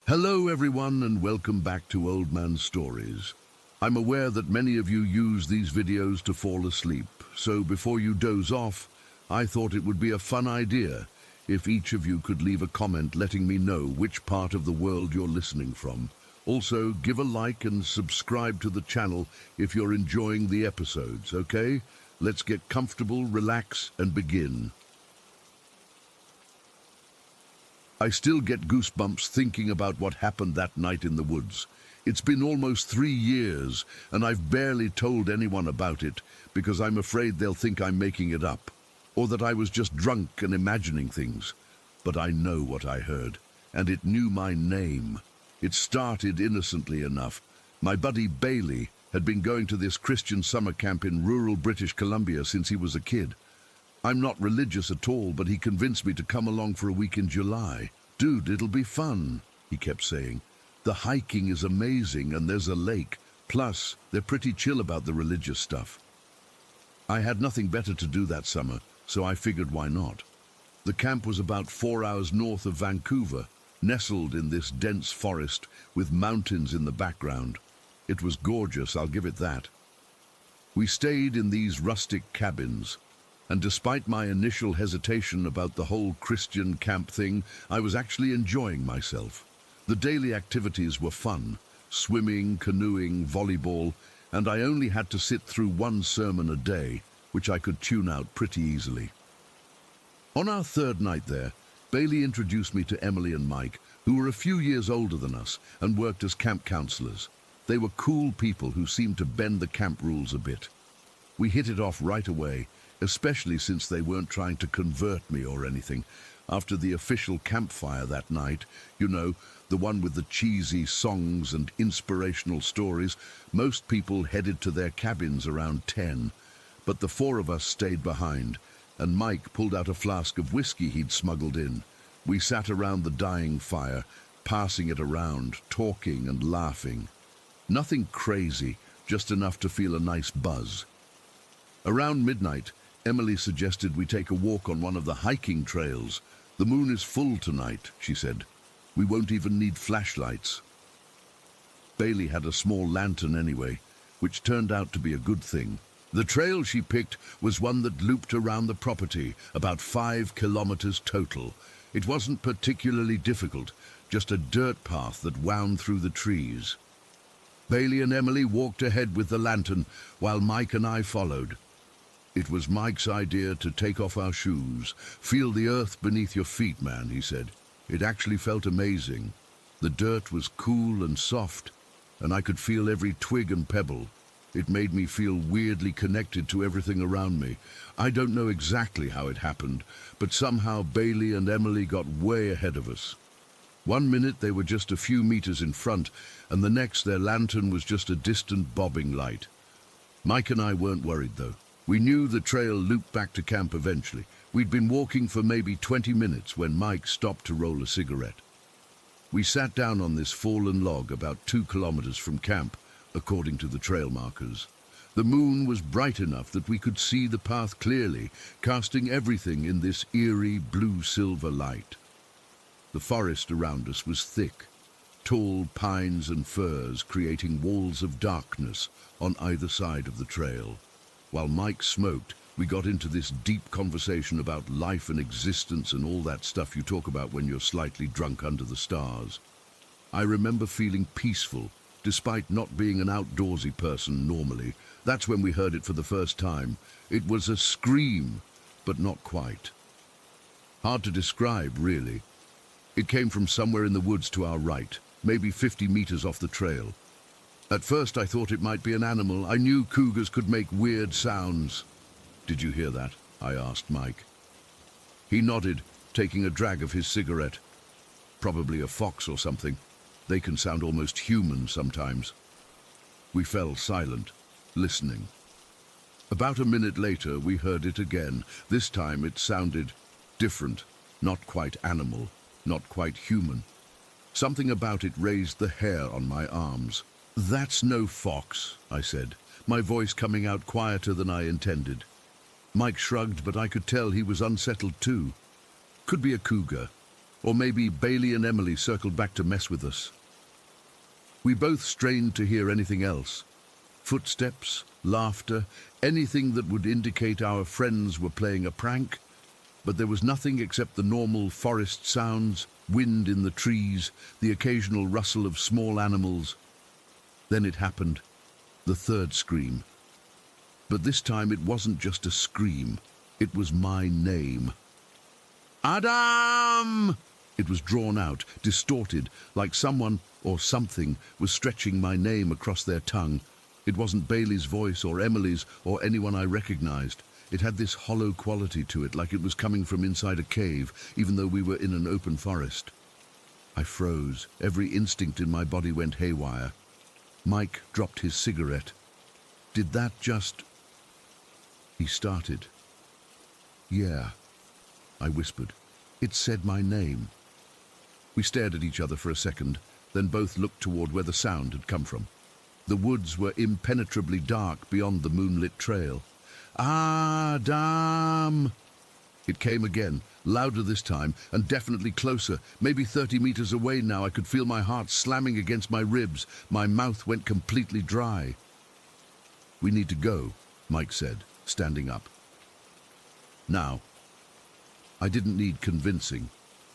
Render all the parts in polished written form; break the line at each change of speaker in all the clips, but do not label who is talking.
Hello everyone and welcome back to Old Man Stories. I'm aware that many of you use these videos to fall asleep, so before you doze off, I thought it would be a fun idea if each of you could leave a comment letting me know which part of the world you're listening from. Also, give a like and subscribe to the channel if you're enjoying the episodes, okay? Let's get comfortable, relax, and begin. I still get goosebumps thinking about what happened that night in the woods. It's been almost 3 years, and I've barely told anyone about it because I'm afraid they'll think I'm making it up, or that I was just drunk and imagining things. But I know what I heard, and it knew my name. It started innocently enough. My buddy Bailey had been going to this Christian summer camp in rural British Columbia since he was a kid. I'm not religious at all, but he convinced me to come along for a week in July. "Dude, it'll be fun," he kept saying. "The hiking is amazing and there's a lake. Plus, they're pretty chill about the religious stuff." I had nothing better to do that summer, so I figured why not. The camp was about 4 hours north of Vancouver, nestled in this dense forest with mountains in the background. It was gorgeous, I'll give it that. We stayed in these rustic cabins, and despite my initial hesitation about the whole Christian camp thing, I was actually enjoying myself. The daily activities were fun: swimming, canoeing, volleyball, and I only had to sit through one sermon a day, which I could tune out pretty easily. On our third night there, Bailey introduced me to Emily and Mike, who were a few years older than us and worked as camp counselors. They were cool people who seemed to bend the camp rules a bit. We hit it off right away, especially since they weren't trying to convert me or anything. After the official campfire that night, you know, the one with the cheesy songs and inspirational stories, most people headed to their cabins around 10. But the 4 of us stayed behind, and Mike pulled out a flask of whiskey he'd smuggled in. We sat around the dying fire, passing it around, talking and laughing. Nothing crazy, just enough to feel a nice buzz. Around midnight, Emily suggested we take a walk on one of the hiking trails. "The moon is full tonight," she said. "We won't even need flashlights." Bailey had a small lantern anyway, which turned out to be a good thing. The trail she picked was one that looped around the property, about 5 kilometers total. It wasn't particularly difficult, just a dirt path that wound through the trees. Bailey and Emily walked ahead with the lantern, while Mike and I followed. "It was Mike's idea to take off our shoes. Feel the earth beneath your feet, man," he said. It actually felt amazing. The dirt was cool and soft, and I could feel every twig and pebble. It made me feel weirdly connected to everything around me. I don't know exactly how it happened, but somehow Bailey and Emily got way ahead of us. One minute they were just a few meters in front, and the next their lantern was just a distant bobbing light. Mike and I weren't worried though. We knew the trail looped back to camp eventually. We'd been walking for maybe 20 minutes when Mike stopped to roll a cigarette. We sat down on this fallen log about 2 kilometers from camp, according to the trail markers. The moon was bright enough that we could see the path clearly, casting everything in this eerie blue-silver light. The forest around us was thick, tall pines and firs creating walls of darkness on either side of the trail. While Mike smoked, we got into this deep conversation about life and existence and all that stuff you talk about when you're slightly drunk under the stars. I remember feeling peaceful, despite not being an outdoorsy person normally. That's when we heard it for the first time. It was a scream, but not quite. Hard to describe, really. It came from somewhere in the woods to our right, maybe 50 meters off the trail. At first I thought it might be an animal. I knew cougars could make weird sounds. "Did you hear that?" I asked Mike. He nodded, taking a drag of his cigarette. "Probably a fox or something. They can sound almost human sometimes." We fell silent, listening. About a minute later we heard it again. This time it sounded different, not quite animal, not quite human. Something about it raised the hair on my arms. "That's no fox," I said, my voice coming out quieter than I intended. Mike shrugged, but I could tell he was unsettled too. "Could be a cougar." Or maybe Bailey and Emily circled back to mess with us. We both strained to hear anything else. Footsteps, laughter, anything that would indicate our friends were playing a prank. But there was nothing except the normal forest sounds, wind in the trees, the occasional rustle of small animals. Then it happened, the third scream. But this time it wasn't just a scream, it was my name. Adam! It was drawn out, distorted, like someone or something was stretching my name across their tongue. It wasn't Bailey's voice or Emily's or anyone I recognized. It had this hollow quality to it, like it was coming from inside a cave, even though we were in an open forest. I froze. Every instinct in my body went haywire. Mike dropped his cigarette. Did that just... He started. Yeah, I whispered. It said my name. We stared at each other for a second, then both looked toward where the sound had come from. The woods were impenetrably dark beyond the moonlit trail. Adam! It came again, louder this time, and definitely closer. Maybe 30 meters away now. I could feel my heart slamming against my ribs. My mouth went completely dry. We need to go, Mike said, standing up. Now. I didn't need convincing.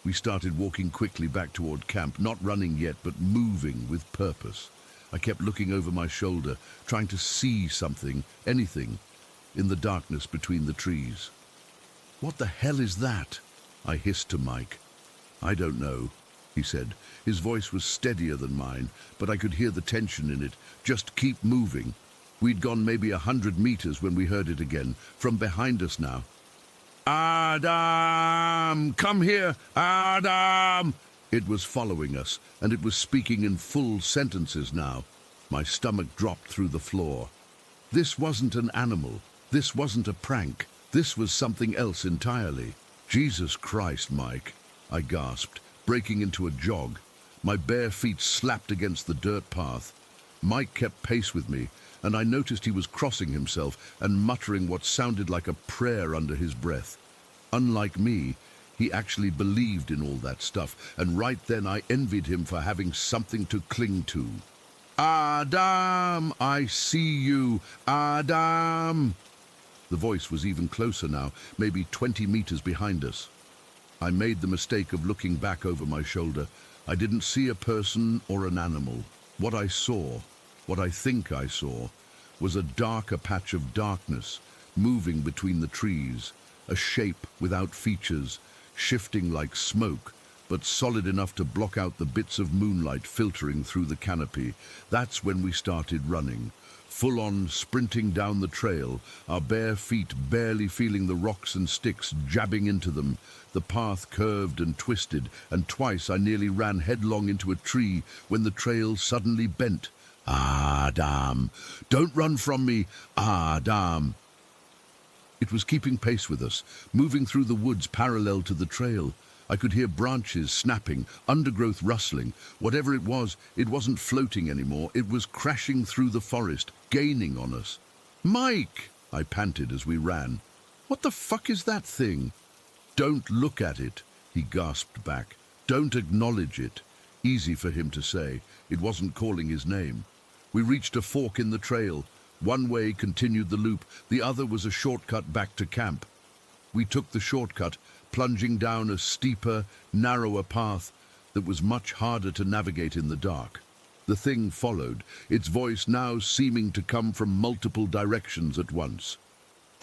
We started walking quickly back toward camp, not running yet, but moving with purpose. I kept looking over my shoulder, trying to see something, anything, in the darkness between the trees. What the hell is that? I hissed to Mike. I don't know, he said. His voice was steadier than mine, but I could hear the tension in it. Just keep moving. We'd gone maybe 100 meters when we heard it again, from behind us now. Adam! Come here! Adam! It was following us, and it was speaking in full sentences now. My stomach dropped through the floor. This wasn't an animal. This wasn't a prank. This was something else entirely. Jesus Christ, Mike, I gasped, breaking into a jog. My bare feet slapped against the dirt path. Mike kept pace with me, and I noticed he was crossing himself and muttering what sounded like a prayer under his breath. Unlike me, he actually believed in all that stuff, and right then I envied him for having something to cling to. Adam, I see you, Adam! The voice was even closer now, maybe 20 meters behind us. I made the mistake of looking back over my shoulder. I didn't see a person or an animal. What I saw, what I think I saw, was a darker patch of darkness moving between the trees, a shape without features, shifting like smoke, but solid enough to block out the bits of moonlight filtering through the canopy. That's when we started running, full-on sprinting down the trail, our bare feet barely feeling the rocks and sticks jabbing into them. The path curved and twisted, and twice I nearly ran headlong into a tree when the trail suddenly bent. Adam! Don't run from me! Adam! It was keeping pace with us, moving through the woods parallel to the trail. I could hear branches snapping, undergrowth rustling. Whatever it wasn't floating anymore. It was crashing through the forest, gaining on us. Mike! I panted as we ran. What the fuck is that thing? Don't look at it, he gasped back. Don't acknowledge it. Easy for him to say. It wasn't calling his name. We reached a fork in the trail. One way continued the loop, the other was a shortcut back to camp. We took the shortcut, plunging down a steeper, narrower path that was much harder to navigate in the dark. The thing followed, its voice now seeming to come from multiple directions at once.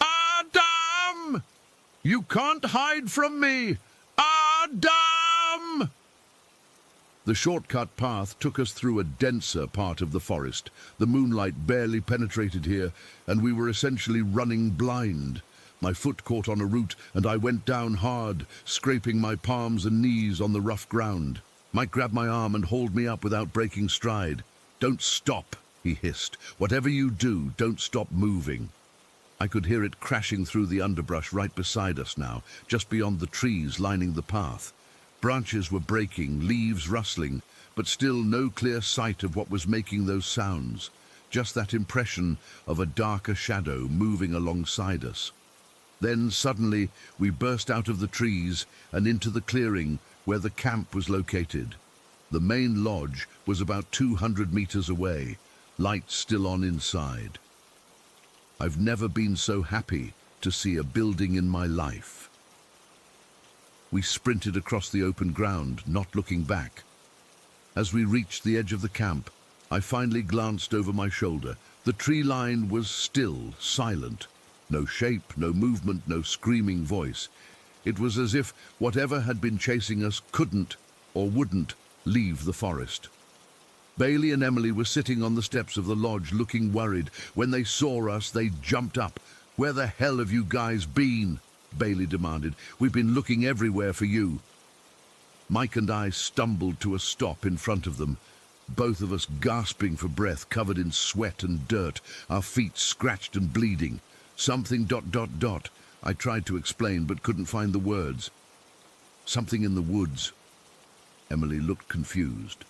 Adam! You can't hide from me! Adam! The shortcut path took us through a denser part of the forest. The moonlight barely penetrated here, and we were essentially running blind. My foot caught on a root, and I went down hard, scraping my palms and knees on the rough ground. Mike grabbed my arm and hauled me up without breaking stride. Don't stop, he hissed. Whatever you do, don't stop moving. I could hear it crashing through the underbrush right beside us now, just beyond the trees lining the path. Branches were breaking, leaves rustling, but still no clear sight of what was making those sounds. Just that impression of a darker shadow moving alongside us. Then suddenly we burst out of the trees and into the clearing, where the camp was located. The main lodge was about 200 meters away, lights still on inside. I've never been so happy to see a building in my life. We sprinted across the open ground, not looking back. As we reached the edge of the camp, I finally glanced over my shoulder. The tree line was still, silent. No shape, no movement, no screaming voice. It was as if whatever had been chasing us couldn't or wouldn't leave the forest. Bailey and Emily were sitting on the steps of the lodge looking worried. When they saw us, they jumped up. "Where the hell have you guys been?" Bailey demanded. "We've been looking everywhere for you." Mike and I stumbled to a stop in front of them, both of us gasping for breath, covered in sweat and dirt, our feet scratched and bleeding. "Something ... I tried to explain but couldn't find the words. "Something in the woods." Emily looked confused.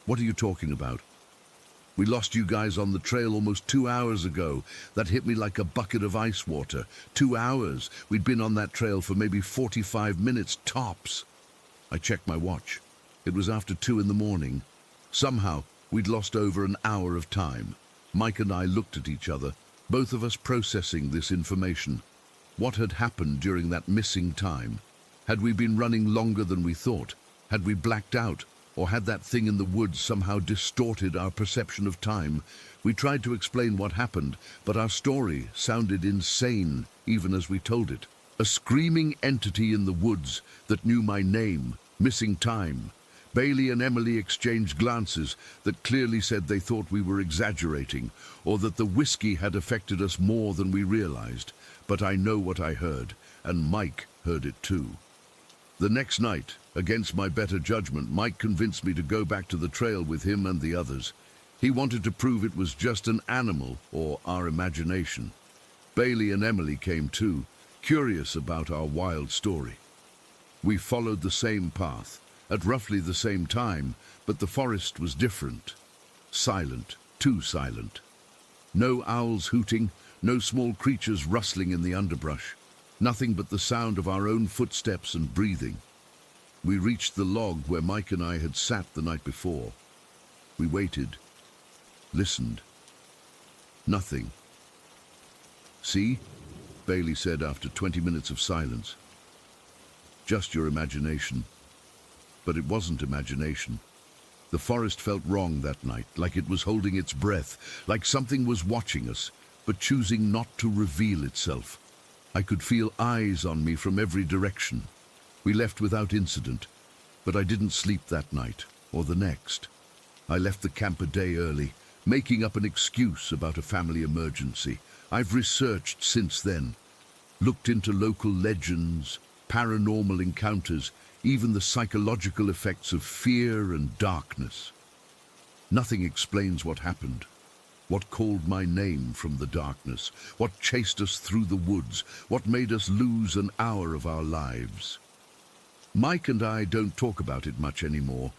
"What are you talking about?" "We lost you guys on the trail almost 2 hours ago. That hit me like a bucket of ice water. 2 hours. We'd been on that trail for maybe 45 minutes, tops." I checked my watch. It was after 2 in the morning. Somehow, we'd lost over an hour of time. Mike and I looked at each other, both of us processing this information. What had happened during that missing time? Had we been running longer than we thought? Had we blacked out? Or had that thing in the woods somehow distorted our perception of time? We tried to explain what happened, but our story sounded insane even as we told it. A screaming entity in the woods that knew my name, missing time. Bailey and Emily exchanged glances that clearly said they thought we were exaggerating, or that the whiskey had affected us more than we realized. But I know what I heard, and Mike heard it too. The next night, against my better judgment, Mike convinced me to go back to the trail with him and the others. He wanted to prove it was just an animal or our imagination. Bailey and Emily came too, curious about our wild story. We followed the same path, at roughly the same time, but the forest was different. Silent, too silent. No owls hooting, no small creatures rustling in the underbrush. Nothing but the sound of our own footsteps and breathing. We reached the log where Mike and I had sat the night before. We waited, listened. Nothing. "See?" Bailey said after 20 minutes of silence. "Just your imagination." But it wasn't imagination. The forest felt wrong that night, like it was holding its breath, like something was watching us, but choosing not to reveal itself. I could feel eyes on me from every direction. We left without incident, but I didn't sleep that night, or the next. I left the camp a day early, making up an excuse about a family emergency. I've researched since then, looked into local legends, paranormal encounters, even the psychological effects of fear and darkness. Nothing explains what happened, what called my name from the darkness, what chased us through the woods, what made us lose an hour of our lives. Mike and I don't talk about it much anymore.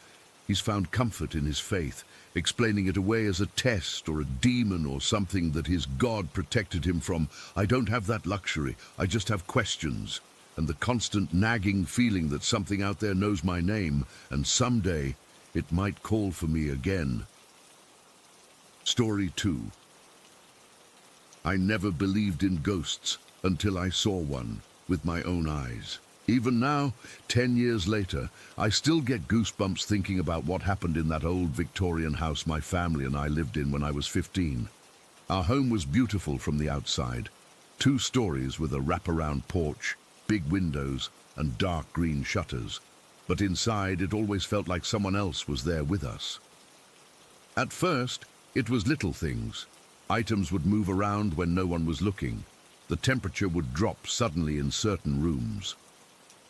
He's found comfort in his faith, explaining it away as a test or a demon or something that his God protected him from. I don't have that luxury. I just have questions and the constant nagging feeling that something out there knows my name, and someday it might call for me again. Story 2. I never believed in ghosts until I saw one with my own eyes. Even now, 10 years later, I still get goosebumps thinking about what happened in that old Victorian house my family and I lived in when I was 15. Our home was beautiful from the outside. 2 stories with a wraparound porch, big windows, and dark green shutters. But inside, it always felt like someone else was there with us. At first, it was little things. Items would move around when no one was looking. The temperature would drop suddenly in certain rooms.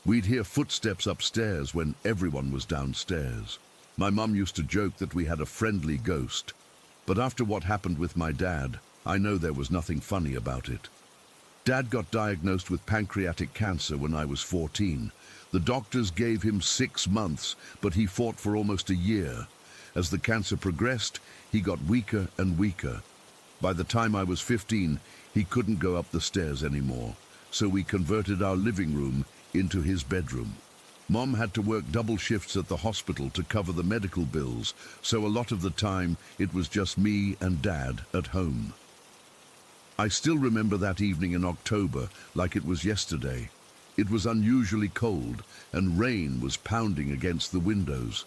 We'd hear footsteps upstairs when everyone was downstairs. My mum used to joke that we had a friendly ghost. But after what happened with my dad, I know there was nothing funny about it. Dad got diagnosed with pancreatic cancer when I was 14. The doctors gave him 6 months, but he fought for almost a year. As the cancer progressed, he got weaker and weaker. By the time I was 15, he couldn't go up the stairs anymore, so we converted our living room into his bedroom. Mom had to work double shifts at the hospital to cover the medical bills, so a lot of the time it was just me and Dad at home. I still remember that evening in October like it was yesterday. It was unusually cold and rain was pounding against the windows.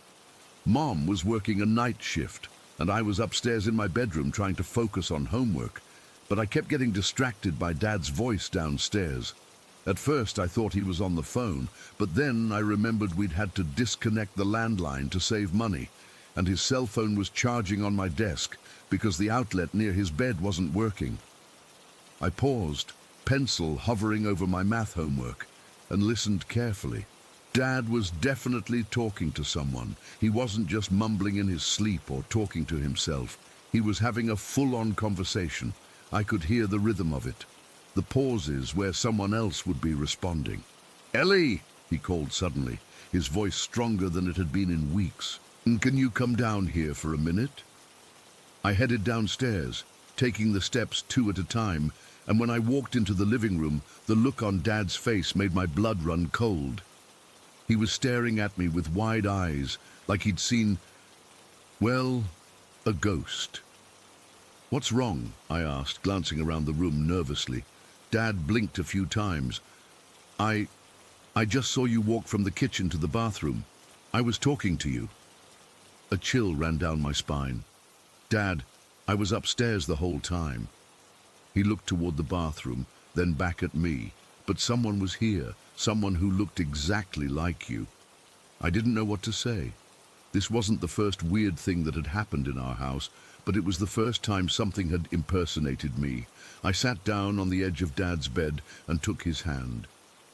Mom was working a night shift and I was upstairs in my bedroom trying to focus on homework, but I kept getting distracted by Dad's voice downstairs. At first I thought he was on the phone, but then I remembered we'd had to disconnect the landline to save money, and his cell phone was charging on my desk because the outlet near his bed wasn't working. I paused, pencil hovering over my math homework, and listened carefully. Dad was definitely talking to someone. He wasn't just mumbling in his sleep or talking to himself. He was having a full-on conversation. I could hear the rhythm of it, the pauses where someone else would be responding. "Ellie!" he called suddenly, his voice stronger than it had been in weeks. "Can you come down here for a minute?" I headed downstairs, taking the steps 2 at a time, and when I walked into the living room, the look on Dad's face made my blood run cold. He was staring at me with wide eyes, like he'd seen, well, a ghost. "What's wrong?" I asked, glancing around the room nervously. Dad blinked a few times. I just saw you walk from the kitchen to the bathroom. I was talking to you." A chill ran down my spine. "Dad, I was upstairs the whole time." He looked toward the bathroom, then back at me. "But someone was here, someone who looked exactly like you." I didn't know what to say. This wasn't the first weird thing that had happened in our house, but it was the first time something had impersonated me. I sat down on the edge of Dad's bed and took his hand.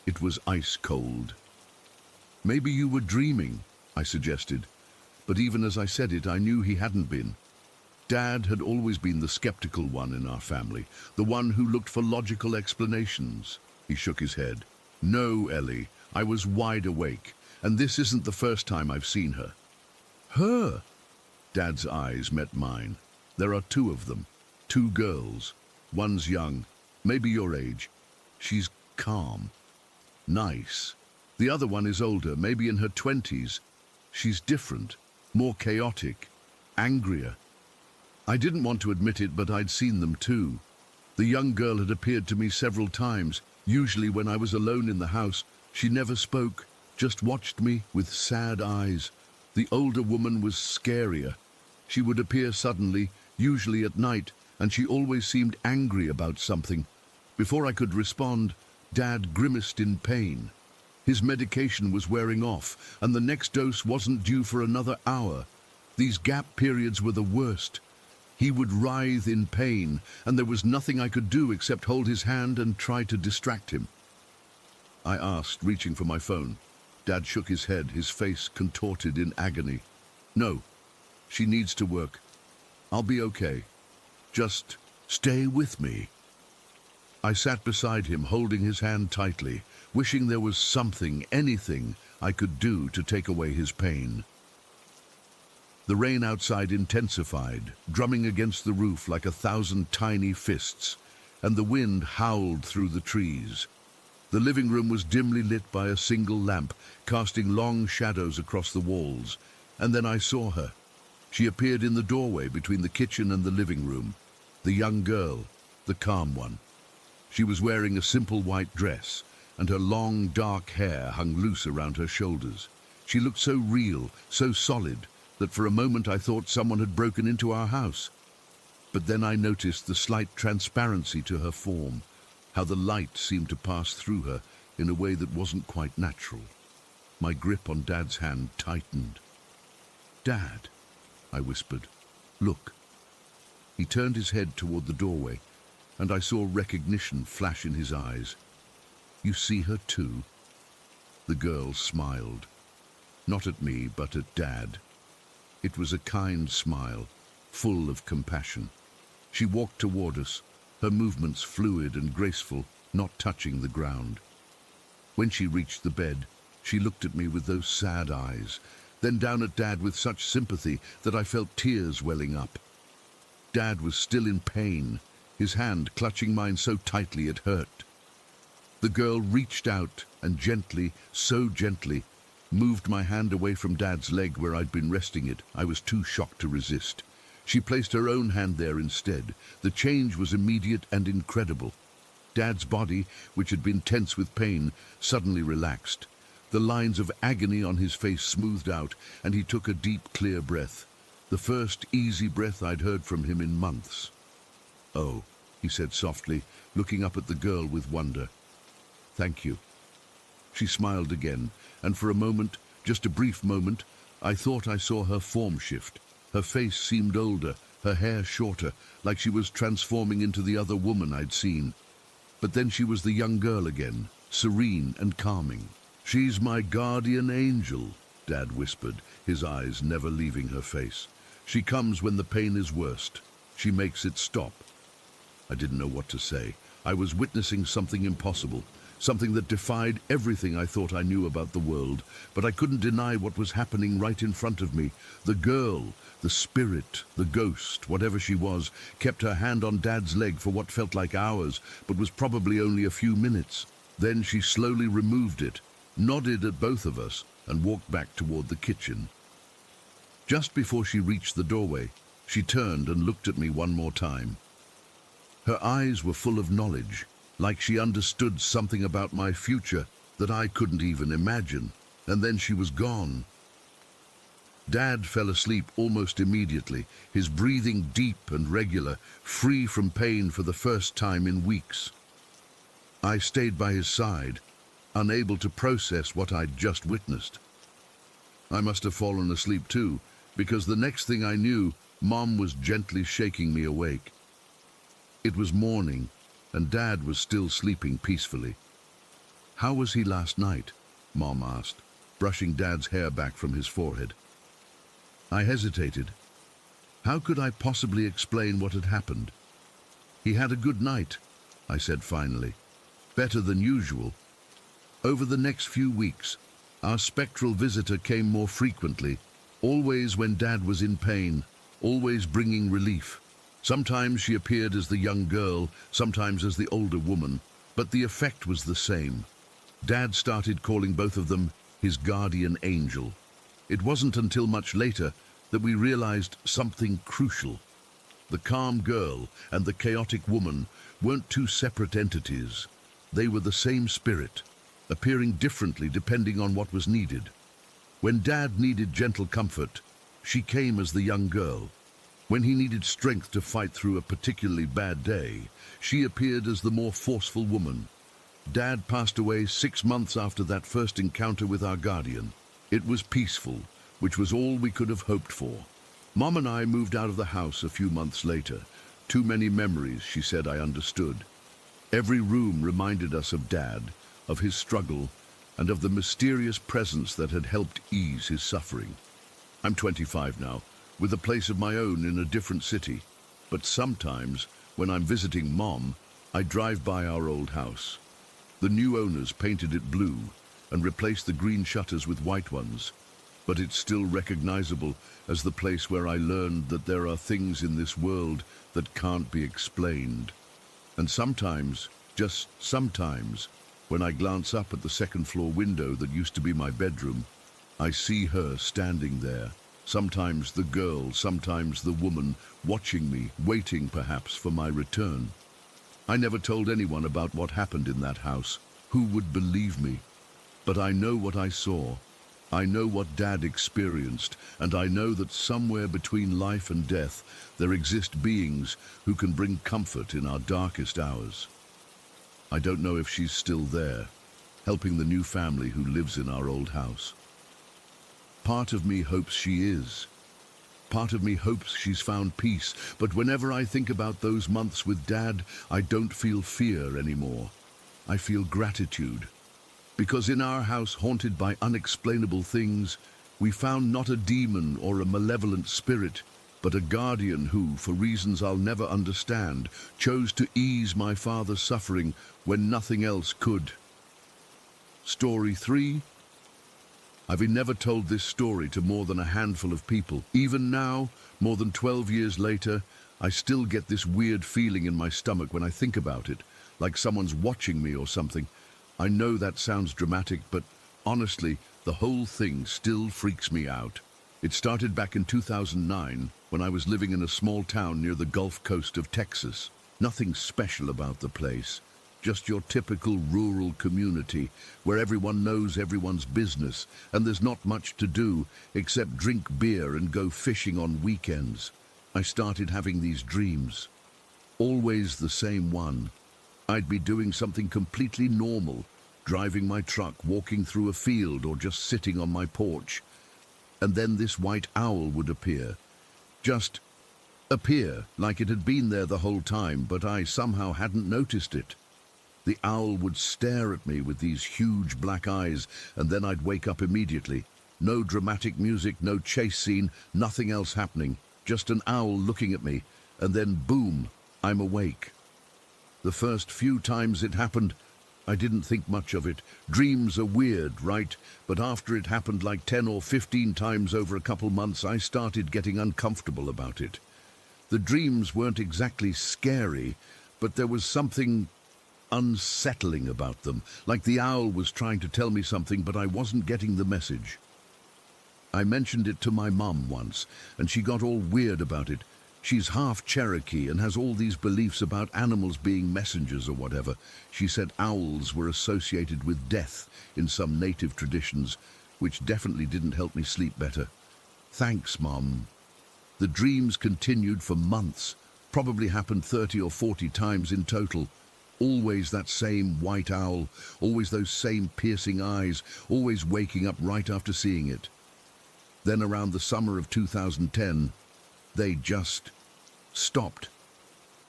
It was ice cold. "Maybe you were dreaming," I suggested, but even as I said it, I knew he hadn't been. Dad had always been the skeptical one in our family, the one who looked for logical explanations. He shook his head. "No, Ellie, I was wide awake, and this isn't the first time I've seen her." "Her?" Dad's eyes met mine. "There are 2 of them, 2 girls. One's young, maybe your age. She's calm, nice. The other one is older, maybe in her 20s. She's different, more chaotic, angrier." I didn't want to admit it, but I'd seen them too. The young girl had appeared to me several times. Usually when I was alone in the house, she never spoke, just watched me with sad eyes. The older woman was scarier. She would appear suddenly, usually at night, and she always seemed angry about something. Before I could respond, Dad grimaced in pain. His medication was wearing off, and the next dose wasn't due for another hour. These gap periods were the worst. He would writhe in pain, and there was nothing I could do except hold his hand and try to distract him. I asked, reaching for my phone. Dad shook his head, his face contorted in agony. "No, she needs to work. I'll be okay. Just stay with me." I sat beside him, holding his hand tightly, wishing there was something, anything, I could do to take away his pain. The rain outside intensified, drumming against the roof like 1,000 tiny fists, and the wind howled through the trees. The living room was dimly lit by a single lamp, casting long shadows across the walls, and then I saw her. She appeared in the doorway between the kitchen and the living room, the young girl, the calm one. She was wearing a simple white dress, and her long, dark hair hung loose around her shoulders. She looked so real, so solid, that for a moment I thought someone had broken into our house. But then I noticed the slight transparency to her form, how the light seemed to pass through her in a way that wasn't quite natural. My grip on Dad's hand tightened. "Dad," I whispered, "look." He turned his head toward the doorway, and I saw recognition flash in his eyes. "You see her too?" The girl smiled. Not at me, but at Dad. It was a kind smile, full of compassion. She walked toward us, her movements fluid and graceful, not touching the ground. When she reached the bed, she looked at me with those sad eyes, then down at Dad with such sympathy that I felt tears welling up. Dad was still in pain, his hand clutching mine so tightly it hurt. The girl reached out and gently, so gently, moved my hand away from Dad's leg where I'd been resting it. I was too shocked to resist. She placed her own hand there instead. The change was immediate and incredible. Dad's body, which had been tense with pain, suddenly relaxed. The lines of agony on his face smoothed out, and he took a deep, clear breath. The first easy breath I'd heard from him in months. "Oh," he said softly, looking up at the girl with wonder. "Thank you." She smiled again, and for a moment, just a brief moment, I thought I saw her form shift. Her face seemed older, her hair shorter, like she was transforming into the other woman I'd seen. But then she was the young girl again, serene and calming. "She's my guardian angel," Dad whispered, his eyes never leaving her face. "She comes when the pain is worst. She makes it stop." I didn't know what to say. I was witnessing something impossible, something that defied everything I thought I knew about the world, but I couldn't deny what was happening right in front of me. The girl, the spirit, the ghost, whatever she was, kept her hand on Dad's leg for what felt like hours, but was probably only a few minutes. Then she slowly removed it, nodded at both of us, and walked back toward the kitchen. Just before she reached the doorway, she turned and looked at me one more time. Her eyes were full of knowledge, like she understood something about my future that I couldn't even imagine, and then she was gone. Dad fell asleep almost immediately, his breathing deep and regular, free from pain for the first time in weeks. I stayed by his side, unable to process what I'd just witnessed. I must have fallen asleep too, because the next thing I knew, Mom was gently shaking me awake. It was morning, and Dad was still sleeping peacefully. "How was he last night?" Mom asked, brushing Dad's hair back from his forehead. I hesitated. How could I possibly explain what had happened? "He had a good night," I said finally. "Better than usual." Over the next few weeks, our spectral visitor came more frequently, always when Dad was in pain, always bringing relief. Sometimes she appeared as the young girl, sometimes as the older woman, but the effect was the same. Dad started calling both of them his guardian angel. It wasn't until much later that we realized something crucial. The calm girl and the chaotic woman weren't two separate entities. They were the same spirit, appearing differently depending on what was needed. When Dad needed gentle comfort, she came as the young girl. When he needed strength to fight through a particularly bad day, she appeared as the more forceful woman. Dad passed away 6 months after that first encounter with our guardian. It was peaceful, which was all we could have hoped for. Mom and I moved out of the house a few months later. Too many memories, she said I understood. Every room reminded us of Dad, of his struggle, and of the mysterious presence that had helped ease his suffering. I'm 25 now, with a place of my own in a different city. But sometimes, when I'm visiting Mom, I drive by our old house. The new owners painted it blue and replaced the green shutters with white ones. But it's still recognizable as the place where I learned that there are things in this world that can't be explained. And sometimes, just sometimes, when I glance up at the second-floor window that used to be my bedroom, I see her standing there. Sometimes the girl, sometimes the woman, watching me, waiting perhaps for my return. I never told anyone about what happened in that house. Who would believe me? But I know what I saw. I know what Dad experienced, and I know that somewhere between life and death there exist beings who can bring comfort in our darkest hours. I don't know if she's still there, helping the new family who lives in our old house. Part of me hopes she is. Part of me hopes she's found peace, but whenever I think about those months with Dad, I don't feel fear anymore. I feel gratitude. Because in our house haunted by unexplainable things, we found not a demon or a malevolent spirit, but a guardian who, for reasons I'll never understand, chose to ease my father's suffering when nothing else could. Story 3. I've never told this story to more than a handful of people. Even now, more than 12 years later, I still get this weird feeling in my stomach when I think about it, like someone's watching me or something. I know that sounds dramatic, but honestly, the The whole thing still freaks me out. It started back in 2009 when I was living in a small town near the Gulf Coast of Texas. Nothing special about the place, just your typical rural community where everyone knows everyone's business and there's not much to do except drink beer and go fishing on weekends. I started having these dreams. Always the same one. I'd be doing something completely normal, driving my truck, walking through a field, or just sitting on my porch. And then this white owl would appear. Just appear, like it had been there the whole time, but I somehow hadn't noticed it. The owl would stare at me with these huge black eyes, and then I'd wake up immediately. No dramatic music, no chase scene, nothing else happening. Just an owl looking at me, and then boom, I'm awake. The first few times it happened, I didn't think much of it. Dreams are weird, right? But after it happened like 10 or 15 times over a couple months, I started getting uncomfortable about it. The dreams weren't exactly scary, but there was something unsettling about them, like the owl was trying to tell me something, but I wasn't getting the message. I mentioned it to my mum once, and she got all weird about it. She's half Cherokee and has all these beliefs about animals being messengers or whatever. She said owls were associated with death in some native traditions, which definitely didn't help me sleep better. Thanks, Mom. The dreams continued for months, probably happened 30 or 40 times in total. Always that same white owl, always those same piercing eyes, always waking up right after seeing it. Then around the summer of 2010, they just stopped.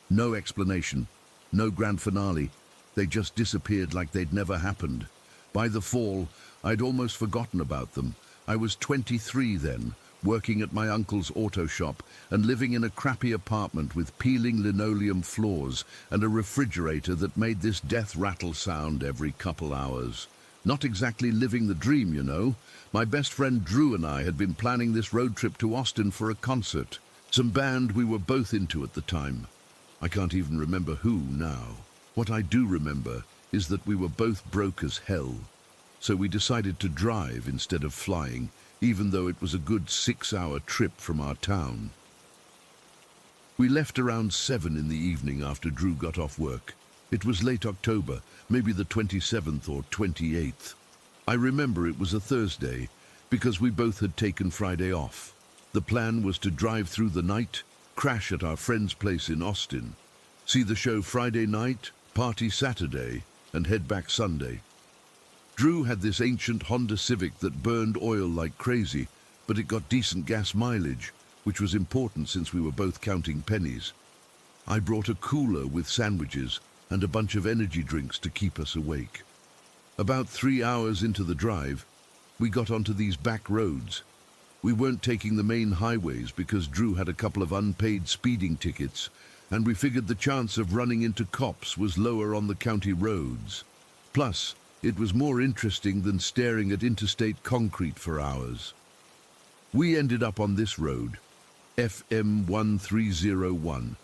No explanation, no grand finale. They just disappeared like they'd never happened. By the fall, I'd almost forgotten about them. I was 23 then, working at my uncle's auto shop and living in a crappy apartment with peeling linoleum floors and a refrigerator that made this death rattle sound every couple hours. Not exactly living the dream, you know. My best friend Drew and I had been planning this road trip to Austin for a concert. Some band we were both into at the time. I can't even remember who now. What I do remember is that we were both broke as hell. So we decided to drive instead of flying, even though it was a good 6-hour trip from our town. We left around 7 in the evening after Drew got off work. It was late October, maybe the 27th or 28th. I remember it was a Thursday, because we both had taken Friday off. The plan was to drive through the night, crash at our friend's place in Austin, see the show Friday night, party Saturday, and head back Sunday. Drew had this ancient Honda Civic that burned oil like crazy, but it got decent gas mileage, which was important since we were both counting pennies. I brought a cooler with sandwiches and a bunch of energy drinks to keep us awake. About 3 hours into the drive, we got onto these back roads. We weren't taking the main highways because Drew had a couple of unpaid speeding tickets, and we figured the chance of running into cops was lower on the county roads. Plus, it was more interesting than staring at interstate concrete for hours. We ended up on this road, FM 1301,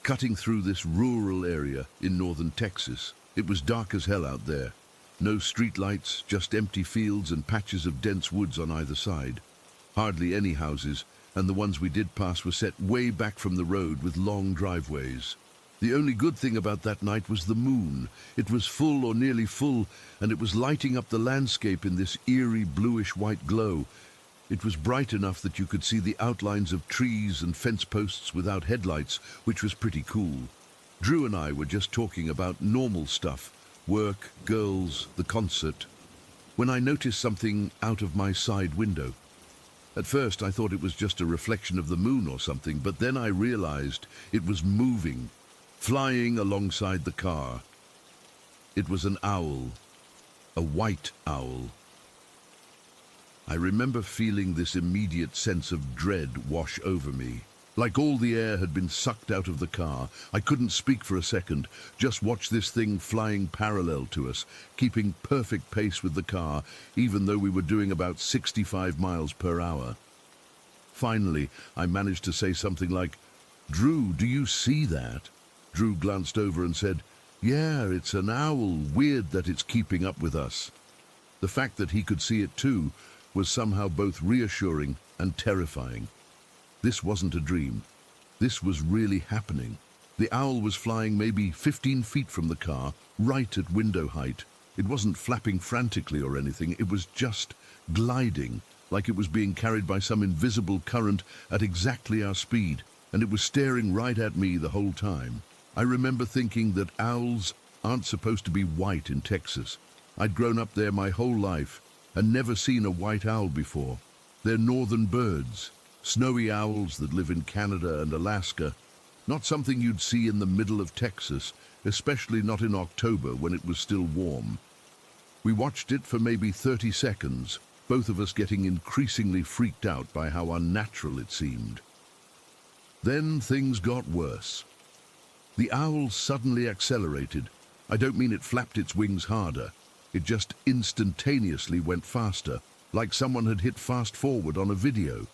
cutting through this rural area in northern Texas. It was dark as hell out there. No streetlights, just empty fields and patches of dense woods on either side. Hardly any houses, and the ones we did pass were set way back from the road with long driveways. The only good thing about that night was the moon. It was full or nearly full, and it was lighting up the landscape in this eerie bluish-white glow. It was bright enough that you could see the outlines of trees and fence posts without headlights, which was pretty cool. Drew and I were just talking about normal stuff, work, girls, the concert, when I noticed something out of my side window. At first I thought it was just a reflection of the moon or something, but then I realized it was moving, flying alongside the car. It was an owl, a white owl. I remember feeling this immediate sense of dread wash over me. Like all the air had been sucked out of the car. I couldn't speak for a second, just watch this thing flying parallel to us, keeping perfect pace with the car, even though we were doing about 65 miles per hour. Finally, I managed to say something like, "Drew, do you see that?" Drew glanced over and said, "Yeah, it's an owl. Weird that it's keeping up with us." The fact that he could see it too was somehow both reassuring and terrifying. This wasn't a dream. This was really happening. The owl was flying maybe 15 feet from the car, right at window height. It wasn't flapping frantically or anything, it was just gliding, like it was being carried by some invisible current at exactly our speed, and it was staring right at me the whole time. I remember thinking that owls aren't supposed to be white in Texas. I'd grown up there my whole life and never seen a white owl before. They're northern birds, snowy owls that live in Canada and Alaska, not something you'd see in the middle of Texas, especially not in October when it was still warm. We watched it for maybe 30 seconds, both of us getting increasingly freaked out by how unnatural it seemed. Then things got worse. The owl suddenly accelerated. I don't mean it flapped its wings harder. It just instantaneously went faster, like someone had hit fast forward on a video.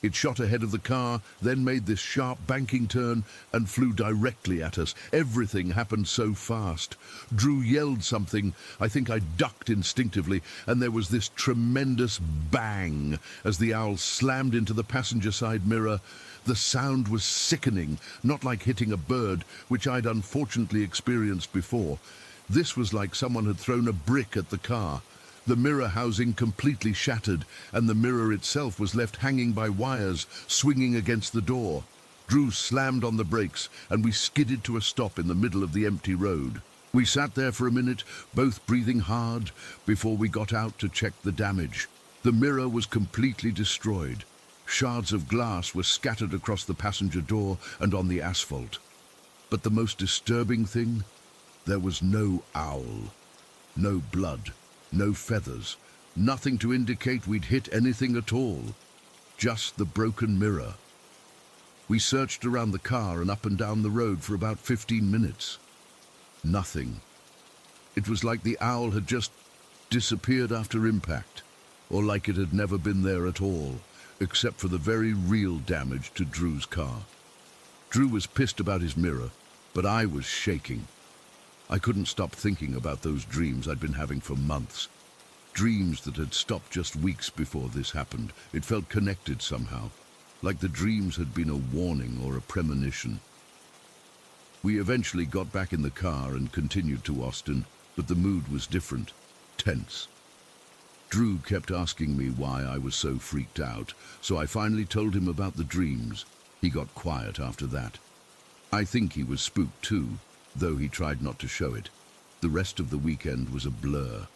It shot ahead of the car, then made this sharp banking turn and flew directly at us. Everything happened so fast. Drew yelled something. I think I ducked instinctively, and there was this tremendous bang as the owl slammed into the passenger side mirror. The sound was sickening, not like hitting a bird, which I'd unfortunately experienced before. This was like someone had thrown a brick at the car. The mirror housing completely shattered, and the mirror itself was left hanging by wires, swinging against the door. Drew slammed on the brakes, and we skidded to a stop in the middle of the empty road. We sat there for a minute, both breathing hard, before we got out to check the damage. The mirror was completely destroyed. Shards of glass were scattered across the passenger door and on the asphalt. But the most disturbing thing? There was no owl, no blood. No feathers, nothing to indicate we'd hit anything at all. Just the broken mirror. We searched around the car and up and down the road for about 15 minutes. Nothing. It was like the owl had just disappeared after impact, or like it had never been there at all, except for the very real damage to Drew's car. Drew was pissed about his mirror, but I was shaking. I couldn't stop thinking about those dreams I'd been having for months. Dreams that had stopped just weeks before this happened. It felt connected somehow, like the dreams had been a warning or a premonition. We eventually got back in the car and continued to Austin, but the mood was different, tense. Drew kept asking me why I was so freaked out, so I finally told him about the dreams. He got quiet after that. I think he was spooked too, though he tried not to show it. The rest of the weekend was a blur.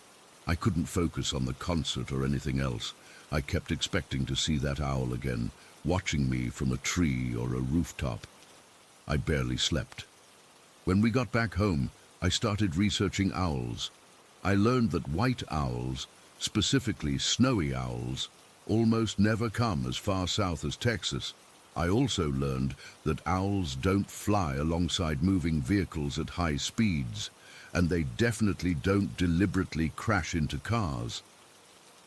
I couldn't focus on the concert or anything else. I kept expecting to see that owl again, watching me from a tree or a rooftop. I barely slept. When we got back home, I started researching owls. I learned that white owls, specifically snowy owls, almost never come as far south as Texas. I also learned that owls don't fly alongside moving vehicles at high speeds, and they definitely don't deliberately crash into cars.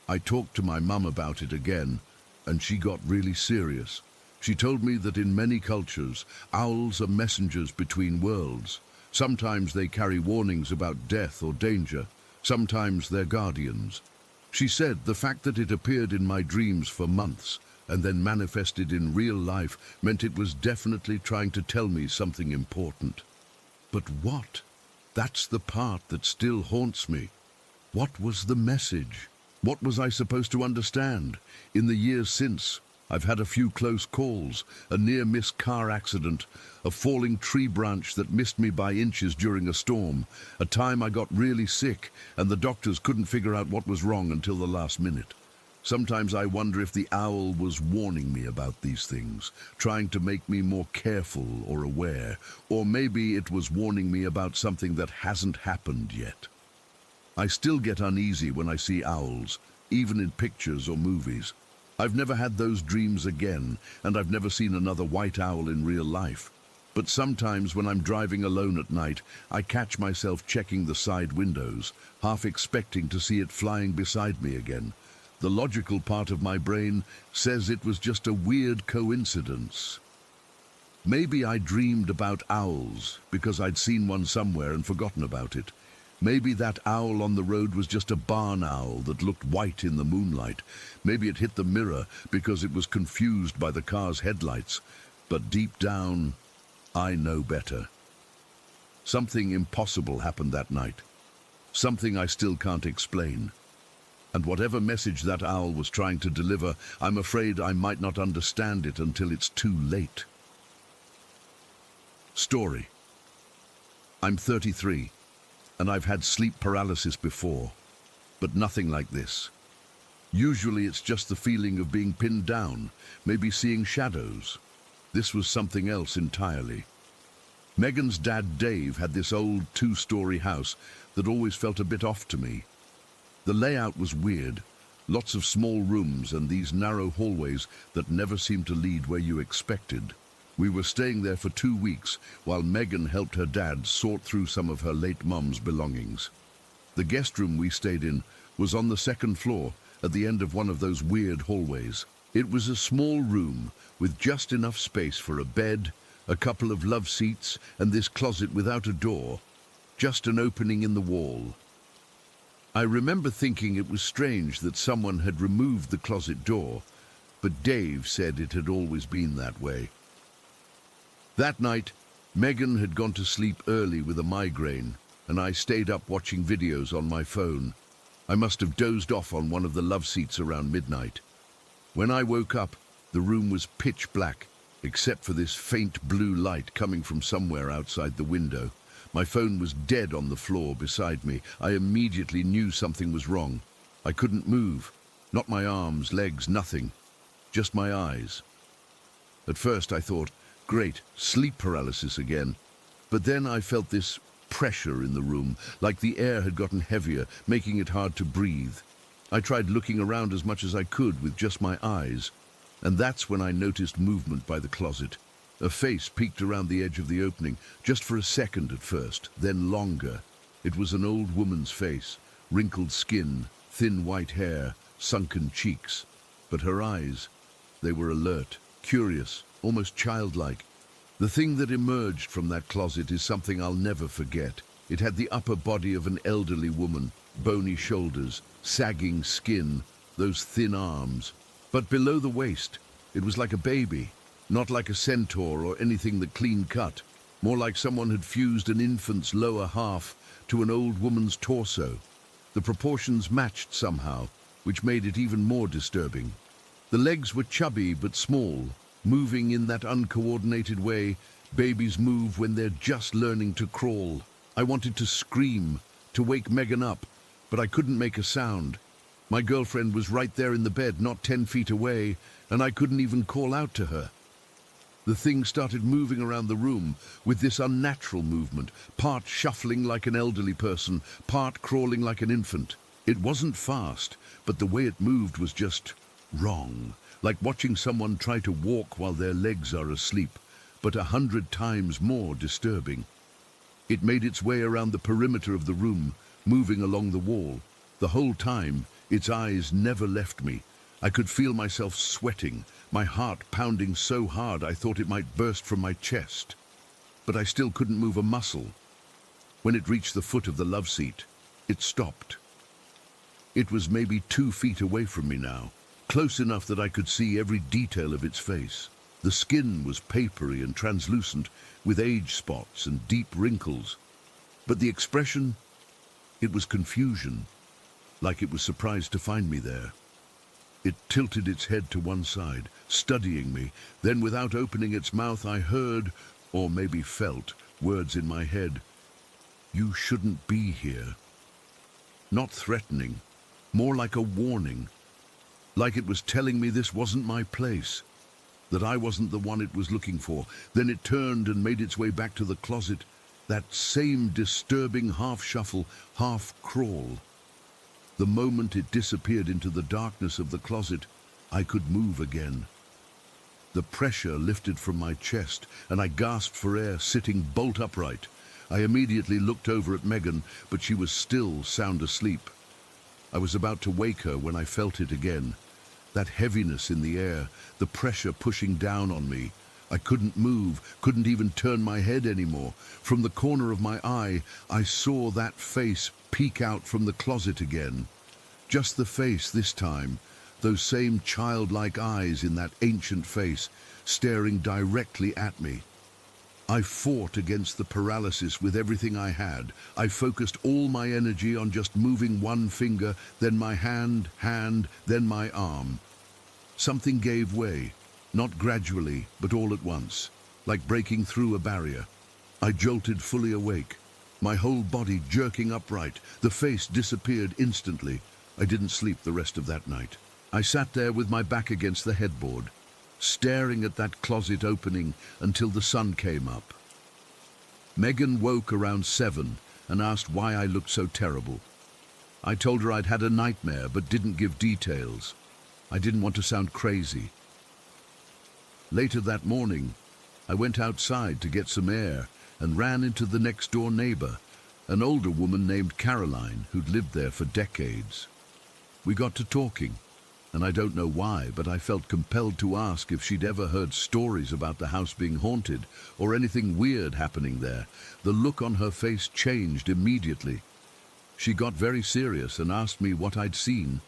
I talked to my mum about it again, and she got really serious. She told me that in many cultures, owls are messengers between worlds. Sometimes they carry warnings about death or danger. Sometimes they're guardians. She said the fact that it appeared in my dreams for months and then manifested in real life meant it was definitely trying to tell me something important. But what? That's the part that still haunts me. What was the message? What was I supposed to understand? In the years since, I've had a few close calls, a near-miss car accident, a falling tree branch that missed me by inches during a storm, a time I got really sick and the doctors couldn't figure out what was wrong until the last minute. Sometimes I wonder if the owl was warning me about these things, trying to make me more careful or aware, or maybe it was warning me about something that hasn't happened yet. I still get uneasy when I see owls, even in pictures or movies. I've never had those dreams again, and I've never seen another white owl in real life. But sometimes when I'm driving alone at night, I catch myself checking the side windows, half expecting to see it flying beside me again. The logical part of my brain says it was just a weird coincidence. Maybe I dreamed about owls because I'd seen one somewhere and forgotten about it. Maybe that owl on the road was just a barn owl that looked white in the moonlight. Maybe it hit the mirror because it was confused by the car's headlights. But deep down, I know better. Something impossible happened that night. Something I still can't explain. And whatever message that owl was trying to deliver, I'm afraid I might not understand it until it's too late. Story. I'm 33, and I've had sleep paralysis before, but nothing like this. Usually it's just the feeling of being pinned down, maybe seeing shadows. This was something else entirely. Megan's dad, Dave, had this old two-story house that always felt a bit off to me. The layout was weird, lots of small rooms and these narrow hallways that never seemed to lead where you expected. We were staying there for 2 weeks while Megan helped her dad sort through some of her late mum's belongings. The guest room we stayed in was on the second floor at the end of one of those weird hallways. It was a small room with just enough space for a bed, a couple of love seats, and this closet without a door, just an opening in the wall. I remember thinking it was strange that someone had removed the closet door, but Dave said it had always been that way. That night, Megan had gone to sleep early with a migraine, and I stayed up watching videos on my phone. I must have dozed off on one of the love seats around midnight. When I woke up, the room was pitch black, except for this faint blue light coming from somewhere outside the window. My phone was dead on the floor beside me. I immediately knew something was wrong. I couldn't move. Not my arms, legs, nothing. Just my eyes. At first I thought, great, sleep paralysis again. But then I felt this pressure in the room, like the air had gotten heavier, making it hard to breathe. I tried looking around as much as I could with just my eyes. And that's when I noticed movement by the closet. A face peeked around the edge of the opening, just for a second at first, then longer. It was an old woman's face, wrinkled skin, thin white hair, sunken cheeks. But her eyes, they were alert, curious, almost childlike. The thing that emerged from that closet is something I'll never forget. It had the upper body of an elderly woman, bony shoulders, sagging skin, those thin arms. But below the waist, it was like a baby, not like a centaur or anything that clean cut, more like someone had fused an infant's lower half to an old woman's torso. The proportions matched somehow, which made it even more disturbing. The legs were chubby but small, moving in that uncoordinated way babies move when they're just learning to crawl. I wanted to scream, to wake Megan up, but I couldn't make a sound. My girlfriend was right there in the bed, not 10 feet away, and I couldn't even call out to her. The thing started moving around the room with this unnatural movement, part shuffling like an elderly person, part crawling like an infant. It wasn't fast, but the way it moved was just wrong, like watching someone try to walk while their legs are asleep, but 100 times more disturbing. It made its way around the perimeter of the room, moving along the wall. The whole time, its eyes never left me. I could feel myself sweating, my heart pounding so hard I thought it might burst from my chest. But I still couldn't move a muscle. When it reached the foot of the love seat, it stopped. It was maybe 2 feet away from me now, close enough that I could see every detail of its face. The skin was papery and translucent, with age spots and deep wrinkles. But the expression, it was confusion, like it was surprised to find me there. It tilted its head to one side, studying me. Then, without opening its mouth, I heard, or maybe felt, words in my head. You shouldn't be here. Not threatening, more like a warning. Like it was telling me this wasn't my place, that I wasn't the one it was looking for. Then it turned and made its way back to the closet, that same disturbing half-shuffle, half-crawl. The moment it disappeared into the darkness of the closet, I could move again. The pressure lifted from my chest, and I gasped for air, sitting bolt upright. I immediately looked over at Megan, but she was still sound asleep. I was about to wake her when I felt it again. That heaviness in the air, the pressure pushing down on me. I couldn't move, couldn't even turn my head anymore. From the corner of my eye, I saw that face peek out from the closet again. Just the face this time, those same childlike eyes in that ancient face, staring directly at me. I fought against the paralysis with everything I had. I focused all my energy on just moving one finger, then my hand, then my arm. Something gave way, not gradually, but all at once, like breaking through a barrier. I jolted fully awake, my whole body jerking upright. The face disappeared instantly. I didn't sleep the rest of that night. I sat there with my back against the headboard, staring at that closet opening until the sun came up. Megan woke around 7 and asked why I looked so terrible. I told her I'd had a nightmare but didn't give details. I didn't want to sound crazy. Later that morning, I went outside to get some air and ran into the next door neighbor, an older woman named Caroline who'd lived there for decades. We got to talking, and I don't know why, but I felt compelled to ask if she'd ever heard stories about the house being haunted or anything weird happening there. The look on her face changed immediately. She got very serious and asked me what I'd seen.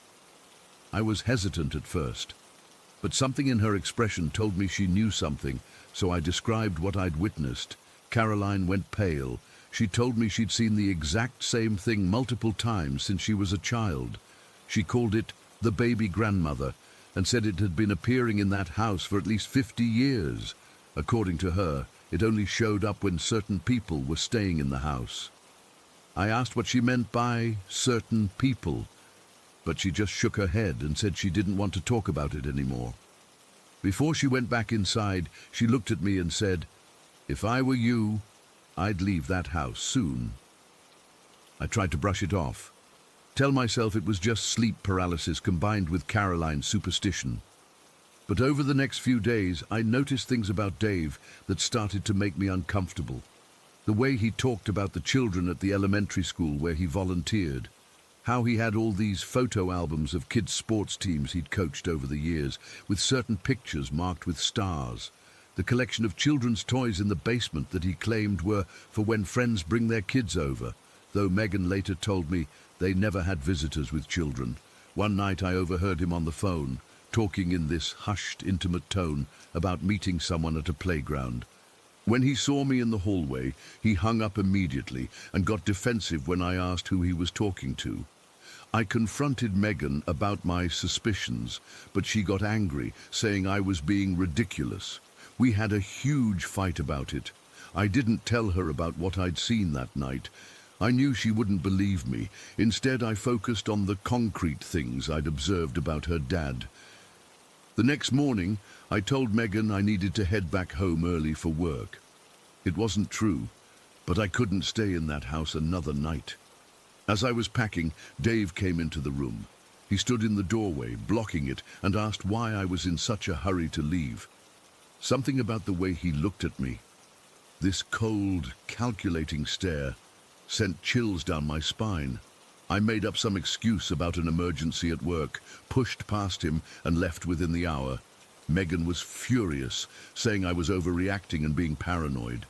I was hesitant at first, but something in her expression told me she knew something, so I described what I'd witnessed. Caroline went pale. She told me she'd seen the exact same thing multiple times since she was a child. She called it the baby grandmother, and said it had been appearing in that house for at least 50 years. According to her, it only showed up when certain people were staying in the house. I asked what she meant by certain people, but she just shook her head and said she didn't want to talk about it anymore. Before she went back inside, she looked at me and said, "If I were you, I'd leave that house soon." I tried to brush it off, tell myself it was just sleep paralysis combined with Caroline's superstition. But over the next few days, I noticed things about Dave that started to make me uncomfortable. The way he talked about the children at the elementary school where he volunteered, how he had all these photo albums of kids' sports teams he'd coached over the years, with certain pictures marked with stars, the collection of children's toys in the basement that he claimed were for when friends bring their kids over, though Megan later told me they never had visitors with children. One night I overheard him on the phone, talking in this hushed, intimate tone about meeting someone at a playground. When he saw me in the hallway, he hung up immediately and got defensive when I asked who he was talking to. I confronted Megan about my suspicions, but she got angry, saying I was being ridiculous. We had a huge fight about it. I didn't tell her about what I'd seen that night. I knew she wouldn't believe me. Instead, I focused on the concrete things I'd observed about her dad. The next morning, I told Megan I needed to head back home early for work. It wasn't true, but I couldn't stay in that house another night. As I was packing, Dave came into the room. He stood in the doorway, blocking it, and asked why I was in such a hurry to leave. Something about the way he looked at me, this cold, calculating stare, sent chills down my spine. I made up some excuse about an emergency at work, pushed past him, and left within the hour. Megan was furious, saying I was overreacting and being paranoid.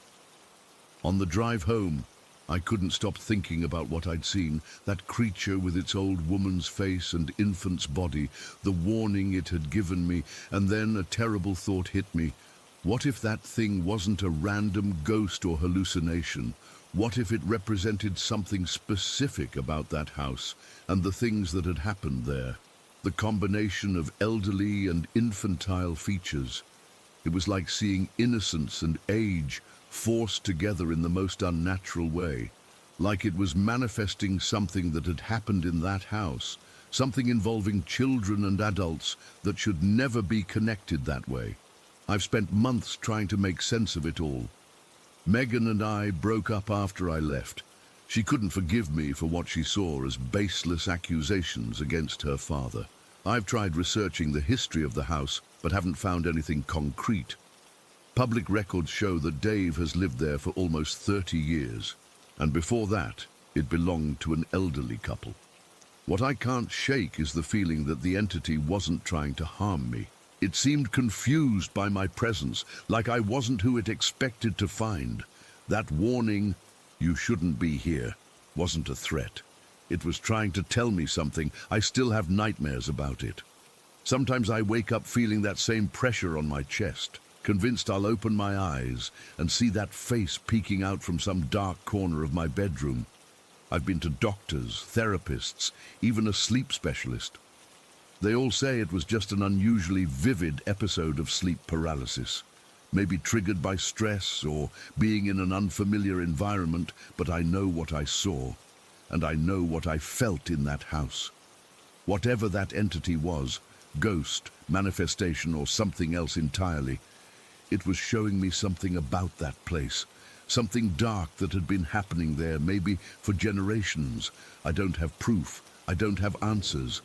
On the drive home, I couldn't stop thinking about what I'd seen, that creature with its old woman's face and infant's body, the warning it had given me, and then a terrible thought hit me. What if that thing wasn't a random ghost or hallucination? What if it represented something specific about that house and the things that had happened there? The combination of elderly and infantile features. It was like seeing innocence and age forced together in the most unnatural way, like it was manifesting something that had happened in that house, something involving children and adults that should never be connected that way. I've spent months trying to make sense of it all. Megan and I broke up after I left. She couldn't forgive me for what she saw as baseless accusations against her father. I've tried researching the history of the house, but haven't found anything concrete. Public records show that Dave has lived there for almost 30 years, and before that, it belonged to an elderly couple. What I can't shake is the feeling that the entity wasn't trying to harm me. It seemed confused by my presence, like I wasn't who it expected to find. That warning, "You shouldn't be here," wasn't a threat. It was trying to tell me something. I still have nightmares about it. Sometimes I wake up feeling that same pressure on my chest, convinced I'll open my eyes and see that face peeking out from some dark corner of my bedroom. I've been to doctors, therapists, even a sleep specialist. They all say it was just an unusually vivid episode of sleep paralysis, maybe triggered by stress or being in an unfamiliar environment, but I know what I saw, and I know what I felt in that house. Whatever that entity was, ghost, manifestation, or something else entirely, it was showing me something about that place, something dark that had been happening there, maybe for generations. I don't have proof. I don't have answers.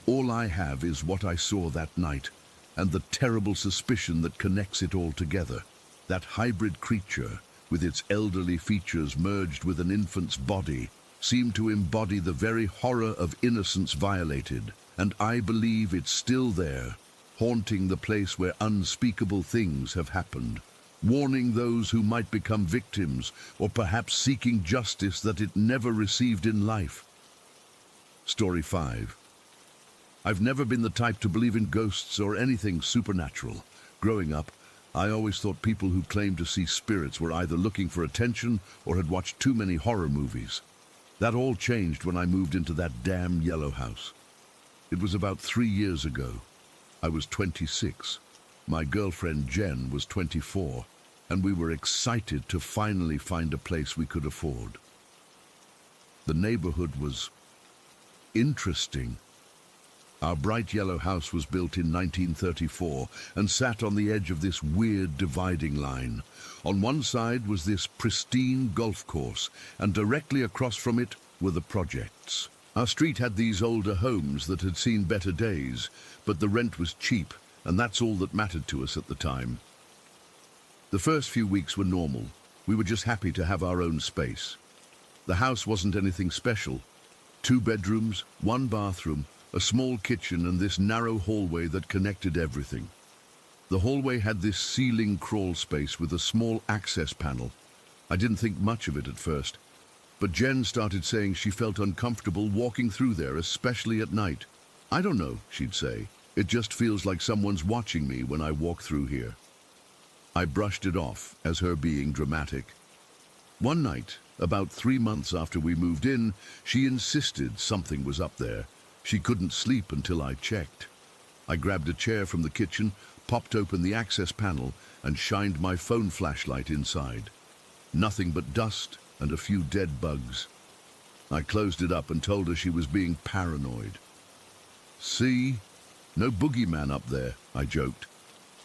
All I have is what I saw that night, and the terrible suspicion that connects it all together. That hybrid creature, with its elderly features merged with an infant's body, seemed to embody the very horror of innocence violated, and I believe it's still there, haunting the place where unspeakable things have happened, warning those who might become victims, or perhaps seeking justice that it never received in life. Story 5. I've never been the type to believe in ghosts or anything supernatural. Growing up, I always thought people who claimed to see spirits were either looking for attention or had watched too many horror movies. That all changed when I moved into that damn yellow house. It was about 3 years ago. I was 26. My girlfriend Jen was 24, and we were excited to finally find a place we could afford. The neighborhood was interesting. Our bright yellow house was built in 1934 and sat on the edge of this weird dividing line. On one side was this pristine golf course, and directly across from it were the projects. Our street had these older homes that had seen better days, but the rent was cheap, and that's all that mattered to us at the time. The first few weeks were normal. We were just happy to have our own space. The house wasn't anything special. 2 bedrooms, 1 bathroom, a small kitchen, and this narrow hallway that connected everything. The hallway had this ceiling crawl space with a small access panel. I didn't think much of it at first, but Jen started saying she felt uncomfortable walking through there, especially at night. "I don't know," she'd say. "It just feels like someone's watching me when I walk through here." I brushed it off as her being dramatic. One night, about 3 months after we moved in, she insisted something was up there. She couldn't sleep until I checked. I grabbed a chair from the kitchen, popped open the access panel, and shined my phone flashlight inside. Nothing but dust and a few dead bugs. I closed it up and told her she was being paranoid. "See? No boogeyman up there," I joked.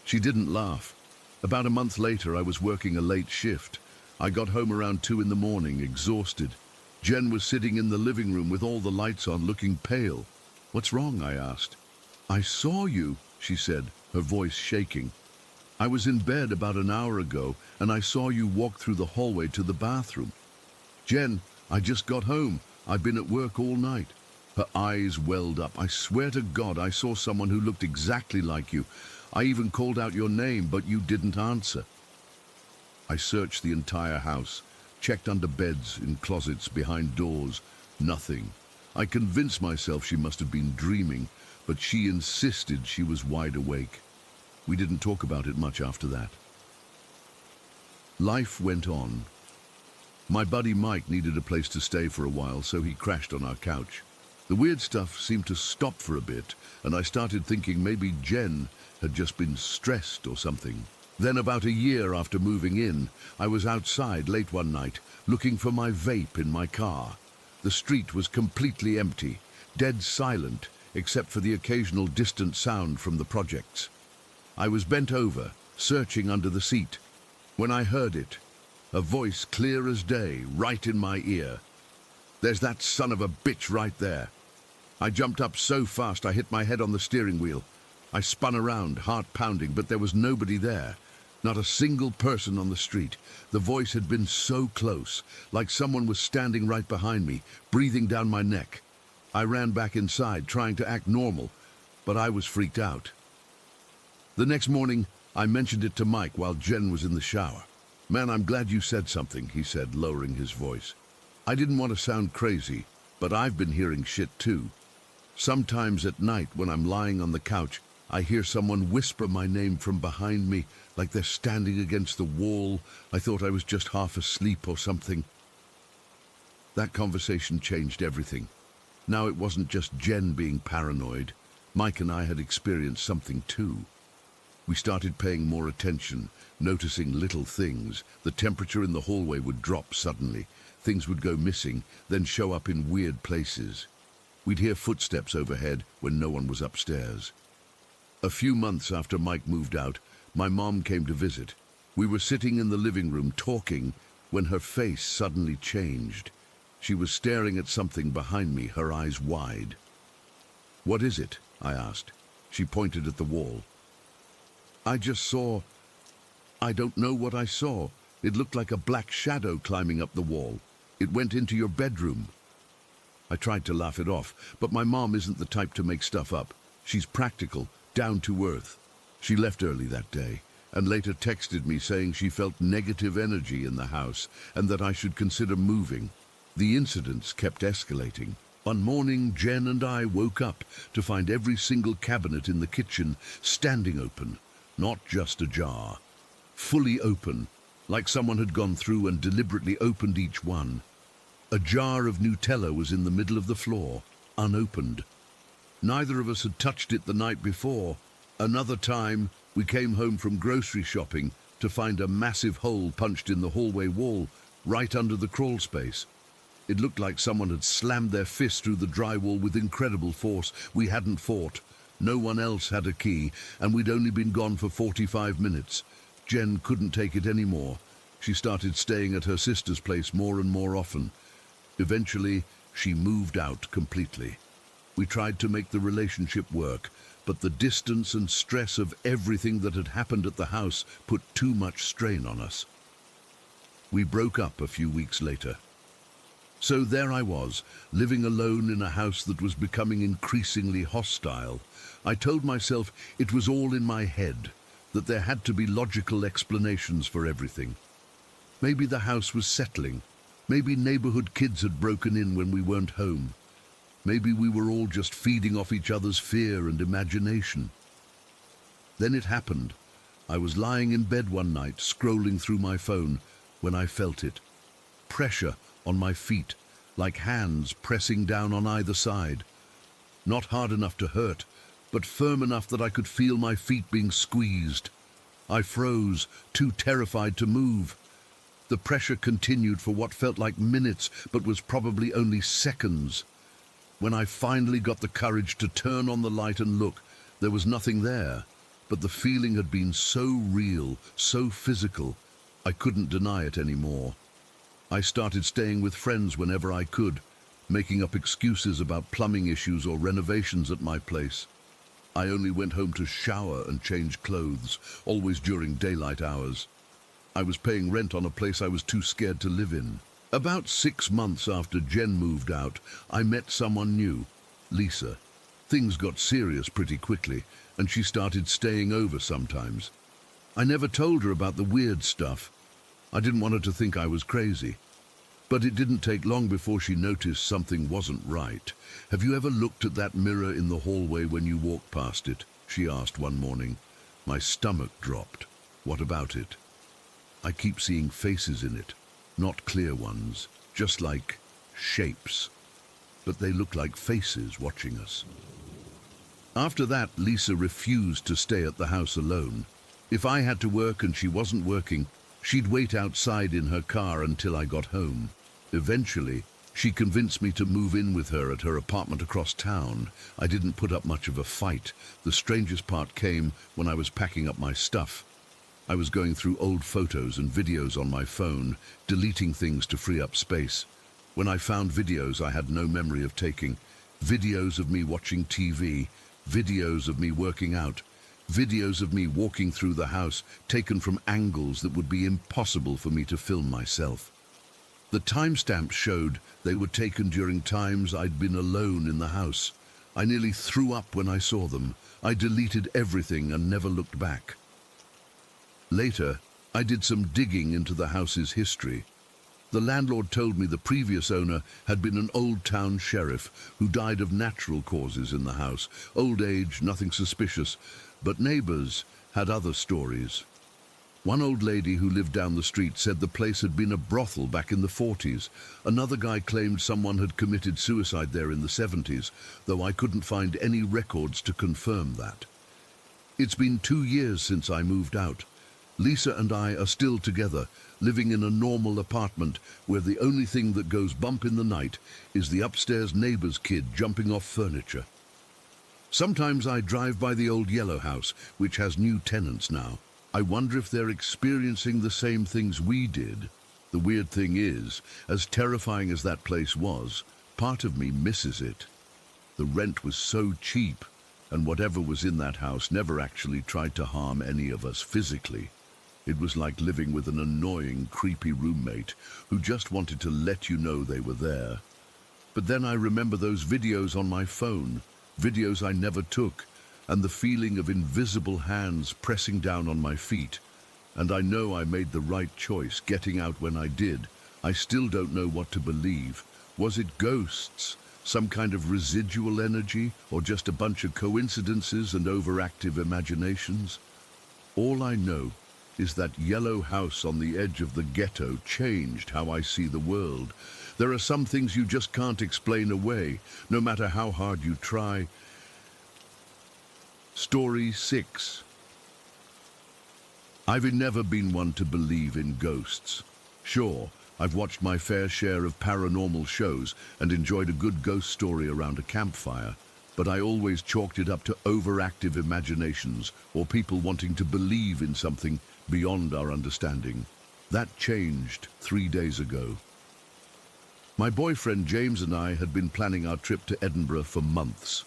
She didn't laugh. About a month later, I was working a late shift. I got home around 2 in the morning, exhausted. Jen was sitting in the living room with all the lights on, looking pale. "What's wrong?" I asked. "I saw you," she said, her voice shaking. "I was in bed about an hour ago, and I saw you walk through the hallway to the bathroom." "Jen, I just got home. I've been at work all night." Her eyes welled up. "I swear to God, I saw someone who looked exactly like you. I even called out your name, but you didn't answer." I searched the entire house, checked under beds, in closets, behind doors. Nothing. I convinced myself she must have been dreaming, but she insisted she was wide awake. We didn't talk about it much after that. Life went on. My buddy Mike needed a place to stay for a while, so he crashed on our couch. The weird stuff seemed to stop for a bit, and I started thinking maybe Jen had just been stressed or something. Then about a year after moving in, I was outside late one night, looking for my vape in my car. The street was completely empty, dead silent, except for the occasional distant sound from the projects. I was bent over, searching under the seat, when I heard it, a voice clear as day, right in my ear. "There's that son of a bitch right there." I jumped up so fast I hit my head on the steering wheel. I spun around, heart pounding, but there was nobody there. Not a single person on the street. The voice had been so close, like someone was standing right behind me, breathing down my neck. I ran back inside, trying to act normal, but I was freaked out. The next morning, I mentioned it to Mike while Jen was in the shower. "Man, I'm glad you said something," he said, lowering his voice. "I didn't want to sound crazy, but I've been hearing shit too. Sometimes at night when I'm lying on the couch, I hear someone whisper my name from behind me, like they're standing against the wall. I thought I was just half asleep or something." That conversation changed everything. Now it wasn't just Jen being paranoid. Mike and I had experienced something too. We started paying more attention, noticing little things. The temperature in the hallway would drop suddenly. Things would go missing, then show up in weird places. We'd hear footsteps overhead when no one was upstairs. A few months after Mike moved out, my mom came to visit. We were sitting in the living room talking when her face suddenly changed. She was staring at something behind me, her eyes wide. "What is it?" I asked. She pointed at the wall. "I just saw... I don't know what I saw. It looked like a black shadow climbing up the wall. It went into your bedroom." I tried to laugh it off, but my mom isn't the type to make stuff up. She's practical, down to earth. She left early that day, and later texted me saying she felt negative energy in the house and that I should consider moving. The incidents kept escalating. One morning, Jen and I woke up to find every single cabinet in the kitchen standing open, not just ajar. Fully open, like someone had gone through and deliberately opened each one. A jar of Nutella was in the middle of the floor, unopened. Neither of us had touched it the night before. Another time, we came home from grocery shopping to find a massive hole punched in the hallway wall, right under the crawl space. It looked like someone had slammed their fist through the drywall with incredible force. We hadn't fought. No one else had a key, and we'd only been gone for 45 minutes. Jen couldn't take it anymore. She started staying at her sister's place more and more often. Eventually, she moved out completely. We tried to make the relationship work, but the distance and stress of everything that had happened at the house put too much strain on us. We broke up a few weeks later. So there I was, living alone in a house that was becoming increasingly hostile. I told myself it was all in my head, that there had to be logical explanations for everything. Maybe the house was settling. Maybe neighborhood kids had broken in when we weren't home. Maybe we were all just feeding off each other's fear and imagination. Then it happened. I was lying in bed one night, scrolling through my phone, when I felt it. Pressure on my feet, like hands pressing down on either side. Not hard enough to hurt, but firm enough that I could feel my feet being squeezed. I froze, too terrified to move. The pressure continued for what felt like minutes, but was probably only seconds. When I finally got the courage to turn on the light and look, there was nothing there, but the feeling had been so real, so physical, I couldn't deny it anymore. I started staying with friends whenever I could, making up excuses about plumbing issues or renovations at my place. I only went home to shower and change clothes, always during daylight hours. I was paying rent on a place I was too scared to live in. About 6 months after Jen moved out, I met someone new, Lisa. Things got serious pretty quickly, and she started staying over sometimes. I never told her about the weird stuff. I didn't want her to think I was crazy. But it didn't take long before she noticed something wasn't right. "Have you ever looked at that mirror in the hallway when you walk past it?" she asked one morning. My stomach dropped. "What about it?" "I keep seeing faces in it. Not clear ones, just like shapes. But they look like faces watching us." After that, Lisa refused to stay at the house alone. If I had to work and she wasn't working, she'd wait outside in her car until I got home. Eventually, she convinced me to move in with her at her apartment across town. I didn't put up much of a fight. The strangest part came when I was packing up my stuff. I was going through old photos and videos on my phone, deleting things to free up space. When I found videos I had no memory of taking, videos of me watching TV, videos of me working out, videos of me walking through the house, taken from angles that would be impossible for me to film myself. The timestamps showed they were taken during times I'd been alone in the house. I nearly threw up when I saw them. I deleted everything and never looked back. Later, I did some digging into the house's history. The landlord told me the previous owner had been an old town sheriff who died of natural causes in the house. Old age, nothing suspicious, but neighbors had other stories. One old lady who lived down the street said the place had been a brothel back in the 40s. Another guy claimed someone had committed suicide there in the 70s, though I couldn't find any records to confirm that. It's been 2 years since I moved out. Lisa and I are still together, living in a normal apartment where the only thing that goes bump in the night is the upstairs neighbor's kid jumping off furniture. Sometimes I drive by the old yellow house, which has new tenants now. I wonder if they're experiencing the same things we did. The weird thing is, as terrifying as that place was, part of me misses it. The rent was so cheap, and whatever was in that house never actually tried to harm any of us physically. It was like living with an annoying, creepy roommate who just wanted to let you know they were there. But then I remember those videos on my phone, videos I never took, and the feeling of invisible hands pressing down on my feet. And I know I made the right choice getting out when I did. I still don't know what to believe. Was it ghosts, some kind of residual energy, or just a bunch of coincidences and overactive imaginations? All I know is that yellow house on the edge of the ghetto changed how I see the world. There are some things you just can't explain away, no matter how hard you try. Story 6. I've never been one to believe in ghosts. Sure, I've watched my fair share of paranormal shows and enjoyed a good ghost story around a campfire, but I always chalked it up to overactive imaginations or people wanting to believe in something beyond our understanding. That changed 3 days ago. My boyfriend James and I had been planning our trip to Edinburgh for months.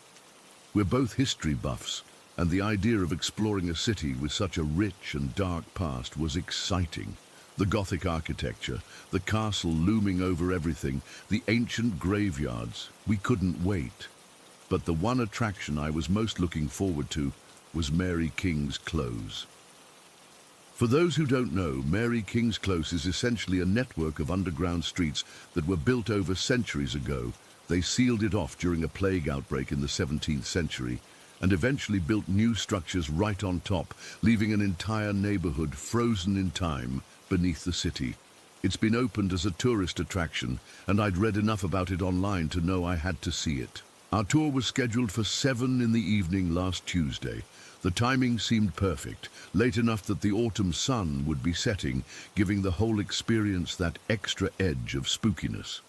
We're both history buffs, and the idea of exploring a city with such a rich and dark past was exciting. The Gothic architecture, the castle looming over everything, the ancient graveyards. We couldn't wait. But the one attraction I was most looking forward to was Mary King's Close. For those who don't know, Mary King's Close is essentially a network of underground streets that were built over centuries ago. They sealed it off during a plague outbreak in the 17th century and eventually built new structures right on top, leaving an entire neighborhood frozen in time beneath the city. It's been opened as a tourist attraction, and I'd read enough about it online to know I had to see it. Our tour was scheduled for 7 in the evening last Tuesday. The timing seemed perfect, late enough that the autumn sun would be setting, giving the whole experience that extra edge of spookiness.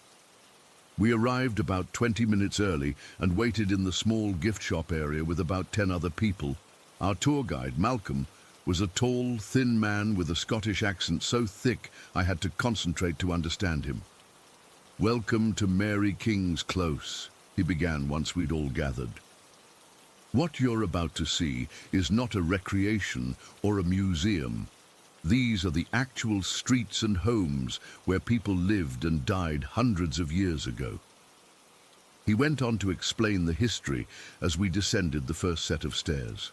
We arrived about 20 minutes early and waited in the small gift shop area with about 10 other people. Our tour guide, Malcolm, was a tall, thin man with a Scottish accent so thick I had to concentrate to understand him. "Welcome to Mary King's Close," he began once we'd all gathered. "What you're about to see is not a recreation or a museum. These are the actual streets and homes where people lived and died hundreds of years ago." He went on to explain the history as we descended the first set of stairs.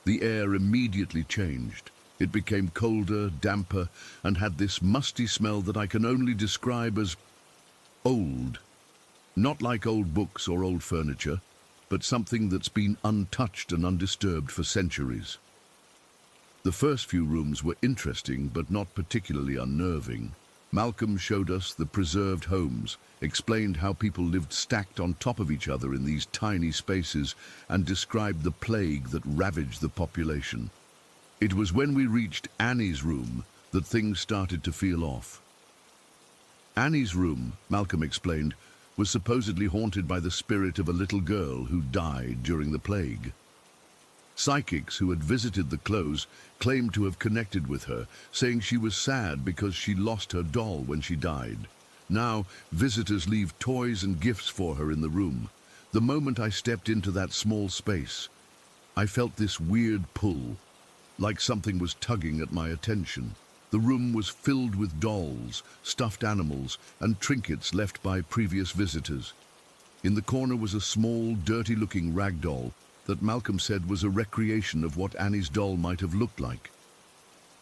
The air immediately changed. It became colder, damper, and had this musty smell that I can only describe as old. Not like old books or old furniture, but something that's been untouched and undisturbed for centuries. The first few rooms were interesting, but not particularly unnerving. Malcolm showed us the preserved homes, explained how people lived stacked on top of each other in these tiny spaces, and described the plague that ravaged the population. It was when we reached Annie's room that things started to feel off. Annie's room, Malcolm explained, was supposedly haunted by the spirit of a little girl who died during the plague. Psychics who had visited the close claimed to have connected with her, saying she was sad because she lost her doll when she died. Now, visitors leave toys and gifts for her in the room. The moment I stepped into that small space, I felt this weird pull, like something was tugging at my attention. The room was filled with dolls, stuffed animals, and trinkets left by previous visitors. In the corner was a small, dirty-looking rag doll that Malcolm said was a recreation of what Annie's doll might have looked like.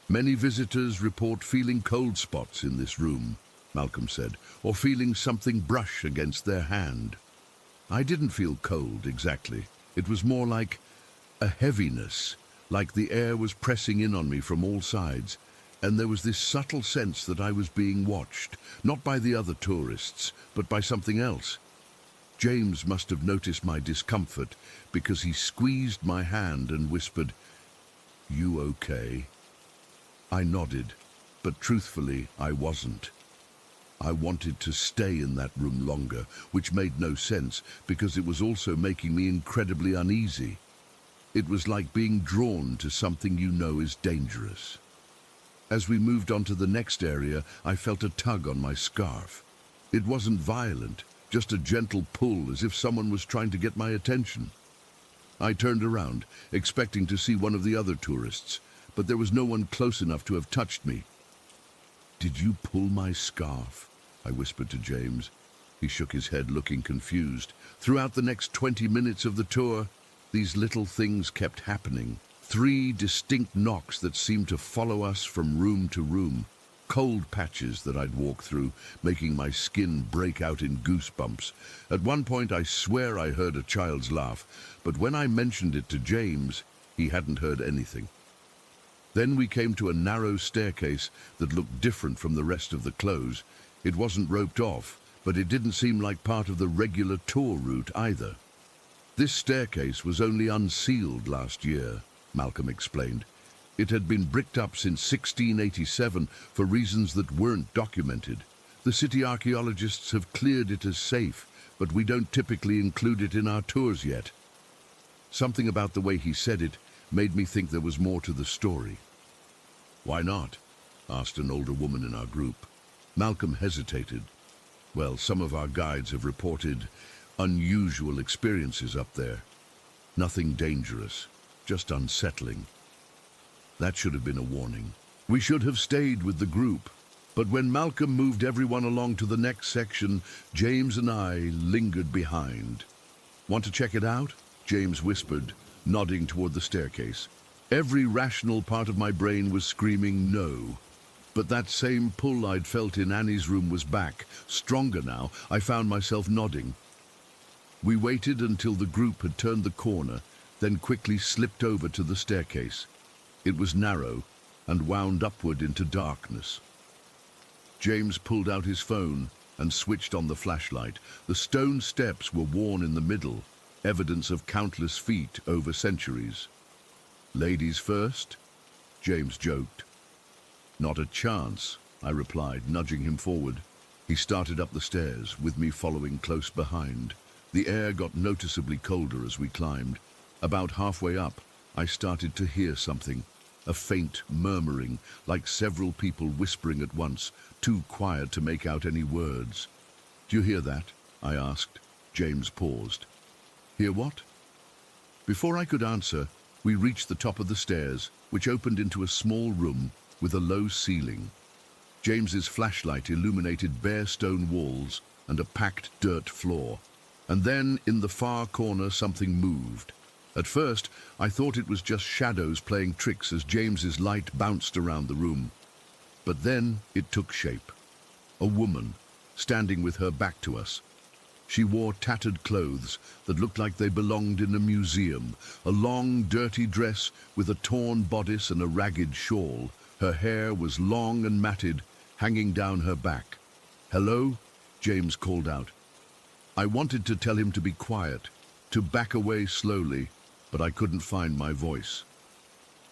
Many visitors report feeling cold spots in this room, Malcolm said, or feeling something brush against their hand. I didn't feel cold exactly. It was more like a heaviness, like the air was pressing in on me from all sides, and there was this subtle sense that I was being watched, not by the other tourists, but by something else. James must have noticed my discomfort because he squeezed my hand and whispered, "You okay?" I nodded, but truthfully, I wasn't. I wanted to stay in that room longer, which made no sense because it was also making me incredibly uneasy. It was like being drawn to something you know is dangerous. As we moved on to the next area, I felt a tug on my scarf. It wasn't violent, just a gentle pull as if someone was trying to get my attention. I turned around, expecting to see one of the other tourists, but there was no one close enough to have touched me. "Did you pull my scarf?" I whispered to James. He shook his head, looking confused. Throughout the next 20 minutes of the tour, these little things kept happening. 3 distinct knocks that seemed to follow us from room to room. Cold patches that I'd walk through, making my skin break out in goosebumps. At one point, I swear I heard a child's laugh, but when I mentioned it to James, he hadn't heard anything. Then we came to a narrow staircase that looked different from the rest of the close. It wasn't roped off, but it didn't seem like part of the regular tour route either. "This staircase was only unsealed last year," Malcolm explained. "It had been bricked up since 1687 for reasons that weren't documented. The city archaeologists have cleared it as safe, but we don't typically include it in our tours yet." Something about the way he said it made me think there was more to the story. "Why not?" asked an older woman in our group. Malcolm hesitated. "Well, some of our guides have reported unusual experiences up there. Nothing dangerous, just unsettling." That should have been a warning. We should have stayed with the group. But when Malcolm moved everyone along to the next section, James and I lingered behind. "Want to check it out?" James whispered, nodding toward the staircase. Every rational part of my brain was screaming no. But that same pull I'd felt in Annie's room was back, stronger now. I found myself nodding. We waited until the group had turned the corner, then quickly slipped over to the staircase. It was narrow and wound upward into darkness. James pulled out his phone and switched on the flashlight. The stone steps were worn in the middle, evidence of countless feet over centuries. "Ladies first?" James joked. "Not a chance," I replied, nudging him forward. He started up the stairs, with me following close behind. The air got noticeably colder as we climbed. About halfway up, I started to hear something, a faint murmuring, like several people whispering at once, too quiet to make out any words. "Do you hear that?" I asked. James paused. "Hear what?" Before I could answer, we reached the top of the stairs, which opened into a small room with a low ceiling. James's flashlight illuminated bare stone walls and a packed dirt floor. And then, in the far corner, something moved. At first, I thought it was just shadows playing tricks as James's light bounced around the room. But then it took shape. A woman, standing with her back to us. She wore tattered clothes that looked like they belonged in a museum, a long, dirty dress with a torn bodice and a ragged shawl. Her hair was long and matted, hanging down her back. "Hello?" James called out. I wanted to tell him to be quiet, to back away slowly, but I couldn't find my voice.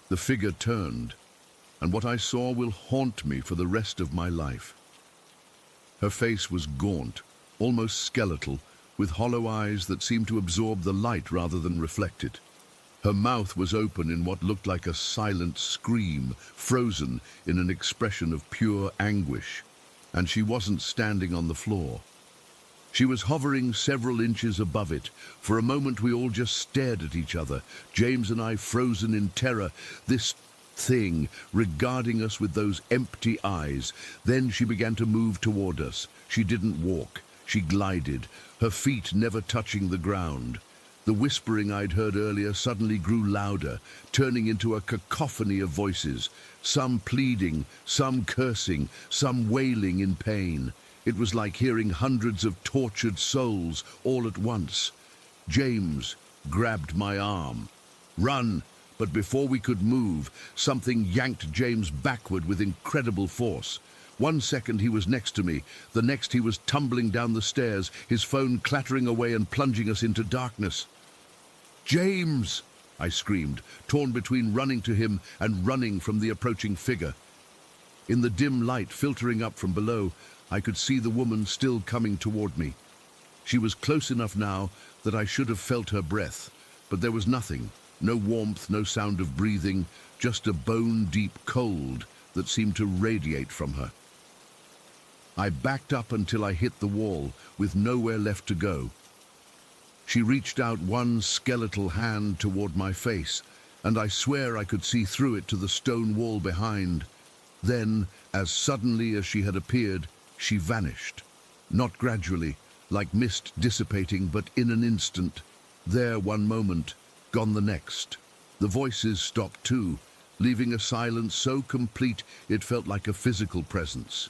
The figure turned, and what I saw will haunt me for the rest of my life. Her face was gaunt, almost skeletal, with hollow eyes that seemed to absorb the light rather than reflect it. Her mouth was open in what looked like a silent scream, frozen in an expression of pure anguish, and she wasn't standing on the floor. She was hovering several inches above it. For a moment we all just stared at each other, James and I frozen in terror, this thing regarding us with those empty eyes. Then she began to move toward us. She didn't walk. She glided, her feet never touching the ground. The whispering I'd heard earlier suddenly grew louder, turning into a cacophony of voices, some pleading, some cursing, some wailing in pain. It was like hearing hundreds of tortured souls all at once. James grabbed my arm. "Run!" But before we could move, something yanked James backward with incredible force. 1 second he was next to me, the next he was tumbling down the stairs, his phone clattering away and plunging us into darkness. "James!" I screamed, torn between running to him and running from the approaching figure. In the dim light filtering up from below, I could see the woman still coming toward me. She was close enough now that I should have felt her breath, but there was nothing, no warmth, no sound of breathing, just a bone-deep cold that seemed to radiate from her. I backed up until I hit the wall, with nowhere left to go. She reached out one skeletal hand toward my face, and I swear I could see through it to the stone wall behind. Then, as suddenly as she had appeared, she vanished. Not gradually, like mist dissipating, but in an instant. There one moment, gone the next. The voices stopped too, leaving a silence so complete it felt like a physical presence.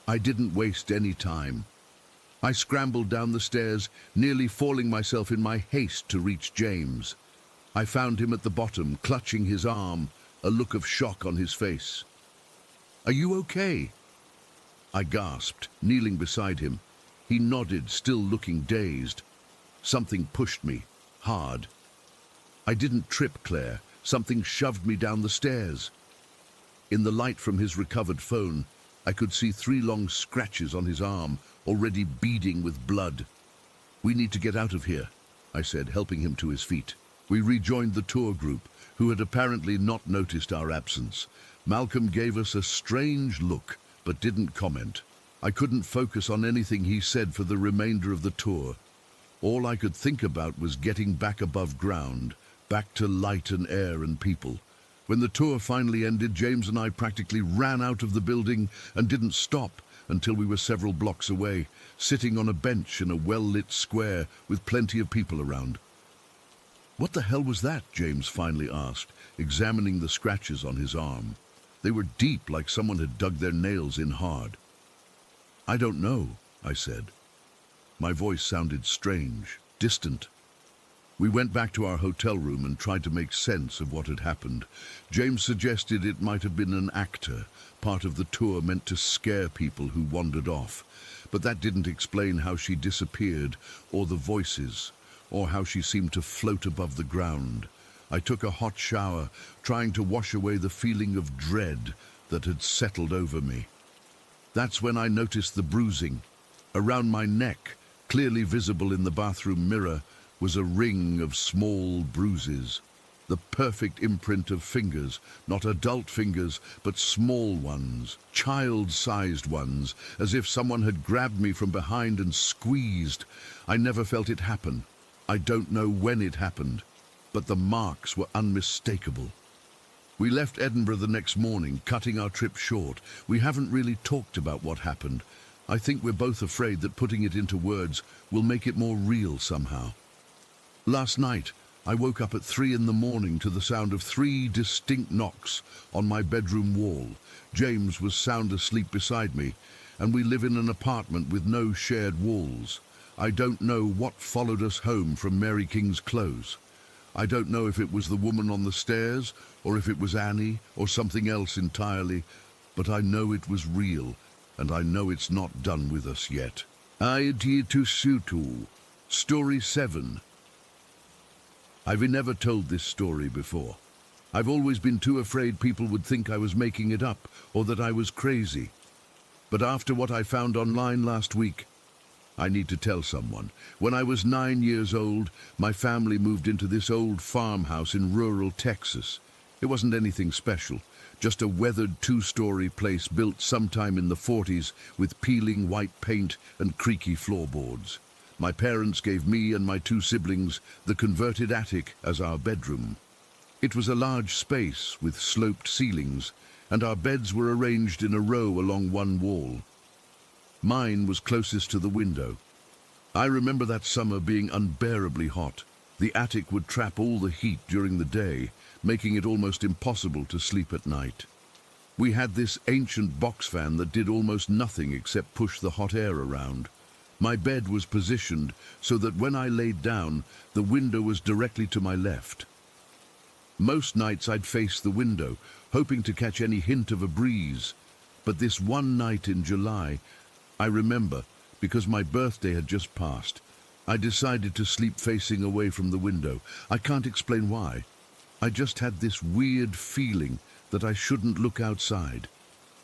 I didn't waste any time. I scrambled down the stairs, nearly falling myself in my haste to reach James. I found him at the bottom, clutching his arm, a look of shock on his face. "Are you okay?" I gasped, kneeling beside him. He nodded, still looking dazed. Something pushed me, hard. I didn't trip, Claire. Something shoved me down the stairs. In the light from his recovered phone, I could see 3 long scratches on his arm, already beading with blood. "We need to get out of here," I said, helping him to his feet. We rejoined the tour group, who had apparently not noticed our absence. Malcolm gave us a strange look, but didn't comment. I couldn't focus on anything he said for the remainder of the tour. All I could think about was getting back above ground, back to light and air and people. When the tour finally ended, James and I practically ran out of the building and didn't stop until we were several blocks away, sitting on a bench in a well-lit square with plenty of people around. "What the hell was that?" James finally asked, examining the scratches on his arm. They were deep, like someone had dug their nails in hard. "I don't know," I said. My voice sounded strange, distant. We went back to our hotel room and tried to make sense of what had happened. James suggested it might have been an actor, part of the tour meant to scare people who wandered off. But that didn't explain how she disappeared, or the voices, or how she seemed to float above the ground. I took a hot shower, trying to wash away the feeling of dread that had settled over me. That's when I noticed the bruising. Around my neck, clearly visible in the bathroom mirror, was a ring of small bruises. The perfect imprint of fingers, not adult fingers, but small ones, child-sized ones, as if someone had grabbed me from behind and squeezed. I never felt it happen. I don't know when it happened, but the marks were unmistakable. We left Edinburgh the next morning, cutting our trip short. We haven't really talked about what happened. I think we're both afraid that putting it into words will make it more real somehow. Last night, I woke up at 3 in the morning to the sound of 3 distinct knocks on my bedroom wall. James was sound asleep beside me, and we live in an apartment with no shared walls. I don't know what followed us home from Mary King's Close. I don't know if it was the woman on the stairs, or if it was Annie, or something else entirely, but I know it was real, and I know it's not done with us yet. Aiditusutu. Story 7. I've never told this story before. I've always been too afraid people would think I was making it up, or that I was crazy. But after what I found online last week, I need to tell someone. When I was 9 years old, my family moved into this old farmhouse in rural Texas. It wasn't anything special, just a weathered 2-story place built sometime in the 40s with peeling white paint and creaky floorboards. My parents gave me and my 2 siblings the converted attic as our bedroom. It was a large space with sloped ceilings, and our beds were arranged in a row along one wall. Mine was closest to the window. I remember that summer being unbearably hot. The attic would trap all the heat during the day, making it almost impossible to sleep at night. We had this ancient box fan that did almost nothing except push the hot air around. My bed was positioned so that when I laid down, the window was directly to my left. Most nights I'd face the window, hoping to catch any hint of a breeze. But this one night in July, I remember, because my birthday had just passed, I decided to sleep facing away from the window. I can't explain why. I just had this weird feeling that I shouldn't look outside.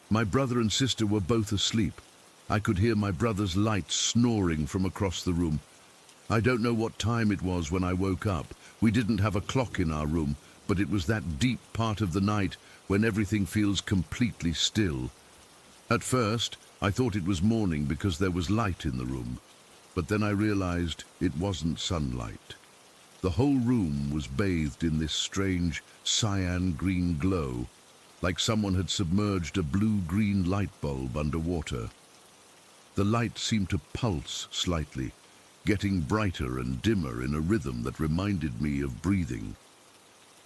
My brother and sister were both asleep. I could hear my brother's light snoring from across the room. I don't know what time it was when I woke up. We didn't have a clock in our room, but it was that deep part of the night when everything feels completely still. At first, I thought it was morning because there was light in the room, but then I realized it wasn't sunlight. The whole room was bathed in this strange cyan-green glow, like someone had submerged a blue-green light bulb underwater. The light seemed to pulse slightly, getting brighter and dimmer in a rhythm that reminded me of breathing.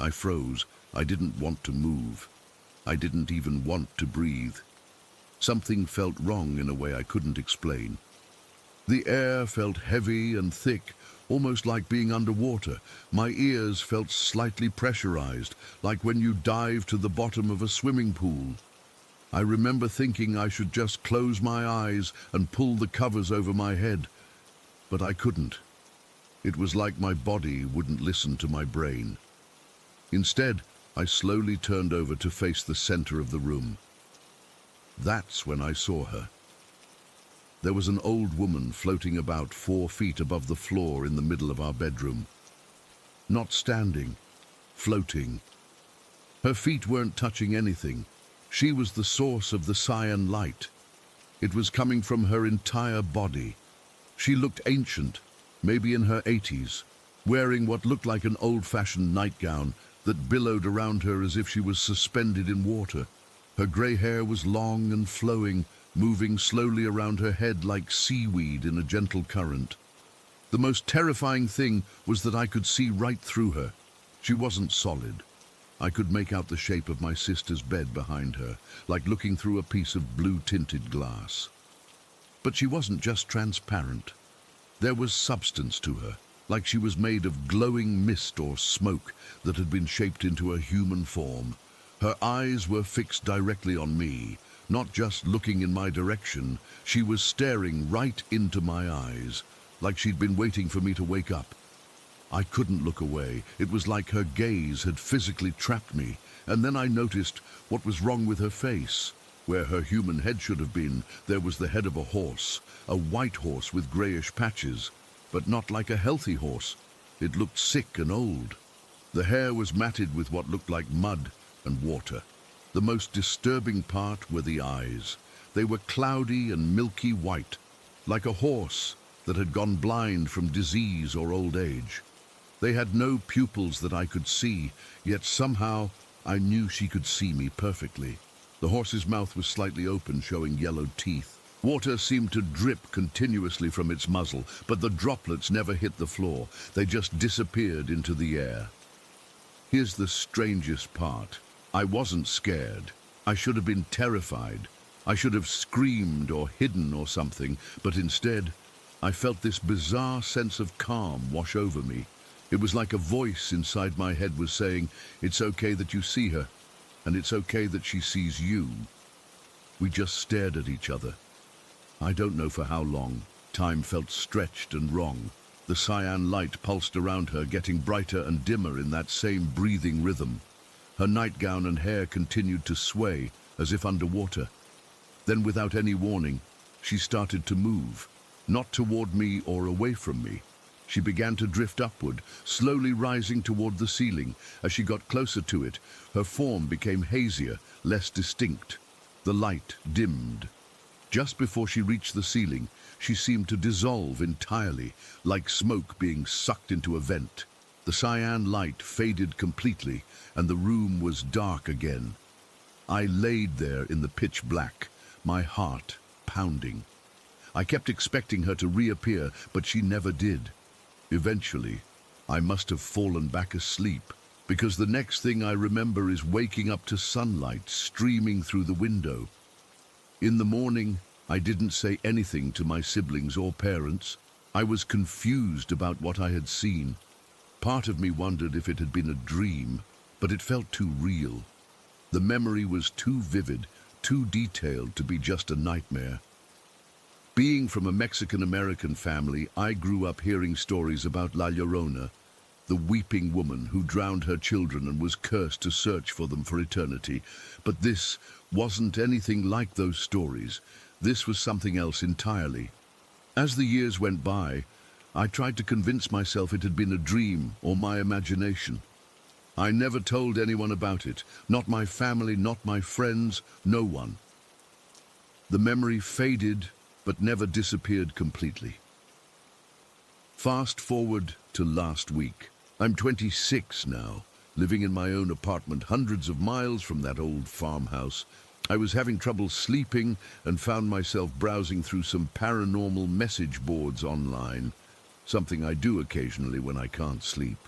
I froze. I didn't want to move. I didn't even want to breathe. Something felt wrong in a way I couldn't explain. The air felt heavy and thick, almost like being underwater. My ears felt slightly pressurized, like when you dive to the bottom of a swimming pool. I remember thinking I should just close my eyes and pull the covers over my head, but I couldn't. It was like my body wouldn't listen to my brain. Instead, I slowly turned over to face the center of the room. That's when I saw her. There was an old woman floating about 4 feet above the floor in the middle of our bedroom. Not standing, floating. Her feet weren't touching anything. She was the source of the cyan light. It was coming from her entire body. She looked ancient, maybe in her 80s, wearing what looked like an old-fashioned nightgown that billowed around her as if she was suspended in water. Her gray hair was long and flowing, moving slowly around her head like seaweed in a gentle current. The most terrifying thing was that I could see right through her. She wasn't solid. I could make out the shape of my sister's bed behind her, like looking through a piece of blue-tinted glass. But she wasn't just transparent. There was substance to her, like she was made of glowing mist or smoke that had been shaped into a human form. Her eyes were fixed directly on me, not just looking in my direction. She was staring right into my eyes, like she'd been waiting for me to wake up. I couldn't look away. It was like her gaze had physically trapped me. And then I noticed what was wrong with her face. Where her human head should have been, there was the head of a horse, a white horse with grayish patches, but not like a healthy horse. It looked sick and old. The hair was matted with what looked like mud and water. The most disturbing part were the eyes. They were cloudy and milky white, like a horse that had gone blind from disease or old age. They had no pupils that I could see, yet somehow I knew she could see me perfectly. The horse's mouth was slightly open, showing yellowed teeth. Water seemed to drip continuously from its muzzle, but the droplets never hit the floor. They just disappeared into the air. Here's the strangest part. I wasn't scared. I should have been terrified. I should have screamed or hidden or something, but instead, I felt this bizarre sense of calm wash over me. It was like a voice inside my head was saying, "It's okay that you see her, and it's okay that she sees you." We just stared at each other. I don't know for how long. Time felt stretched and wrong. The cyan light pulsed around her, getting brighter and dimmer in that same breathing rhythm. Her nightgown and hair continued to sway, as if underwater. Then, without any warning, she started to move, not toward me or away from me. She began to drift upward, slowly rising toward the ceiling. As she got closer to it, her form became hazier, less distinct. The light dimmed. Just before she reached the ceiling, she seemed to dissolve entirely, like smoke being sucked into a vent. The cyan light faded completely, and the room was dark again. I laid there in the pitch black, my heart pounding. I kept expecting her to reappear, but she never did. Eventually, I must have fallen back asleep, because the next thing I remember is waking up to sunlight streaming through the window. In the morning, I didn't say anything to my siblings or parents. I was confused about what I had seen. Part of me wondered if it had been a dream, but it felt too real. The memory was too vivid, too detailed to be just a nightmare. Being from a Mexican-American family, I grew up hearing stories about La Llorona, the weeping woman who drowned her children and was cursed to search for them for eternity. But this wasn't anything like those stories. This was something else entirely. As the years went by, I tried to convince myself it had been a dream or my imagination. I never told anyone about it, not my family, not my friends, no one. The memory faded, but never disappeared completely. Fast forward to last week. I'm 26 now, living in my own apartment hundreds of miles from that old farmhouse. I was having trouble sleeping and found myself browsing through some paranormal message boards online, something I do occasionally when I can't sleep.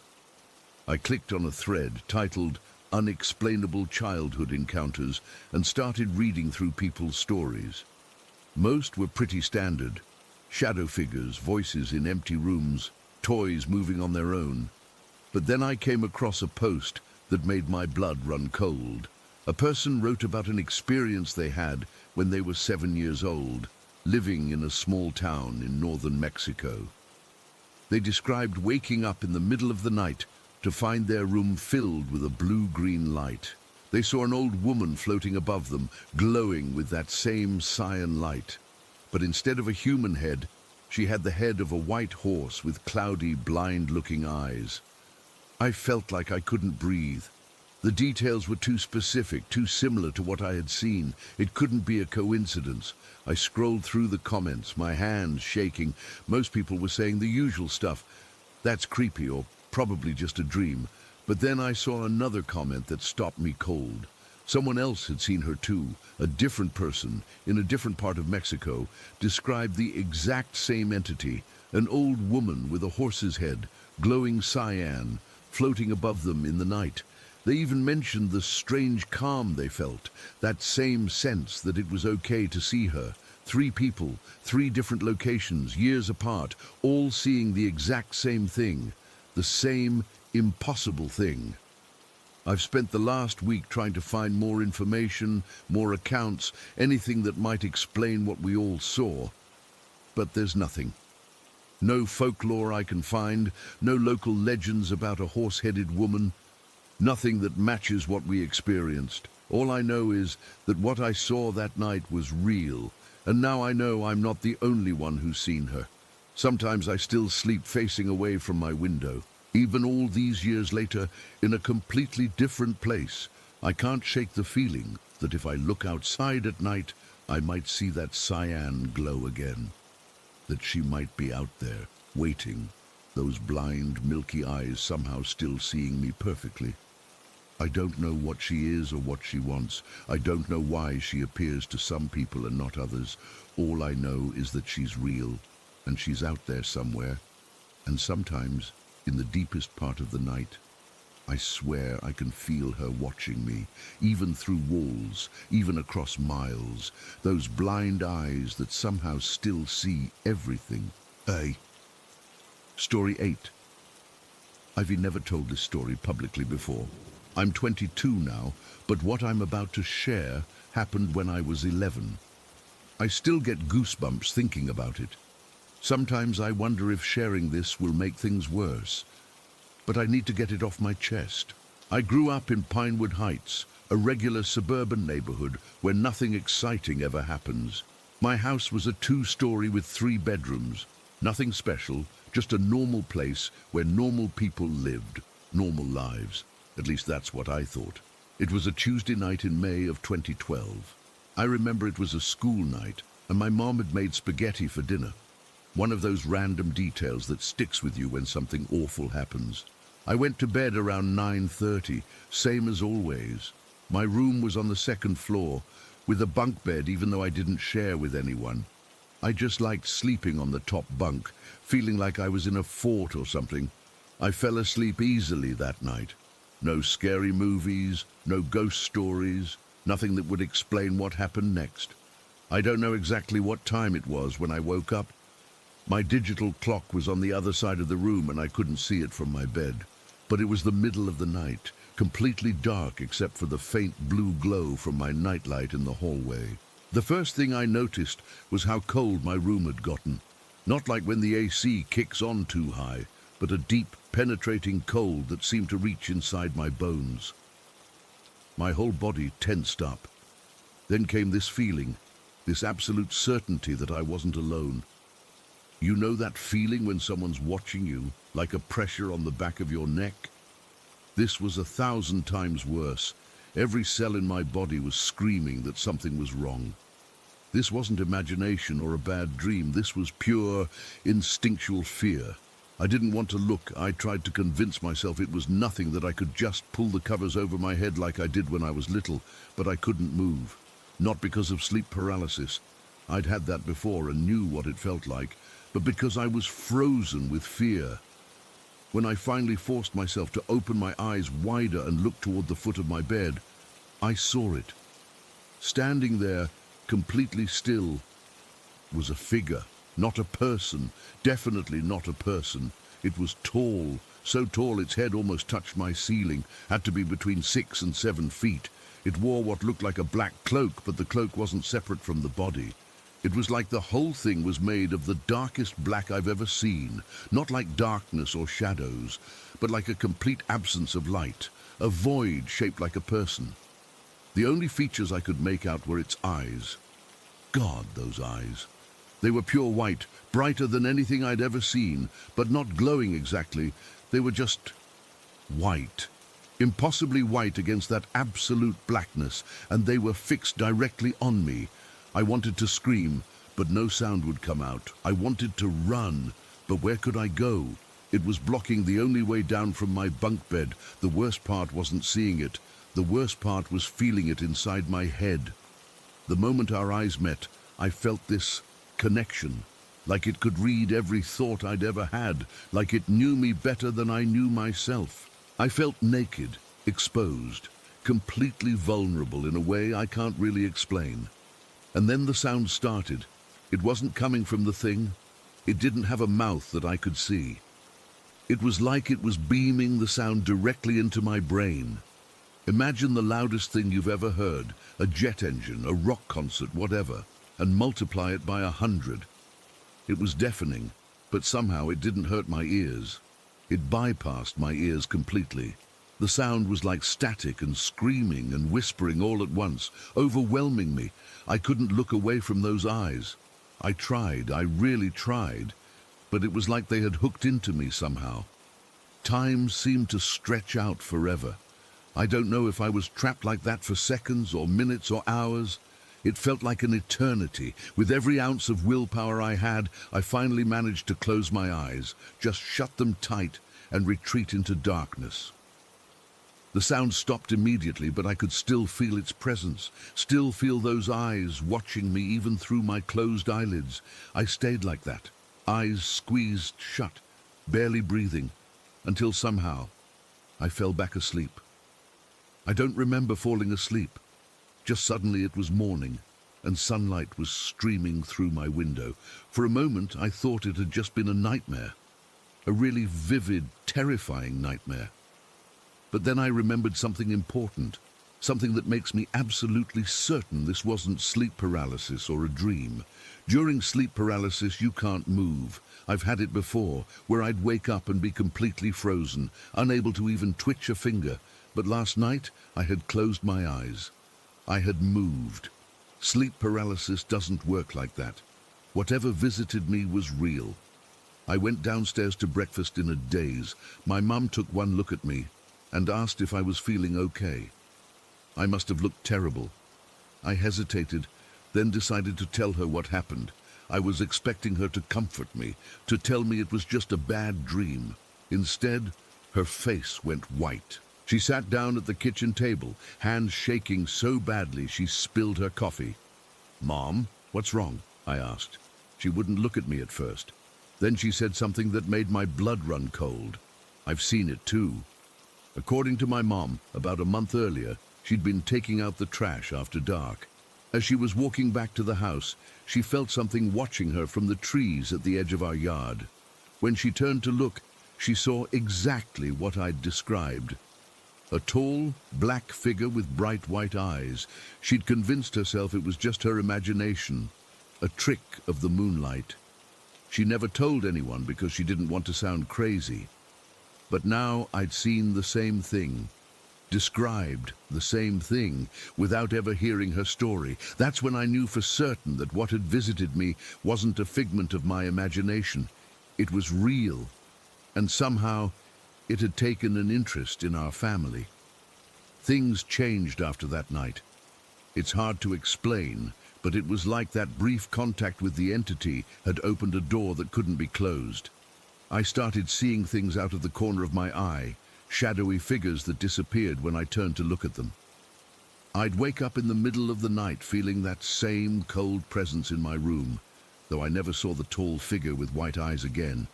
I clicked on a thread titled Unexplainable Childhood Encounters and started reading through people's stories. Most were pretty standard. Shadow figures, voices in empty rooms, toys moving on their own. But then I came across a post that made my blood run cold. A person wrote about an experience they had when they were 7 years old, living in a small town in northern Mexico. They described waking up in the middle of the night to find their room filled with a blue-green light. They saw an old woman floating above them, glowing with that same cyan light. But instead of a human head, she had the head of a white horse with cloudy, blind-looking eyes. I felt like I couldn't breathe. The details were too specific, too similar to what I had seen. It couldn't be a coincidence. I scrolled through the comments, my hands shaking. Most people were saying the usual stuff. That's creepy, or probably just a dream. But then I saw another comment that stopped me cold. Someone else had seen her too. A different person, in a different part of Mexico, described the exact same entity, an old woman with a horse's head, glowing cyan, floating above them in the night. They even mentioned the strange calm they felt, that same sense that it was okay to see her. 3 people, 3 different locations, years apart, all seeing the exact same thing, the same impossible thing. I've spent the last week trying to find more information, more accounts, anything that might explain what we all saw. But there's nothing. No folklore I can find, no local legends about a horse-headed woman, nothing that matches what we experienced. All I know is that what I saw that night was real, and now I know I'm not the only one who's seen her. Sometimes I still sleep facing away from my window. Even all these years later, in a completely different place, I can't shake the feeling that if I look outside at night, I might see that cyan glow again. That she might be out there, waiting, those blind, milky eyes somehow still seeing me perfectly. I don't know what she is or what she wants. I don't know why she appears to some people and not others. All I know is that she's real, and she's out there somewhere. And sometimes, in the deepest part of the night, I swear I can feel her watching me, even through walls, even across miles. Those blind eyes that somehow still see everything. Story 8. I've never told this story publicly before. I'm 22 now, but what I'm about to share happened when I was 11. I still get goosebumps thinking about it. Sometimes I wonder if sharing this will make things worse. But I need to get it off my chest. I grew up in Pinewood Heights, a regular suburban neighborhood where nothing exciting ever happens. My house was a 2-story with 3 bedrooms. Nothing special, just a normal place where normal people lived, normal lives. At least that's what I thought. It was a Tuesday night in May of 2012. I remember it was a school night, and my mom had made spaghetti for dinner. One of those random details that sticks with you when something awful happens. I went to bed around 9:30, same as always. My room was on the 2nd floor, with a bunk bed even though I didn't share with anyone. I just liked sleeping on the top bunk, feeling like I was in a fort or something. I fell asleep easily that night. No scary movies, no ghost stories, nothing that would explain what happened next. I don't know exactly what time it was when I woke up. My digital clock was on the other side of the room and I couldn't see it from my bed. But it was the middle of the night, completely dark except for the faint blue glow from my nightlight in the hallway. The first thing I noticed was how cold my room had gotten. Not like when the AC kicks on too high, but a deep, penetrating cold that seemed to reach inside my bones. My whole body tensed up. Then came this feeling, this absolute certainty that I wasn't alone. You know that feeling when someone's watching you, like a pressure on the back of your neck? This was 1,000 times worse. Every cell in my body was screaming that something was wrong. This wasn't imagination or a bad dream. This was pure, instinctual fear. I didn't want to look. I tried to convince myself it was nothing, that I could just pull the covers over my head like I did when I was little, but I couldn't move. Not because of sleep paralysis. I'd had that before and knew what it felt like, but because I was frozen with fear. When I finally forced myself to open my eyes wider and look toward the foot of my bed, I saw it. Standing there, completely still, was a figure. Not a person, definitely not a person. It was tall, so tall its head almost touched my ceiling, had to be between 6 and 7 feet. It wore what looked like a black cloak, but the cloak wasn't separate from the body. It was like the whole thing was made of the darkest black I've ever seen, not like darkness or shadows, but like a complete absence of light, a void shaped like a person. The only features I could make out were its eyes. God, those eyes. They were pure white, brighter than anything I'd ever seen, but not glowing exactly. They were just white. Impossibly white against that absolute blackness, and they were fixed directly on me. I wanted to scream, but no sound would come out. I wanted to run, but where could I go? It was blocking the only way down from my bunk bed. The worst part wasn't seeing it. The worst part was feeling it inside my head. The moment our eyes met, I felt this connection, like it could read every thought I'd ever had, like it knew me better than I knew myself. I felt naked, exposed, completely vulnerable in a way I can't really explain. And then the sound started. It wasn't coming from the thing. It didn't have a mouth that I could see. It was like it was beaming the sound directly into my brain. Imagine the loudest thing you've ever heard, a jet engine, a rock concert, whatever, and multiply it by 100. It was deafening, but somehow it didn't hurt my ears. It bypassed my ears completely. The sound was like static and screaming and whispering all at once, overwhelming me. I couldn't look away from those eyes. I tried, I really tried, but it was like they had hooked into me somehow. Time seemed to stretch out forever. I don't know if I was trapped like that for seconds or minutes or hours. It felt like an eternity. With every ounce of willpower I had, I finally managed to close my eyes, just shut them tight and retreat into darkness. The sound stopped immediately, but I could still feel its presence, still feel those eyes watching me even through my closed eyelids. I stayed like that, eyes squeezed shut, barely breathing, until somehow I fell back asleep. I don't remember falling asleep. Just suddenly it was morning, and sunlight was streaming through my window. For a moment I thought it had just been a nightmare, a really vivid, terrifying nightmare. But then I remembered something important, something that makes me absolutely certain this wasn't sleep paralysis or a dream. During sleep paralysis, you can't move. I've had it before, where I'd wake up and be completely frozen, unable to even twitch a finger. But last night, I had closed my eyes. I had moved. Sleep paralysis doesn't work like that. Whatever visited me was real. I went downstairs to breakfast in a daze. My mum took one look at me and asked if I was feeling okay. I must have looked terrible. I hesitated, then decided to tell her what happened. I was expecting her to comfort me, to tell me it was just a bad dream. Instead, her face went white. She sat down at the kitchen table, hands shaking so badly she spilled her coffee. "Mom, what's wrong?" I asked. She wouldn't look at me at first. Then she said something that made my blood run cold. I've seen it too. According to my mom, about a month earlier, she'd been taking out the trash after dark. As she was walking back to the house, she felt something watching her from the trees at the edge of our yard. When she turned to look, she saw exactly what I'd described. A tall, black figure with bright white eyes. She'd convinced herself it was just her imagination, a trick of the moonlight. She never told anyone because she didn't want to sound crazy. But now I'd seen the same thing, described the same thing, without ever hearing her story. That's when I knew for certain that what had visited me wasn't a figment of my imagination. It was real, and somehow it had taken an interest in our family. Things changed after that night. It's hard to explain, but it was like that brief contact with the entity had opened a door that couldn't be closed. I started seeing things out of the corner of my eye, shadowy figures that disappeared when I turned to look at them. I'd wake up in the middle of the night feeling that same cold presence in my room, though I never saw the tall figure with white eyes again.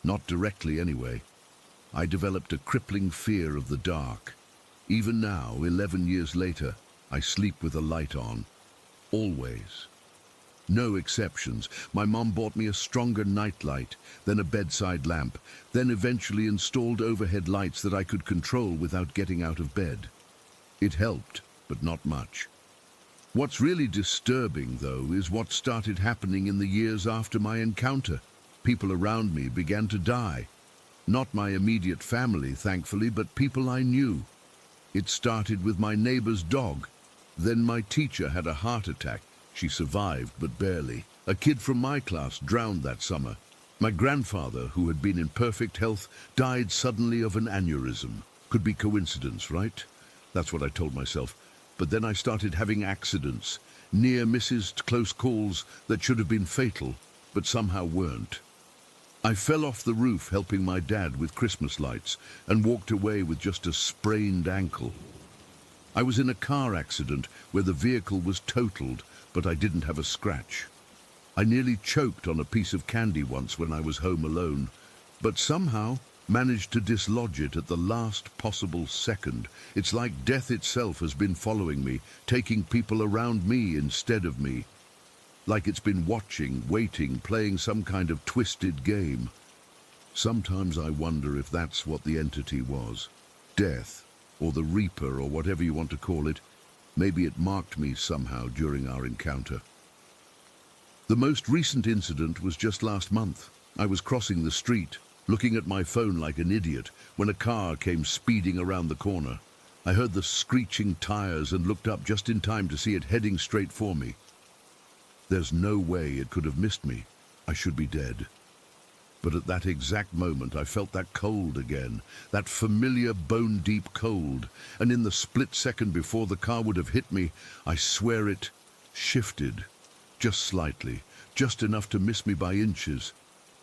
Not directly, anyway. I developed a crippling fear of the dark. Even now, 11 years later, I sleep with a light on. Always. No exceptions. My mom bought me a stronger nightlight, then a bedside lamp, then eventually installed overhead lights that I could control without getting out of bed. It helped, but not much. What's really disturbing, though, is what started happening in the years after my encounter. People around me began to die. Not my immediate family, thankfully, but people I knew. It started with my neighbor's dog. Then my teacher had a heart attack. She survived, but barely. A kid from my class drowned that summer. My grandfather, who had been in perfect health, died suddenly of an aneurysm. Could be coincidence, right? That's what I told myself. But then I started having accidents, near misses, close calls that should have been fatal, but somehow weren't. I fell off the roof helping my dad with Christmas lights and walked away with just a sprained ankle. I was in a car accident where the vehicle was totaled, but I didn't have a scratch. I nearly choked on a piece of candy once when I was home alone, but somehow managed to dislodge it at the last possible second. It's like death itself has been following me, taking people around me instead of me. Like it's been watching, waiting, playing some kind of twisted game. Sometimes I wonder if that's what the entity was. Death, or the Reaper, or whatever you want to call it. Maybe it marked me somehow during our encounter. The most recent incident was just last month. I was crossing the street, looking at my phone like an idiot, when a car came speeding around the corner. I heard the screeching tires and looked up just in time to see it heading straight for me. There's no way it could have missed me. I should be dead. But at that exact moment, I felt that cold again, that familiar bone-deep cold, and in the split second before the car would have hit me, I swear it shifted, just slightly, just enough to miss me by inches.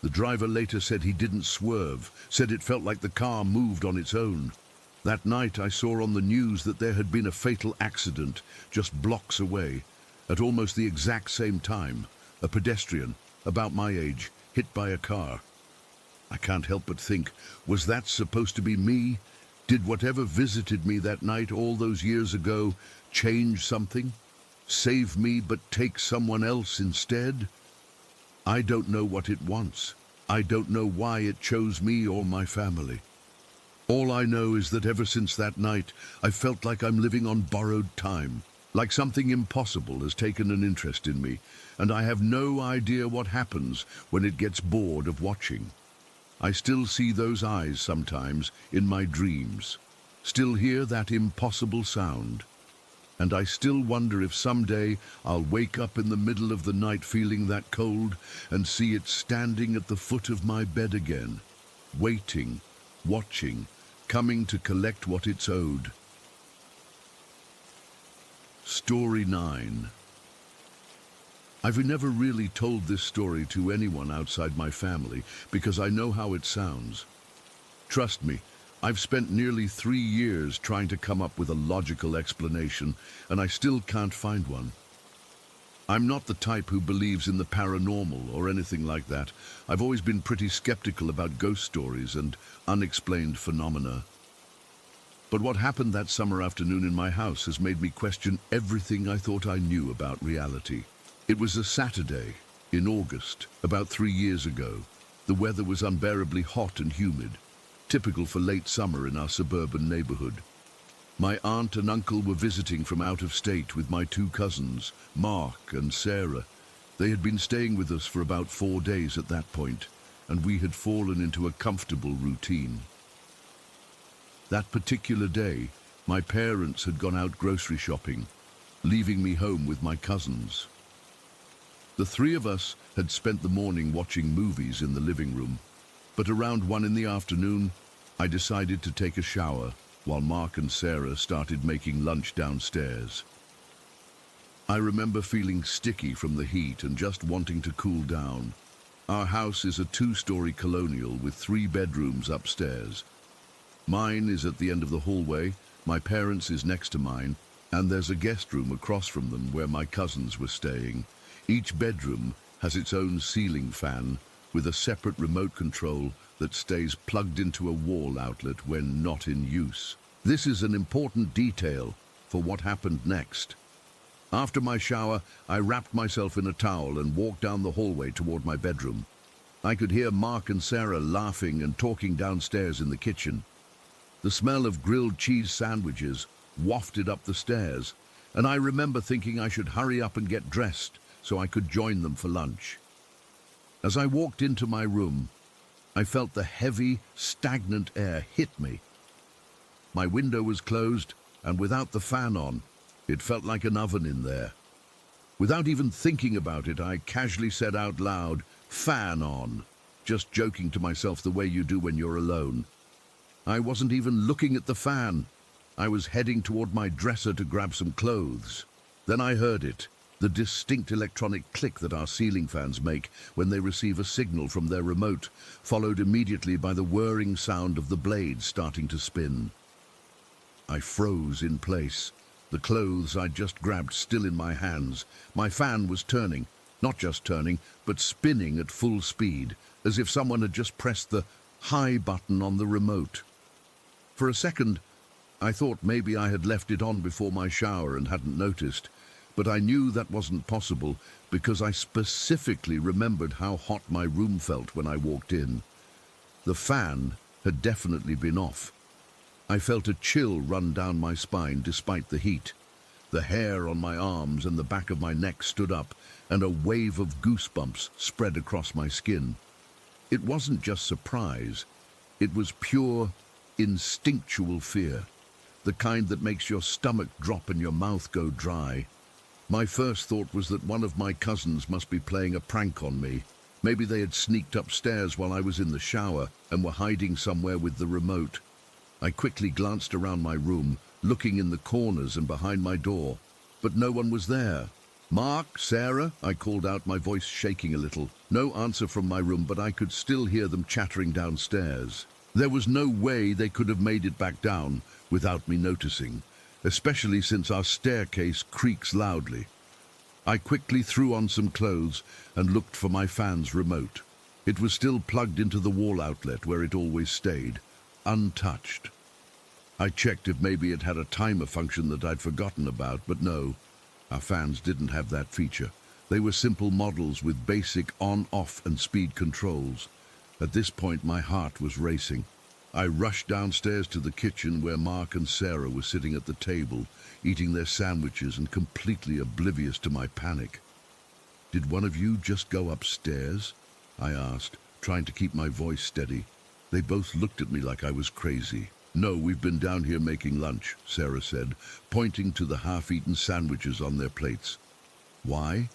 The driver later said he didn't swerve, said it felt like the car moved on its own. That night, I saw on the news that there had been a fatal accident just blocks away, at almost the exact same time. A pedestrian, about my age, hit by a car. I can't help but think, was that supposed to be me? Did whatever visited me that night all those years ago change something? Save me but take someone else instead? I don't know what it wants. I don't know why it chose me or my family. All I know is that ever since that night, I felt like I'm living on borrowed time. Like something impossible has taken an interest in me, and I have no idea what happens when it gets bored of watching. I still see those eyes sometimes in my dreams, still hear that impossible sound, and I still wonder if someday I'll wake up in the middle of the night feeling that cold and see it standing at the foot of my bed again, waiting, watching, coming to collect what it's owed. Story 9. I've never really told this story to anyone outside my family because I know how it sounds. Trust me, I've spent nearly 3 years trying to come up with a logical explanation, and I still can't find one. I'm not the type who believes in the paranormal or anything like that. I've always been pretty skeptical about ghost stories and unexplained phenomena. But what happened that summer afternoon in my house has made me question everything I thought I knew about reality. It was a Saturday in August, about 3 years ago. The weather was unbearably hot and humid, typical for late summer in our suburban neighborhood. My aunt and uncle were visiting from out of state with my two cousins, Mark and Sarah. They had been staying with us for about 4 days at that point, and we had fallen into a comfortable routine. That particular day, my parents had gone out grocery shopping, leaving me home with my cousins. The three of us had spent the morning watching movies in the living room, but around 1 in the afternoon, I decided to take a shower while Mark and Sarah started making lunch downstairs. I remember feeling sticky from the heat and just wanting to cool down. Our house is a 2-story colonial with 3 bedrooms upstairs. Mine is at the end of the hallway, my parents' is next to mine, and there's a guest room across from them where my cousins were staying. Each bedroom has its own ceiling fan with a separate remote control that stays plugged into a wall outlet when not in use. This is an important detail for what happened next. After my shower, I wrapped myself in a towel and walked down the hallway toward my bedroom. I could hear Mark and Sarah laughing and talking downstairs in the kitchen. The smell of grilled cheese sandwiches wafted up the stairs, and I remember thinking I should hurry up and get dressed so I could join them for lunch. As I walked into my room, I felt the heavy, stagnant air hit me. My window was closed, and without the fan on, it felt like an oven in there. Without even thinking about it, I casually said out loud, "Fan on," just joking to myself the way you do when you're alone. I wasn't even looking at the fan. I was heading toward my dresser to grab some clothes. Then I heard it, the distinct electronic click that our ceiling fans make when they receive a signal from their remote, followed immediately by the whirring sound of the blades starting to spin. I froze in place, the clothes I'd just grabbed still in my hands. My fan was turning, not just turning, but spinning at full speed, as if someone had just pressed the high button on the remote. For a second, I thought maybe I had left it on before my shower and hadn't noticed, but I knew that wasn't possible because I specifically remembered how hot my room felt when I walked in. The fan had definitely been off. I felt a chill run down my spine despite the heat. The hair on my arms and the back of my neck stood up, and a wave of goosebumps spread across my skin. It wasn't just surprise, it was pure, instinctual fear, the kind that makes your stomach drop and your mouth go dry. My first thought was that one of my cousins must be playing a prank on me. Maybe they had sneaked upstairs while I was in the shower and were hiding somewhere with the remote. I quickly glanced around my room, looking in the corners and behind my door, but no one was there. "Mark, Sarah," I called out, my voice shaking a little. No answer from my room, but I could still hear them chattering downstairs. There was no way they could have made it back down without me noticing, especially since our staircase creaks loudly. I quickly threw on some clothes and looked for my fan's remote. It was still plugged into the wall outlet where it always stayed, untouched. I checked if maybe it had a timer function that I'd forgotten about, but no, our fans didn't have that feature. They were simple models with basic on, off, and speed controls. At this point, my heart was racing. I rushed downstairs to the kitchen where Mark and Sarah were sitting at the table, eating their sandwiches and completely oblivious to my panic. "Did one of you just go upstairs?" I asked, trying to keep my voice steady. They both looked at me like I was crazy. "No, we've been down here making lunch," Sarah said, pointing to the half-eaten sandwiches on their plates. "Why?"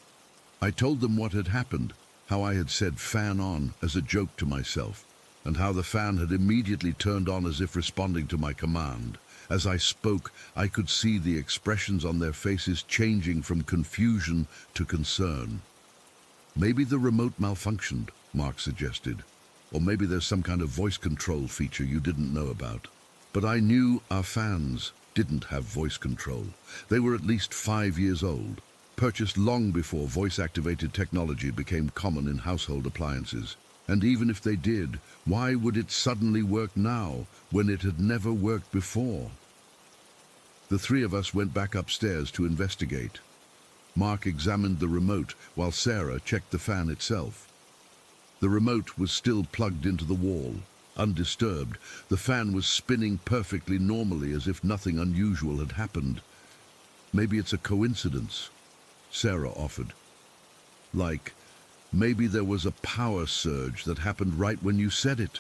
I told them what had happened, how I had said "fan on" as a joke to myself, and how the fan had immediately turned on as if responding to my command. As I spoke, I could see the expressions on their faces changing from confusion to concern. "Maybe the remote malfunctioned," Mark suggested. "Or maybe there's some kind of voice control feature you didn't know about." But I knew our fans didn't have voice control. They were at least 5 years old. purchased long before voice-activated technology became common in household appliances. And even if they did, why would it suddenly work now when it had never worked before? The three of us went back upstairs to investigate. Mark examined the remote while Sarah checked the fan itself. The remote was still plugged into the wall, undisturbed. The fan was spinning perfectly normally as if nothing unusual had happened. Maybe it's a coincidence, Sarah offered. Like, maybe there was a power surge that happened right when you said it.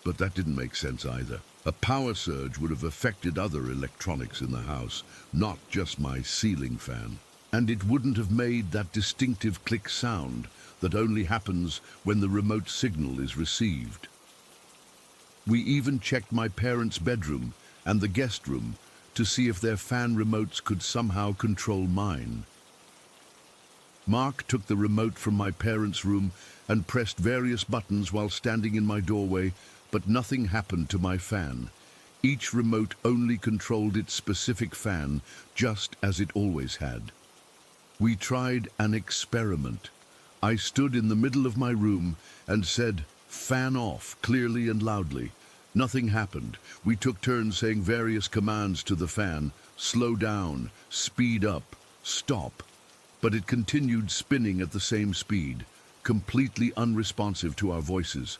But that didn't make sense either. A power surge would have affected other electronics in the house, not just my ceiling fan. And it wouldn't have made that distinctive click sound that only happens when the remote signal is received. We even checked my parents' bedroom and the guest room to see if their fan remotes could somehow control mine. Mark took the remote from my parents' room and pressed various buttons while standing in my doorway, but nothing happened to my fan. Each remote only controlled its specific fan, just as it always had. We tried an experiment. I stood in the middle of my room and said, "Fan off," clearly and loudly. Nothing happened. We took turns saying various commands to the fan: slow down, speed up, stop. But it continued spinning at the same speed, completely unresponsive to our voices.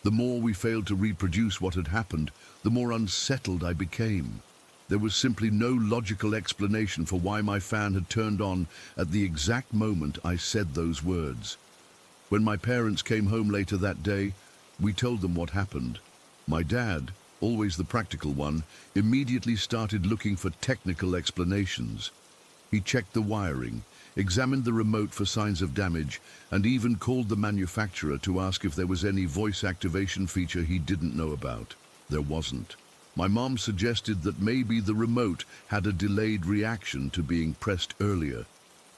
The more we failed to reproduce what had happened, the more unsettled I became. There was simply no logical explanation for why my fan had turned on at the exact moment I said those words. When my parents came home later that day, we told them what happened. My dad, always the practical one, immediately started looking for technical explanations. He checked the wiring, examined the remote for signs of damage, and even called the manufacturer to ask if there was any voice activation feature he didn't know about. There wasn't. My mom suggested that maybe the remote had a delayed reaction to being pressed earlier,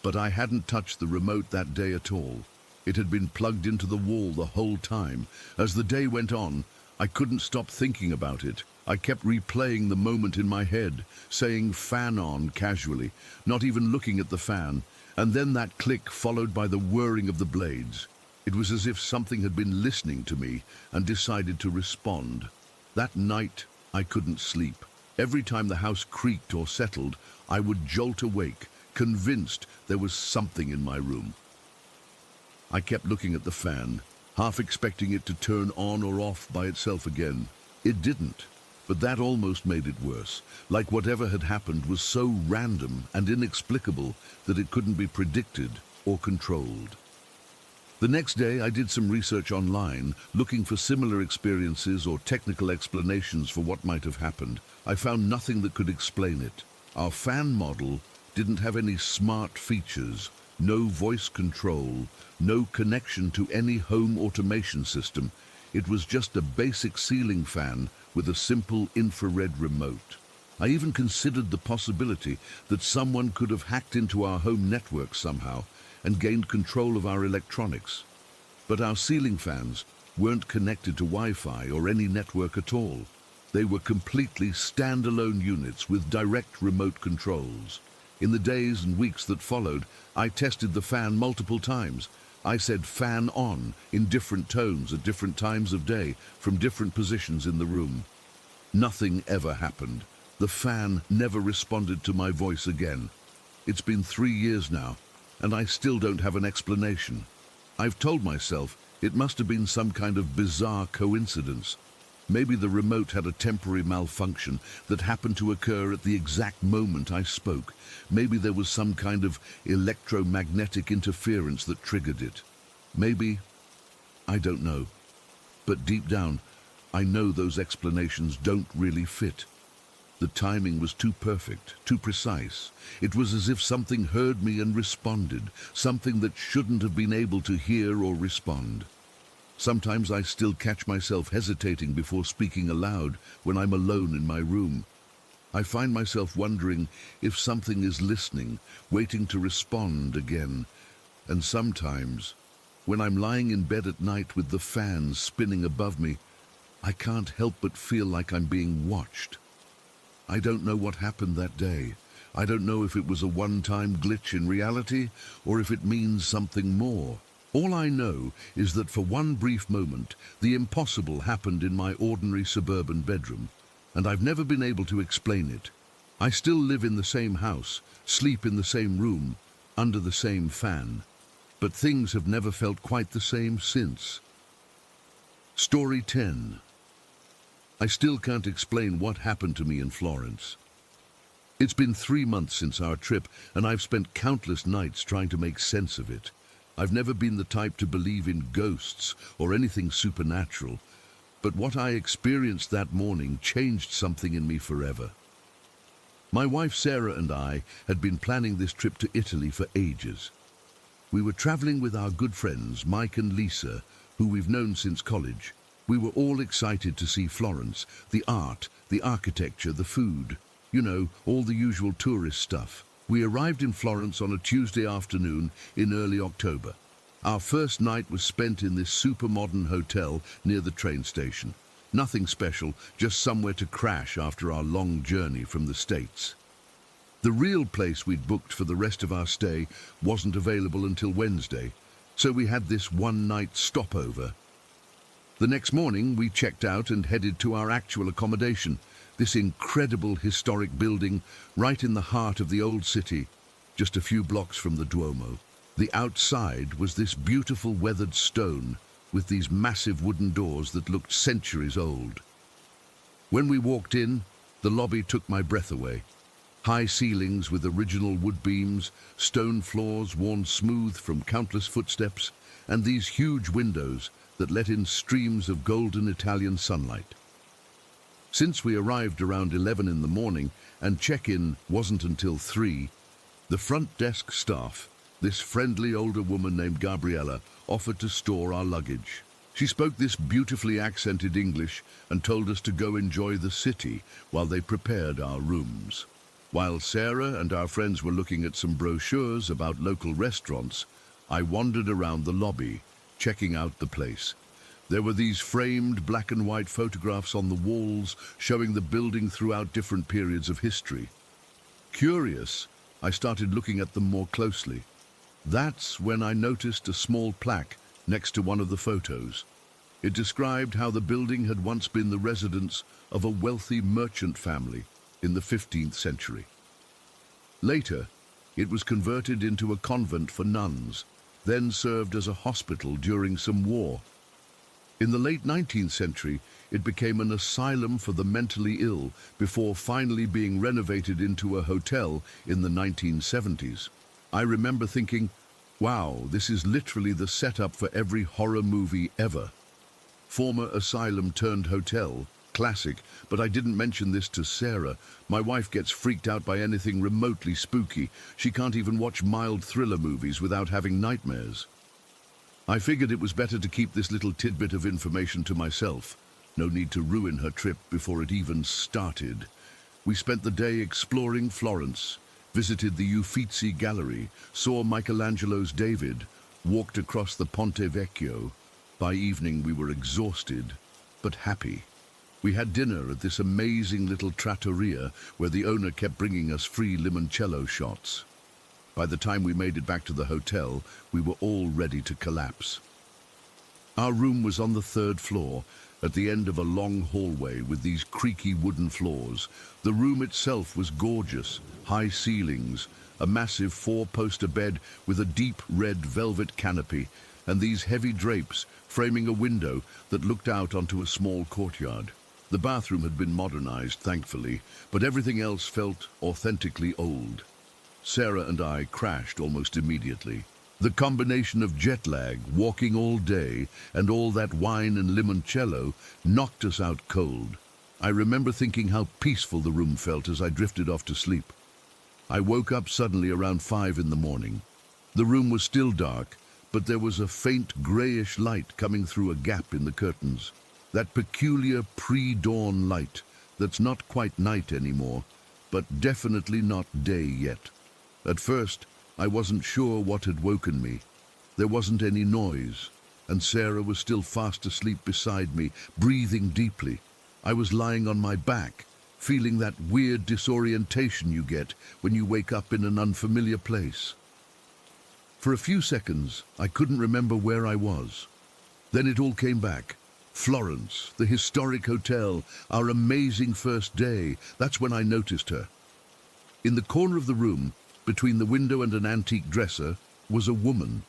but I hadn't touched the remote that day at all. It had been plugged into the wall the whole time. As the day went on, I couldn't stop thinking about it. I kept replaying the moment in my head, saying "fan on" casually, not even looking at the fan, and then that click followed by the whirring of the blades. It was as if something had been listening to me and decided to respond. That night, I couldn't sleep. Every time the house creaked or settled, I would jolt awake, convinced there was something in my room. I kept looking at the fan, half expecting it to turn on or off by itself again. It didn't, but that almost made it worse, like whatever had happened was so random and inexplicable that it couldn't be predicted or controlled. The next day, I did some research online, looking for similar experiences or technical explanations for what might have happened. I found nothing that could explain it. Our fan model didn't have any smart features, no voice control, no connection to any home automation system. It was just a basic ceiling fan with a simple infrared remote. I even considered the possibility that someone could have hacked into our home network somehow and gained control of our electronics. But our ceiling fans weren't connected to Wi-Fi or any network at all. They were completely standalone units with direct remote controls. In the days and weeks that followed, I tested the fan multiple times. I said "fan on" in different tones at different times of day from different positions in the room. Nothing ever happened. The fan never responded to my voice again. It's been 3 years now, and I still don't have an explanation. I've told myself it must have been some kind of bizarre coincidence. Maybe the remote had a temporary malfunction that happened to occur at the exact moment I spoke. Maybe there was some kind of electromagnetic interference that triggered it. Maybe, I don't know. But deep down, I know those explanations don't really fit. The timing was too perfect, too precise. It was as if something heard me and responded, something that shouldn't have been able to hear or respond. Sometimes I still catch myself hesitating before speaking aloud when I'm alone in my room. I find myself wondering if something is listening, waiting to respond again. And sometimes, when I'm lying in bed at night with the fan spinning above me, I can't help but feel like I'm being watched. I don't know what happened that day. I don't know if it was a one-time glitch in reality or if it means something more. All I know is that for one brief moment, the impossible happened in my ordinary suburban bedroom, and I've never been able to explain it. I still live in the same house, sleep in the same room, under the same fan, but things have never felt quite the same since. Story 10. I still can't explain what happened to me in Florence. It's been 3 months since our trip, and I've spent countless nights trying to make sense of it. I've never been the type to believe in ghosts or anything supernatural, but what I experienced that morning changed something in me forever. My wife Sarah and I had been planning this trip to Italy for ages. We were traveling with our good friends Mike and Lisa, who we've known since college. We were all excited to see Florence, the art, the architecture, the food. You know, all the usual tourist stuff. We arrived in Florence on a Tuesday afternoon in early October. Our first night was spent in this super modern hotel near the train station. Nothing special, just somewhere to crash after our long journey from the States. The real place we'd booked for the rest of our stay wasn't available until Wednesday, so we had this one-night stopover. The next morning, we checked out and headed to our actual accommodation, this incredible historic building right in the heart of the old city, just a few blocks from the Duomo. The outside was this beautiful weathered stone with these massive wooden doors that looked centuries old. When we walked in, the lobby took my breath away. High ceilings with original wood beams, stone floors worn smooth from countless footsteps, and these huge windows that let in streams of golden Italian sunlight. Since we arrived around 11 in the morning and check-in wasn't until 3, the front desk staff, this friendly older woman named Gabriella, offered to store our luggage. She spoke this beautifully accented English and told us to go enjoy the city while they prepared our rooms. While Sarah and our friends were looking at some brochures about local restaurants, I wandered around the lobby, checking out the place. There were these framed black and white photographs on the walls showing the building throughout different periods of history. Curious, I started looking at them more closely. That's when I noticed a small plaque next to one of the photos. It described how the building had once been the residence of a wealthy merchant family in the 15th century. Later, it was converted into a convent for nuns, then served as a hospital during some war. In the late 19th century, it became an asylum for the mentally ill before finally being renovated into a hotel in the 1970s. I remember thinking, wow, this is literally the setup for every horror movie ever. Former asylum turned hotel, classic, but I didn't mention this to Sarah. My wife gets freaked out by anything remotely spooky. She can't even watch mild thriller movies without having nightmares. I figured it was better to keep this little tidbit of information to myself. No need to ruin her trip before it even started. We spent the day exploring Florence, visited the Uffizi Gallery, saw Michelangelo's David, walked across the Ponte Vecchio. By evening we were exhausted, but happy. We had dinner at this amazing little trattoria where the owner kept bringing us free limoncello shots. By the time we made it back to the hotel, we were all ready to collapse. Our room was on the 3rd floor, at the end of a long hallway with these creaky wooden floors. The room itself was gorgeous, high ceilings, a massive 4-poster bed with a deep red velvet canopy, and these heavy drapes framing a window that looked out onto a small courtyard. The bathroom had been modernized, thankfully, but everything else felt authentically old. Sarah and I crashed almost immediately. The combination of jet lag, walking all day, and all that wine and limoncello knocked us out cold. I remember thinking how peaceful the room felt as I drifted off to sleep. I woke up suddenly around 5 in the morning. The room was still dark, but there was a faint grayish light coming through a gap in the curtains. That peculiar pre-dawn light that's not quite night anymore, but definitely not day yet. At first, I wasn't sure what had woken me. There wasn't any noise, and Sarah was still fast asleep beside me, breathing deeply. I was lying on my back, feeling that weird disorientation you get when you wake up in an unfamiliar place. For a few seconds, I couldn't remember where I was. Then it all came back. Florence, the historic hotel, our amazing first day. That's when I noticed her. In the corner of the room, between the window and an antique dresser, was a woman.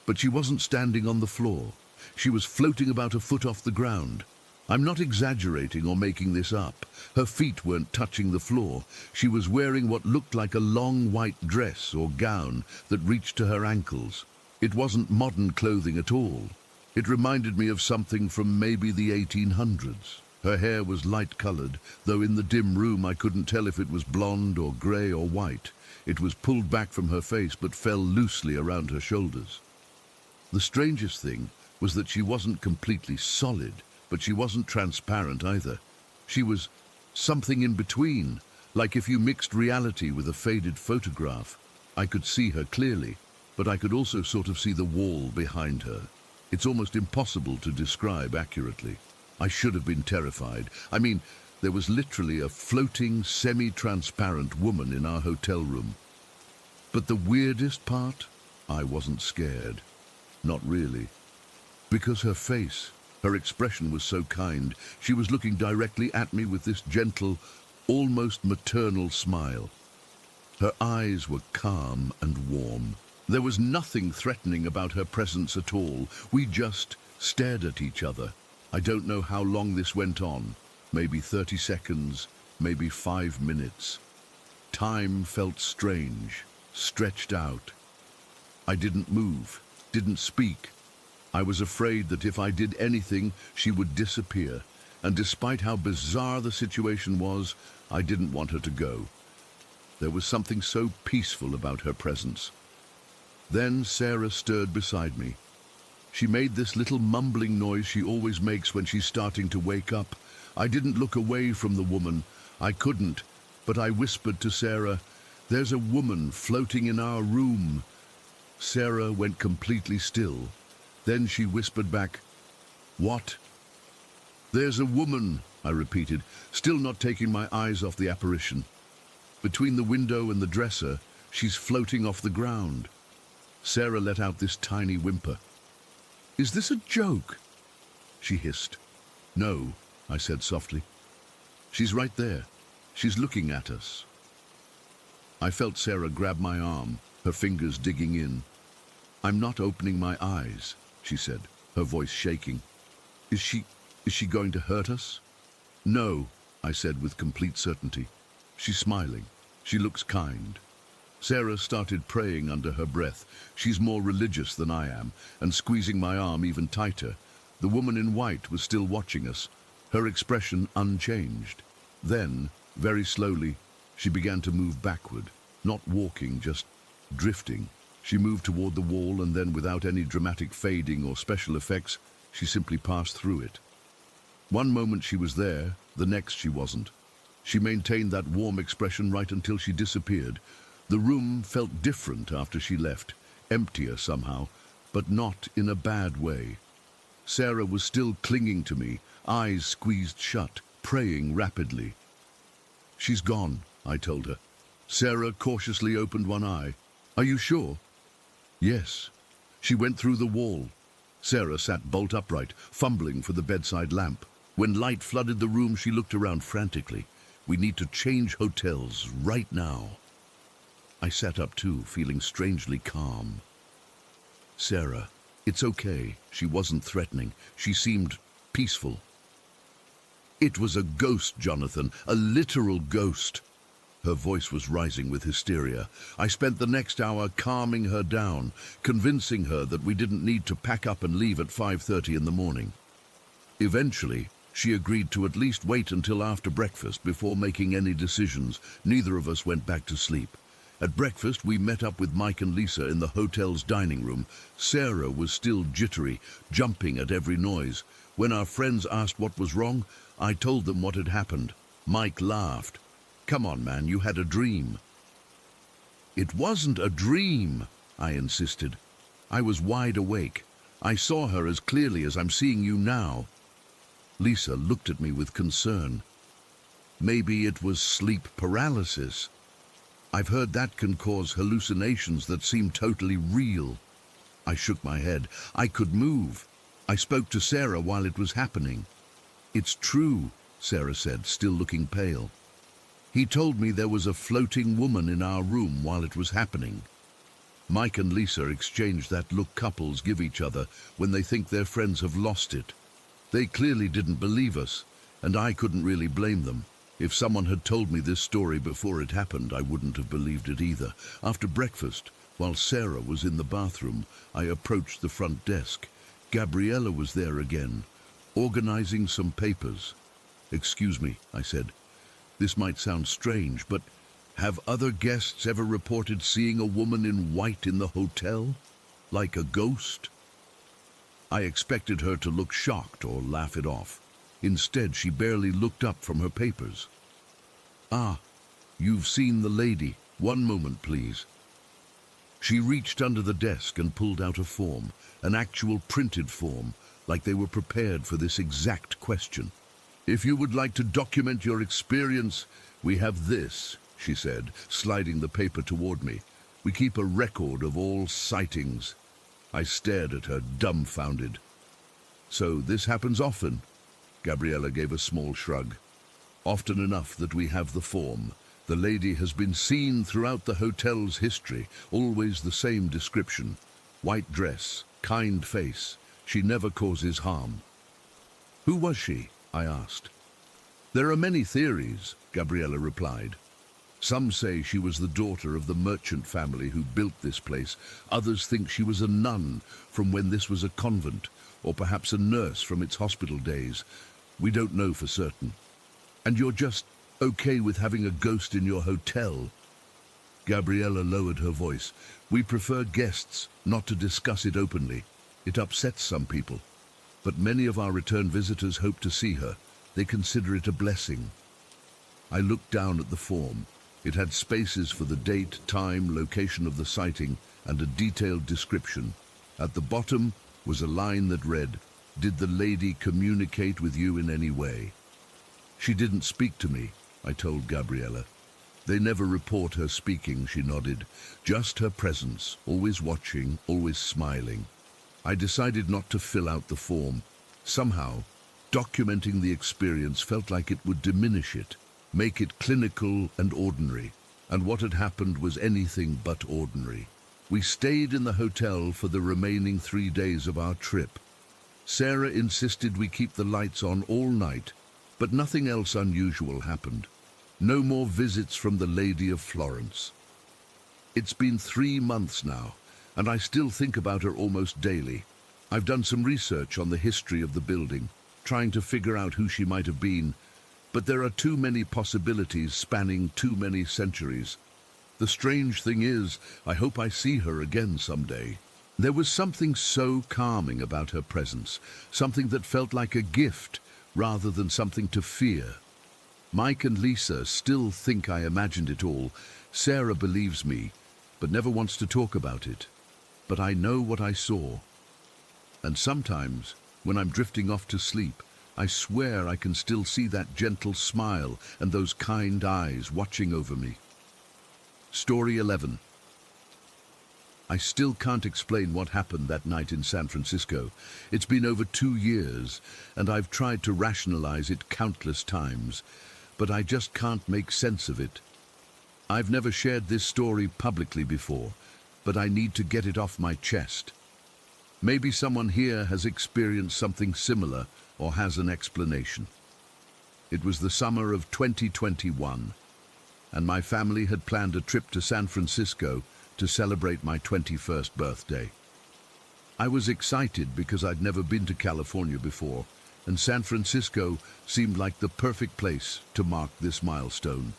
But she wasn't standing on the floor. She was floating about a foot off the ground. I'm not exaggerating or making this up. Her feet weren't touching the floor. She was wearing what looked like a long white dress or gown that reached to her ankles. It wasn't modern clothing at all. It reminded me of something from maybe the 1800s. Her hair was light-colored, though in the dim room I couldn't tell if it was blonde or grey or white. It was pulled back from her face but fell loosely around her shoulders. The strangest thing was that she wasn't completely solid, but she wasn't transparent either. She was something in between, like if you mixed reality with a faded photograph. I could see her clearly, but I could also sort of see the wall behind her. It's almost impossible to describe accurately. I should have been terrified. I mean, there was literally a floating, semi-transparent woman in our hotel room. But the weirdest part? I wasn't scared. Not really. Because her face, her expression was so kind. She was looking directly at me with this gentle, almost maternal smile. Her eyes were calm and warm. There was nothing threatening about her presence at all. We just stared at each other. I don't know how long this went on. Maybe 30 seconds, maybe 5 minutes. Time felt strange, stretched out. I didn't move, didn't speak. I was afraid that if I did anything, she would disappear. And despite how bizarre the situation was, I didn't want her to go. There was something so peaceful about her presence. Then Sarah stirred beside me. She made this little mumbling noise she always makes when she's starting to wake up. I didn't look away from the woman. I couldn't, but I whispered to Sarah, "There's a woman floating in our room." Sarah went completely still. Then she whispered back, "What?" "There's a woman," I repeated, still not taking my eyes off the apparition. "Between the window and the dresser, she's floating off the ground." Sarah let out this tiny whimper. "Is this a joke?" she hissed. "No," I said softly. "She's right there. She's looking at us." I felt Sarah grab my arm, her fingers digging in. "I'm not opening my eyes," she said, her voice shaking. Is she going to hurt us?" "No," I said with complete certainty. "She's smiling. She looks kind." Sarah started praying under her breath. She's more religious than I am, and squeezing my arm even tighter. The woman in white was still watching us, her expression unchanged. Then, very slowly, she began to move backward, not walking, just drifting. She moved toward the wall, and then, without any dramatic fading or special effects, she simply passed through it. One moment she was there, the next she wasn't. She maintained that warm expression right until she disappeared. The room felt different after she left, emptier somehow, but not in a bad way. Sarah was still clinging to me, eyes squeezed shut, praying rapidly. "She's gone," I told her. Sarah cautiously opened one eye. "Are you sure?" "Yes. She went through the wall." Sarah sat bolt upright, fumbling for the bedside lamp. When light flooded the room, she looked around frantically. "We need to change hotels right now." I sat up too, feeling strangely calm. "Sarah, it's okay." She wasn't threatening. She seemed peaceful. "It was a ghost, Jonathan, a literal ghost." Her voice was rising with hysteria. I spent the next hour calming her down, convincing her that we didn't need to pack up and leave at 5:30 in the morning. Eventually, she agreed to at least wait until after breakfast before making any decisions. Neither of us went back to sleep. At breakfast, we met up with Mike and Lisa in the hotel's dining room. Sarah was still jittery, jumping at every noise. When our friends asked what was wrong, I told them what had happened. Mike laughed. "Come on, man, you had a dream." "It wasn't a dream," I insisted. "I was wide awake. I saw her as clearly as I'm seeing you now." Lisa looked at me with concern. Maybe it was sleep paralysis. I've heard that can cause hallucinations that seem totally real. I shook my head. I could move. I spoke to Sarah while it was happening. It's true, Sarah said, still looking pale. He told me there was a floating woman in our room while it was happening. Mike and Lisa exchanged that look couples give each other when they think their friends have lost it. They clearly didn't believe us, and I couldn't really blame them. If someone had told me this story before it happened, I wouldn't have believed it either. After breakfast, while Sarah was in the bathroom, I approached the front desk. Gabriella was there again, organizing some papers. "Excuse me," I said. "This might sound strange, but have other guests ever reported seeing a woman in white in the hotel? Like a ghost?" I expected her to look shocked or laugh it off. Instead, she barely looked up from her papers. "Ah, you've seen the lady. One moment, please." She reached under the desk and pulled out a form, an actual printed form, like they were prepared for this exact question. "If you would like to document your experience, we have this," she said, sliding the paper toward me. "We keep a record of all sightings." I stared at her, dumbfounded. "So this happens often?" Gabriella gave a small shrug. "Often enough that we have the form. The lady has been seen throughout the hotel's history, always the same description. White dress, kind face. She never causes harm." "Who was she?" I asked. "There are many theories," Gabriella replied. "Some say she was the daughter of the merchant family who built this place. Others think she was a nun from when this was a convent, or perhaps a nurse from its hospital days. We don't know for certain." "And you're just okay with having a ghost in your hotel?" Gabriella lowered her voice. "We prefer guests not to discuss it openly. It upsets some people. But many of our return visitors hope to see her. They consider it a blessing." I looked down at the form. It had spaces for the date, time, location of the sighting, and a detailed description. At the bottom was a line that read, "Did the lady communicate with you in any way?" "She didn't speak to me," I told Gabriella. "They never report her speaking," she nodded. "Just her presence, always watching, always smiling." I decided not to fill out the form. Somehow, documenting the experience felt like it would diminish it, make it clinical and ordinary. And what had happened was anything but ordinary. We stayed in the hotel for the remaining 3 days of our trip. Sarah insisted we keep the lights on all night, but nothing else unusual happened. No more visits from the Lady of Florence. It's been 3 months now, and I still think about her almost daily. I've done some research on the history of the building, trying to figure out who she might have been, but there are too many possibilities spanning too many centuries. The strange thing is, I hope I see her again someday. There was something so calming about her presence, something that felt like a gift rather than something to fear. Mike and Lisa still think I imagined it all. Sarah believes me, but never wants to talk about it. But I know what I saw. And sometimes, when I'm drifting off to sleep, I swear I can still see that gentle smile and those kind eyes watching over me. Story 11. I still can't explain what happened that night in San Francisco. It's been over 2 years, and I've tried to rationalize it countless times, but I just can't make sense of it. I've never shared this story publicly before, but I need to get it off my chest. Maybe someone here has experienced something similar or has an explanation. It was the summer of 2021, and my family had planned a trip to San Francisco to celebrate my 21st birthday. I was excited because I'd never been to California before, and San Francisco seemed like the perfect place to mark this milestone.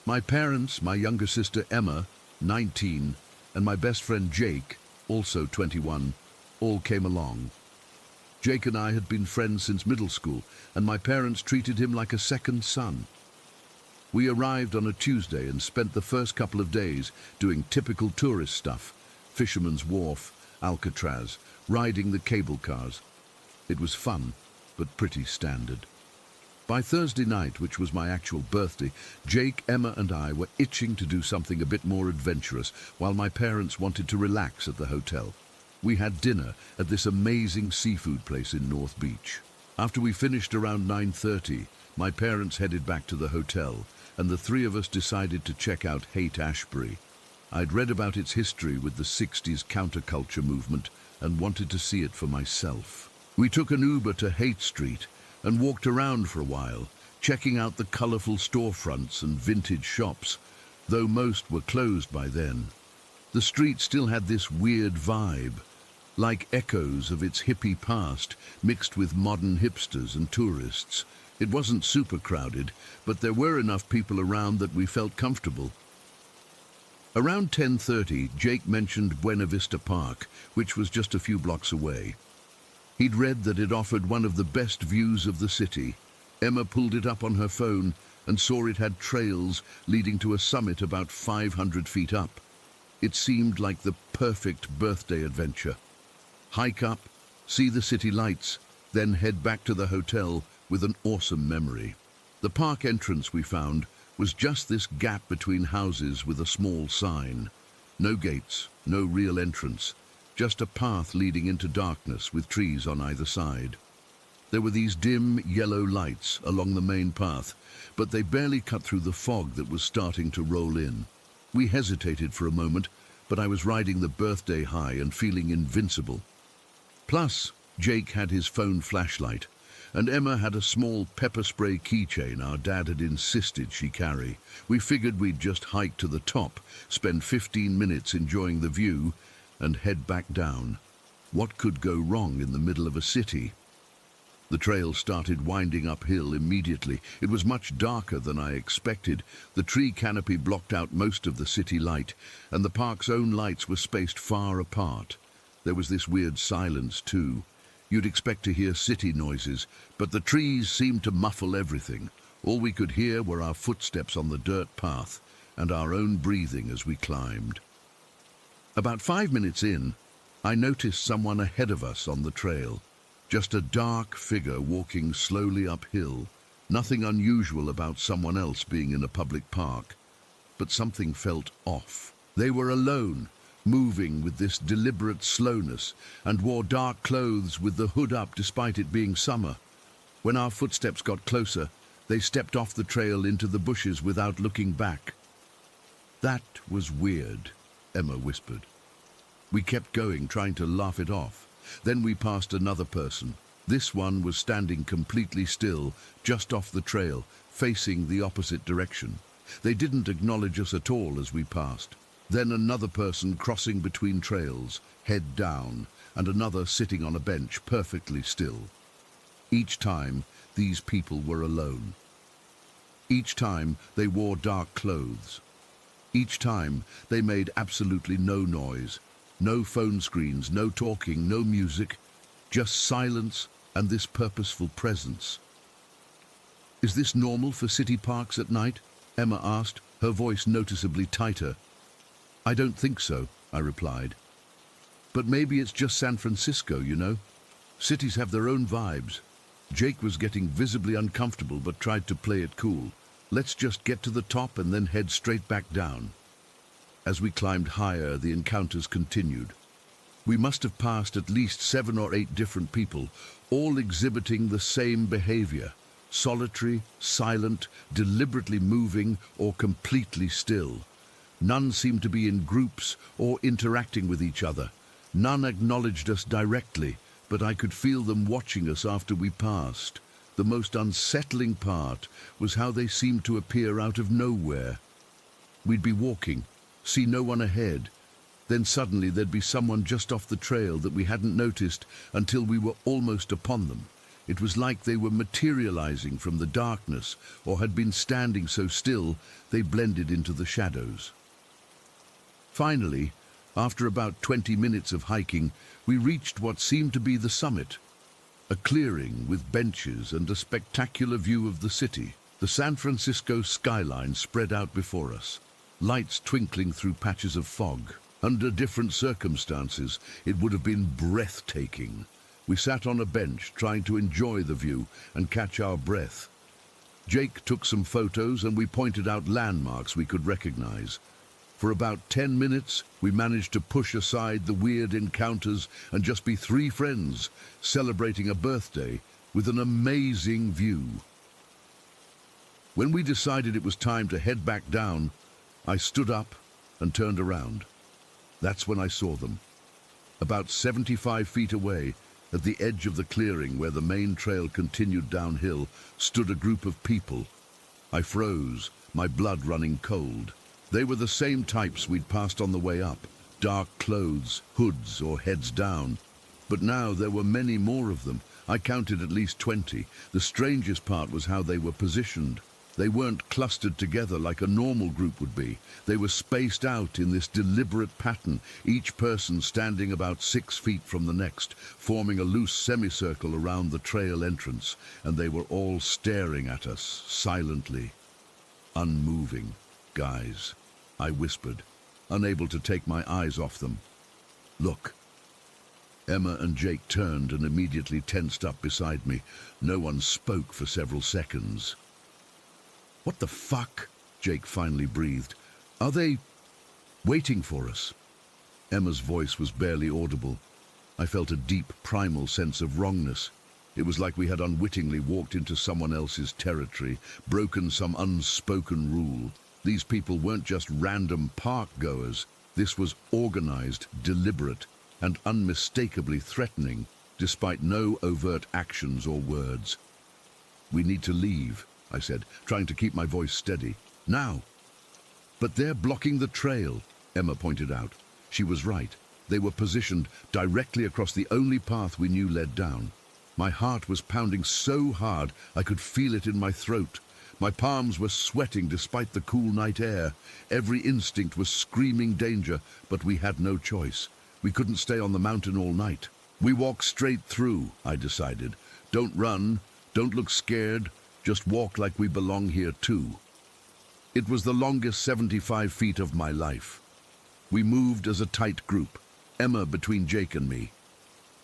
My parents, my younger sister Emma, 19, and my best friend Jake, also 21, all came along. Jake and I had been friends since middle school, and my parents treated him like a second son. We arrived on a Tuesday and spent the first couple of days doing typical tourist stuff, Fisherman's Wharf, Alcatraz, riding the cable cars. It was fun, but pretty standard. By Thursday night, which was my actual birthday, Jake, Emma and I were itching to do something a bit more adventurous while my parents wanted to relax at the hotel. We had dinner at this amazing seafood place in North Beach. After we finished around 9:30, my parents headed back to the hotel and the three of us decided to check out Haight-Ashbury. I'd read about its history with the 60s counterculture movement and wanted to see it for myself. We took an Uber to Haight Street and walked around for a while, checking out the colourful storefronts and vintage shops, though most were closed by then. The street still had this weird vibe, like echoes of its hippie past mixed with modern hipsters and tourists. It wasn't super crowded, but there were enough people around that we felt comfortable. Around 10:30, Jake mentioned Buena Vista Park, which was just a few blocks away. He'd read that it offered one of the best views of the city. Emma pulled it up on her phone and saw it had trails leading to a summit about 500 feet up. It seemed like the perfect birthday adventure. Hike up, see the city lights, then head back to the hotel with an awesome memory. The park entrance we found was just this gap between houses with a small sign. No gates, no real entrance, just a path leading into darkness with trees on either side. There were these dim yellow lights along the main path, but they barely cut through the fog that was starting to roll in. We hesitated for a moment, but I was riding the birthday high and feeling invincible. Plus, Jake had his phone flashlight, and Emma had a small pepper spray keychain our dad had insisted she carry. We figured we'd just hike to the top, spend 15 minutes enjoying the view, and head back down. What could go wrong in the middle of a city? The trail started winding uphill immediately. It was much darker than I expected. The tree canopy blocked out most of the city light, and the park's own lights were spaced far apart. There was this weird silence, too. You'd expect to hear city noises, but the trees seemed to muffle everything. All we could hear were our footsteps on the dirt path and our own breathing as we climbed. About 5 minutes in, I noticed someone ahead of us on the trail. Just a dark figure walking slowly uphill. Nothing unusual about someone else being in a public park, but something felt off. They were alone, moving with this deliberate slowness, and wore dark clothes with the hood up despite it being summer. When our footsteps got closer, they stepped off the trail into the bushes without looking back. "That was weird," Emma whispered. We kept going, trying to laugh it off. Then we passed another person. This one was standing completely still, just off the trail, facing the opposite direction. They didn't acknowledge us at all as we passed. Then another person crossing between trails, head down, and another sitting on a bench, perfectly still. Each time, these people were alone. Each time, they wore dark clothes. Each time, they made absolutely no noise. No phone screens, no talking, no music, just silence and this purposeful presence. "Is this normal for city parks at night?" Emma asked, her voice noticeably tighter. "I don't think so," I replied. "But maybe it's just San Francisco, you know? Cities have their own vibes." Jake was getting visibly uncomfortable but tried to play it cool. "Let's just get to the top and then head straight back down." As we climbed higher, the encounters continued. We must have passed at least 7 or 8 different people, all exhibiting the same behavior: solitary, silent, deliberately moving, or completely still. None seemed to be in groups or interacting with each other. None acknowledged us directly, but I could feel them watching us after we passed. The most unsettling part was how they seemed to appear out of nowhere. We'd be walking, see no one ahead. Then suddenly there'd be someone just off the trail that we hadn't noticed until we were almost upon them. It was like they were materializing from the darkness or had been standing so still they blended into the shadows. Finally, after about 20 minutes of hiking, we reached what seemed to be the summit. A clearing with benches and a spectacular view of the city. The San Francisco skyline spread out before us, lights twinkling through patches of fog. Under different circumstances, it would have been breathtaking. We sat on a bench, trying to enjoy the view and catch our breath. Jake took some photos and we pointed out landmarks we could recognize. For about 10 minutes, we managed to push aside the weird encounters and just be three friends celebrating a birthday with an amazing view. When we decided it was time to head back down, I stood up and turned around. That's when I saw them. About 75 feet away, at the edge of the clearing where the main trail continued downhill, stood a group of people. I froze, my blood running cold. They were the same types we'd passed on the way up, dark clothes, hoods or heads down. But now there were many more of them. I counted at least 20. The strangest part was how they were positioned. They weren't clustered together like a normal group would be. They were spaced out in this deliberate pattern, each person standing about 6 feet from the next, forming a loose semicircle around the trail entrance, and they were all staring at us, silently, unmoving. "Guys," I whispered, unable to take my eyes off them. "Look." Emma and Jake turned and immediately tensed up beside me. No one spoke for several seconds. "What the fuck?" Jake finally breathed. "Are they waiting for us?" Emma's voice was barely audible. I felt a deep, primal sense of wrongness. It was like we had unwittingly walked into someone else's territory, broken some unspoken rule. These people weren't just random park goers. This was organized, deliberate, and unmistakably threatening, despite no overt actions or words. "We need to leave," I said, trying to keep my voice steady. "Now!" "But they're blocking the trail," Emma pointed out. She was right. They were positioned directly across the only path we knew led down. My heart was pounding so hard I could feel it in my throat. My palms were sweating despite the cool night air. Every instinct was screaming danger, but we had no choice. We couldn't stay on the mountain all night. "We walk straight through," I decided. "Don't run, don't look scared, just walk like we belong here too." It was the longest 75 feet of my life. We moved as a tight group, Emma between Jake and me.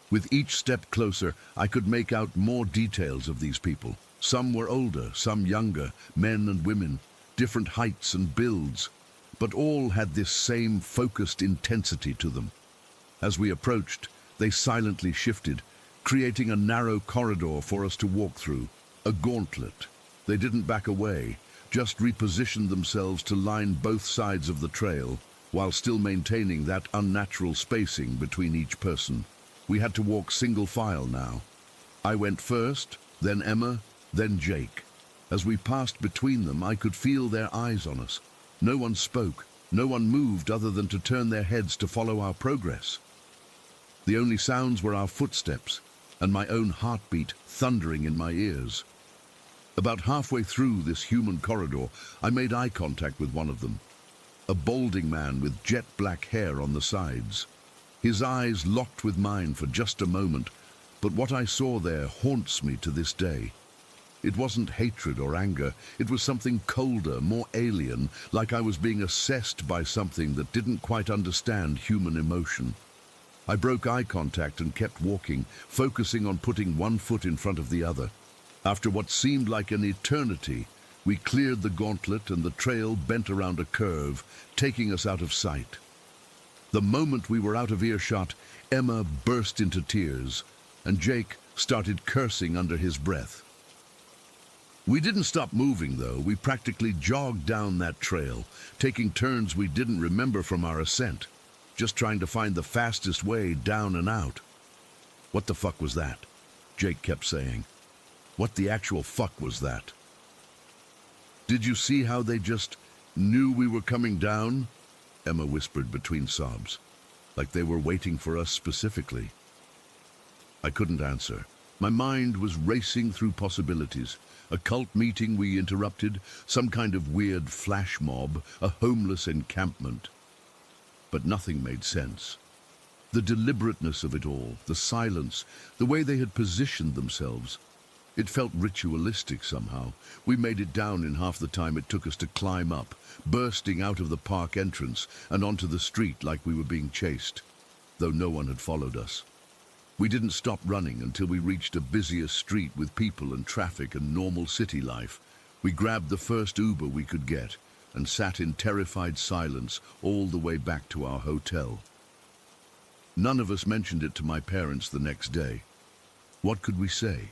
With each step closer, I could make out more details of these people. Some were older, some younger, men and women, different heights and builds, but all had this same focused intensity to them. As we approached, they silently shifted, creating a narrow corridor for us to walk through, a gauntlet. They didn't back away, just repositioned themselves to line both sides of the trail, while still maintaining that unnatural spacing between each person. We had to walk single file now. I went first, then Emma, then Jake. As we passed between them, I could feel their eyes on us. No one spoke, no one moved other than to turn their heads to follow our progress. The only sounds were our footsteps and my own heartbeat thundering in my ears. About halfway through this human corridor, I made eye contact with one of them, a balding man with jet black hair on the sides. His eyes locked with mine for just a moment, but what I saw there haunts me to this day. It wasn't hatred or anger, it was something colder, more alien, like I was being assessed by something that didn't quite understand human emotion. I broke eye contact and kept walking, focusing on putting one foot in front of the other. After what seemed like an eternity, we cleared the gauntlet and the trail bent around a curve, taking us out of sight. The moment we were out of earshot, Emma burst into tears, and Jake started cursing under his breath. We didn't stop moving, though. We practically jogged down that trail, taking turns we didn't remember from our ascent, just trying to find the fastest way down and out. "What the fuck was that?" Jake kept saying. "What the actual fuck was that?" "Did you see how they just knew we were coming down?" Emma whispered between sobs, like they were waiting for us specifically. I couldn't answer. My mind was racing through possibilities. A cult meeting we interrupted, some kind of weird flash mob, a homeless encampment. But nothing made sense. The deliberateness of it all, the silence, the way they had positioned themselves. It felt ritualistic somehow. We made it down in half the time it took us to climb up, bursting out of the park entrance and onto the street like we were being chased, though no one had followed us. We didn't stop running until we reached a busier street with people and traffic and normal city life. We grabbed the first Uber we could get and sat in terrified silence all the way back to our hotel. None of us mentioned it to my parents the next day. What could we say?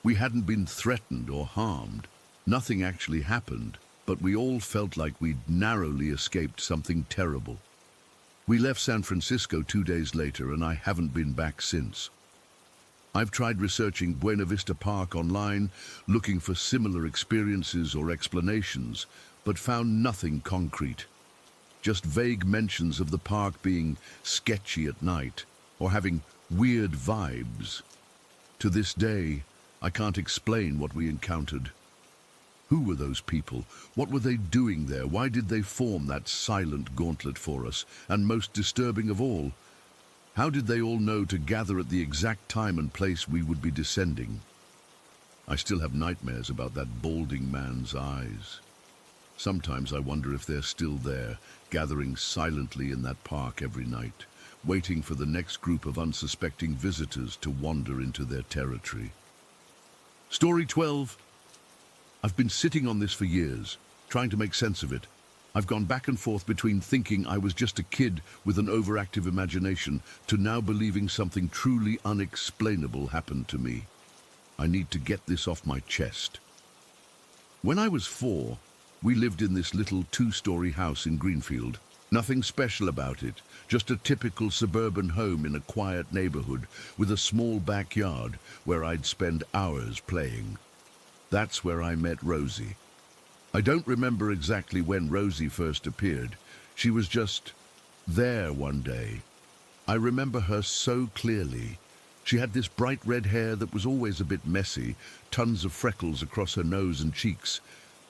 We hadn't been threatened or harmed. Nothing actually happened, but we all felt like we'd narrowly escaped something terrible. We left San Francisco 2 days later, and I haven't been back since. I've tried researching Buena Vista Park online, looking for similar experiences or explanations, but found nothing concrete. Just vague mentions of the park being sketchy at night or having weird vibes. To this day, I can't explain what we encountered. Who were those people? What were they doing there? Why did they form that silent gauntlet for us? And most disturbing of all, how did they all know to gather at the exact time and place we would be descending? I still have nightmares about that balding man's eyes. Sometimes I wonder if they're still there, gathering silently in that park every night, waiting for the next group of unsuspecting visitors to wander into their territory. Story 12. I've been sitting on this for years, trying to make sense of it. I've gone back and forth between thinking I was just a kid with an overactive imagination to now believing something truly unexplainable happened to me. I need to get this off my chest. When I was 4, we lived in this little 2-story house in Greenfield. Nothing special about it, just a typical suburban home in a quiet neighborhood with a small backyard where I'd spend hours playing. That's where I met Rosie. I don't remember exactly when Rosie first appeared. She was just there one day. I remember her so clearly. She had this bright red hair that was always a bit messy, tons of freckles across her nose and cheeks,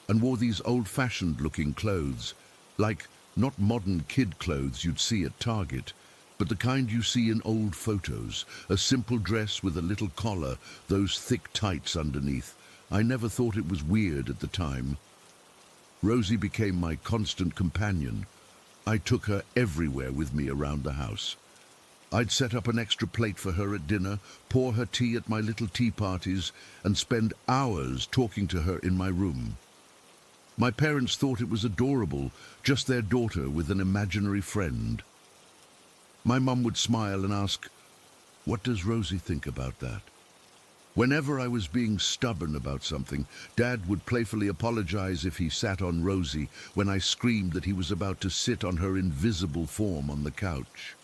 and wore these old-fashioned looking clothes, like not modern kid clothes you'd see at Target, but the kind you see in old photos, a simple dress with a little collar, those thick tights underneath. I never thought it was weird at the time. Rosie became my constant companion. I took her everywhere with me around the house. I'd set up an extra plate for her at dinner, pour her tea at my little tea parties, and spend hours talking to her in my room. My parents thought it was adorable, just their daughter with an imaginary friend. My mum would smile and ask, "What does Rosie think about that?" Whenever I was being stubborn about something, Dad would playfully apologize if he sat on Rosie when I screamed that he was about to sit on her invisible form on the couch.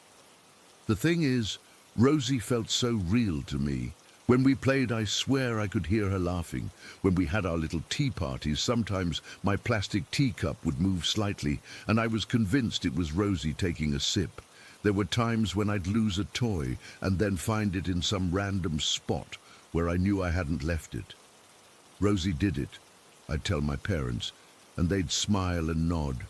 The thing is, Rosie felt so real to me. When we played, I swear I could hear her laughing. When we had our little tea parties, sometimes my plastic teacup would move slightly, and I was convinced it was Rosie taking a sip. There were times when I'd lose a toy and then find it in some random spot where I knew I hadn't left it. Rosie did it, I'd tell my parents, and they'd smile and nod.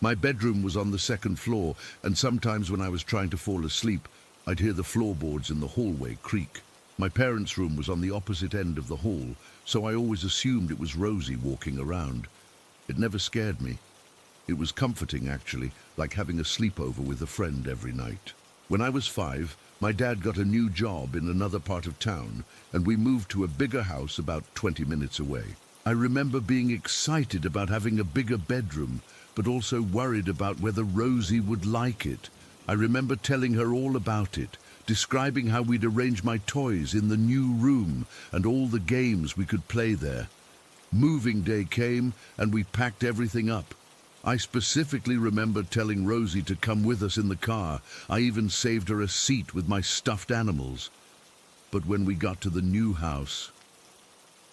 My bedroom was on the 2nd floor, and sometimes when I was trying to fall asleep, I'd hear the floorboards in the hallway creak. My parents' room was on the opposite end of the hall, so I always assumed it was Rosie walking around. It never scared me. It was comforting, actually, like having a sleepover with a friend every night. When I was 5, my dad got a new job in another part of town, and we moved to a bigger house about 20 minutes away. I remember being excited about having a bigger bedroom, but also worried about whether Rosie would like it. I remember telling her all about it, describing how we'd arrange my toys in the new room and all the games we could play there. Moving day came, and we packed everything up. I specifically remember telling Rosie to come with us in the car. I even saved her a seat with my stuffed animals. But when we got to the new house,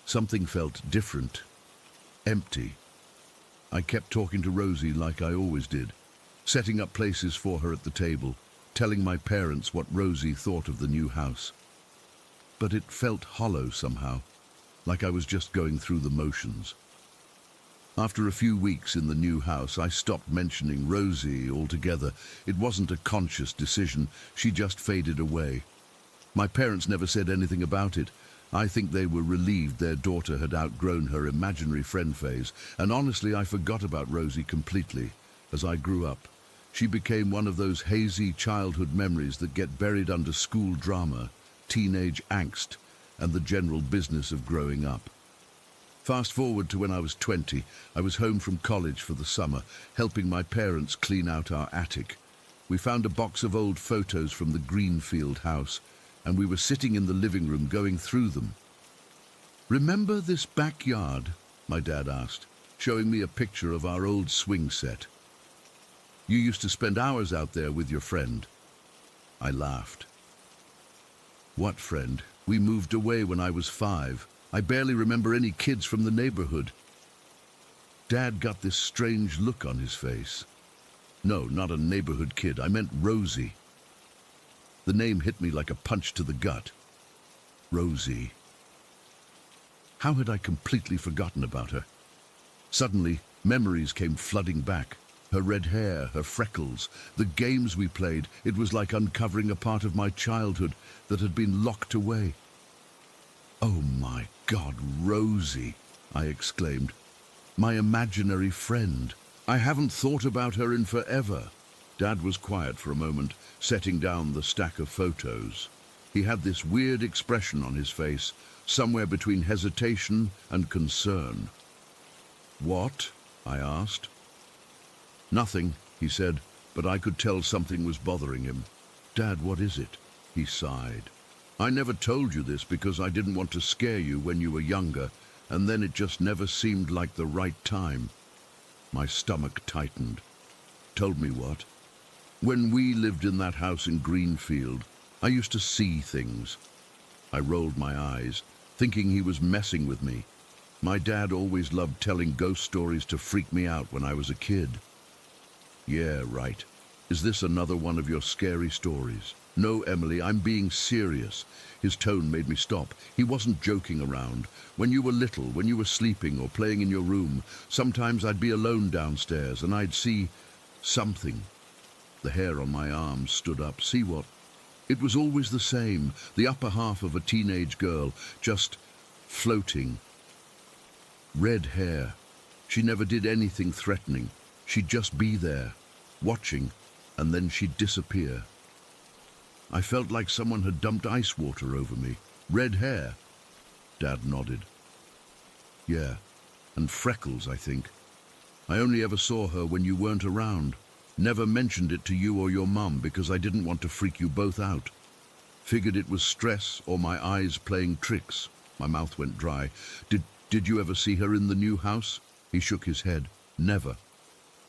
something felt different, empty. I kept talking to Rosie like I always did, setting up places for her at the table, telling my parents what Rosie thought of the new house. But it felt hollow somehow, like I was just going through the motions. After a few weeks in the new house, I stopped mentioning Rosie altogether. It wasn't a conscious decision. She just faded away. My parents never said anything about it. I think they were relieved their daughter had outgrown her imaginary friend phase, and honestly, I forgot about Rosie completely. As I grew up, she became one of those hazy childhood memories that get buried under school drama, teenage angst, and the general business of growing up. Fast forward to when I was 20, I was home from college for the summer, helping my parents clean out our attic. We found a box of old photos from the Greenfield house, and we were sitting in the living room going through them. "Remember this backyard?" my dad asked, showing me a picture of our old swing set. "You used to spend hours out there with your friend." I laughed. "What friend? We moved away when I was 5. I barely remember any kids from the neighborhood." Dad got this strange look on his face. "No, not a neighborhood kid. I meant Rosie." The name hit me like a punch to the gut. Rosie. How had I completely forgotten about her? Suddenly, memories came flooding back. Her red hair, her freckles, the games we played. It was like uncovering a part of my childhood that had been locked away. "Oh my God, Rosie," I exclaimed. "My imaginary friend. I haven't thought about her in forever." Dad was quiet for a moment, setting down the stack of photos. He had this weird expression on his face, somewhere between hesitation and concern. "What?" I asked. "Nothing," he said, but I could tell something was bothering him. "Dad, what is it?" He sighed. "I never told you this because I didn't want to scare you when you were younger, and then it just never seemed like the right time." My stomach tightened. "Told me what?" "When we lived in that house in Greenfield, I used to see things." I rolled my eyes, thinking he was messing with me. My dad always loved telling ghost stories to freak me out when I was a kid. "Yeah, right. Is this another one of your scary stories?" "No, Emily, I'm being serious." His tone made me stop. He wasn't joking around. "When you were little, when you were sleeping or playing in your room, sometimes I'd be alone downstairs and I'd see something." The hair on my arm stood up. "See what?" "It was always the same, the upper half of a teenage girl, just floating. Red hair. She never did anything threatening. She'd just be there, watching, and then she'd disappear. I felt like someone had dumped ice water over me." "Red hair?" Dad nodded. "Yeah, and freckles, I think. I only ever saw her when you weren't around. Never mentioned it to you or your mum because I didn't want to freak you both out. Figured it was stress or my eyes playing tricks." My mouth went dry. Did you ever see her in the new house?" He shook his head. "Never.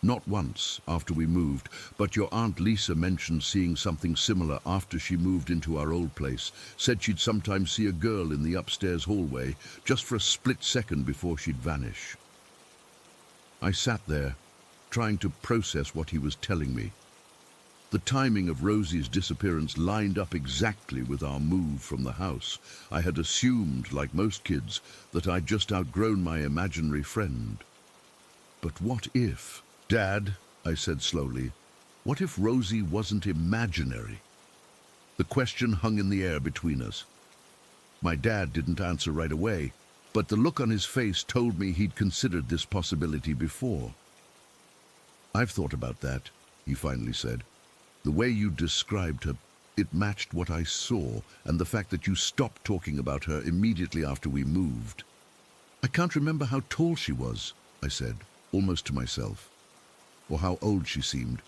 Not once after we moved, but your Aunt Lisa mentioned seeing something similar after she moved into our old place. Said she'd sometimes see a girl in the upstairs hallway, just for a split second before she'd vanish." I sat there, trying to process what he was telling me. The timing of Rosie's disappearance lined up exactly with our move from the house. I had assumed, like most kids, that I'd just outgrown my imaginary friend. But what if? "Dad," I said slowly, "what if Rosie wasn't imaginary?" The question hung in the air between us. My dad didn't answer right away, but the look on his face told me he'd considered this possibility before. "I've thought about that," he finally said. "The way you described her, it matched what I saw, and the fact that you stopped talking about her immediately after we moved." "I can't remember how tall she was," I said, almost to myself, "or how old she seemed.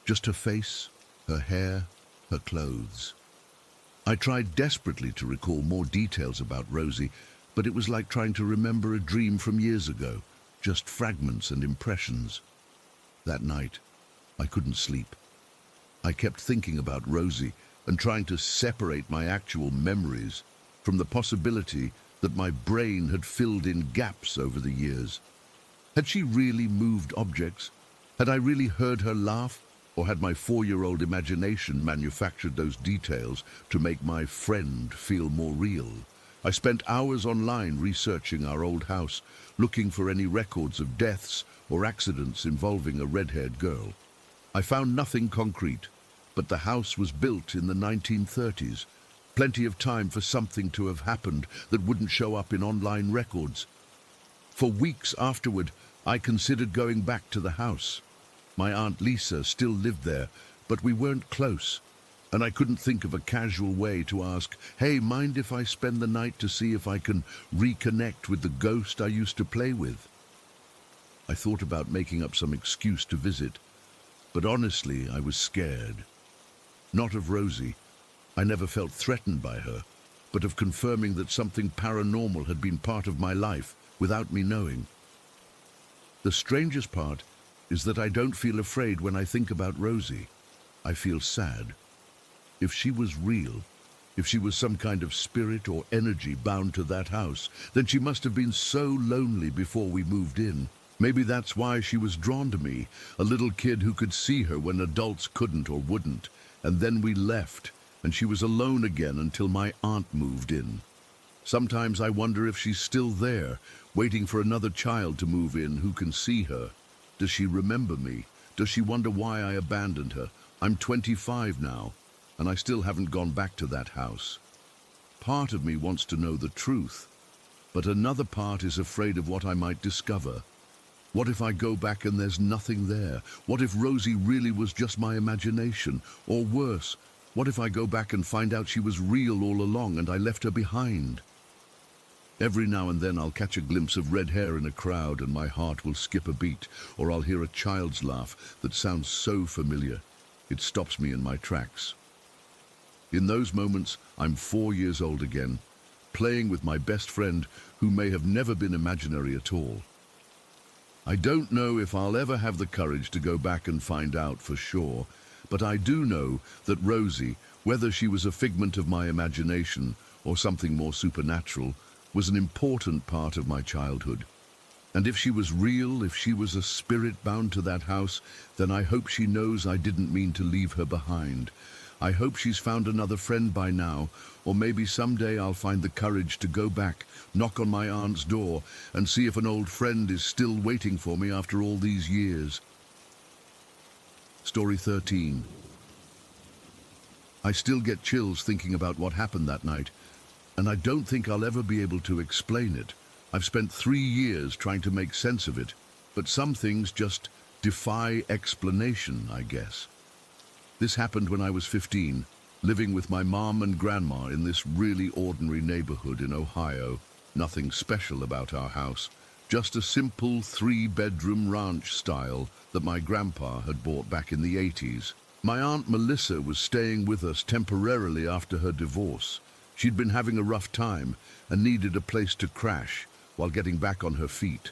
Just her face, her hair, her clothes." I tried desperately to recall more details about Rosie, but it was like trying to remember a dream from years ago, just fragments and impressions. That night, I couldn't sleep. I kept thinking about Rosie and trying to separate my actual memories from the possibility that my brain had filled in gaps over the years. Had she really moved objects? Had I really heard her laugh? Or had my 4-year-old imagination manufactured those details to make my friend feel more real? I spent hours online researching our old house, looking for any records of deaths or accidents involving a red-haired girl. I found nothing concrete, but the house was built in the 1930s. Plenty of time for something to have happened that wouldn't show up in online records. For weeks afterward, I considered going back to the house. My Aunt Lisa still lived there, but we weren't close. and I couldn't think of a casual way to ask, "Hey, mind if I spend the night to see if I can reconnect with the ghost I used to play with?" I thought about making up some excuse to visit, but honestly, I was scared. Not of Rosie. I never felt threatened by her, but of confirming that something paranormal had been part of my life without me knowing. The strangest part is that I don't feel afraid when I think about Rosie. I feel sad. If she was real, if she was some kind of spirit or energy bound to that house, then she must have been so lonely before we moved in. Maybe that's why she was drawn to me, a little kid who could see her when adults couldn't or wouldn't. And then we left, and she was alone again until my aunt moved in. Sometimes I wonder if she's still there, waiting for another child to move in who can see her. Does she remember me? Does she wonder why I abandoned her? I'm 25 now, and I still haven't gone back to that house. Part of me wants to know the truth, but another part is afraid of what I might discover. What if I go back and there's nothing there? What if Rosie really was just my imagination? Or worse, what if I go back and find out she was real all along and I left her behind? Every now and then I'll catch a glimpse of red hair in a crowd and my heart will skip a beat, or I'll hear a child's laugh that sounds so familiar. It stops me in my tracks. In those moments, I'm 4 years old again, playing with my best friend who may have never been imaginary at all. I don't know if I'll ever have the courage to go back and find out for sure, but I do know that Rosie, whether she was a figment of my imagination or something more supernatural, was an important part of my childhood. And if she was real, if she was a spirit bound to that house, then I hope she knows I didn't mean to leave her behind. I hope she's found another friend by now, or maybe someday I'll find the courage to go back, knock on my aunt's door, and see if an old friend is still waiting for me after all these years. Story 13. I still get chills thinking about what happened that night, and I don't think I'll ever be able to explain it. I've spent 3 years trying to make sense of it, but some things just defy explanation, I guess. This happened when I was 15, living with my mom and grandma in this really ordinary neighborhood in Ohio. Nothing special about our house, just a simple 3-bedroom ranch style that my grandpa had bought back in the 80s. My Aunt Melissa was staying with us temporarily after her divorce. She'd been having a rough time and needed a place to crash while getting back on her feet.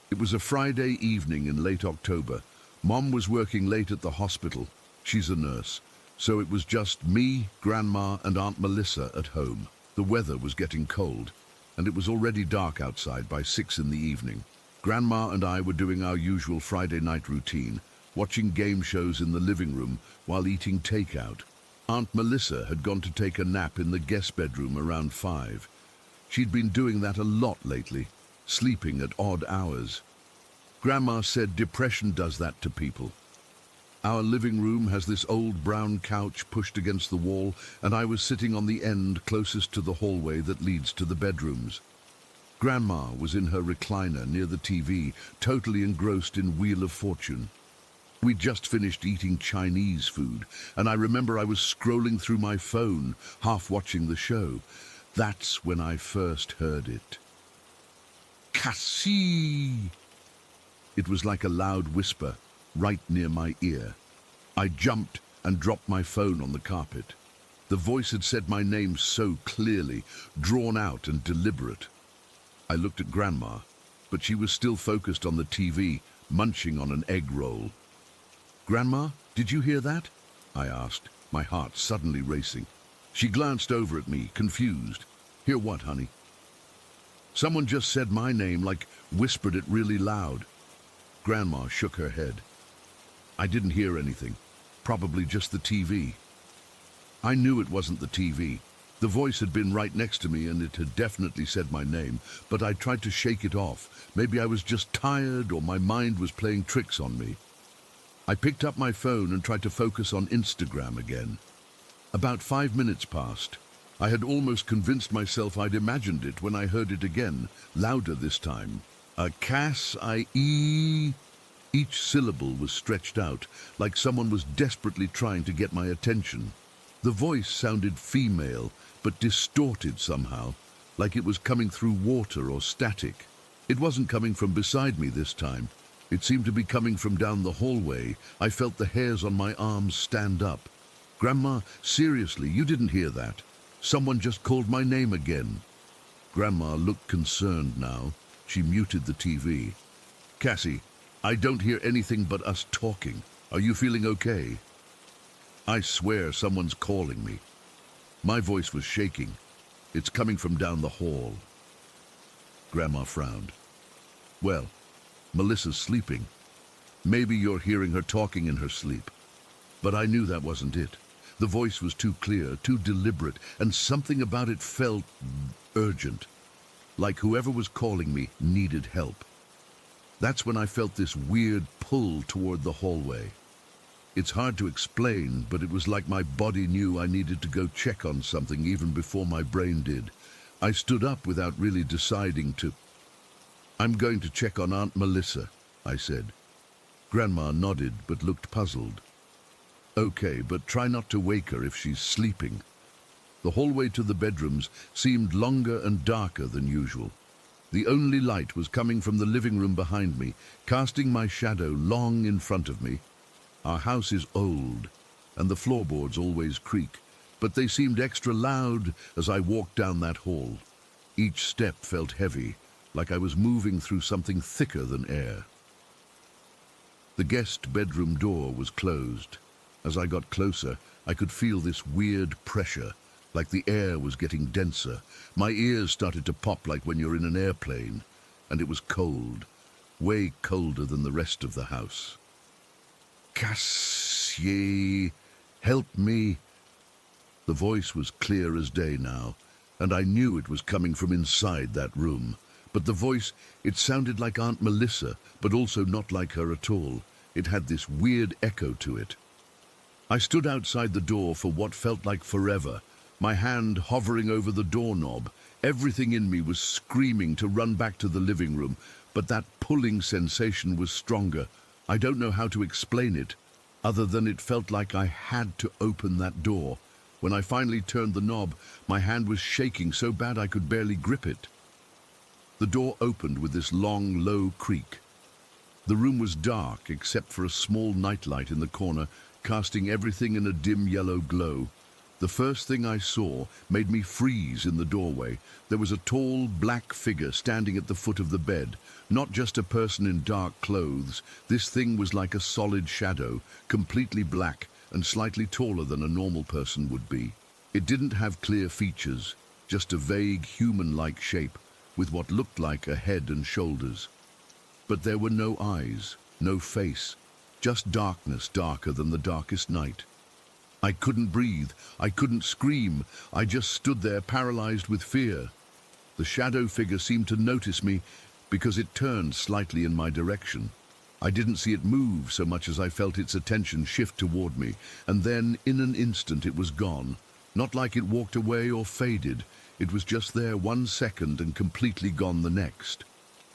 It was a Friday evening in late October. Mom was working late at the hospital. She's a nurse, so it was just me, Grandma, and Aunt Melissa at home. The weather was getting cold, and it was already dark outside by 6 in the evening. Grandma and I were doing our usual Friday night routine, watching game shows in the living room while eating takeout. Aunt Melissa had gone to take a nap in the guest bedroom around 5. She'd been doing that a lot lately, sleeping at odd hours. Grandma said depression does that to people. Our living room has this old brown couch pushed against the wall, and I was sitting on the end closest to the hallway that leads to the bedrooms. Grandma was in her recliner near the TV, totally engrossed in Wheel of Fortune. We'd just finished eating Chinese food, and I remember I was scrolling through my phone, half watching the show. That's when I first heard it. Cassie! It was like a loud whisper, right near my ear. I jumped and dropped my phone on the carpet. The voice had said my name so clearly, drawn out and deliberate. I looked at Grandma, but she was still focused on the TV, munching on an egg roll. "Grandma, did you hear that?" I asked, my heart suddenly racing. She glanced over at me, confused. "Hear what, honey?" "Someone just said my name, like whispered it really loud." Grandma shook her head. "I didn't hear anything. Probably just the TV." I knew it wasn't the TV. The voice had been right next to me and it had definitely said my name, but I tried to shake it off. Maybe I was just tired or my mind was playing tricks on me. I picked up my phone and tried to focus on Instagram again. About 5 minutes passed. I had almost convinced myself I'd imagined it when I heard it again, louder this time. A Cass-I-E. Each syllable was stretched out, like someone was desperately trying to get my attention. The voice sounded female, but distorted somehow, like it was coming through water or static. It wasn't coming from beside me this time. It seemed to be coming from down the hallway. I felt the hairs on my arms stand up. Grandma, seriously, you didn't hear that? Someone just called my name again. Grandma looked concerned now. She muted the TV. Cassie, I don't hear anything but us talking. Are you feeling okay? I swear someone's calling me. My voice was shaking. It's coming from down the hall. Grandma frowned. Well, Melissa's sleeping. Maybe you're hearing her talking in her sleep. But I knew that wasn't it. The voice was too clear, too deliberate, and something about it felt urgent. Like whoever was calling me needed help. That's when I felt this weird pull toward the hallway. It's hard to explain, but it was like my body knew I needed to go check on something even before my brain did. I stood up without really deciding to. I'm going to check on Aunt Melissa, I said. Grandma nodded but looked puzzled. Okay, but try not to wake her if she's sleeping. The hallway to the bedrooms seemed longer and darker than usual. The only light was coming from the living room behind me, casting my shadow long in front of me. Our house is old, and the floorboards always creak, but they seemed extra loud as I walked down that hall. Each step felt heavy, like I was moving through something thicker than air. The guest bedroom door was closed. As I got closer, I could feel this weird pressure, like the air was getting denser. My ears started to pop like when you're in an airplane, and it was cold, way colder than the rest of the house. Cassie, help me. The voice was clear as day now, and I knew it was coming from inside that room. But the voice, it sounded like Aunt Melissa, but also not like her at all. It had this weird echo to it. I stood outside the door for what felt like forever, my hand hovering over the doorknob. Everything in me was screaming to run back to the living room, but that pulling sensation was stronger. I don't know how to explain it, other than it felt like I had to open that door. When I finally turned the knob, my hand was shaking so bad I could barely grip it. The door opened with this long, low creak. The room was dark except for a small nightlight in the corner, casting everything in a dim yellow glow. The first thing I saw made me freeze in the doorway. There was a tall, black figure standing at the foot of the bed. Not just a person in dark clothes. This thing was like a solid shadow, completely black and slightly taller than a normal person would be. It didn't have clear features, just a vague human-like shape with what looked like a head and shoulders. But there were no eyes, no face, just darkness darker than the darkest night. I couldn't breathe, I couldn't scream, I just stood there paralyzed with fear. The shadow figure seemed to notice me because it turned slightly in my direction. I didn't see it move so much as I felt its attention shift toward me, and then in an instant it was gone. Not like it walked away or faded, it was just there 1 second and completely gone the next.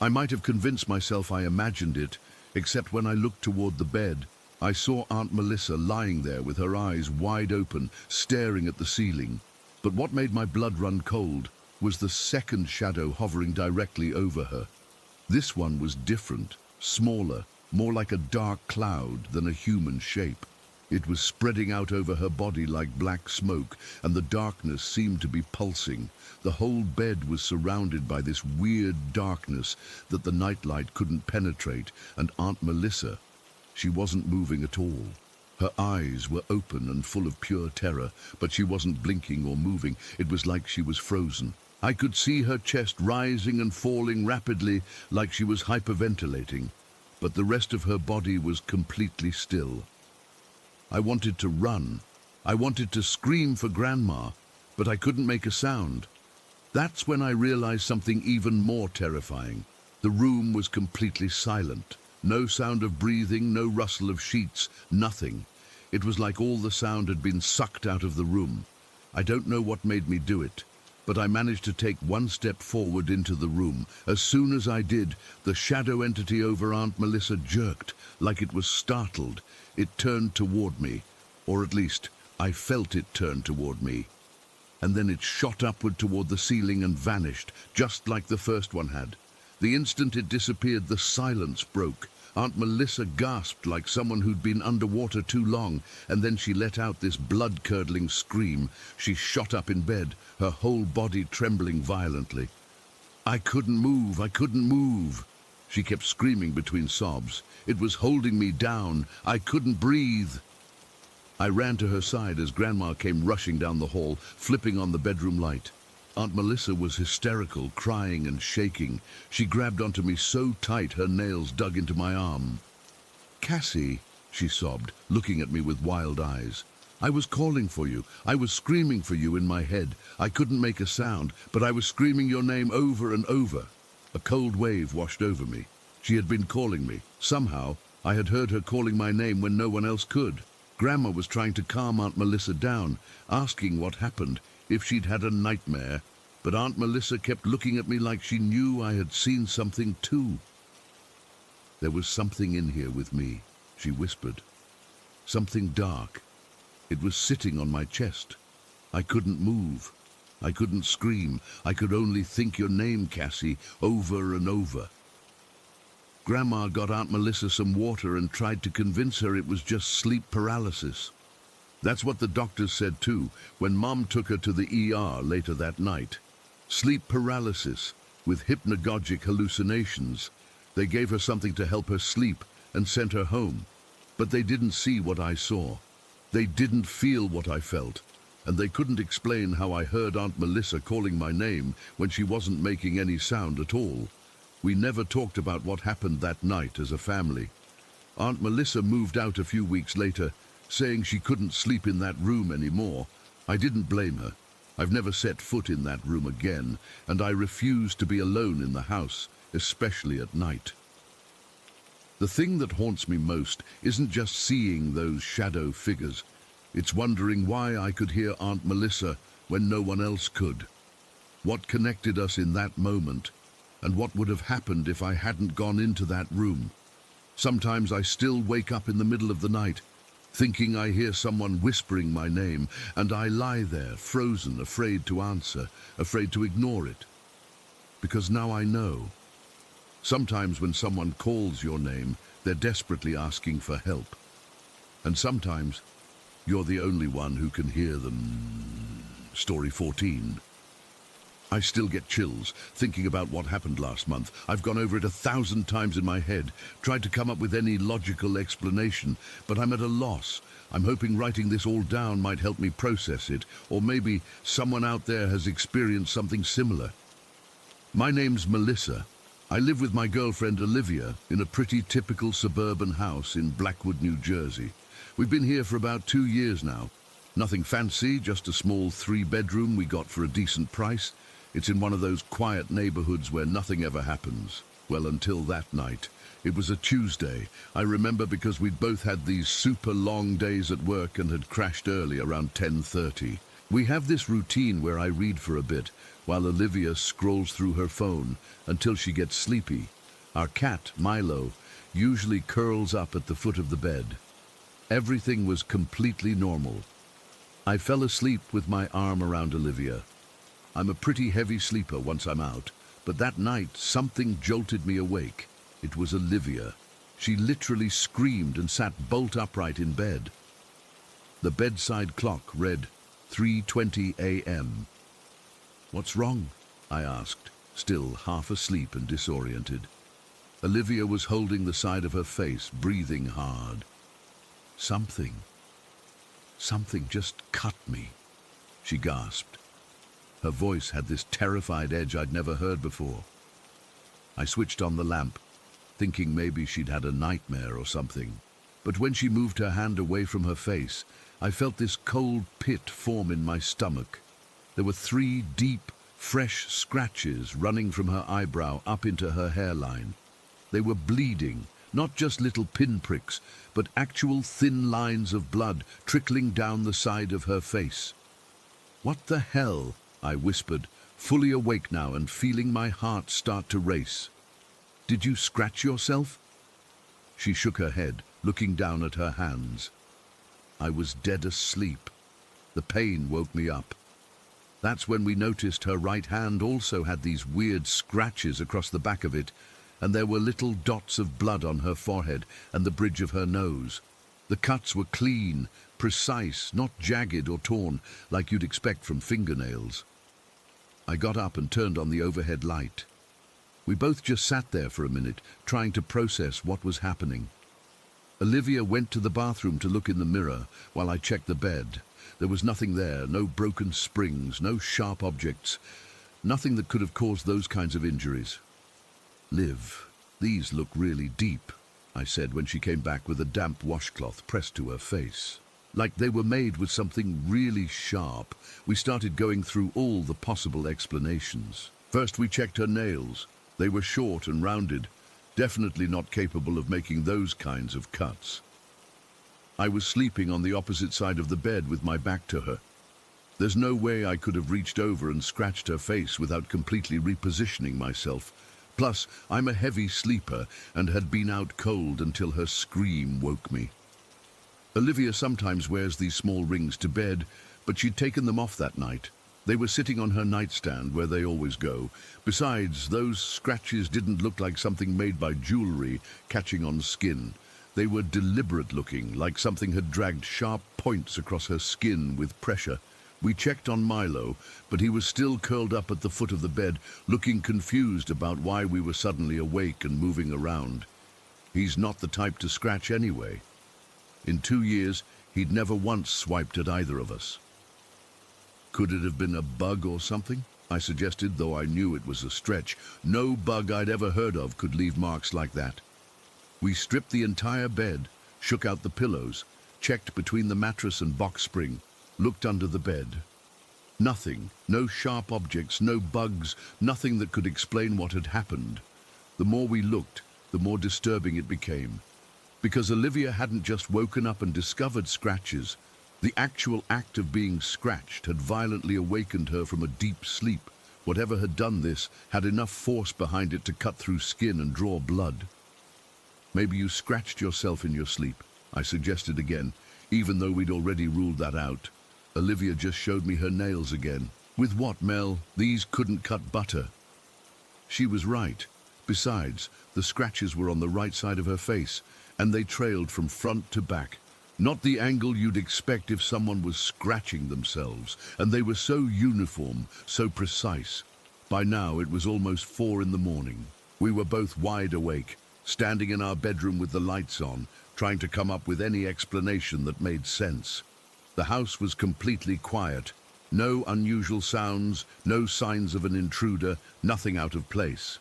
I might have convinced myself I imagined it, except when I looked toward the bed, I saw Aunt Melissa lying there with her eyes wide open, staring at the ceiling. But what made my blood run cold was the second shadow hovering directly over her. This one was different, smaller, more like a dark cloud than a human shape. It was spreading out over her body like black smoke, and the darkness seemed to be pulsing. The whole bed was surrounded by this weird darkness that the nightlight couldn't penetrate, and Aunt Melissa, she wasn't moving at all. Her eyes were open and full of pure terror, but she wasn't blinking or moving. It was like she was frozen. I could see her chest rising and falling rapidly, like she was hyperventilating, but the rest of her body was completely still. I wanted to run. I wanted to scream for Grandma, but I couldn't make a sound. That's when I realized something even more terrifying. The room was completely silent. No sound of breathing, no rustle of sheets, nothing. It was like all the sound had been sucked out of the room. I don't know what made me do it, but I managed to take 1 step forward into the room. As soon as I did, the shadow entity over Aunt Melissa jerked, like it was startled. It turned toward me, or at least I felt it turn toward me, and then it shot upward toward the ceiling and vanished, just like the first one had. The instant it disappeared, the silence broke. Aunt Melissa gasped like someone who'd been underwater too long, and then she let out this blood-curdling scream. She shot up in bed, her whole body trembling violently. I couldn't move, I couldn't move. She kept screaming between sobs. It was holding me down. I couldn't breathe. I ran to her side as Grandma came rushing down the hall, flipping on the bedroom light. Aunt Melissa was hysterical, crying and shaking. She grabbed onto me so tight her nails dug into my arm. "Cassie," she sobbed, looking at me with wild eyes. "I was calling for you. I was screaming for you in my head. I couldn't make a sound, but I was screaming your name over and over." A cold wave washed over me. She had been calling me. Somehow, I had heard her calling my name when no one else could. Grandma was trying to calm Aunt Melissa down, asking what happened, if she'd had a nightmare, but Aunt Melissa kept looking at me like she knew I had seen something too. "There was something in here with me," she whispered. "Something dark. It was sitting on my chest. I couldn't move. I couldn't scream. I could only think your name, Cassie, over and over." Grandma got Aunt Melissa some water and tried to convince her it was just sleep paralysis. That's what the doctors said too, when Mom took her to the ER later that night. Sleep paralysis with hypnagogic hallucinations. They gave her something to help her sleep and sent her home. But they didn't see what I saw. They didn't feel what I felt. And they couldn't explain how I heard Aunt Melissa calling my name when she wasn't making any sound at all. We never talked about what happened that night as a family. Aunt Melissa moved out a few weeks later, saying she couldn't sleep in that room anymore. I didn't blame her. I've never set foot in that room again, and I refuse to be alone in the house, especially at night. The thing that haunts me most isn't just seeing those shadow figures. It's wondering why I could hear Aunt Melissa when no one else could. What connected us in that moment, and what would have happened if I hadn't gone into that room. Sometimes I still wake up in the middle of the night, thinking I hear someone whispering my name, and I lie there, frozen, afraid to answer, afraid to ignore it. Because now I know. Sometimes when someone calls your name, they're desperately asking for help. And sometimes you're the only one who can hear them. Story 14. I still get chills thinking about what happened last month. I've gone over it 1,000 times in my head, tried to come up with any logical explanation, but I'm at a loss. I'm hoping writing this all down might help me process it, or maybe someone out there has experienced something similar. My name's Melissa. I live with my girlfriend Olivia in a pretty typical suburban house in Blackwood, New Jersey. We've been here for about 2 years now. Nothing fancy, just a small 3-bedroom we got for a decent price. It's in one of those quiet neighborhoods where nothing ever happens. Well, until that night. It was a Tuesday. I remember because we'd both had these super long days at work and had crashed early around 10:30. We have this routine where I read for a bit, while Olivia scrolls through her phone until she gets sleepy. Our cat, Milo, usually curls up at the foot of the bed. Everything was completely normal. I fell asleep with my arm around Olivia. I'm a pretty heavy sleeper once I'm out, but that night something jolted me awake. It was Olivia. She literally screamed and sat bolt upright in bed. The bedside clock read 3:20 a.m. "What's wrong?" I asked, still half asleep and disoriented. Olivia was holding the side of her face, breathing hard. Something just cut me," she gasped. Her voice had this terrified edge I'd never heard before. I switched on the lamp, thinking maybe she'd had a nightmare or something. But when she moved her hand away from her face, I felt this cold pit form in my stomach. There were 3 deep, fresh scratches running from her eyebrow up into her hairline. They were bleeding, not just little pinpricks, but actual thin lines of blood trickling down the side of her face. "What the hell?" I whispered, fully awake now and feeling my heart start to race. "Did you scratch yourself?" She shook her head, looking down at her hands. I was dead asleep. The pain woke me up. That's when we noticed her right hand also had these weird scratches across the back of it, and there were little dots of blood on her forehead and the bridge of her nose. The cuts were clean, precise, not jagged or torn like you'd expect from fingernails. I got up and turned on the overhead light. We both just sat there for a minute, trying to process what was happening. Olivia went to the bathroom to look in the mirror while I checked the bed. There was nothing there, no broken springs, no sharp objects, nothing that could have caused those kinds of injuries. "Liv, these look really deep," I said when she came back with a damp washcloth pressed to her face. Like they were made with something really sharp. We started going through all the possible explanations. First we checked her nails. They were short and rounded, definitely not capable of making those kinds of cuts. I was sleeping on the opposite side of the bed with my back to her. There's no way I could have reached over and scratched her face without completely repositioning myself. Plus, I'm a heavy sleeper and had been out cold until her scream woke me. Olivia sometimes wears these small rings to bed, but she'd taken them off that night. They were sitting on her nightstand where they always go. Besides, those scratches didn't look like something made by jewelry catching on skin. They were deliberate looking, like something had dragged sharp points across her skin with pressure. We checked on Milo, but he was still curled up at the foot of the bed, looking confused about why we were suddenly awake and moving around. He's not the type to scratch anyway. In 2 years, he'd never once swiped at either of us. "Could it have been a bug or something?" I suggested, though I knew it was a stretch. No bug I'd ever heard of could leave marks like that. We stripped the entire bed, shook out the pillows, checked between the mattress and box spring, looked under the bed. Nothing, no sharp objects, no bugs, nothing that could explain what had happened. The more we looked, the more disturbing it became. Because Olivia hadn't just woken up and discovered scratches. The actual act of being scratched had violently awakened her from a deep sleep. Whatever had done this had enough force behind it to cut through skin and draw blood. "Maybe you scratched yourself in your sleep," I suggested again, even though we'd already ruled that out. Olivia just showed me her nails again. "With what, Mel? These couldn't cut butter." She was right. Besides, the scratches were on the right side of her face, and they trailed from front to back. Not the angle you'd expect if someone was scratching themselves, and they were so uniform, so precise. By now it was almost 4 in the morning. We were both wide awake, standing in our bedroom with the lights on, trying to come up with any explanation that made sense. The house was completely quiet. No unusual sounds, no signs of an intruder, nothing out of place.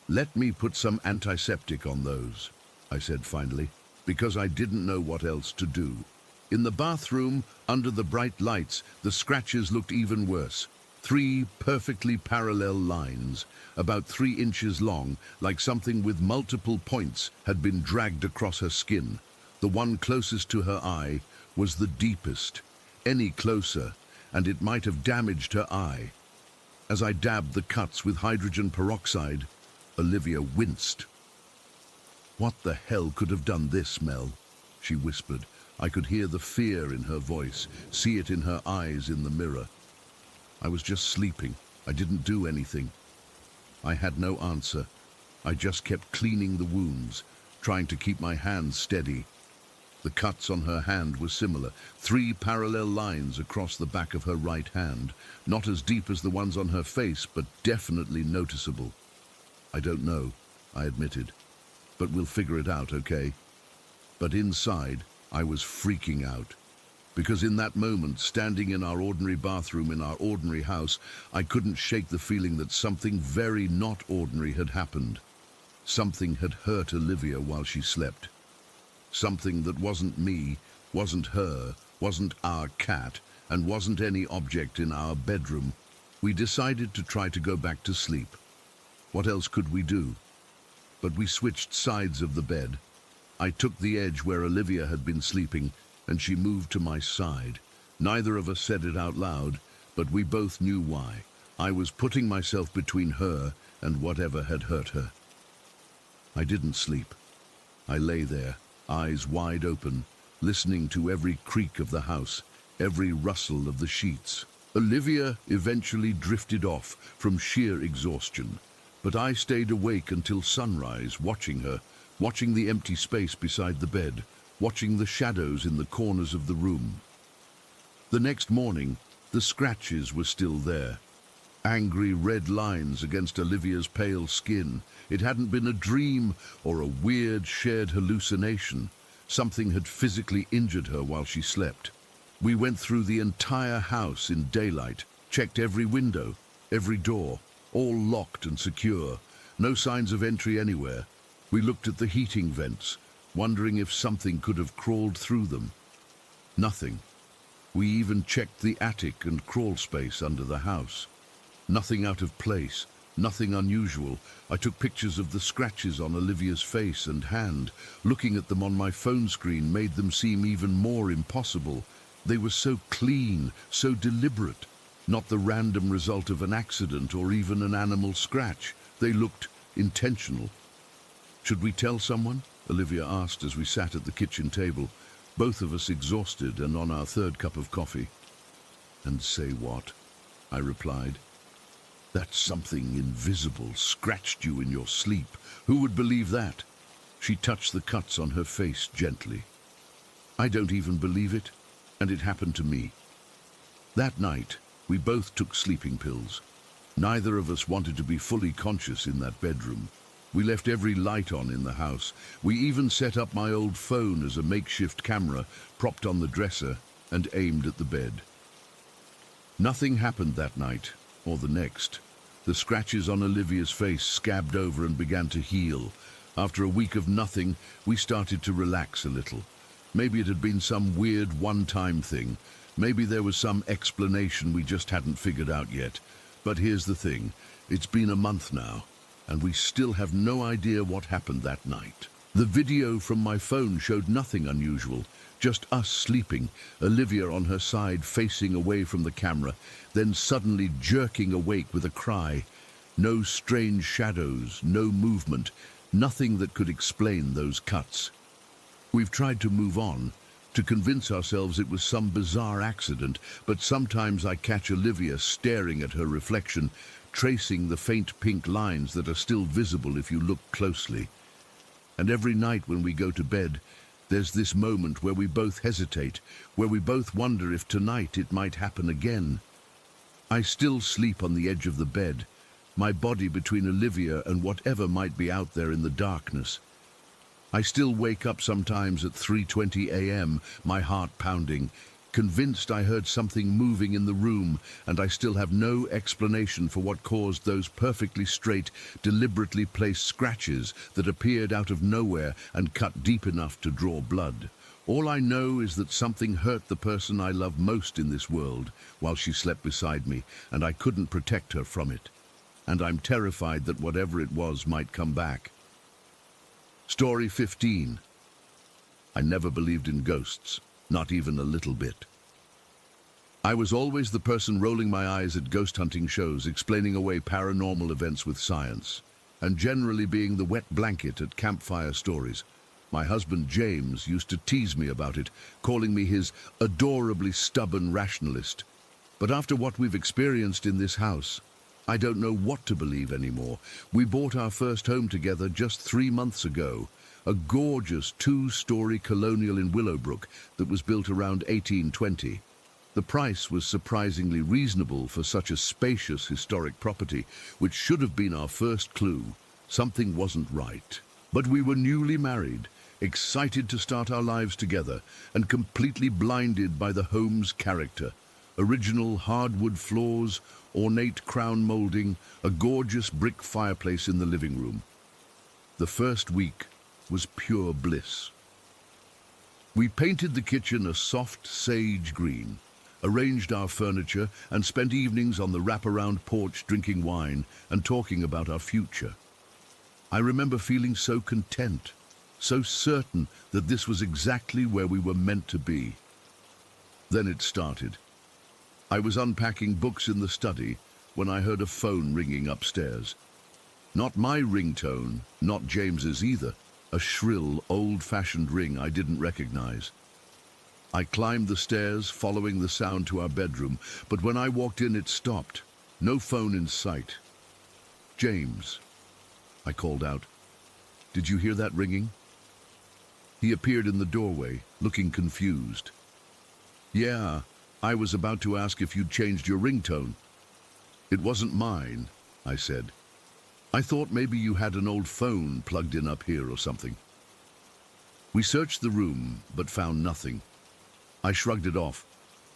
"Let me put some antiseptic on those," I said finally, because I didn't know what else to do. In the bathroom, under the bright lights, the scratches looked even worse. 3 perfectly parallel lines, about 3 inches long, like something with multiple points had been dragged across her skin. The one closest to her eye was the deepest. Any closer, and it might have damaged her eye. As I dabbed the cuts with hydrogen peroxide, Olivia winced. "What the hell could have done this, Mel?" she whispered. I could hear the fear in her voice, see it in her eyes in the mirror. I was just sleeping. I didn't do anything. I had no answer. I just kept cleaning the wounds, trying to keep my hands steady. The cuts on her hand were similar, 3 parallel lines across the back of her right hand, not as deep as the ones on her face, but definitely noticeable. "I don't know," I admitted, "but we'll figure it out, okay?" But inside, I was freaking out. Because in that moment, standing in our ordinary bathroom in our ordinary house, I couldn't shake the feeling that something very not ordinary had happened. Something had hurt Olivia while she slept. Something that wasn't me, wasn't her, wasn't our cat, and wasn't any object in our bedroom. We decided to try to go back to sleep. What else could we do? But we switched sides of the bed. I took the edge where Olivia had been sleeping, and she moved to my side. Neither of us said it out loud, but we both knew why. I was putting myself between her and whatever had hurt her. I didn't sleep. I lay there, eyes wide open, listening to every creak of the house, every rustle of the sheets. Olivia eventually drifted off from sheer exhaustion, but I stayed awake until sunrise, watching her, watching the empty space beside the bed, watching the shadows in the corners of the room. The next morning, the scratches were still there. Angry red lines against Olivia's pale skin. It hadn't been a dream or a weird shared hallucination. Something had physically injured her while she slept. We went through the entire house in daylight, checked every window, every door, all locked and secure. No signs of entry anywhere. We looked at the heating vents, wondering if something could have crawled through them. Nothing. We even checked the attic and crawl space under the house. Nothing out of place, nothing unusual. I took pictures of the scratches on Olivia's face and hand. Looking at them on my phone screen made them seem even more impossible. They were so clean, so deliberate. Not the random result of an accident or even an animal scratch. They looked intentional. "Should we tell someone?" Olivia asked as we sat at the kitchen table, both of us exhausted and on our third cup of coffee. "And say what?" I replied. "That something invisible scratched you in your sleep. Who would believe that?" She touched the cuts on her face gently. "I don't even believe it, and it happened to me." That night, we both took sleeping pills. Neither of us wanted to be fully conscious in that bedroom. We left every light on in the house. We even set up my old phone as a makeshift camera, propped on the dresser and aimed at the bed. Nothing happened that night, or the next. The scratches on Olivia's face scabbed over and began to heal. After a week of nothing, we started to relax a little. Maybe it had been some weird one-time thing. Maybe there was some explanation we just hadn't figured out yet. But here's the thing. It's been a month now, and we still have no idea what happened that night. The video from my phone showed nothing unusual, just us sleeping, Olivia on her side facing away from the camera, then suddenly jerking awake with a cry. No strange shadows, no movement, nothing that could explain those cuts. We've tried to move on, to convince ourselves it was some bizarre accident, but sometimes I catch Olivia staring at her reflection, tracing the faint pink lines that are still visible if you look closely. And every night when we go to bed, there's this moment where we both hesitate, where we both wonder if tonight it might happen again. I still sleep on the edge of the bed, my body between Olivia and whatever might be out there in the darkness. I still wake up sometimes at 3:20 a.m., my heart pounding, convinced I heard something moving in the room, and I still have no explanation for what caused those perfectly straight, deliberately placed scratches that appeared out of nowhere and cut deep enough to draw blood. All I know is that something hurt the person I love most in this world while she slept beside me, and I couldn't protect her from it. And I'm terrified that whatever it was might come back. Story 15. I never believed in ghosts, not even a little bit. I was always the person rolling my eyes at ghost hunting shows, explaining away paranormal events with science, and generally being the wet blanket at campfire stories. My husband James used to tease me about it, calling me his adorably stubborn rationalist. But after what we've experienced in this house, I don't know what to believe anymore. We bought our first home together just 3 months ago, a gorgeous 2-story colonial in Willowbrook that was built around 1820. The price was surprisingly reasonable for such a spacious historic property, which should have been our first clue. Something wasn't right. But we were newly married, excited to start our lives together, and completely blinded by the home's character. Original hardwood floors, ornate crown molding, a gorgeous brick fireplace in the living room. The first week was pure bliss. We painted the kitchen a soft sage green, arranged our furniture, and spent evenings on the wraparound porch drinking wine and talking about our future. I remember feeling so content, so certain that this was exactly where we were meant to be. Then it started. I was unpacking books in the study when I heard a phone ringing upstairs. Not my ringtone, not James's either. A shrill, old-fashioned ring I didn't recognize. I climbed the stairs, following the sound to our bedroom, but when I walked in, it stopped. No phone in sight. "James," I called out. "Did you hear that ringing?" He appeared in the doorway, looking confused. "Yeah, I was about to ask if you'd changed your ringtone." "It wasn't mine," I said. "I thought maybe you had an old phone plugged in up here or something." We searched the room, but found nothing. I shrugged it off.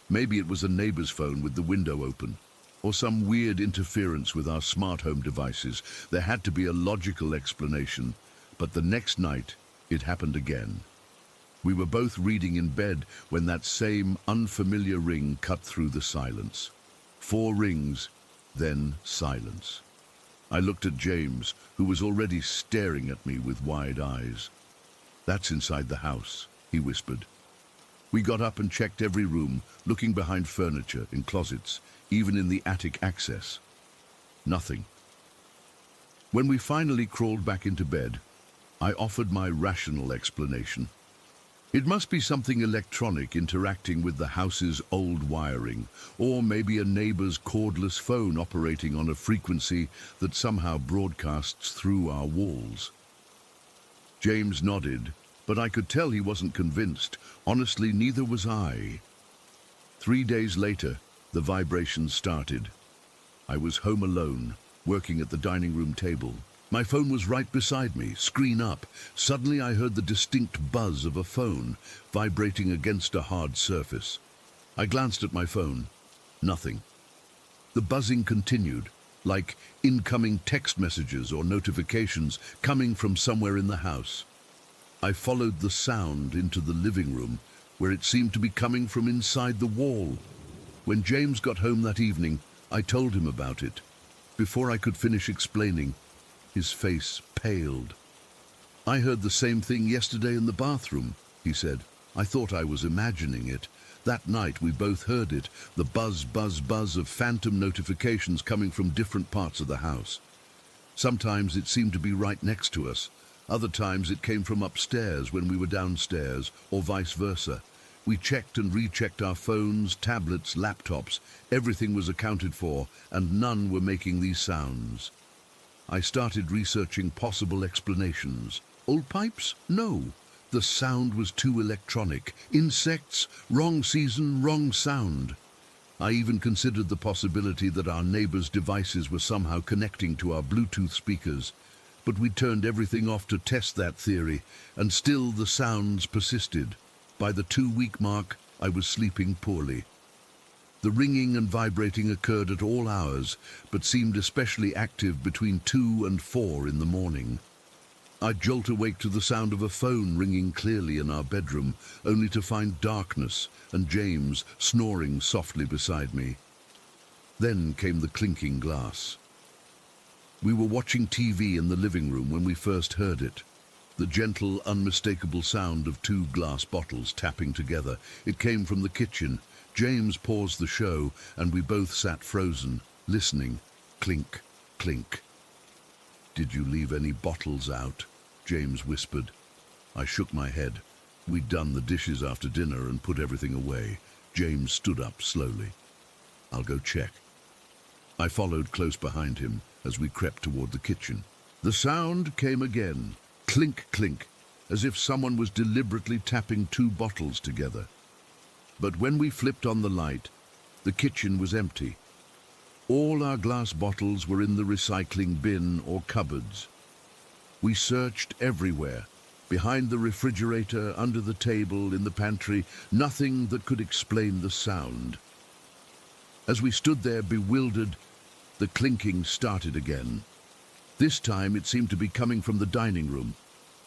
Maybe it was a neighbor's phone with the window open, or some weird interference with our smart home devices. There had to be a logical explanation, but the next night, it happened again. We were both reading in bed when that same unfamiliar ring cut through the silence. 4 rings, then silence. I looked at James, who was already staring at me with wide eyes. "That's inside the house," he whispered. We got up and checked every room, looking behind furniture, in closets, even in the attic access. Nothing. When we finally crawled back into bed, I offered my rational explanation. It must be something electronic interacting with the house's old wiring, or maybe a neighbor's cordless phone operating on a frequency that somehow broadcasts through our walls. James nodded, but I could tell he wasn't convinced. Honestly, neither was I. 3 days later, the vibrations started. I was home alone, working at the dining room table. My phone was right beside me, screen up. Suddenly I heard the distinct buzz of a phone vibrating against a hard surface. I glanced at my phone. Nothing. The buzzing continued, like incoming text messages or notifications coming from somewhere in the house. I followed the sound into the living room, where it seemed to be coming from inside the wall. When James got home that evening, I told him about it. Before I could finish explaining, his face paled. "I heard the same thing yesterday in the bathroom," he said. "I thought I was imagining it. That night we both heard it, the buzz, buzz, buzz of phantom notifications coming from different parts of the house. Sometimes it seemed to be right next to us. Other times it came from upstairs when we were downstairs, or vice versa. We checked and rechecked our phones, tablets, laptops. Everything was accounted for, and none were making these sounds." I started researching possible explanations. Old pipes? No. The sound was too electronic. Insects? Wrong season, wrong sound. I even considered the possibility that our neighbors' devices were somehow connecting to our Bluetooth speakers. But we turned everything off to test that theory, and still the sounds persisted. By the 2-week mark, I was sleeping poorly. The ringing and vibrating occurred at all hours, but seemed especially active between 2 and 4 in the morning. I'd jolt awake to the sound of a phone ringing clearly in our bedroom, only to find darkness and James snoring softly beside me. Then came the clinking glass. We were watching TV in the living room when we first heard it. The gentle, unmistakable sound of 2 glass bottles tapping together. It came from the kitchen. James paused the show, and we both sat frozen, listening. Clink, clink. "Did you leave any bottles out?" James whispered. I shook my head. We'd done the dishes after dinner and put everything away. James stood up slowly. "I'll go check." I followed close behind him as we crept toward the kitchen. The sound came again. Clink, clink, as if someone was deliberately tapping 2 bottles together. But when we flipped on the light, the kitchen was empty. All our glass bottles were in the recycling bin or cupboards. We searched everywhere, behind the refrigerator, under the table, in the pantry, nothing that could explain the sound. As we stood there bewildered, the clinking started again. This time it seemed to be coming from the dining room.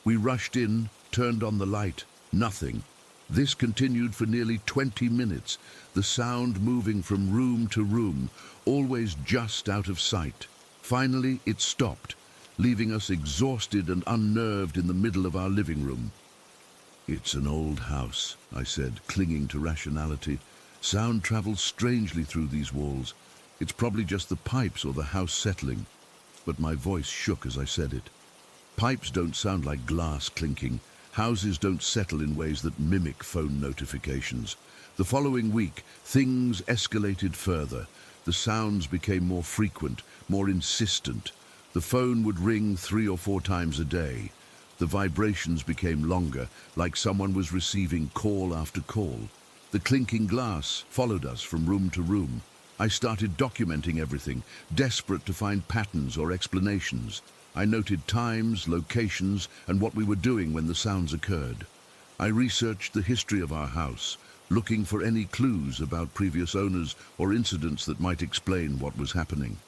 We rushed in, turned on the light. Nothing. This continued for nearly 20 minutes, the sound moving from room to room, always just out of sight. Finally, it stopped, leaving us exhausted and unnerved in the middle of our living room. "It's an old house," I said, clinging to rationality. "Sound travels strangely through these walls. It's probably just the pipes or the house settling." But my voice shook as I said it. Pipes don't sound like glass clinking. Houses don't settle in ways that mimic phone notifications. The following week, things escalated further. The sounds became more frequent, more insistent. The phone would ring 3 or 4 times a day. The vibrations became longer, like someone was receiving call after call. The clinking glass followed us from room to room. I started documenting everything, desperate to find patterns or explanations. I noted times, locations, and what we were doing when the sounds occurred. I researched the history of our house, looking for any clues about previous owners or incidents that might explain what was happening.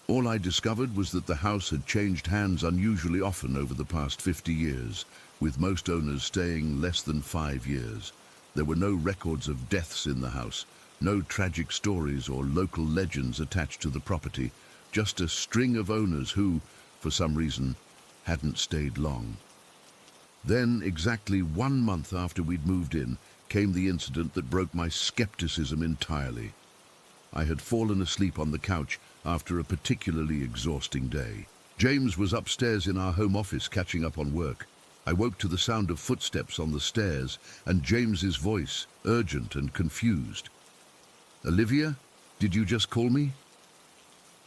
All I discovered was that the house had changed hands unusually often over the past 50 years, with most owners staying less than 5 years. There were no records of deaths in the house, no tragic stories or local legends attached to the property, just a string of owners who, for some reason, hadn't stayed long. Then, exactly 1 month after we'd moved in, came the incident that broke my skepticism entirely. I had fallen asleep on the couch after a particularly exhausting day. James was upstairs in our home office catching up on work. I woke to the sound of footsteps on the stairs and James's voice, urgent and confused. "Olivia, did you just call me?"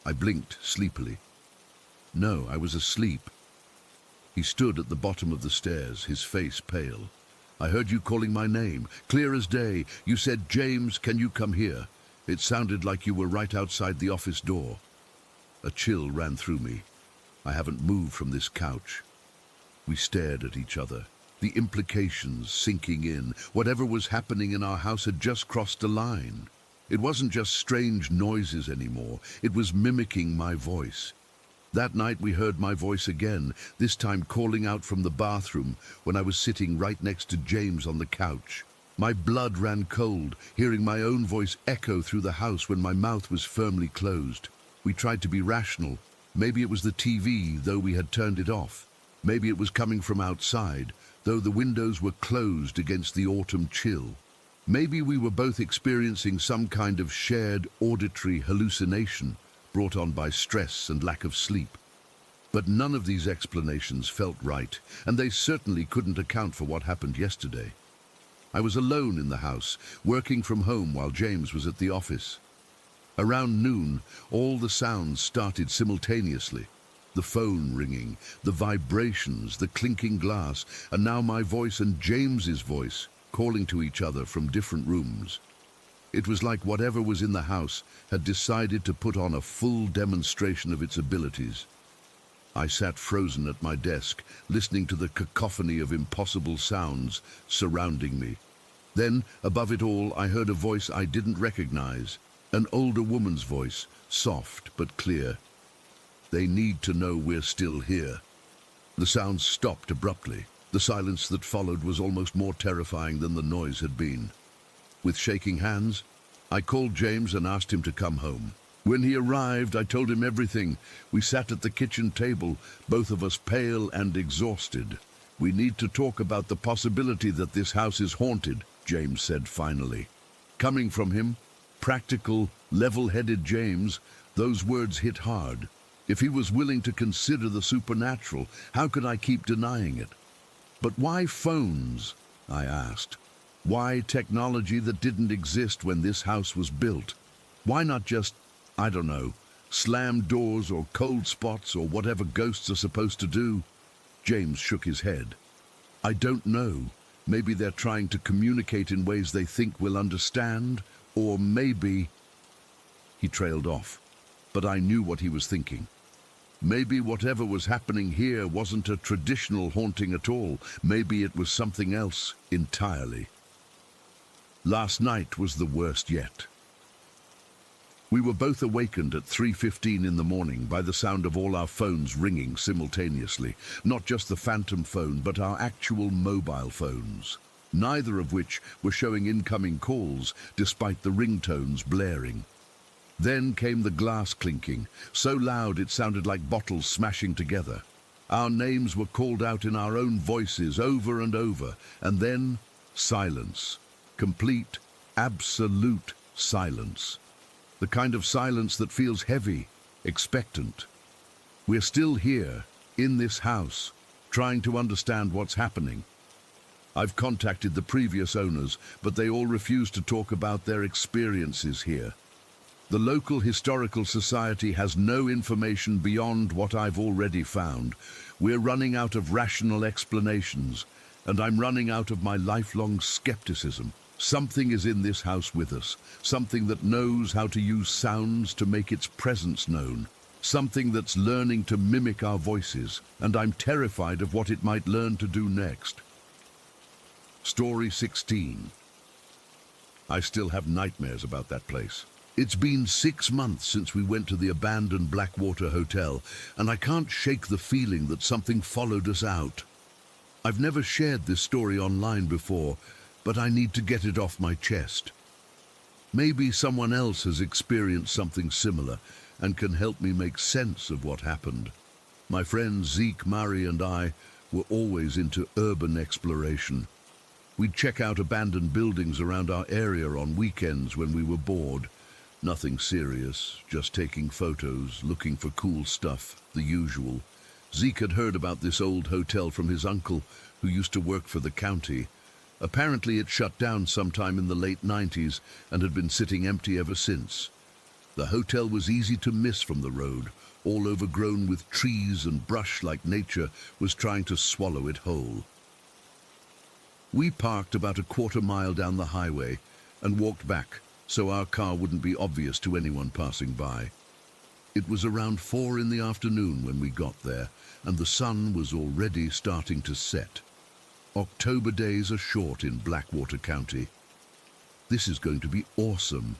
I blinked sleepily. No, I was asleep. He stood at the bottom of the stairs, his face pale. "I heard you calling my name, clear as day. You said, 'James, can you come here?' It sounded like you were right outside the office door." A chill ran through me. I haven't moved from this couch. We stared at each other, the implications sinking in. Whatever was happening in our house had just crossed a line. It wasn't just strange noises anymore. It was mimicking my voice. That night we heard my voice again, this time calling out from the bathroom when I was sitting right next to James on the couch. My blood ran cold, hearing my own voice echo through the house when my mouth was firmly closed. We tried to be rational. Maybe it was the TV, though we had turned it off. Maybe it was coming from outside, though the windows were closed against the autumn chill. Maybe we were both experiencing some kind of shared auditory hallucination brought on by stress and lack of sleep. But none of these explanations felt right, and they certainly couldn't account for what happened yesterday. I was alone in the house, working from home while James was at the office. Around noon, all the sounds started simultaneously. The phone ringing, the vibrations, the clinking glass, and now my voice and James's voice calling to each other from different rooms. It was like whatever was in the house had decided to put on a full demonstration of its abilities. I sat frozen at my desk, listening to the cacophony of impossible sounds surrounding me. Then, above it all, I heard a voice I didn't recognize, an older woman's voice, soft but clear. "They need to know we're still here." The sound stopped abruptly. The silence that followed was almost more terrifying than the noise had been. With shaking hands, I called James and asked him to come home. When he arrived, I told him everything. We sat at the kitchen table, both of us pale and exhausted. "We need to talk about the possibility that this house is haunted," James said finally. Coming from him, practical, level-headed James, those words hit hard. If he was willing to consider the supernatural, how could I keep denying it? "But why phones?" I asked. "Why technology that didn't exist when this house was built? Why not just, I don't know, slam doors or cold spots or whatever ghosts are supposed to do?" James shook his head. "I don't know. Maybe they're trying to communicate in ways they think we'll understand, or maybe—" He trailed off, but I knew what he was thinking. Maybe whatever was happening here wasn't a traditional haunting at all. Maybe it was something else entirely. Last night was the worst yet. We were both awakened at 3:15 in the morning by the sound of all our phones ringing simultaneously. Not just the phantom phone, but our actual mobile phones. Neither of which were showing incoming calls, despite the ringtones blaring. Then came the glass clinking, so loud it sounded like bottles smashing together. Our names were called out in our own voices over and over, and then silence. Complete, absolute silence. The kind of silence that feels heavy, expectant. We're still here, in this house, trying to understand what's happening, I've contacted the previous owners, but they all refuse to talk about their experiences here. The local historical society has no information beyond what I've already found. We're running out of rational explanations, and I'm running out of my lifelong skepticism. Something is in this house with us, something that knows how to use sounds to make its presence known, something that's learning to mimic our voices, and I'm terrified of what it might learn to do next. Story 16. I still have nightmares about that place. It's been 6 months since we went to the abandoned Blackwater Hotel, and I can't shake the feeling that something followed us out. I've never shared this story online before, but I need to get it off my chest. Maybe someone else has experienced something similar and can help me make sense of what happened. My friends Zeke, Mari, and I were always into urban exploration. We'd check out abandoned buildings around our area on weekends when we were bored. Nothing serious, just taking photos, looking for cool stuff, the usual. Zeke had heard about this old hotel from his uncle, who used to work for the county. Apparently it shut down sometime in the late 90s and had been sitting empty ever since. The hotel was easy to miss from the road, all overgrown with trees and brush like nature was trying to swallow it whole. We parked about a quarter-mile down the highway and walked back so our car wouldn't be obvious to anyone passing by. It was around 4 in the afternoon when we got there, and the sun was already starting to set. October days are short in Blackwater County. "This is going to be awesome,"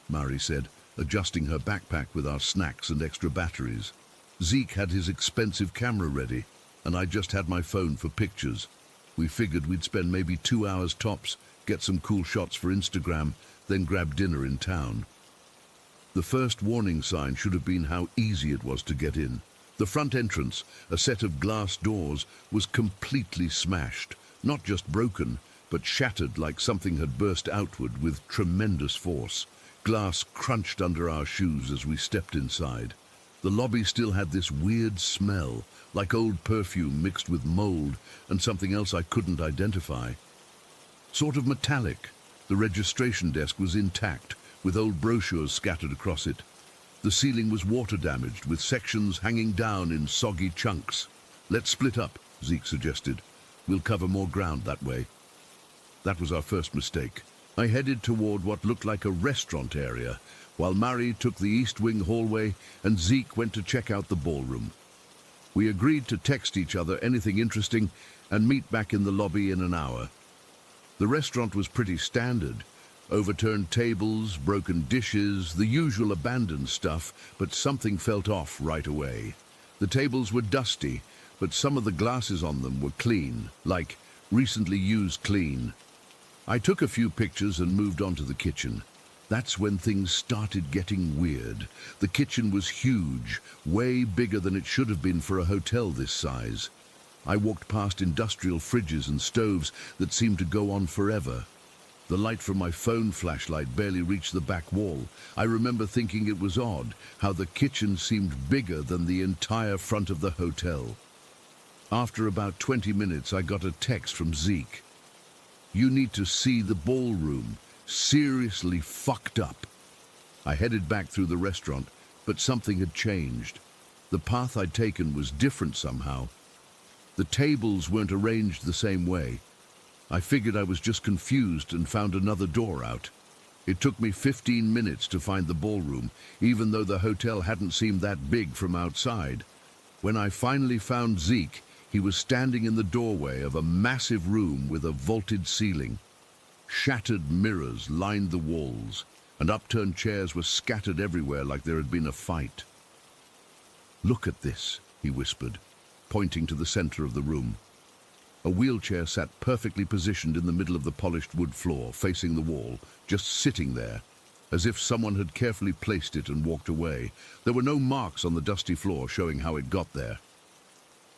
Mari said, adjusting her backpack with our snacks and extra batteries. Zeke had his expensive camera ready, and I just had my phone for pictures. We figured we'd spend maybe 2 hours tops, get some cool shots for Instagram, then grab dinner in town. The first warning sign should have been how easy it was to get in. The front entrance, a set of glass doors, was completely smashed, not just broken, but shattered like something had burst outward with tremendous force. Glass crunched under our shoes as we stepped inside. The lobby still had this weird smell, like old perfume mixed with mold and something else I couldn't identify. Sort of metallic. The registration desk was intact, with old brochures scattered across it. The ceiling was water damaged, with sections hanging down in soggy chunks. "Let's split up," Zeke suggested. "We'll cover more ground that way." That was our first mistake. I headed toward what looked like a restaurant area, while Mari took the east wing hallway and Zeke went to check out the ballroom. We agreed to text each other anything interesting and meet back in the lobby in an hour. The restaurant was pretty standard. Overturned tables, broken dishes, the usual abandoned stuff, but something felt off right away. The tables were dusty, but some of the glasses on them were clean, like recently used clean. I took a few pictures and moved on to the kitchen. That's when things started getting weird. The kitchen was huge, way bigger than it should have been for a hotel this size. I walked past industrial fridges and stoves that seemed to go on forever. The light from my phone flashlight barely reached the back wall. I remember thinking it was odd how the kitchen seemed bigger than the entire front of the hotel. After about 20 minutes, I got a text from Zeke. "You need to see the ballroom. Seriously fucked up." I headed back through the restaurant, but something had changed. The path I'd taken was different somehow. The tables weren't arranged the same way. I figured I was just confused and found another door out. It took me 15 minutes to find the ballroom, even though the hotel hadn't seemed that big from outside. When I finally found Zeke, he was standing in the doorway of a massive room with a vaulted ceiling. Shattered mirrors lined the walls, and upturned chairs were scattered everywhere like there had been a fight. "Look at this," he whispered, pointing to the center of the room. A wheelchair sat perfectly positioned in the middle of the polished wood floor, facing the wall, just sitting there, as if someone had carefully placed it and walked away. There were no marks on the dusty floor showing how it got there.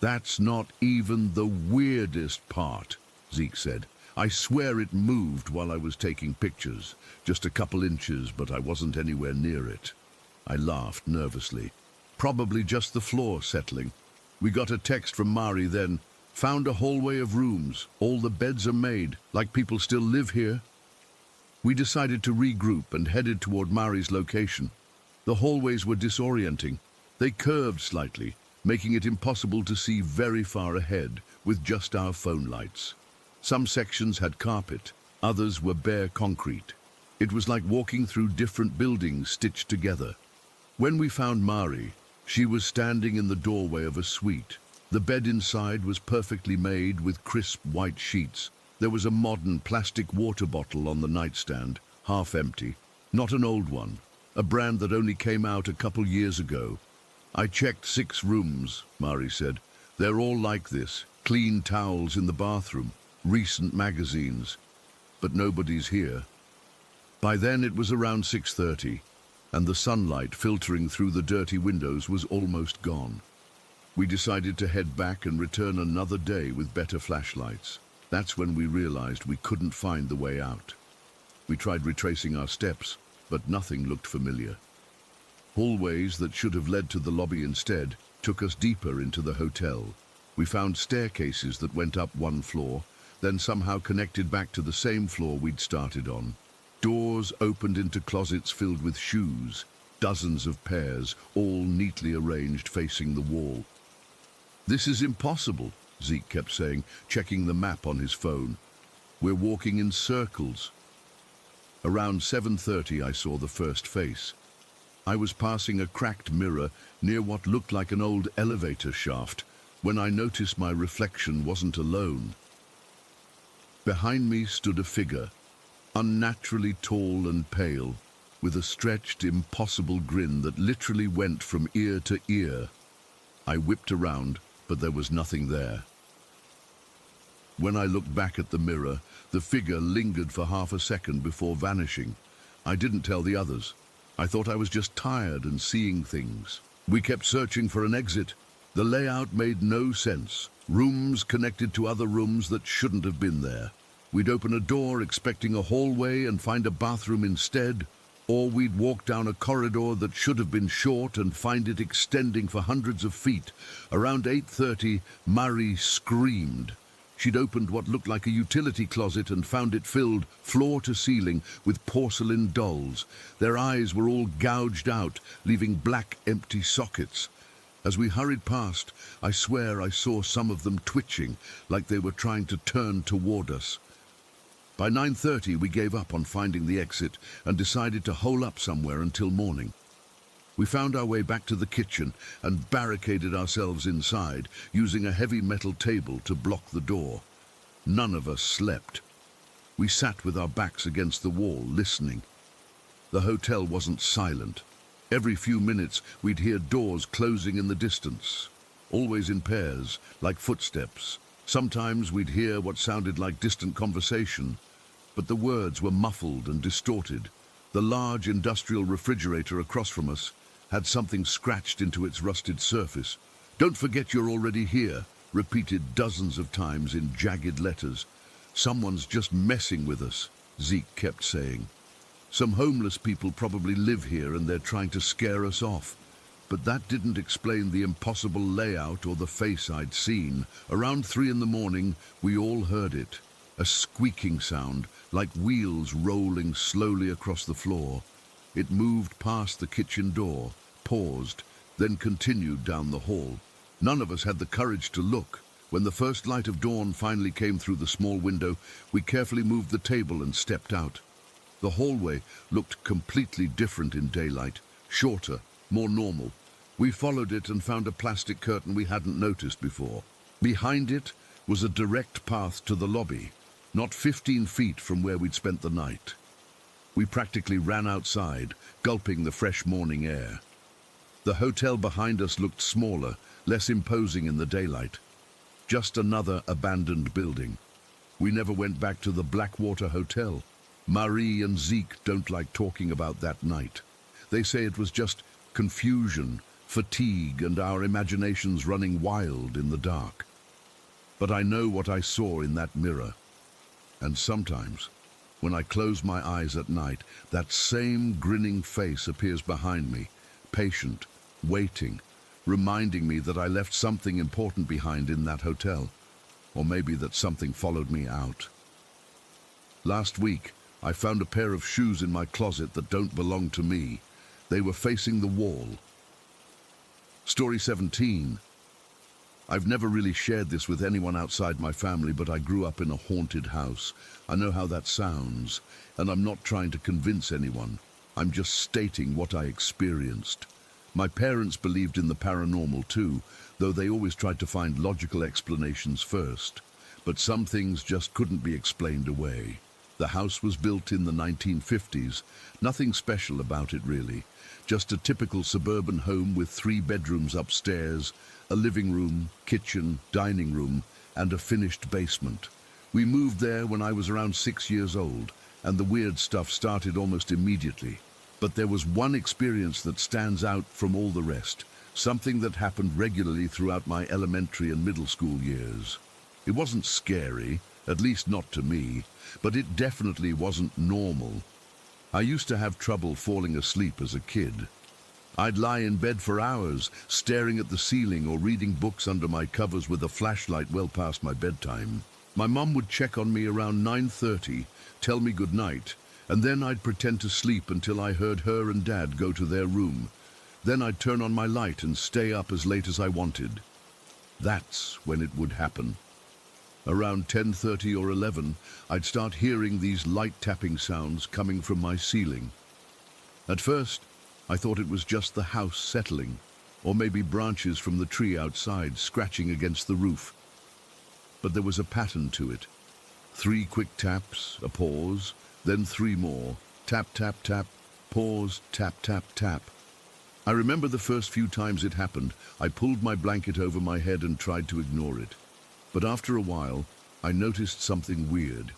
"That's not even the weirdest part," Zeke said. "I swear it moved while I was taking pictures. Just a couple inches, but I wasn't anywhere near it." I laughed nervously. "Probably just the floor settling." We got a text from Mari then. Found a hallway of rooms. All the beds are made, like people still live here. We decided to regroup and headed toward Mari's location. The hallways were disorienting. They curved slightly, making it impossible to see very far ahead with just our phone lights. Some sections had carpet, others were bare concrete. It was like walking through different buildings stitched together. When we found Mari, she was standing in the doorway of a suite. The bed inside was perfectly made with crisp white sheets. There was a modern plastic water bottle on the nightstand, half empty. Not an old one, a brand that only came out a couple years ago. I checked 6 rooms, Mari said. They're all like this, clean towels in the bathroom, recent magazines. But nobody's here. By then it was around 6:30, and the sunlight filtering through the dirty windows was almost gone. We decided to head back and return another day with better flashlights. That's when we realized we couldn't find the way out. We tried retracing our steps, but nothing looked familiar. Hallways that should have led to the lobby instead took us deeper into the hotel. We found staircases that went up 1 floor, then somehow connected back to the same floor we'd started on. Doors opened into closets filled with shoes, dozens of pairs, all neatly arranged facing the wall. "This is impossible," Zeke kept saying, checking the map on his phone. "We're walking in circles." Around 7:30 I saw the first face. I was passing a cracked mirror near what looked like an old elevator shaft when I noticed my reflection wasn't alone. Behind me stood a figure, unnaturally tall and pale, with a stretched, impossible grin that literally went from ear to ear. I whipped around, but there was nothing there. When I looked back at the mirror, the figure lingered for half a second before vanishing. I didn't tell the others. I thought I was just tired and seeing things. We kept searching for an exit. The layout made no sense. Rooms connected to other rooms that shouldn't have been there. We'd open a door expecting a hallway and find a bathroom instead, or we'd walk down a corridor that should have been short and find it extending for hundreds of feet. Around 8:30, Mari screamed. She'd opened what looked like a utility closet and found it filled, floor to ceiling, with porcelain dolls. Their eyes were all gouged out, leaving black, empty sockets. As we hurried past, I swear I saw some of them twitching, like they were trying to turn toward us. By 9:30, we gave up on finding the exit and decided to hole up somewhere until morning. We found our way back to the kitchen and barricaded ourselves inside, using a heavy metal table to block the door. None of us slept. We sat with our backs against the wall, listening. The hotel wasn't silent. Every few minutes, we'd hear doors closing in the distance, always in pairs, like footsteps. Sometimes we'd hear what sounded like distant conversation, but the words were muffled and distorted. The large industrial refrigerator across from us had something scratched into its rusted surface. "Don't forget you're already here," repeated dozens of times in jagged letters. "Someone's just messing with us," Zeke kept saying. "Some homeless people probably live here and they're trying to scare us off." But that didn't explain the impossible layout or the face I'd seen. Around 3 in the morning, we all heard it. A squeaking sound, like wheels rolling slowly across the floor. It moved past the kitchen door, paused, then continued down the hall. None of us had the courage to look. When the first light of dawn finally came through the small window, we carefully moved the table and stepped out. The hallway looked completely different in daylight, shorter, more normal. We followed it and found a plastic curtain we hadn't noticed before. Behind it was a direct path to the lobby, not 15 feet from where we'd spent the night. We practically ran outside, gulping the fresh morning air. The hotel behind us looked smaller, less imposing in the daylight. Just another abandoned building. We never went back to the Blackwater Hotel. Marie and Zeke don't like talking about that night. They say it was just confusion, fatigue, and our imaginations running wild in the dark. But I know what I saw in that mirror. And sometimes, when I close my eyes at night, that same grinning face appears behind me, patient, waiting, reminding me that I left something important behind in that hotel. or maybe that something followed me out. Last week, I found a pair of shoes in my closet that don't belong to me. They were facing the wall. Story 17. I've never really shared this with anyone outside my family, but I grew up in a haunted house. I know how that sounds, and I'm not trying to convince anyone. I'm just stating what I experienced. My parents believed in the paranormal too, though they always tried to find logical explanations first. But some things just couldn't be explained away. The house was built in the 1950s. Nothing special about it really. Just a typical suburban home with 3 bedrooms upstairs, a living room, kitchen, dining room, and a finished basement. We moved there when I was around 6 years old, and the weird stuff started almost immediately. But there was one experience that stands out from all the rest, something that happened regularly throughout my elementary and middle school years. It wasn't scary, at least not to me, but it definitely wasn't normal. I used to have trouble falling asleep as a kid. I'd lie in bed for hours, staring at the ceiling or reading books under my covers with a flashlight well past my bedtime. My mum would check on me around 9:30, tell me good night, and then I'd pretend to sleep until I heard her and Dad go to their room. Then I'd turn on my light and stay up as late as I wanted. That's when it would happen. Around 10:30 or 11, I'd start hearing these light tapping sounds coming from my ceiling. At first, I thought it was just the house settling, or maybe branches from the tree outside scratching against the roof. But there was a pattern to it. 3 quick taps, a pause, then 3 more. Tap, tap, tap, pause, tap, tap, tap. I remember the first few times it happened, I pulled my blanket over my head and tried to ignore it. But after a while, I noticed something weird.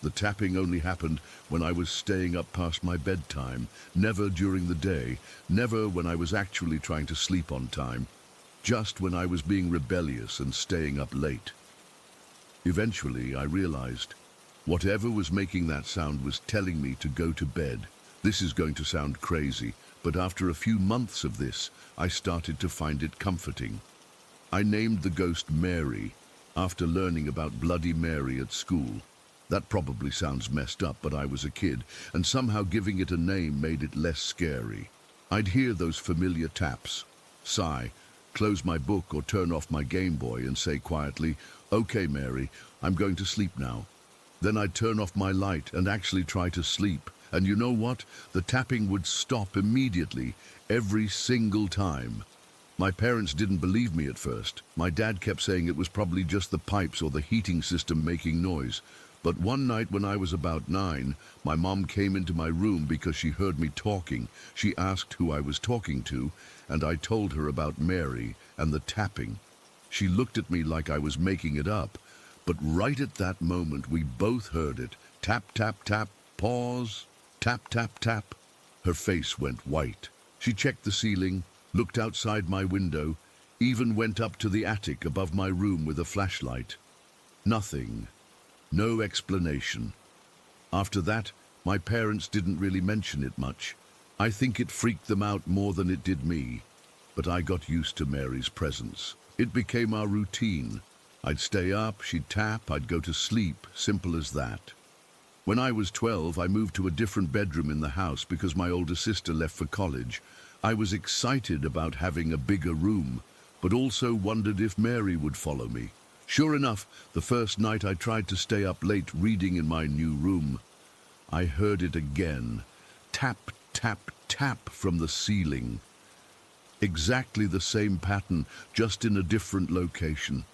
The tapping only happened when I was staying up past my bedtime, never during the day, never when I was actually trying to sleep on time, just when I was being rebellious and staying up late. Eventually, I realized whatever was making that sound was telling me to go to bed. This is going to sound crazy, but after a few months of this, I started to find it comforting. I named the ghost Mary, after learning about Bloody Mary at school. That probably sounds messed up, but I was a kid, and somehow giving it a name made it less scary. I'd hear those familiar taps, sigh, close my book or turn off my Game Boy and say quietly, "Okay, Mary, I'm going to sleep now." Then I'd turn off my light and actually try to sleep. And you know what? The tapping would stop immediately, every single time. My parents didn't believe me at first. My dad kept saying it was probably just the pipes or the heating system making noise. But one night when I was about 9, my mom came into my room because she heard me talking. She asked who I was talking to, and I told her about Mary and the tapping. She looked at me like I was making it up. But right at that moment, we both heard it. Tap, tap, tap, pause, tap, tap, tap. Her face went white. She checked the ceiling, looked outside my window, even went up to the attic above my room with a flashlight. Nothing. No explanation. After that, my parents didn't really mention it much. I think it freaked them out more than it did me. But I got used to Mary's presence. It became our routine. I'd stay up, she'd tap, I'd go to sleep, simple as that. When I was 12, I moved to a different bedroom in the house because my older sister left for college. I was excited about having a bigger room, but also wondered if Mary would follow me. Sure enough, the first night I tried to stay up late reading in my new room, I heard it again. Tap, tap, tap from the ceiling. Exactly the same pattern, just in a different location.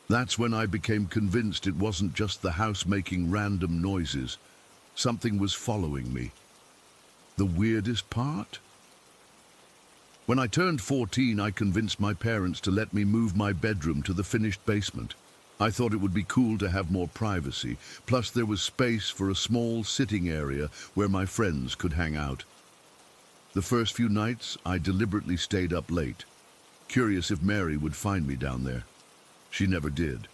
That's when I became convinced it wasn't just the house making random noises. Something was following me. The weirdest part? When I turned 14, I convinced my parents to let me move my bedroom to the finished basement. I thought it would be cool to have more privacy, plus there was space for a small sitting area where my friends could hang out. The first few nights, I deliberately stayed up late, curious if Mary would find me down there. She never did.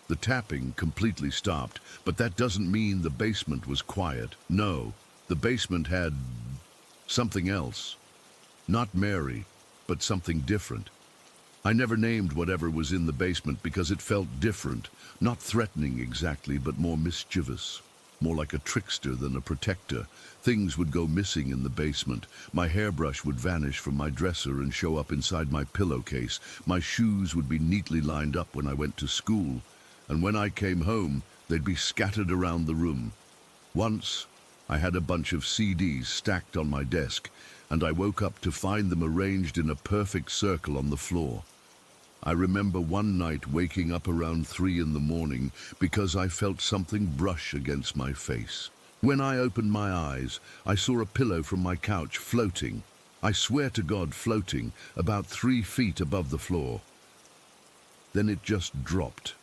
The tapping completely stopped, but that doesn't mean the basement was quiet. No, the basement had something else. Not Mary, but something different. I never named whatever was in the basement because it felt different, not threatening exactly, but more mischievous. More like a trickster than a protector. Things would go missing in the basement. My hairbrush would vanish from my dresser and show up inside my pillowcase. My shoes would be neatly lined up when I went to school. And when I came home, they'd be scattered around the room. Once, I had a bunch of CDs stacked on my desk, and I woke up to find them arranged in a perfect circle on the floor. I remember one night waking up around 3 in the morning because I felt something brush against my face. When I opened my eyes, I saw a pillow from my couch floating. I swear to God, floating about 3 feet above the floor. Then it just dropped,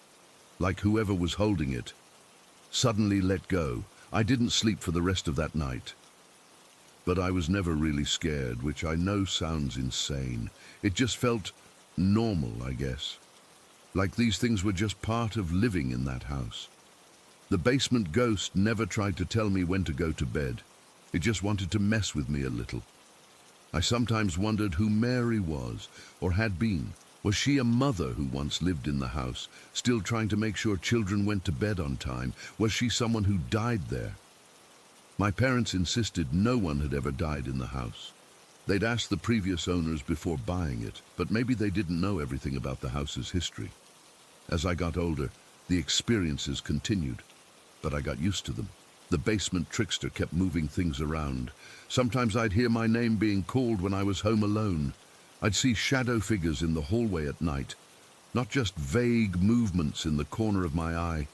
like whoever was holding it suddenly let go. I didn't sleep for the rest of that night. But I was never really scared, which I know sounds insane. It just felt normal, I guess. Like these things were just part of living in that house. The basement ghost never tried to tell me when to go to bed. It just wanted to mess with me a little. I sometimes wondered who Mary was, or had been. Was she a mother who once lived in the house, still trying to make sure children went to bed on time? Was she someone who died there? My parents insisted no one had ever died in the house. They'd asked the previous owners before buying it, but maybe they didn't know everything about the house's history. As I got older, the experiences continued, but I got used to them. The basement trickster kept moving things around. Sometimes I'd hear my name being called when I was home alone. I'd see shadow figures in the hallway at night, not just vague movements in the corner of my eye,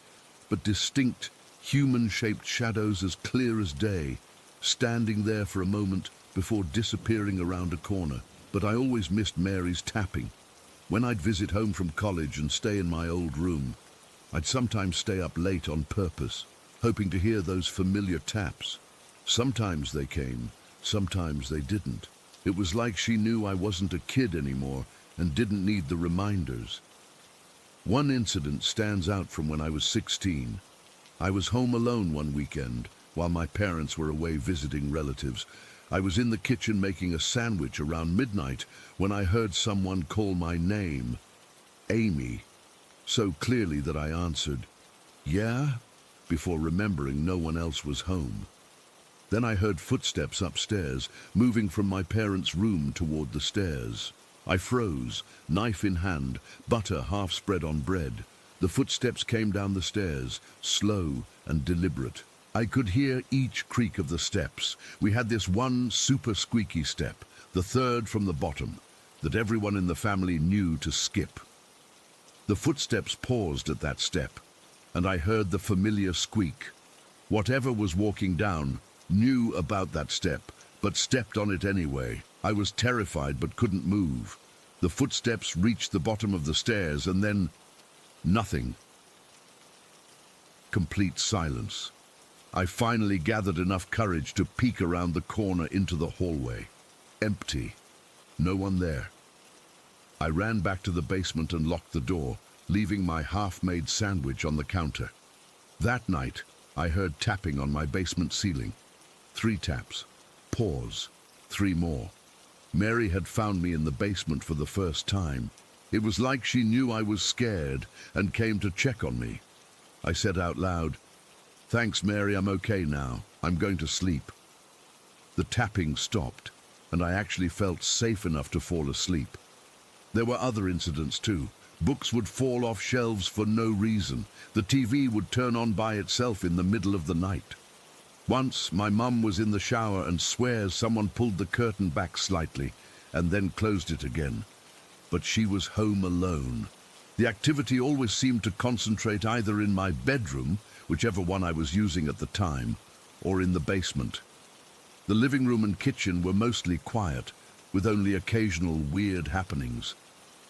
but distinct, human-shaped shadows as clear as day, standing there for a moment before disappearing around a corner. But I always missed Mary's tapping. When I'd visit home from college and stay in my old room, I'd sometimes stay up late on purpose, hoping to hear those familiar taps. Sometimes they came, sometimes they didn't. It was like she knew I wasn't a kid anymore and didn't need the reminders. One incident stands out from when I was 16. I was home alone one weekend while my parents were away visiting relatives. I was in the kitchen making a sandwich around midnight when I heard someone call my name, Amy, so clearly that I answered, "Yeah?" before remembering no one else was home. Then I heard footsteps upstairs, moving from my parents' room toward the stairs. I froze, knife in hand, butter half spread on bread. The footsteps came down the stairs, slow and deliberate. I could hear each creak of the steps. We had this one super squeaky step, the third from the bottom, that everyone in the family knew to skip. The footsteps paused at that step, and I heard the familiar squeak. Whatever was walking down knew about that step, but stepped on it anyway. I was terrified but couldn't move. The footsteps reached the bottom of the stairs, and then nothing. Complete silence. I finally gathered enough courage to peek around the corner into the hallway. Empty. No one there. I ran back to the basement and locked the door, leaving my half-made sandwich on the counter. That night, I heard tapping on my basement ceiling. 3 taps. Pause. 3 more. Mary had found me in the basement for the first time. It was like she knew I was scared and came to check on me. I said out loud, "Thanks, Mary, I'm okay now. I'm going to sleep." The tapping stopped, and I actually felt safe enough to fall asleep. There were other incidents too. Books would fall off shelves for no reason. The TV would turn on by itself in the middle of the night. Once, my mum was in the shower and swears someone pulled the curtain back slightly and then closed it again. But she was home alone. The activity always seemed to concentrate either in my bedroom, whichever one I was using at the time, or in the basement. The living room and kitchen were mostly quiet, with only occasional weird happenings.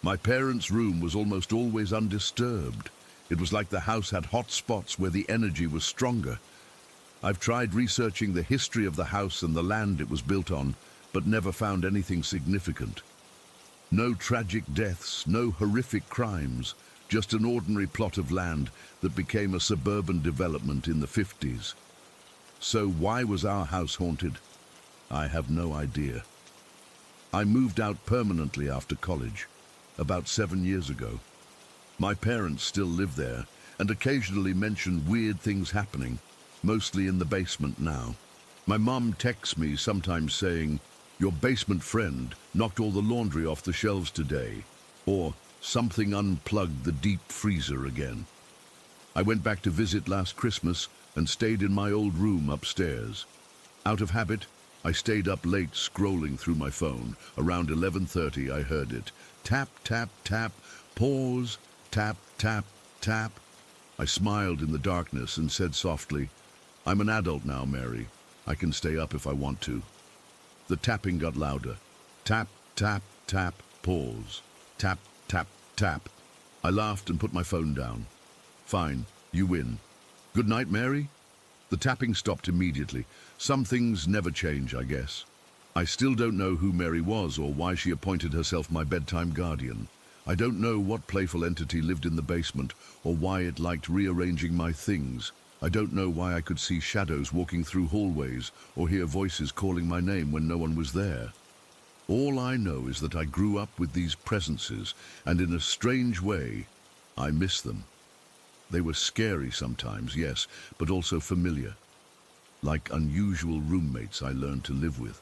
My parents' room was almost always undisturbed. It was like the house had hot spots where the energy was stronger. I've tried researching the history of the house and the land it was built on, but never found anything significant. No tragic deaths, no horrific crimes, just an ordinary plot of land that became a suburban development in the 50s. So why was our house haunted? I have no idea. I moved out permanently after college. about 7 years ago. My parents still live there and occasionally mention weird things happening, mostly in the basement now. My mum texts me sometimes saying, "Your basement friend knocked all the laundry off the shelves today," or "Something unplugged the deep freezer again." I went back to visit last Christmas and stayed in my old room upstairs. Out of habit, I stayed up late scrolling through my phone. Around 11:30 I heard it. Tap, tap, tap, pause, tap, tap, tap. I smiled in the darkness and said softly, "I'm an adult now, Mary. I can stay up if I want to." The tapping got louder. Tap, tap, tap, pause. Tap, tap, tap. I laughed and put my phone down. "Fine, you win. Good night, Mary." The tapping stopped immediately. Some things never change, I guess. I still don't know who Mary was or why she appointed herself my bedtime guardian. I don't know what playful entity lived in the basement or why it liked rearranging my things. I don't know why I could see shadows walking through hallways or hear voices calling my name when no one was there. All I know is that I grew up with these presences, and in a strange way, I miss them. They were scary sometimes, yes, but also familiar, like unusual roommates I learned to live with.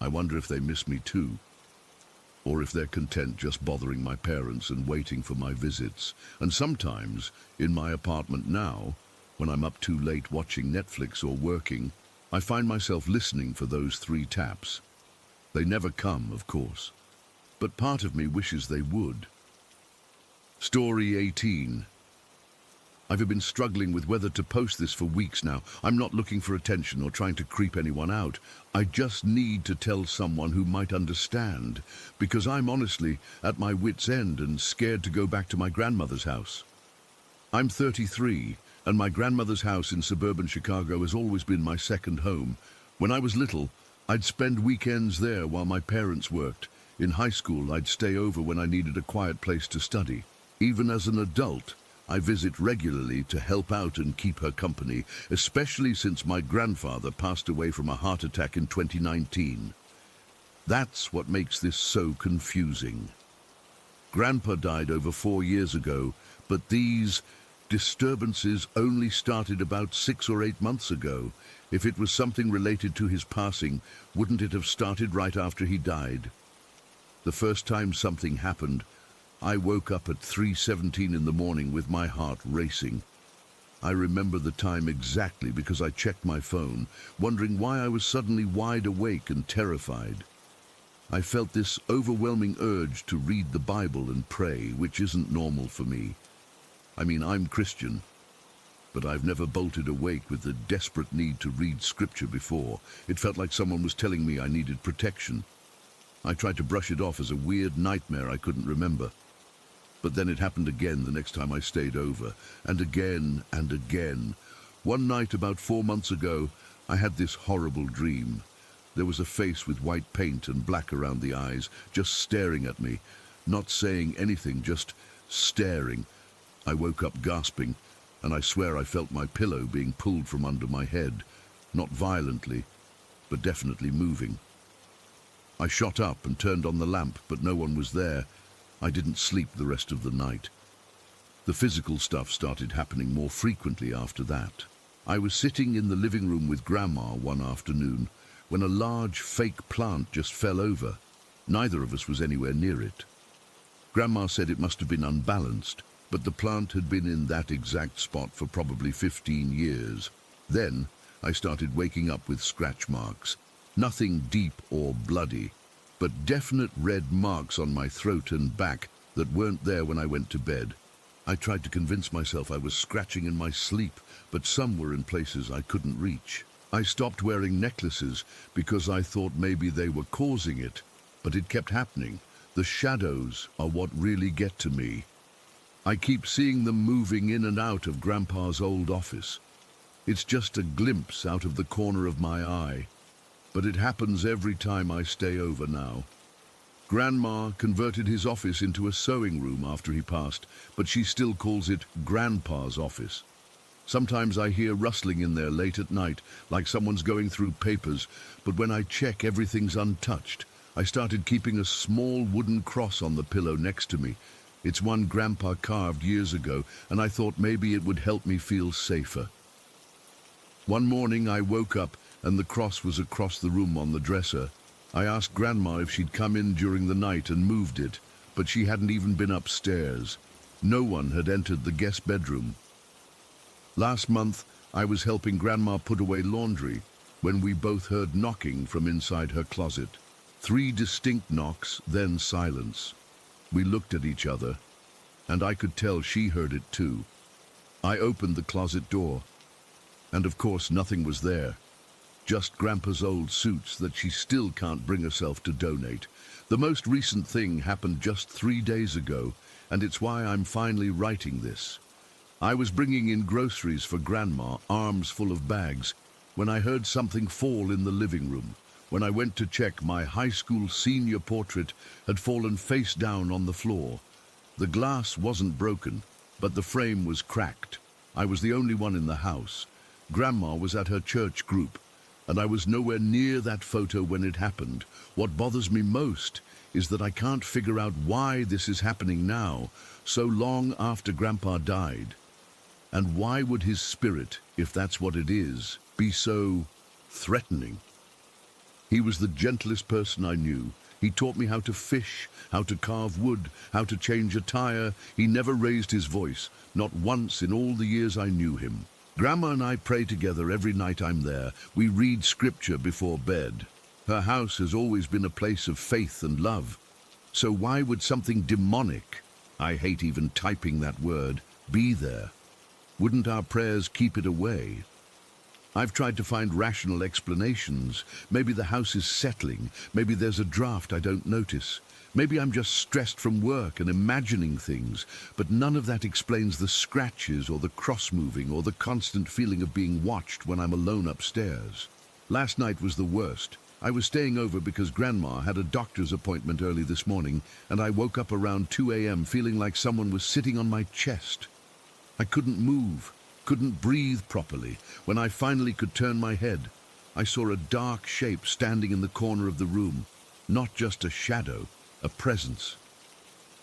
I wonder if they miss me too, or if they're content just bothering my parents and waiting for my visits. And sometimes, in my apartment now, when I'm up too late watching Netflix or working, I find myself listening for those 3 taps. They never come, of course, but part of me wishes they would. Story 18. I've been struggling with whether to post this for weeks now. I'm not looking for attention or trying to creep anyone out. I just need to tell someone who might understand, because I'm honestly at my wit's end and scared to go back to my grandmother's house. I'm 33, and my grandmother's house in suburban Chicago has always been my second home. When I was little, I'd spend weekends there while my parents worked. In high school, I'd stay over when I needed a quiet place to study. Even as an adult, I visit regularly to help out and keep her company, especially since my grandfather passed away from a heart attack in 2019. That's what makes this so confusing. Grandpa died over 4 years ago, but these disturbances only started about 6 or 8 months ago. If it was something related to his passing, wouldn't it have started right after he died? The first time something happened, I woke up at 3:17 in the morning with my heart racing. I remember the time exactly because I checked my phone, wondering why I was suddenly wide awake and terrified. I felt this overwhelming urge to read the Bible and pray, which isn't normal for me. I mean, I'm Christian, but I've never bolted awake with the desperate need to read scripture before. It felt like someone was telling me I needed protection. I tried to brush it off as a weird nightmare I couldn't remember. But then it happened again the next time I stayed over, and again and again. One night about 4 months ago, I had this horrible dream. There was a face with white paint and black around the eyes, just staring at me, not saying anything, just staring. I woke up gasping, and I swear I felt my pillow being pulled from under my head, not violently, but definitely moving. I shot up and turned on the lamp, but no one was there. I didn't sleep the rest of the night. The physical stuff started happening more frequently after that. I was sitting in the living room with Grandma one afternoon when a large fake plant just fell over. Neither of us was anywhere near it. Grandma said it must have been unbalanced, but the plant had been in that exact spot for probably 15 years. Then I started waking up with scratch marks. Nothing deep or bloody, but definite red marks on my throat and back that weren't there when I went to bed. I tried to convince myself I was scratching in my sleep, but some were in places I couldn't reach. I stopped wearing necklaces because I thought maybe they were causing it, but it kept happening. The shadows are what really get to me. I keep seeing them moving in and out of Grandpa's old office. It's just a glimpse out of the corner of my eye, but it happens every time I stay over now. Grandma converted his office into a sewing room after he passed, but she still calls it Grandpa's office. Sometimes I hear rustling in there late at night, like someone's going through papers, but when I check, everything's untouched. I started keeping a small wooden cross on the pillow next to me. It's one Grandpa carved years ago, and I thought maybe it would help me feel safer. One morning I woke up and the cross was across the room on the dresser. I asked Grandma if she'd come in during the night and moved it, but she hadn't even been upstairs. No one had entered the guest bedroom. Last month, I was helping Grandma put away laundry when we both heard knocking from inside her closet. 3 distinct knocks, then silence. We looked at each other, and I could tell she heard it too. I opened the closet door, and of course nothing was there. Just Grandpa's old suits that she still can't bring herself to donate. The most recent thing happened just 3 days ago, and it's why I'm finally writing this. I was bringing in groceries for Grandma, arms full of bags, when I heard something fall in the living room. When I went to check, my high school senior portrait had fallen face down on the floor. The glass wasn't broken, but the frame was cracked. I was the only one in the house. Grandma was at her church group, and I was nowhere near that photo when it happened. What bothers me most is that I can't figure out why this is happening now, so long after Grandpa died. And why would his spirit, if that's what it is, be so threatening? He was the gentlest person I knew. He taught me how to fish, how to carve wood, how to change a tire. He never raised his voice, not once in all the years I knew him. Grandma and I pray together every night I'm there. We read scripture before bed. Her house has always been a place of faith and love. So why would something demonic, I hate even typing that word, be there? Wouldn't our prayers keep it away? I've tried to find rational explanations. Maybe the house is settling. Maybe there's a draft I don't notice. Maybe I'm just stressed from work and imagining things. But none of that explains the scratches or the cross-moving or the constant feeling of being watched when I'm alone upstairs. Last night was the worst. I was staying over because Grandma had a doctor's appointment early this morning, and I woke up around 2 a.m. feeling like someone was sitting on my chest. I couldn't move, couldn't breathe properly. When I finally could turn my head, I saw a dark shape standing in the corner of the room. Not just a shadow, a presence.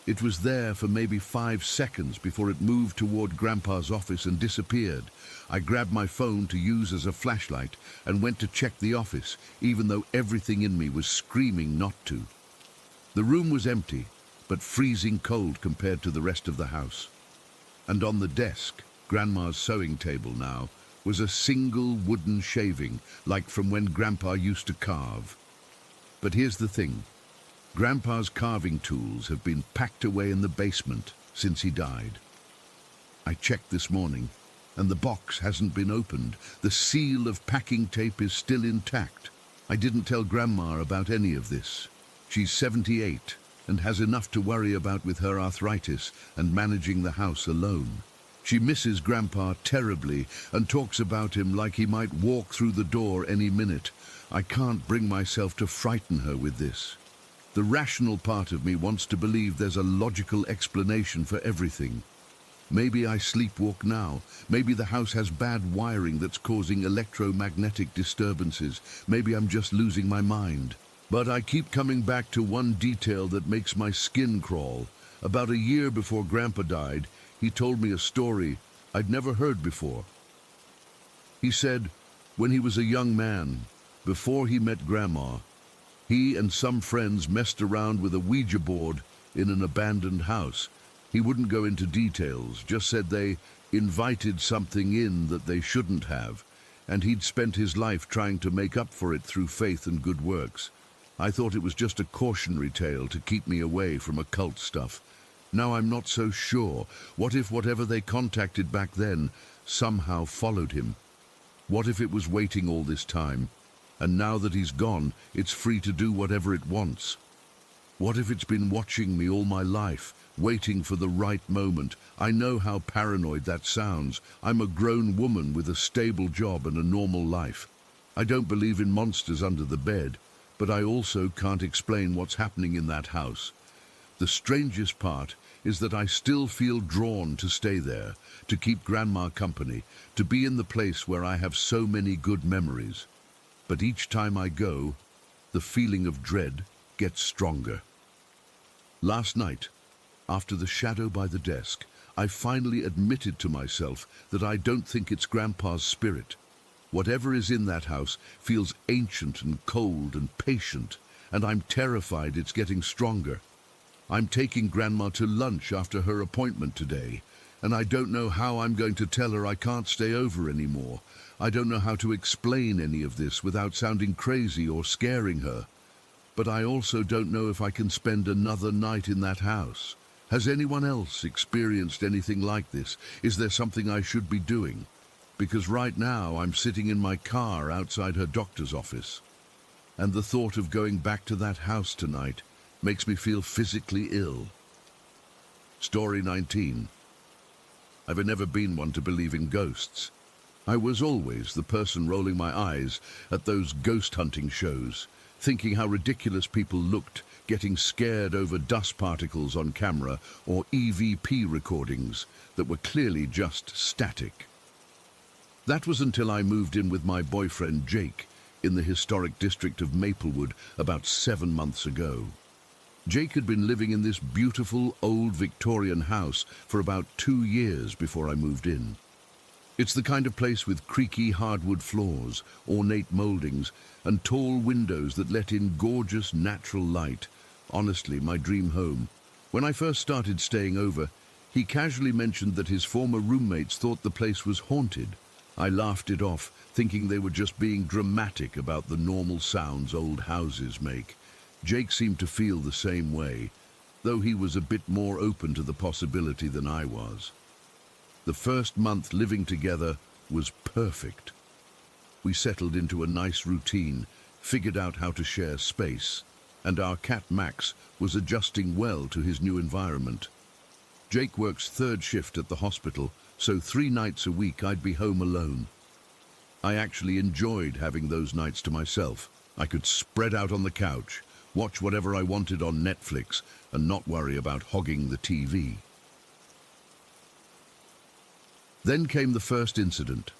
It was there for maybe 5 seconds before it moved toward Grandpa's office and disappeared. I grabbed my phone to use as a flashlight and went to check the office, even though everything in me was screaming not to. The room was empty, but freezing cold compared to the rest of the house. And on the desk, Grandma's sewing table now, was a single wooden shaving, like from when Grandpa used to carve. But here's the thing. Grandpa's carving tools have been packed away in the basement since he died. I checked this morning, and the box hasn't been opened. The seal of packing tape is still intact. I didn't tell Grandma about any of this. She's 78 and has enough to worry about with her arthritis and managing the house alone. She misses Grandpa terribly and talks about him like he might walk through the door any minute. I can't bring myself to frighten her with this. The rational part of me wants to believe there's a logical explanation for everything. Maybe I sleepwalk now. Maybe the house has bad wiring that's causing electromagnetic disturbances. Maybe I'm just losing my mind. But I keep coming back to one detail that makes my skin crawl. About a year before Grandpa died, he told me a story I'd never heard before. He said, when he was a young man, before he met Grandma, he and some friends messed around with a Ouija board in an abandoned house. He wouldn't go into details, just said they invited something in that they shouldn't have, and he'd spent his life trying to make up for it through faith and good works. I thought it was just a cautionary tale to keep me away from occult stuff. Now I'm not so sure. What if whatever they contacted back then somehow followed him? What if it was waiting all this time, and now that he's gone, it's free to do whatever it wants? What if it's been watching me all my life, waiting for the right moment? I know how paranoid that sounds. I'm a grown woman with a stable job and a normal life. I don't believe in monsters under the bed, but I also can't explain what's happening in that house. The strangest part is that I still feel drawn to stay there, to keep Grandma company, to be in the place where I have so many good memories. But each time I go, the feeling of dread gets stronger. Last night, after the shadow by the desk, I finally admitted to myself that I don't think it's Grandpa's spirit. Whatever is in that house feels ancient and cold and patient, and I'm terrified it's getting stronger. I'm taking Grandma to lunch after her appointment today, and I don't know how I'm going to tell her I can't stay over anymore. I don't know how to explain any of this without sounding crazy or scaring her. But I also don't know if I can spend another night in that house. Has anyone else experienced anything like this? Is there something I should be doing? Because right now I'm sitting in my car outside her doctor's office, and the thought of going back to that house tonight makes me feel physically ill. Story 19. I've never been one to believe in ghosts. I was always the person rolling my eyes at those ghost hunting shows, thinking how ridiculous people looked, getting scared over dust particles on camera or EVP recordings that were clearly just static. That was until I moved in with my boyfriend Jake in the historic district of Maplewood about 7 months ago. Jake had been living in this beautiful old Victorian house for about 2 years before I moved in. It's the kind of place with creaky hardwood floors, ornate moldings, and tall windows that let in gorgeous natural light. Honestly, my dream home. When I first started staying over, he casually mentioned that his former roommates thought the place was haunted. I laughed it off, thinking they were just being dramatic about the normal sounds old houses make. Jake seemed to feel the same way, though he was a bit more open to the possibility than I was. The first month living together was perfect. We settled into a nice routine, figured out how to share space, and our cat Max was adjusting well to his new environment. Jake works third shift at the hospital, so 3 nights a week I'd be home alone. I actually enjoyed having those nights to myself. I could spread out on the couch, watch whatever I wanted on Netflix, and not worry about hogging the TV. Then came the first incident.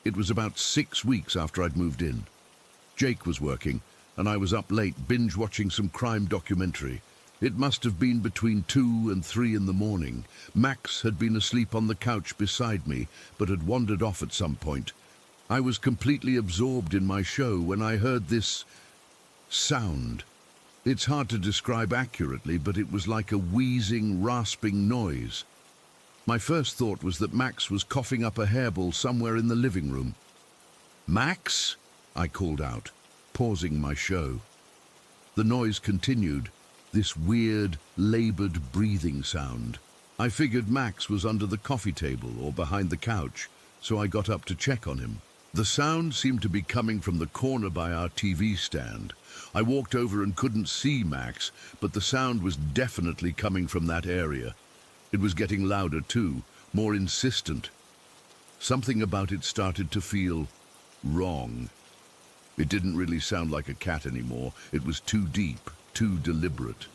It was about 6 weeks after I'd moved in. Jake was working, and I was up late binge-watching some crime documentary. It must have been between 2 and 3 in the morning. Max had been asleep on the couch beside me, but had wandered off at some point. I was completely absorbed in my show when I heard this sound. It's hard to describe accurately, but it was like a wheezing, rasping noise. My first thought was that Max was coughing up a hairball somewhere in the living room. "Max?" I called out, pausing my show. The noise continued, this weird, labored breathing sound. I figured Max was under the coffee table or behind the couch, so I got up to check on him. The sound seemed to be coming from the corner by our TV stand. I walked over and couldn't see Max, but the sound was definitely coming from that area. It was getting louder too, more insistent. Something about it started to feel wrong. It didn't really sound like a cat anymore. It was too deep, too deliberate.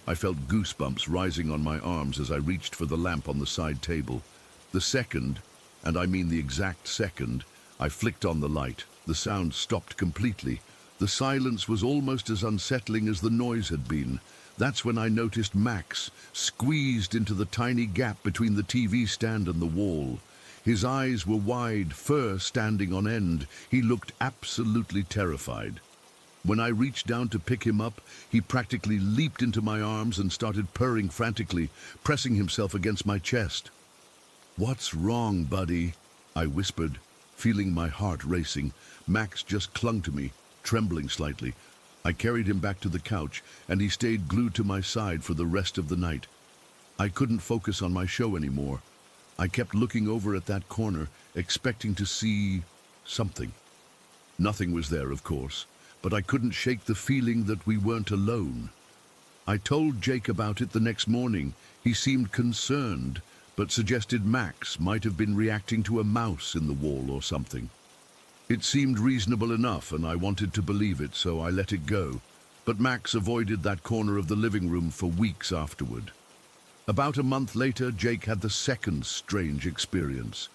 I felt goosebumps rising on my arms as I reached for the lamp on the side table. The second, and I mean the exact second, I flicked on the light, the sound stopped completely. The silence was almost as unsettling as the noise had been. That's when I noticed Max, squeezed into the tiny gap between the TV stand and the wall. His eyes were wide, fur standing on end. He looked absolutely terrified. When I reached down to pick him up, he practically leaped into my arms and started purring frantically, pressing himself against my chest. "What's wrong, buddy?" I whispered, feeling my heart racing. Max just clung to me, trembling slightly. I carried him back to the couch, and he stayed glued to my side for the rest of the night. I couldn't focus on my show anymore. I kept looking over at that corner, expecting to see something. Nothing was there, of course, but I couldn't shake the feeling that we weren't alone. I told Jake about it the next morning. He seemed concerned, but suggested Max might have been reacting to a mouse in the wall or something. It seemed reasonable enough, and I wanted to believe it, so I let it go. But Max avoided that corner of the living room for weeks afterward. About a month later, Jake had the second strange experience.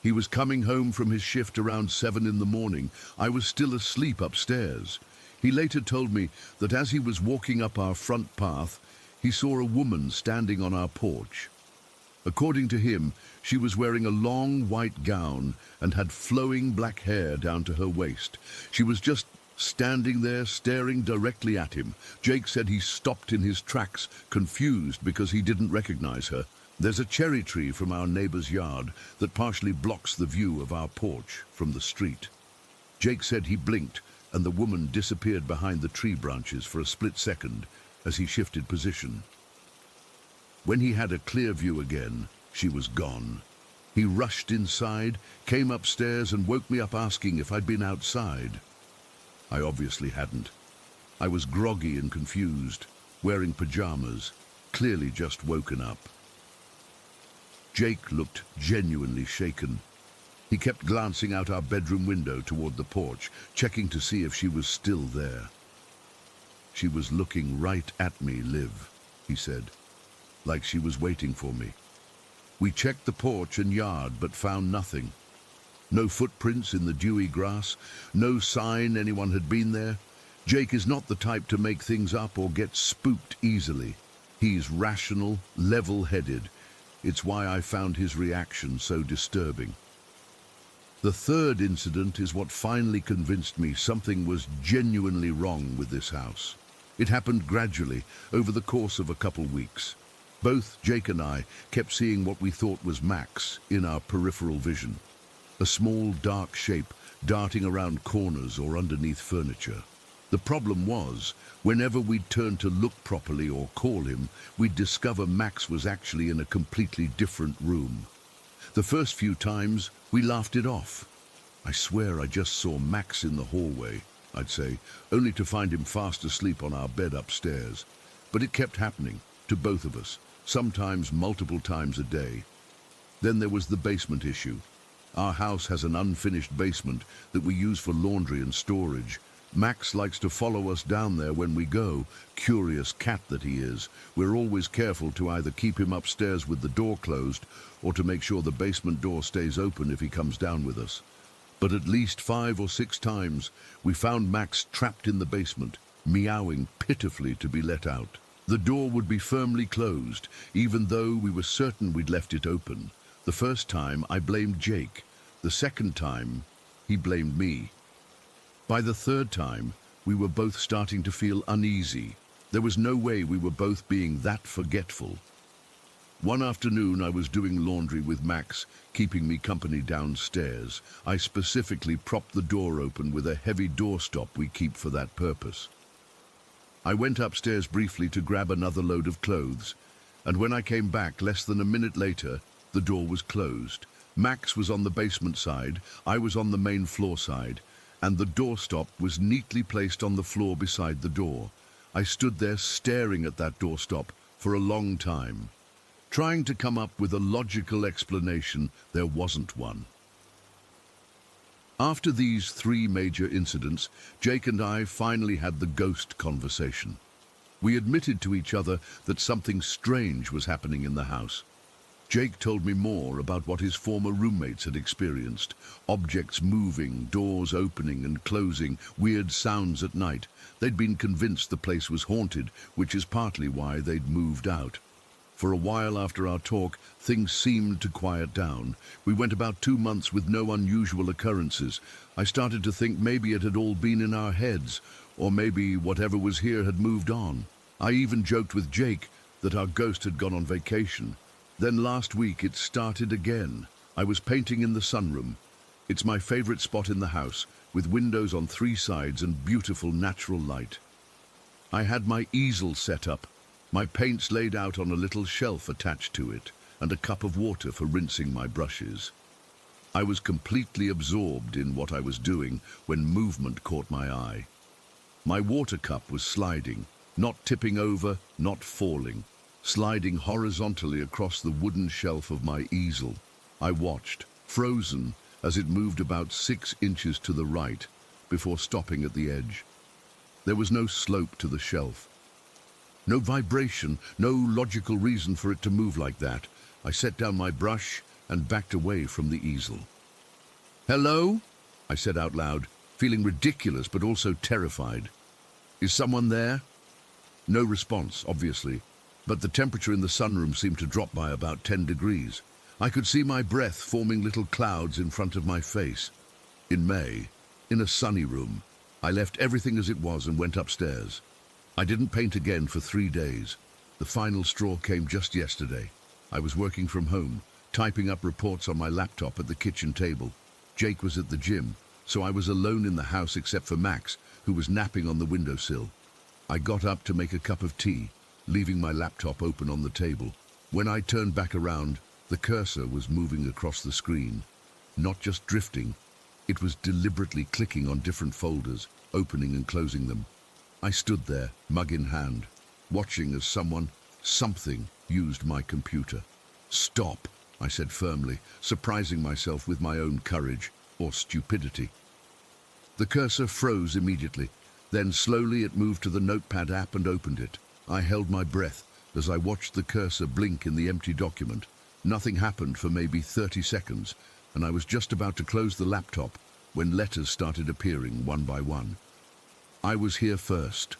He was coming home from his shift around 7 in the morning. I was still asleep upstairs. He later told me that as he was walking up our front path, he saw a woman standing on our porch. According to him, she was wearing a long white gown and had flowing black hair down to her waist. She was just standing there staring directly at him. Jake said he stopped in his tracks, confused because he didn't recognize her. There's a cherry tree from our neighbor's yard that partially blocks the view of our porch from the street. Jake said he blinked and the woman disappeared behind the tree branches for a split second as he shifted position. When he had a clear view again, she was gone. He rushed inside, came upstairs and woke me up asking if I'd been outside. I obviously hadn't. I was groggy and confused, wearing pajamas, clearly just woken up. Jake looked genuinely shaken. He kept glancing out our bedroom window toward the porch, checking to see if she was still there. She was looking right at me, Liv, he said, like she was waiting for me. We checked the porch and yard, but found nothing. No footprints in the dewy grass, no sign anyone had been there. Jake is not the type to make things up or get spooked easily. He's rational, level-headed. It's why I found his reaction so disturbing. The third incident is what finally convinced me something was genuinely wrong with this house. It happened gradually, over the course of a couple weeks. Both Jake and I kept seeing what we thought was Max in our peripheral vision. A small, dark shape darting around corners or underneath furniture. The problem was, whenever we'd turn to look properly or call him, we'd discover Max was actually in a completely different room. The first few times, we laughed it off. I swear I just saw Max in the hallway, I'd say, only to find him fast asleep on our bed upstairs. But it kept happening, to both of us, sometimes multiple times a day. Then there was the basement issue. Our house has an unfinished basement that we use for laundry and storage. Max likes to follow us down there when we go, curious cat that he is. We're always careful to either keep him upstairs with the door closed or to make sure the basement door stays open if he comes down with us. But at least 5 or 6 times we found Max trapped in the basement, meowing pitifully to be let out. The door would be firmly closed, even though we were certain we'd left it open. The first time I blamed Jake. The second time, he blamed me. By the third time, we were both starting to feel uneasy. There was no way we were both being that forgetful. One afternoon, I was doing laundry with Max, keeping me company downstairs. I specifically propped the door open with a heavy doorstop we keep for that purpose. I went upstairs briefly to grab another load of clothes, and when I came back less than a minute later, the door was closed. Max was on the basement side, I was on the main floor side, and the doorstop was neatly placed on the floor beside the door. I stood there staring at that doorstop for a long time. Trying to come up with a logical explanation, there wasn't one. After these 3 major incidents, Jake and I finally had the ghost conversation. We admitted to each other that something strange was happening in the house. Jake told me more about what his former roommates had experienced. Objects moving, doors opening and closing, weird sounds at night. They'd been convinced the place was haunted, which is partly why they'd moved out. For a while after our talk, things seemed to quiet down. We went about 2 months with no unusual occurrences. I started to think maybe it had all been in our heads, or maybe whatever was here had moved on. I even joked with Jake that our ghost had gone on vacation. Then last week it started again. I was painting in the sunroom. It's my favorite spot in the house, with windows on 3 sides and beautiful natural light. I had my easel set up, my paints laid out on a little shelf attached to it, and a cup of water for rinsing my brushes. I was completely absorbed in what I was doing when movement caught my eye. My water cup was sliding, not tipping over, not falling, sliding horizontally across the wooden shelf of my easel. I watched, frozen, as it moved about 6 inches to the right, before stopping at the edge. There was no slope to the shelf. No vibration, no logical reason for it to move like that. I set down my brush and backed away from the easel. "Hello?" I said out loud, feeling ridiculous but also terrified. Is someone there? No response, obviously, but the temperature in the sunroom seemed to drop by about 10 degrees. I could see my breath forming little clouds in front of my face. In May, in a sunny room, I left everything as it was and went upstairs. I didn't paint again for 3 days. The final straw came just yesterday. I was working from home, typing up reports on my laptop at the kitchen table. Jake was at the gym, so I was alone in the house except for Max, who was napping on the windowsill. I got up to make a cup of tea, leaving my laptop open on the table. When I turned back around, the cursor was moving across the screen. Not just drifting, it was deliberately clicking on different folders, opening and closing them. I stood there, mug in hand, watching as something used my computer. Stop, I said firmly, surprising myself with my own courage, or stupidity. The cursor froze immediately. Then slowly it moved to the notepad app and opened it. I held my breath as I watched the cursor blink in the empty document. Nothing happened for maybe 30 seconds, and I was just about to close the laptop when letters started appearing one by one. I was here first.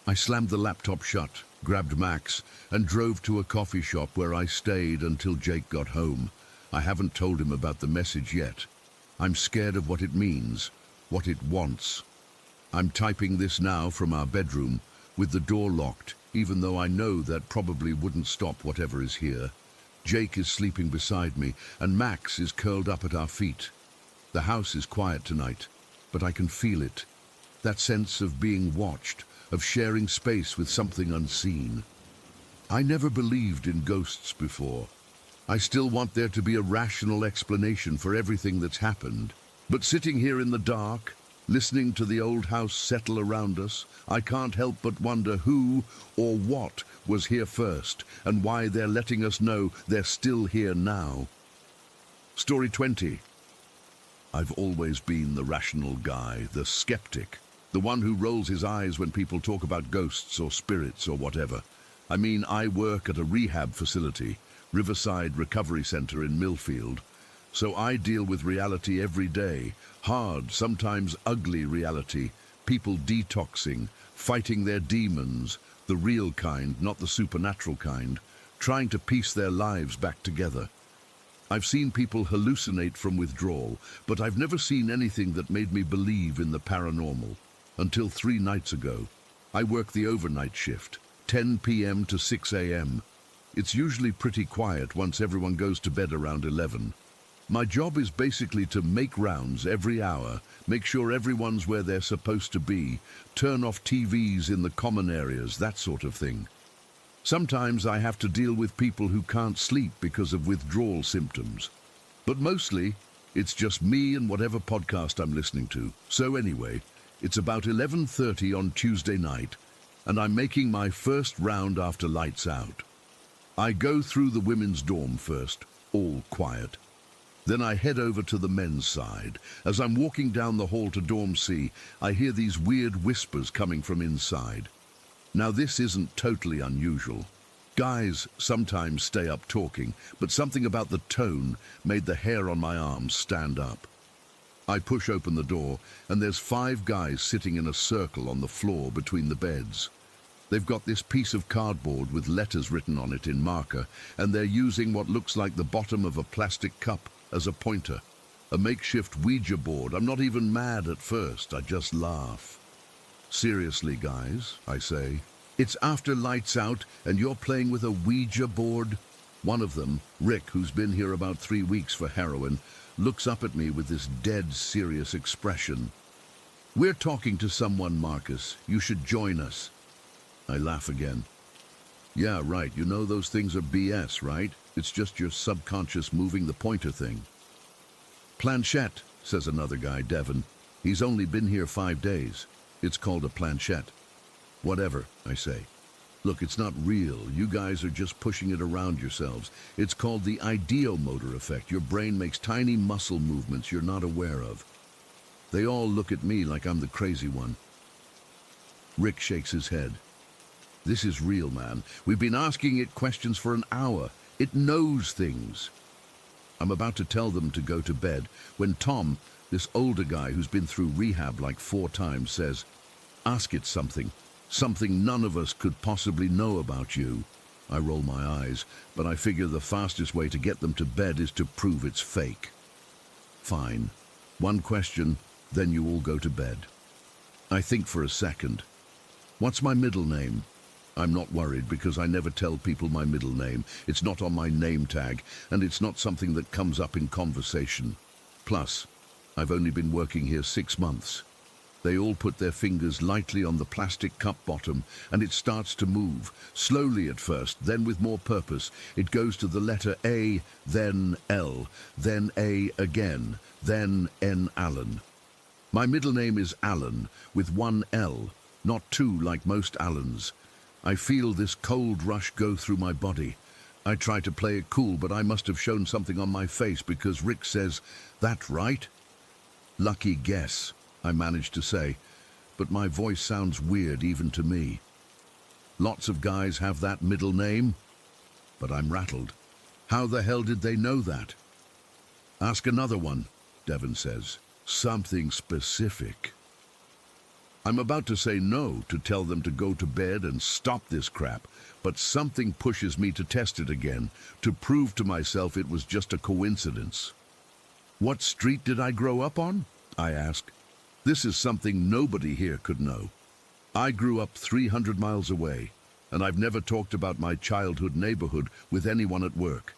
I slammed the laptop shut, grabbed Max, and drove to a coffee shop where I stayed until Jake got home. I haven't told him about the message yet. I'm scared of what it means, what it wants. I'm typing this now from our bedroom, with the door locked, even though I know that probably wouldn't stop whatever is here. Jake is sleeping beside me, and Max is curled up at our feet. The house is quiet tonight, but I can feel it. That sense of being watched, of sharing space with something unseen. I never believed in ghosts before. I still want there to be a rational explanation for everything that's happened. But sitting here in the dark, listening to the old house settle around us, I can't help but wonder who or what was here first and why they're letting us know they're still here now. Story 20. I've always been the rational guy, the skeptic, the one who rolls his eyes when people talk about ghosts or spirits or whatever. I mean, I work at a rehab facility, Riverside Recovery Center in Millfield, so I deal with reality every day, hard, sometimes ugly reality, people detoxing, fighting their demons, the real kind, not the supernatural kind, trying to piece their lives back together. I've seen people hallucinate from withdrawal, but I've never seen anything that made me believe in the paranormal. Until 3 nights ago. I work the overnight shift, 10 p.m. to 6 a.m. It's usually pretty quiet once everyone goes to bed around 11. My job is basically to make rounds every hour, make sure everyone's where they're supposed to be, turn off TVs in the common areas, that sort of thing. Sometimes I have to deal with people who can't sleep because of withdrawal symptoms. But mostly, it's just me and whatever podcast I'm listening to. So anyway, it's about 11:30 on Tuesday night, and I'm making my first round after lights out. I go through the women's dorm first, all quiet. Then I head over to the men's side. As I'm walking down the hall to Dorm C, I hear these weird whispers coming from inside. Now this isn't totally unusual. Guys sometimes stay up talking, but something about the tone made the hair on my arms stand up. I push open the door, and there's 5 guys sitting in a circle on the floor between the beds. They've got this piece of cardboard with letters written on it in marker, and they're using what looks like the bottom of a plastic cup as a pointer. A makeshift Ouija board. I'm not even mad at first, I just laugh. Seriously, guys, I say. It's after lights out, and you're playing with a Ouija board? One of them, Rick, who's been here about 3 weeks for heroin, looks up at me with this dead serious expression. We're talking to someone, Marcus. You should join us. I laugh again. Yeah, right. You know those things are BS, right? It's just your subconscious moving the pointer thing. Planchette, says another guy, Devin. He's only been here 5 days. It's called a planchette. Whatever, I say. Look, it's not real. You guys are just pushing it around yourselves. It's called the ideomotor effect. Your brain makes tiny muscle movements you're not aware of. They all look at me like I'm the crazy one. Rick shakes his head. This is real, man. We've been asking it questions for an hour. It knows things. I'm about to tell them to go to bed when Tom, this older guy who's been through rehab like 4 times, says, Ask it something. Something none of us could possibly know about you. I roll my eyes, but I figure the fastest way to get them to bed is to prove it's fake. Fine. One question, then you all go to bed. I think for a second. What's my middle name? I'm not worried because I never tell people my middle name. It's not on my name tag, and it's not something that comes up in conversation. Plus, I've only been working here 6 months. They all put their fingers lightly on the plastic cup bottom, and it starts to move, slowly at first, then with more purpose. It goes to the letter A, then L, then A again, then N. Allen. My middle name is Allen, with 1 L, not 2 like most Allens. I feel this cold rush go through my body. I try to play it cool, but I must have shown something on my face because Rick says, "That right?" Lucky guess, I managed to say, but my voice sounds weird even to me. Lots of guys have that middle name, but I'm rattled. How the hell did they know that? Ask another one, Devon says. Something specific. I'm about to say no, to tell them to go to bed and stop this crap, but something pushes me to test it again, to prove to myself it was just a coincidence. What street did I grow up on? I ask. This is something nobody here could know. I grew up 300 miles away, and I've never talked about my childhood neighborhood with anyone at work.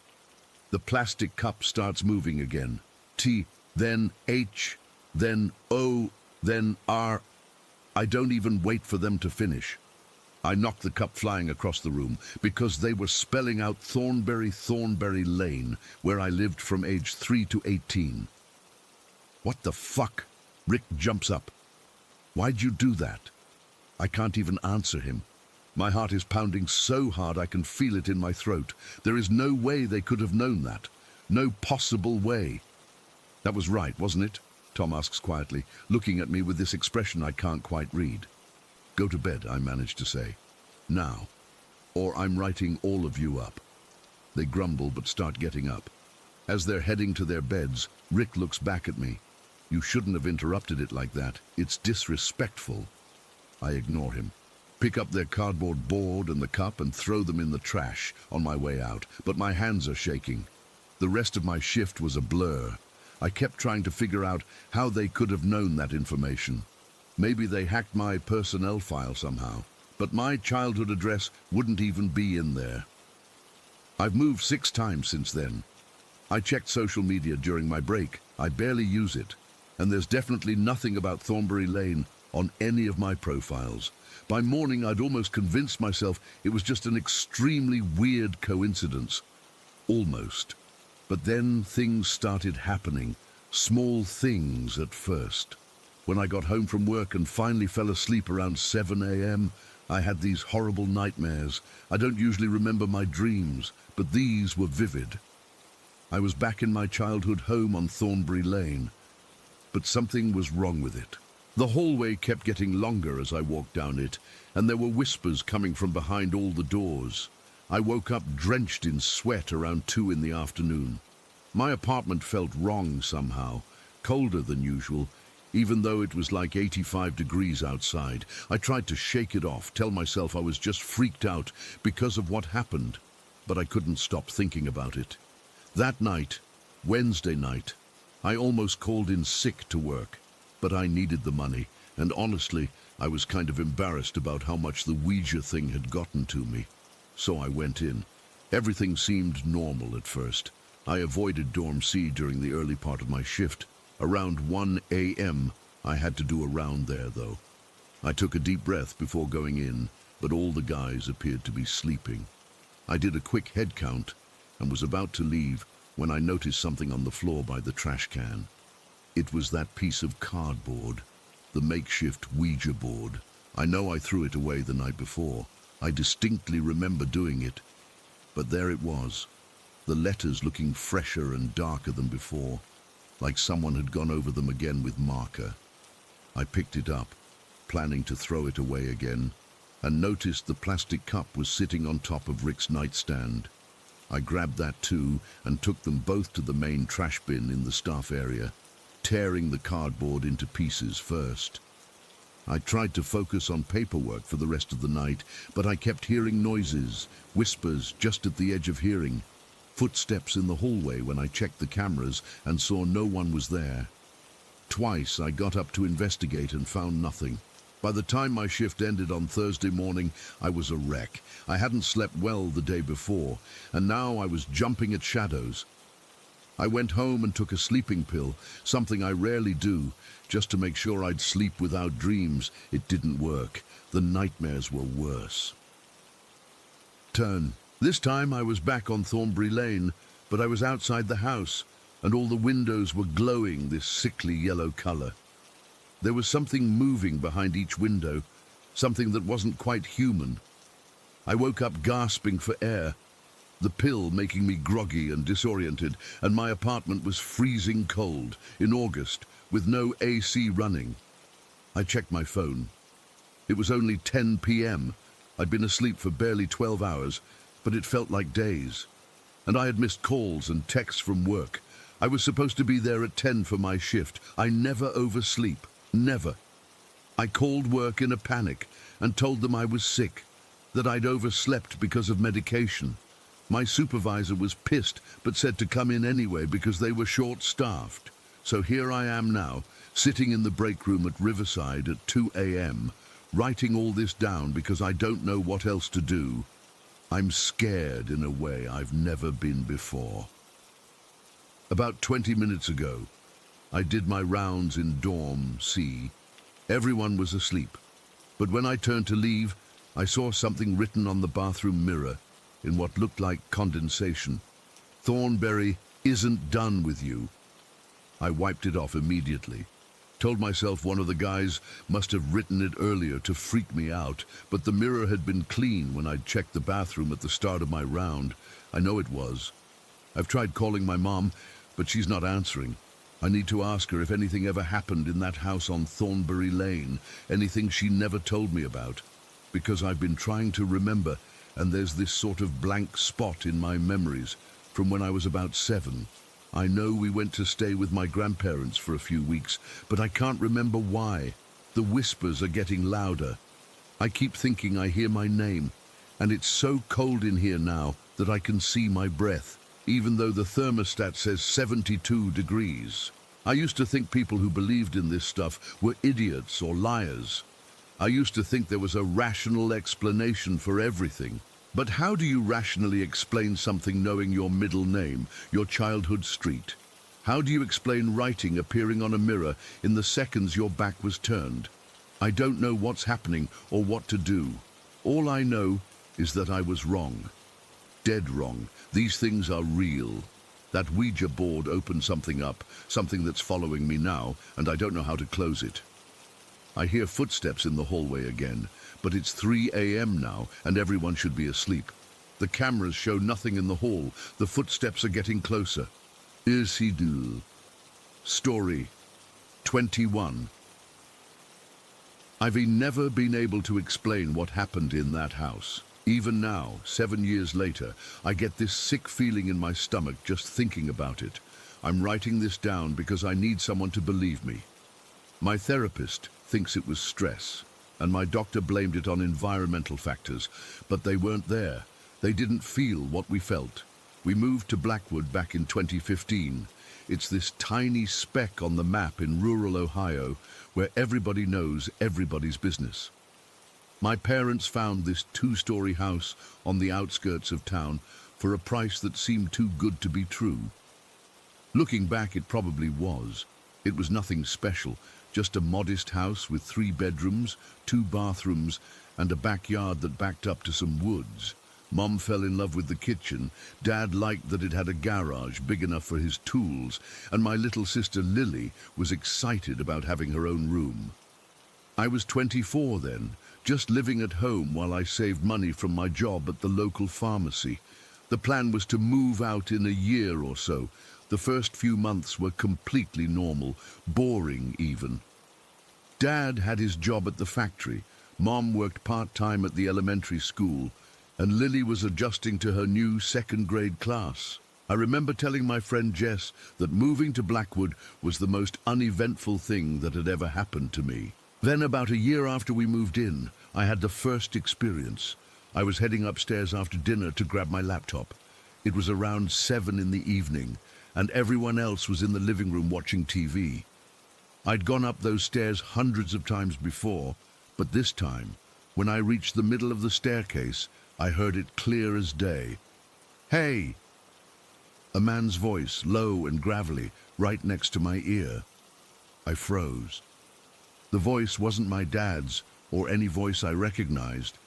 The plastic cup starts moving again. T, then H, then O, then R. I don't even wait for them to finish. I knock the cup flying across the room because they were spelling out Thornbury Lane, where I lived from age 3 to 18. What the fuck? Rick jumps up. Why'd you do that? I can't even answer him. My heart is pounding so hard I can feel it in my throat. There is no way they could have known that. No possible way. That was right, wasn't it? Tom asks quietly, looking at me with this expression I can't quite read. Go to bed, I manage to say. Now. Or I'm writing all of you up. They grumble but start getting up. As they're heading to their beds, Rick looks back at me. You shouldn't have interrupted it like that. It's disrespectful. I ignore him. Pick up their cardboard board and the cup and throw them in the trash on my way out, but my hands are shaking. The rest of my shift was a blur. I kept trying to figure out how they could have known that information. Maybe they hacked my personnel file somehow, but my childhood address wouldn't even be in there. I've moved 6 times since then. I checked social media during my break. I barely use it, and there's definitely nothing about Thornbury Lane on any of my profiles. By morning, I'd almost convinced myself it was just an extremely weird coincidence. Almost. But then things started happening. Small things at first. When I got home from work and finally fell asleep around 7 a.m., I had these horrible nightmares. I don't usually remember my dreams, but these were vivid. I was back in my childhood home on Thornbury Lane, but something was wrong with it. The hallway kept getting longer as I walked down it, and there were whispers coming from behind all the doors. I woke up drenched in sweat around 2 in the afternoon. My apartment felt wrong somehow, colder than usual, even though it was like 85 degrees outside. I tried to shake it off, tell myself I was just freaked out because of what happened, but I couldn't stop thinking about it. That night, Wednesday night, I almost called in sick to work, but I needed the money, and honestly, I was kind of embarrassed about how much the Ouija thing had gotten to me. So I went in. Everything seemed normal at first. I avoided Dorm C during the early part of my shift. Around 1 a.m., I had to do a round there, though. I took a deep breath before going in, but all the guys appeared to be sleeping. I did a quick head count and was about to leave when I noticed something on the floor by the trash can. It was that piece of cardboard, the makeshift Ouija board. I know I threw it away the night before. I distinctly remember doing it, but there it was, the letters looking fresher and darker than before, like someone had gone over them again with marker. I picked it up, planning to throw it away again, and noticed the plastic cup was sitting on top of Rick's nightstand. I grabbed that too and took them both to the main trash bin in the staff area, tearing the cardboard into pieces first. I tried to focus on paperwork for the rest of the night, but I kept hearing noises, whispers just at the edge of hearing. Footsteps in the hallway when I checked the cameras and saw no one was there. Twice I got up to investigate and found nothing. By the time my shift ended on Thursday morning, I was a wreck. I hadn't slept well the day before, and now I was jumping at shadows. I went home and took a sleeping pill, something I rarely do, just to make sure I'd sleep without dreams. It didn't work. The nightmares were worse. This time I was back on Thornbury Lane, but I was outside the house, and all the windows were glowing this sickly yellow colour. There was something moving behind each window, something that wasn't quite human. I woke up gasping for air, the pill making me groggy and disoriented, and my apartment was freezing cold in August with no AC running. I checked my phone. It was only 10 p.m. I'd been asleep for barely 12 hours, but it felt like days. And I had missed calls and texts from work. I was supposed to be there at 10 for my shift. I never oversleep. Never. I called work in a panic and told them I was sick, that I'd overslept because of medication. My supervisor was pissed but said to come in anyway because they were short-staffed. So here I am now, sitting in the break room at Riverside at 2 a.m., writing all this down because I don't know what else to do. I'm scared in a way I've never been before. About 20 minutes ago, I did my rounds in Dorm C. Everyone was asleep, but when I turned to leave, I saw something written on the bathroom mirror in what looked like condensation. "Thornbury isn't done with you." I wiped it off immediately. Told myself one of the guys must have written it earlier to freak me out, but the mirror had been clean when I'd checked the bathroom at the start of my round. I know it was. I've tried calling my mom, but she's not answering. I need to ask her if anything ever happened in that house on Thornbury Lane, anything she never told me about, because I've been trying to remember, and there's this sort of blank spot in my memories from when I was about 7. I know we went to stay with my grandparents for a few weeks, but I can't remember why. The whispers are getting louder. I keep thinking I hear my name, and it's so cold in here now that I can see my breath, even though the thermostat says 72 degrees. I used to think people who believed in this stuff were idiots or liars. I used to think there was a rational explanation for everything. But how do you rationally explain something knowing your middle name, your childhood street? How do you explain writing appearing on a mirror in the seconds your back was turned? I don't know what's happening or what to do. All I know is that I was wrong. Dead wrong. These things are real. That Ouija board opened something up, something that's following me now, and I don't know how to close it. I hear footsteps in the hallway again, but it's 3 a.m. now, and everyone should be asleep. The cameras show nothing in the hall. The footsteps are getting closer. Irsidul. Story 21. I've never been able to explain what happened in that house. Even now, 7 years later, I get this sick feeling in my stomach just thinking about it. I'm writing this down because I need someone to believe me. My therapist thinks it was stress, and my doctor blamed it on environmental factors, but they weren't there. They didn't feel what we felt. We moved to Blackwood back in 2015. It's this tiny speck on the map in rural Ohio where everybody knows everybody's business. My parents found this 2-story house on the outskirts of town for a price that seemed too good to be true. Looking back, it probably was. It was nothing special, just a modest house with 3 bedrooms, 2 bathrooms, and a backyard that backed up to some woods. Mom fell in love with the kitchen. Dad liked that it had a garage big enough for his tools, and my little sister Lily was excited about having her own room. I was 24 then, just living at home while I saved money from my job at the local pharmacy. The plan was to move out in a year or so. The first few months were completely normal, boring even. Dad had his job at the factory. Mom worked part-time at the elementary school, and Lily was adjusting to her new 2nd grade class. I remember telling my friend Jess that moving to Blackwood was the most uneventful thing that had ever happened to me. Then, about a year after we moved in, I had the first experience. I was heading upstairs after dinner to grab my laptop. It was around 7 in the evening, and everyone else was in the living room watching TV. I'd gone up those stairs hundreds of times before, but this time, when I reached the middle of the staircase, I heard it clear as day. "Hey!" A man's voice, low and gravelly, right next to my ear. I froze. The voice wasn't my dad's, or any voice I recognized.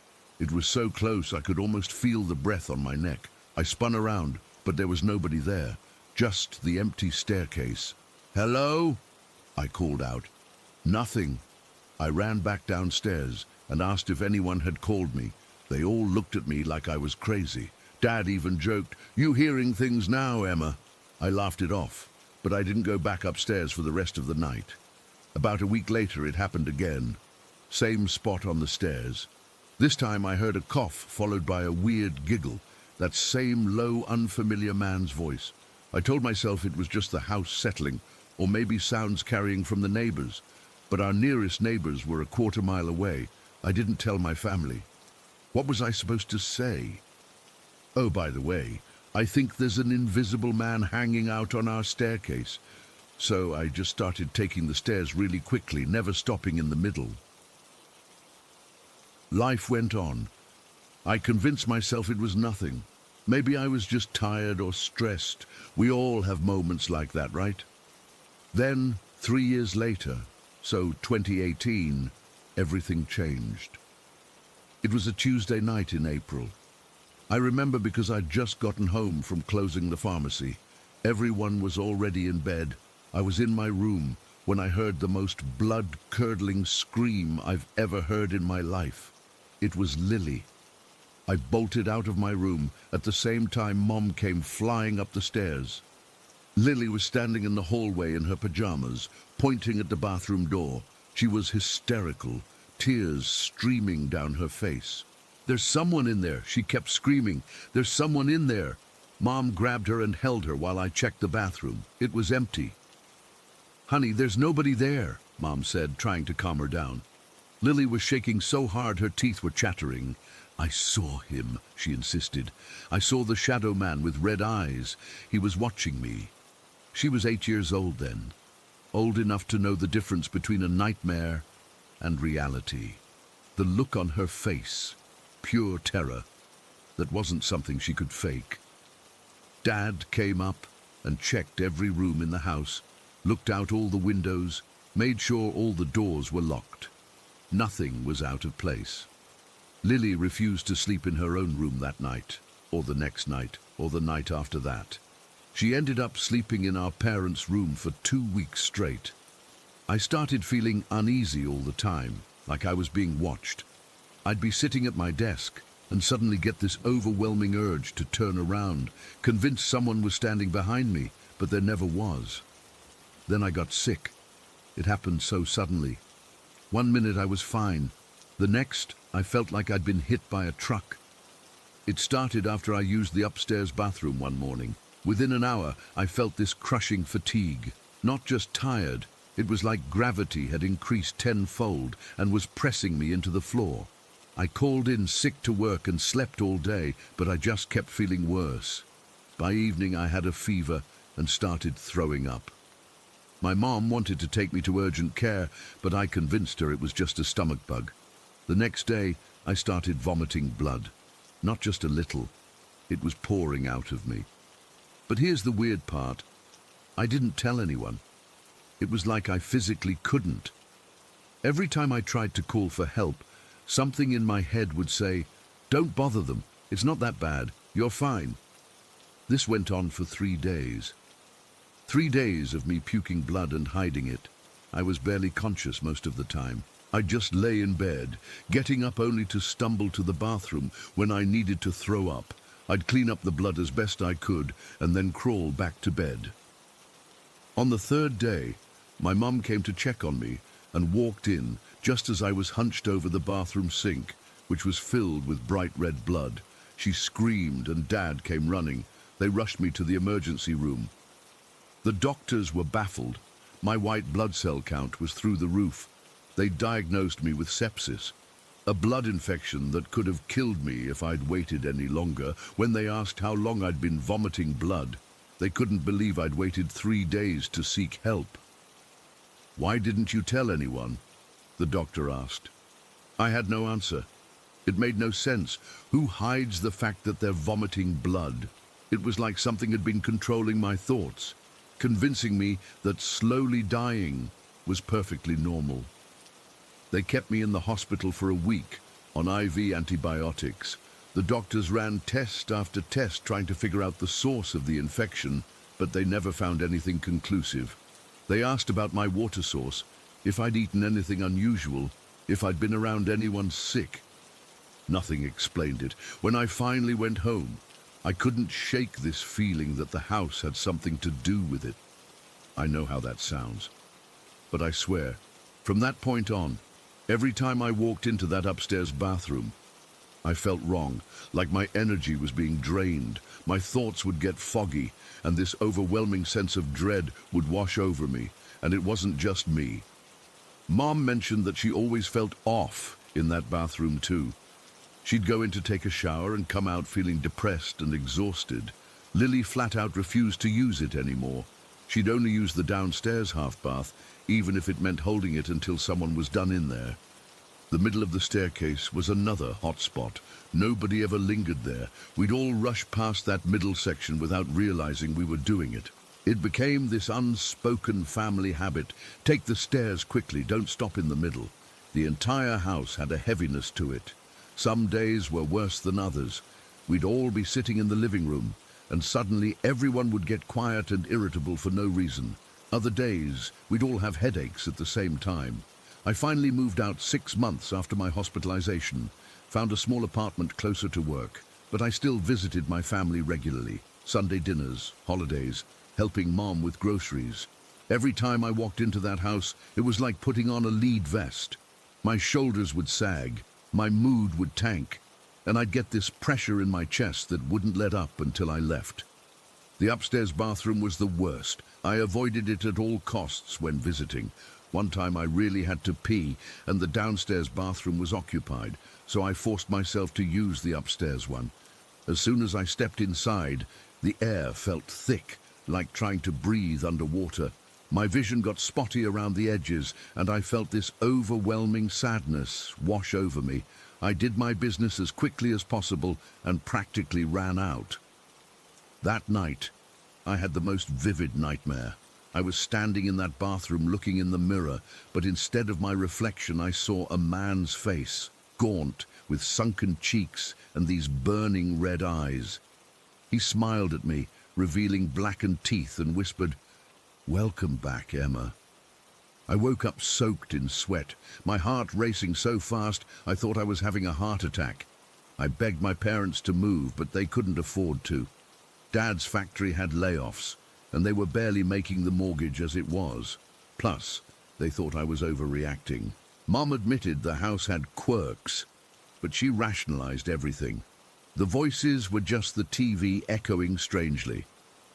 It was so close I could almost feel the breath on my neck. I spun around, but there was nobody there, just the empty staircase. "Hello?" I called out. Nothing. I ran back downstairs and asked if anyone had called me. They all looked at me like I was crazy. Dad even joked, "You hearing things now, Emma?" I laughed it off, but I didn't go back upstairs for the rest of the night. About a week later, it happened again. Same spot on the stairs. This time I heard a cough followed by a weird giggle, that same low, unfamiliar man's voice. I told myself it was just the house settling, or maybe sounds carrying from the neighbors. But our nearest neighbors were a quarter-mile away. I didn't tell my family. What was I supposed to say? Oh, by the way, I think there's an invisible man hanging out on our staircase. So I just started taking the stairs really quickly, never stopping in the middle. Life went on. I convinced myself it was nothing. Maybe I was just tired or stressed. We all have moments like that, right? Then, 3 years later, so 2018, everything changed. It was a Tuesday night in April. I remember because I'd just gotten home from closing the pharmacy. Everyone was already in bed. I was in my room when I heard the most blood-curdling scream I've ever heard in my life. It was Lily. I bolted out of my room at the same time Mom came flying up the stairs. Lily was standing in the hallway in her pajamas, pointing at the bathroom door. She was hysterical, tears streaming down her face. "There's someone in there," she kept screaming. "There's someone in there." Mom grabbed her and held her while I checked the bathroom. It was empty. "Honey, there's nobody there," Mom said, trying to calm her down. Lily was shaking so hard her teeth were chattering. "I saw him," she insisted. "I saw the shadow man with red eyes. He was watching me." She was 8 years old then, old enough to know the difference between a nightmare and reality. The look on her face, pure terror. That wasn't something she could fake. Dad came up and checked every room in the house, looked out all the windows, made sure all the doors were locked. Nothing was out of place. Lily refused to sleep in her own room that night, or the next night, or the night after that. She ended up sleeping in our parents' room for 2 weeks straight. I started feeling uneasy all the time, like I was being watched. I'd be sitting at my desk and suddenly get this overwhelming urge to turn around, convinced someone was standing behind me, but there never was. Then I got sick. It happened so suddenly. 1 minute I was fine. The next, I felt like I'd been hit by a truck. It started after I used the upstairs bathroom one morning. Within an hour, I felt this crushing fatigue. Not just tired, it was like gravity had increased tenfold and was pressing me into the floor. I called in sick to work and slept all day, but I just kept feeling worse. By evening, I had a fever and started throwing up. My mom wanted to take me to urgent care, but I convinced her it was just a stomach bug. The next day, I started vomiting blood. Not just a little. It was pouring out of me. But here's the weird part. I didn't tell anyone. It was like I physically couldn't. Every time I tried to call for help, something in my head would say, "Don't bother them. It's not that bad. You're fine." This went on for 3 days. 3 days of me puking blood and hiding it. I was barely conscious most of the time. I'd just lay in bed, getting up only to stumble to the bathroom when I needed to throw up. I'd clean up the blood as best I could and then crawl back to bed. On the 3rd day, my mum came to check on me and walked in just as I was hunched over the bathroom sink, which was filled with bright red blood. She screamed and Dad came running. They rushed me to the emergency room. The doctors were baffled. My white blood cell count was through the roof. They diagnosed me with sepsis, a blood infection that could have killed me if I'd waited any longer. When they asked how long I'd been vomiting blood, they couldn't believe I'd waited 3 days to seek help. "Why didn't you tell anyone?" the doctor asked. I had no answer. It made no sense. Who hides the fact that they're vomiting blood? It was like something had been controlling my thoughts, convincing me that slowly dying was perfectly normal. They kept me in the hospital for a week on IV antibiotics. The doctors ran test after test trying to figure out the source of the infection, but they never found anything conclusive. They asked about my water source, if I'd eaten anything unusual, if I'd been around anyone sick. Nothing explained it. When I finally went home, I couldn't shake this feeling that the house had something to do with it. I know how that sounds, but I swear, from that point on, every time I walked into that upstairs bathroom, I felt wrong, like my energy was being drained, my thoughts would get foggy, and this overwhelming sense of dread would wash over me, and it wasn't just me. Mom mentioned that she always felt off in that bathroom too. She'd go in to take a shower and come out feeling depressed and exhausted. Lily flat out refused to use it anymore. She'd only use the downstairs half bath, even if it meant holding it until someone was done in there. The middle of the staircase was another hot spot. Nobody ever lingered there. We'd all rush past that middle section without realizing we were doing it. It became this unspoken family habit. Take the stairs quickly, don't stop in the middle. The entire house had a heaviness to it. Some days were worse than others. We'd all be sitting in the living room, and suddenly everyone would get quiet and irritable for no reason. Other days, we'd all have headaches at the same time. I finally moved out 6 months after my hospitalization, found a small apartment closer to work, but I still visited my family regularly. Sunday dinners, holidays, helping Mom with groceries. Every time I walked into that house, it was like putting on a lead vest. My shoulders would sag, my mood would tank, and I'd get this pressure in my chest that wouldn't let up until I left. The upstairs bathroom was the worst. I avoided it at all costs when visiting. One time I really had to pee, and the downstairs bathroom was occupied, so I forced myself to use the upstairs one. As soon as I stepped inside, the air felt thick, like trying to breathe underwater. My vision got spotty around the edges, and I felt this overwhelming sadness wash over me. I did my business as quickly as possible and practically ran out. That night, I had the most vivid nightmare. I was standing in that bathroom looking in the mirror, but instead of my reflection, I saw a man's face, gaunt, with sunken cheeks and these burning red eyes. He smiled at me, revealing blackened teeth, and whispered, "Welcome back, Emma." I woke up soaked in sweat, my heart racing so fast I thought I was having a heart attack. I begged my parents to move, but they couldn't afford to. Dad's factory had layoffs, and they were barely making the mortgage as it was. Plus, they thought I was overreacting. Mom admitted the house had quirks, but she rationalized everything. The voices were just the TV echoing strangely.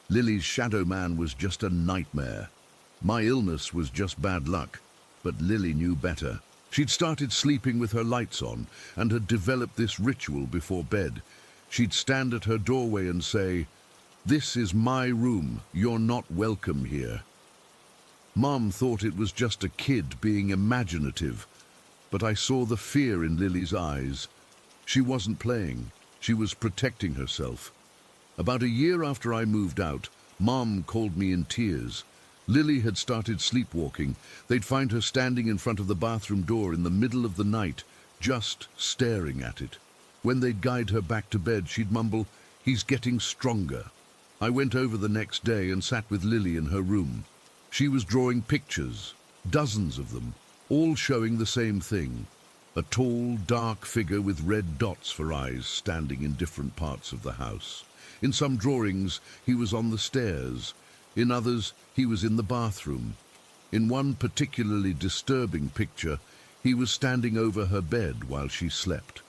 Lily's shadow man was just a nightmare. My illness was just bad luck, but Lily knew better. She'd started sleeping with her lights on and had developed this ritual before bed. She'd stand at her doorway and say, "This is my room, you're not welcome here." Mom thought it was just a kid being imaginative, but I saw the fear in Lily's eyes. She wasn't playing, she was protecting herself. About a year after I moved out, Mom called me in tears. Lily had started sleepwalking. They'd find her standing in front of the bathroom door in the middle of the night, just staring at it. When they'd guide her back to bed, she'd mumble, "He's getting stronger." I went over the next day and sat with Lily in her room. She was drawing pictures, dozens of them, all showing the same thing. A tall, dark figure with red dots for eyes standing in different parts of the house. In some drawings, he was on the stairs. In others, he was in the bathroom. In one particularly disturbing picture, he was standing over her bed while she slept.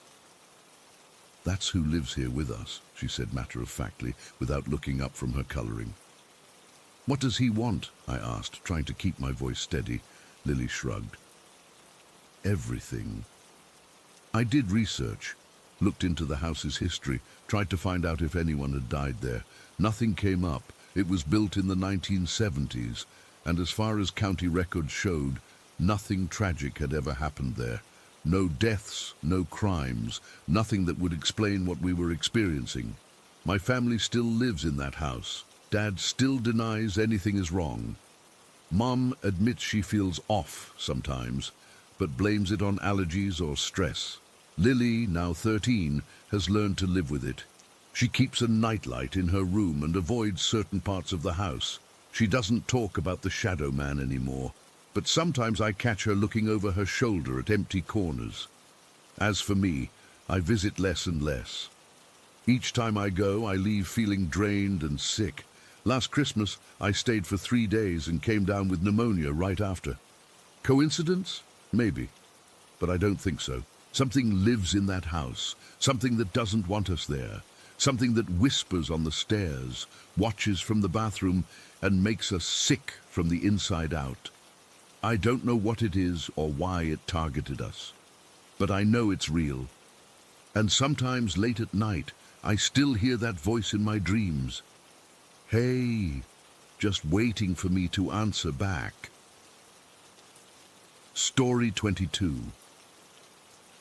"That's who lives here with us," she said matter-of-factly, without looking up from her coloring. "What does he want?" I asked, trying to keep my voice steady. Lily shrugged. everything. I did research, looked into the house's history, tried to find out if anyone had died there. Nothing came up. It was built in the 1970s, and as far as county records showed, nothing tragic had ever happened there. No deaths, no crimes, nothing that would explain what we were experiencing. My family still lives in that house. Dad still denies anything is wrong. Mom admits she feels off sometimes, but blames it on allergies or stress. Lily, now 13, has learned to live with it. She keeps a nightlight in her room and avoids certain parts of the house. She doesn't talk about the shadow man anymore, but sometimes I catch her looking over her shoulder at empty corners. As for me, I visit less and less. Each time I go, I leave feeling drained and sick. Last Christmas, I stayed for 3 days and came down with pneumonia right after. Coincidence? Maybe. But I don't think so. Something lives in that house. Something that doesn't want us there. Something that whispers on the stairs, watches from the bathroom, and makes us sick from the inside out. I don't know what it is or why it targeted us. But I know it's real. And sometimes late at night, I still hear that voice in my dreams. Hey, just waiting for me to answer back. Story 22.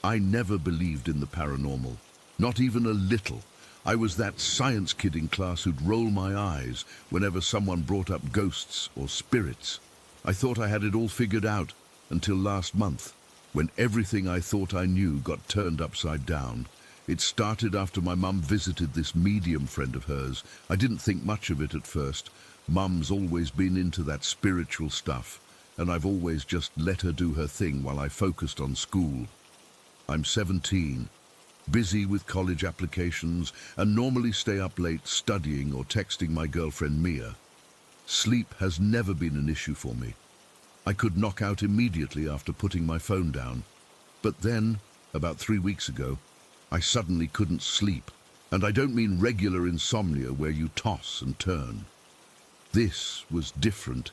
I never believed in the paranormal, not even a little. I was that science kid in class who'd roll my eyes whenever someone brought up ghosts or spirits. I thought I had it all figured out until last month, when everything I thought I knew got turned upside down. It started after my mum visited this medium friend of hers. I didn't think much of it at first. Mum's always been into that spiritual stuff, and I've always just let her do her thing while I focused on school. I'm 17, busy with college applications, and normally stay up late studying or texting my girlfriend Mia. Sleep has never been an issue for me. I could knock out immediately after putting my phone down. But then, about 3 weeks ago, I suddenly couldn't sleep. And I don't mean regular insomnia where you toss and turn. This was different.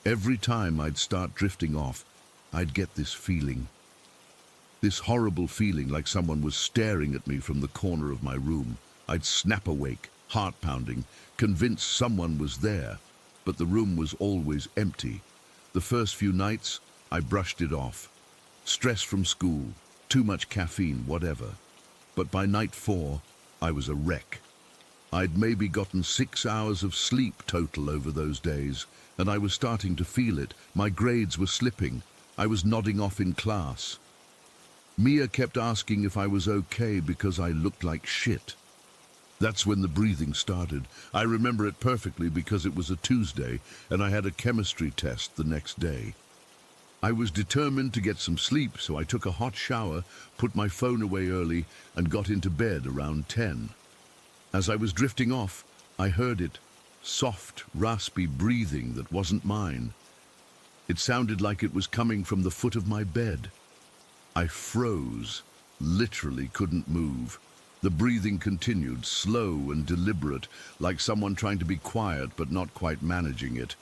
Every time I'd start drifting off, I'd get this feeling. This horrible feeling like someone was staring at me from the corner of my room. I'd snap awake, heart pounding, convinced someone was there, but the room was always empty. The first few nights, I brushed it off. Stress from school, too much caffeine, whatever. But by night 4, I was a wreck. I'd maybe gotten 6 hours of sleep total over those days, and I was starting to feel it. My grades were slipping. I was nodding off in class. Mia kept asking if I was okay because I looked like shit. That's when the breathing started. I remember it perfectly because it was a Tuesday and I had a chemistry test the next day. I was determined to get some sleep, so I took a hot shower, put my phone away early, and got into bed around 10. As I was drifting off, I heard it, soft, raspy breathing that wasn't mine. It sounded like it was coming from the foot of my bed. I froze, literally couldn't move. The breathing continued, slow and deliberate, like someone trying to be quiet but not quite managing it.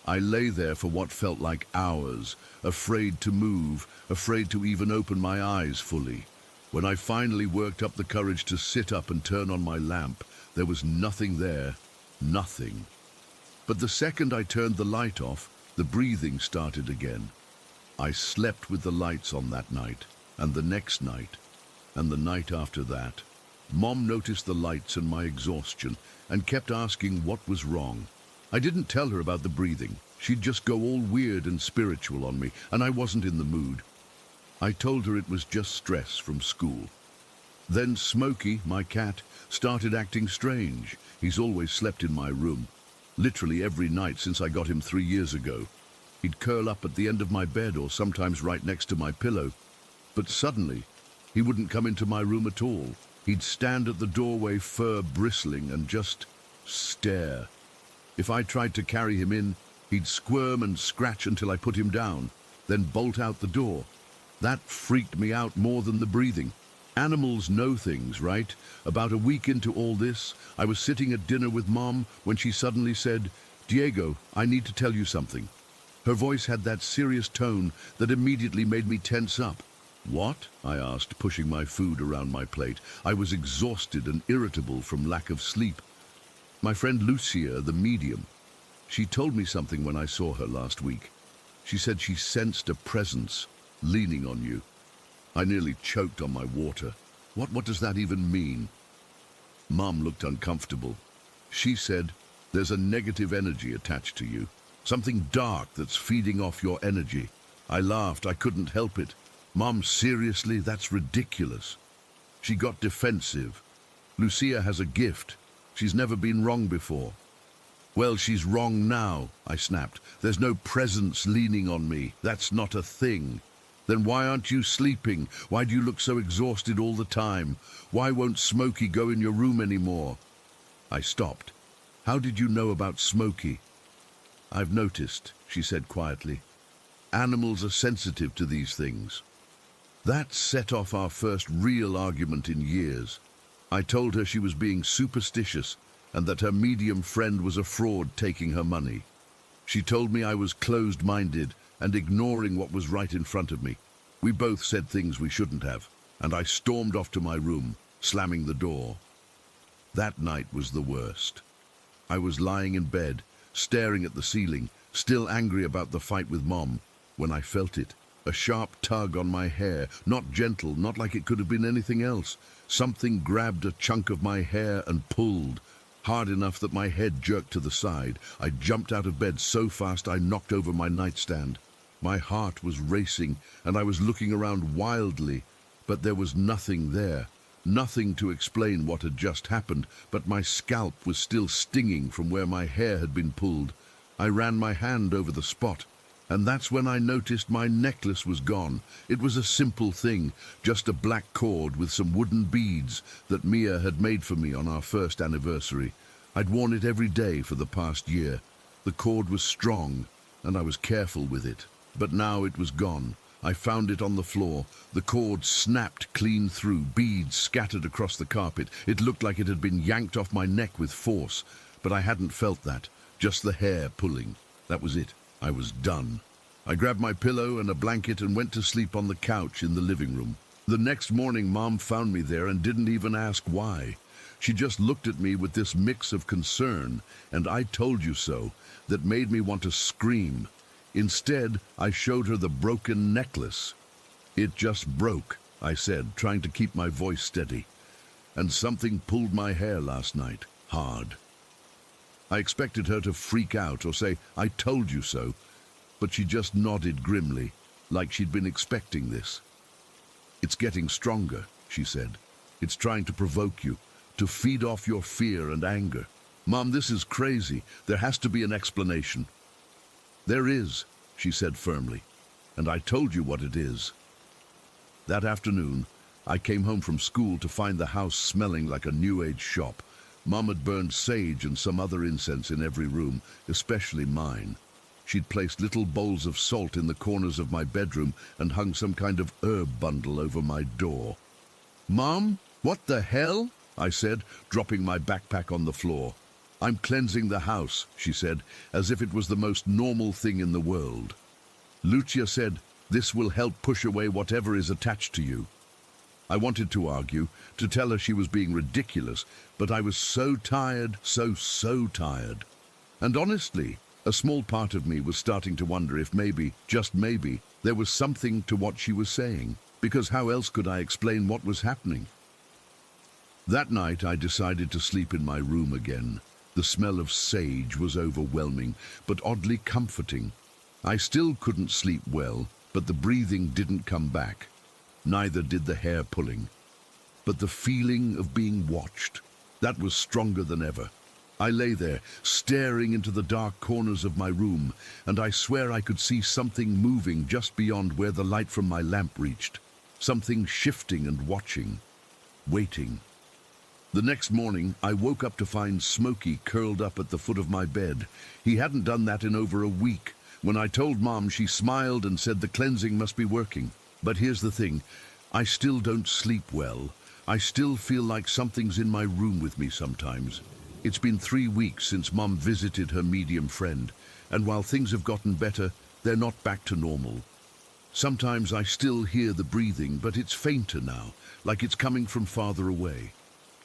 I lay there for what felt like hours, afraid to move, afraid to even open my eyes fully. When I finally worked up the courage to sit up and turn on my lamp, there was nothing there, nothing. But the second I turned the light off, the breathing started again. I slept with the lights on that night, and the next night, and the night after that. Mom noticed the lights and my exhaustion, and kept asking what was wrong. I didn't tell her about the breathing. She'd just go all weird and spiritual on me, and I wasn't in the mood. I told her it was just stress from school. Then Smokey, my cat, started acting strange. He's always slept in my room, literally every night since I got him 3 years ago. He'd curl up at the end of my bed or sometimes right next to my pillow. But suddenly, he wouldn't come into my room at all. He'd stand at the doorway, fur bristling, and just stare. If I tried to carry him in, he'd squirm and scratch until I put him down, then bolt out the door. That freaked me out more than the breathing. Animals know things, right? About a week into all this, I was sitting at dinner with Mom when she suddenly said, "Diego, I need to tell you something." Her voice had that serious tone that immediately made me tense up. "What?" I asked, pushing my food around my plate. I was exhausted and irritable from lack of sleep. "My friend Lucia, the medium. She told me something when I saw her last week. She said she sensed a presence leaning on you." I nearly choked on my water. What does that even mean? Mom looked uncomfortable. She said, "There's a negative energy attached to you. Something dark that's feeding off your energy." I laughed. I couldn't help it. "Mom, seriously? That's ridiculous." She got defensive. "Lucia has a gift. She's never been wrong before." "Well, she's wrong now," I snapped. "There's no presence leaning on me. That's not a thing." "Then why aren't you sleeping? Why do you look so exhausted all the time? Why won't Smokey go in your room anymore?" I stopped. "How did you know about Smokey?" "I've noticed," she said quietly. "Animals are sensitive to these things." That set off our first real argument in years. I told her she was being superstitious and that her medium friend was a fraud taking her money. She told me I was closed-minded and ignoring what was right in front of me. We both said things we shouldn't have, and I stormed off to my room, slamming the door. That night was the worst. I was lying in bed, staring at the ceiling, still angry about the fight with Mom, when I felt it. A sharp tug on my hair, not gentle, not like it could have been anything else. Something grabbed a chunk of my hair and pulled, hard enough that my head jerked to the side. I jumped out of bed so fast I knocked over my nightstand. My heart was racing, and I was looking around wildly, but there was nothing there. Nothing to explain what had just happened, but my scalp was still stinging from where my hair had been pulled. I ran my hand over the spot, and that's when I noticed my necklace was gone. It was a simple thing, just a black cord with some wooden beads that Mia had made for me on our first anniversary. I'd worn it every day for the past year. The cord was strong, and I was careful with it. But now it was gone. I found it on the floor. The cord snapped clean through, beads scattered across the carpet. It looked like it had been yanked off my neck with force, but I hadn't felt that, just the hair pulling. That was it. I was done. I grabbed my pillow and a blanket and went to sleep on the couch in the living room. The next morning, Mom found me there and didn't even ask why. She just looked at me with this mix of concern and "I told you so" that made me want to scream. Instead, I showed her the broken necklace. "It just broke," I said, trying to keep my voice steady. "And something pulled my hair last night, hard." I expected her to freak out or say, "I told you so," but she just nodded grimly, like she'd been expecting this. "It's getting stronger," she said. "It's trying to provoke you, to feed off your fear and anger." "Mom, this is crazy. There has to be an explanation." "There is," she said firmly, "and I told you what it is." That afternoon, I came home from school to find the house smelling like a New Age shop. Mom had burned sage and some other incense in every room, especially mine. She'd placed little bowls of salt in the corners of my bedroom and hung some kind of herb bundle over my door. "Mom, what the hell?" I said, dropping my backpack on the floor. "I'm cleansing the house," she said, as if it was the most normal thing in the world. "Lucia said, this will help push away whatever is attached to you." I wanted to argue, to tell her she was being ridiculous, but I was so tired, so tired. And honestly, a small part of me was starting to wonder if maybe, just maybe, there was something to what she was saying, because how else could I explain what was happening? That night, I decided to sleep in my room again. The smell of sage was overwhelming, but oddly comforting. I still couldn't sleep well, but the breathing didn't come back. Neither did the hair pulling. But the feeling of being watched, that was stronger than ever. I lay there, staring into the dark corners of my room, and I swear I could see something moving just beyond where the light from my lamp reached. Something shifting and watching, waiting. The next morning, I woke up to find Smokey curled up at the foot of my bed. He hadn't done that in over a week. When I told Mom, she smiled and said the cleansing must be working. But here's the thing, I still don't sleep well. I still feel like something's in my room with me sometimes. It's been 3 weeks since Mom visited her medium friend, and while things have gotten better, They're not back to normal. Sometimes I still hear the breathing, but it's fainter now, like it's coming from farther away.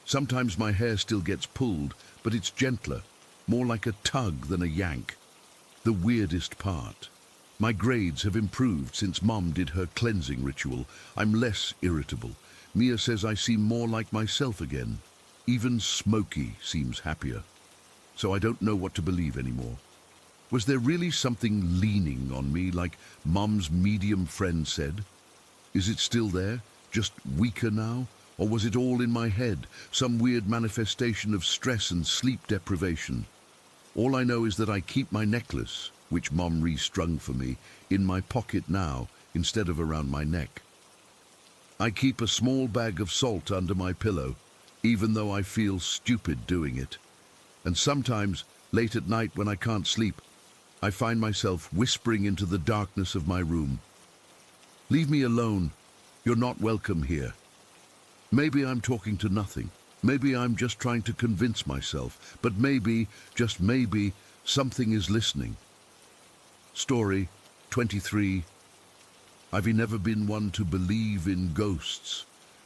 Sometimes my hair still gets pulled, but it's gentler, more like a tug than a yank. The weirdest part. My grades have improved since Mom did her cleansing ritual. I'm less irritable. Mia says I seem more like myself again. Even Smokey seems happier. So I don't know what to believe anymore. Was there really something leaning on me, like Mom's medium friend said? Is it still there, just weaker now? Or was it all in my head, some weird manifestation of stress and sleep deprivation? All I know is that I keep my necklace, which Mom restrung for me, in my pocket now, instead of around my neck. I keep a small bag of salt under my pillow, even though I feel stupid doing it. And sometimes, late at night when I can't sleep, I find myself whispering into the darkness of my room. Leave me alone. You're not welcome here. Maybe I'm talking to nothing. Maybe I'm just trying to convince myself. But maybe, just maybe, something is listening. Story 23. I've never been one to believe in ghosts.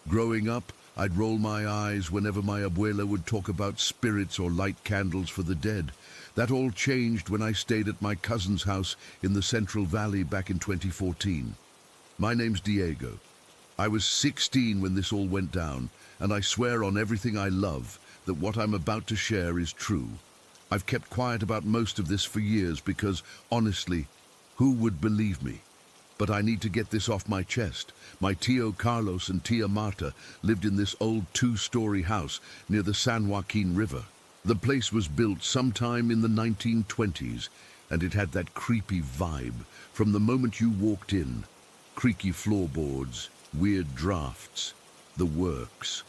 Growing up, I'd roll my eyes whenever my abuela would talk about spirits or light candles for the dead. That all changed when I stayed at my cousin's house in the Central Valley back in 2014. My name's Diego. I was 16 when this all went down, and I swear on everything I love that what I'm about to share is true. I've kept quiet about most of this for years because, honestly, who would believe me? But I need to get this off my chest. My Tio Carlos and Tia Marta lived in this old 2-story house near the San Joaquin River. The place was built sometime in the 1920s, and it had that creepy vibe from the moment you walked in. Creaky floorboards, weird drafts, the works.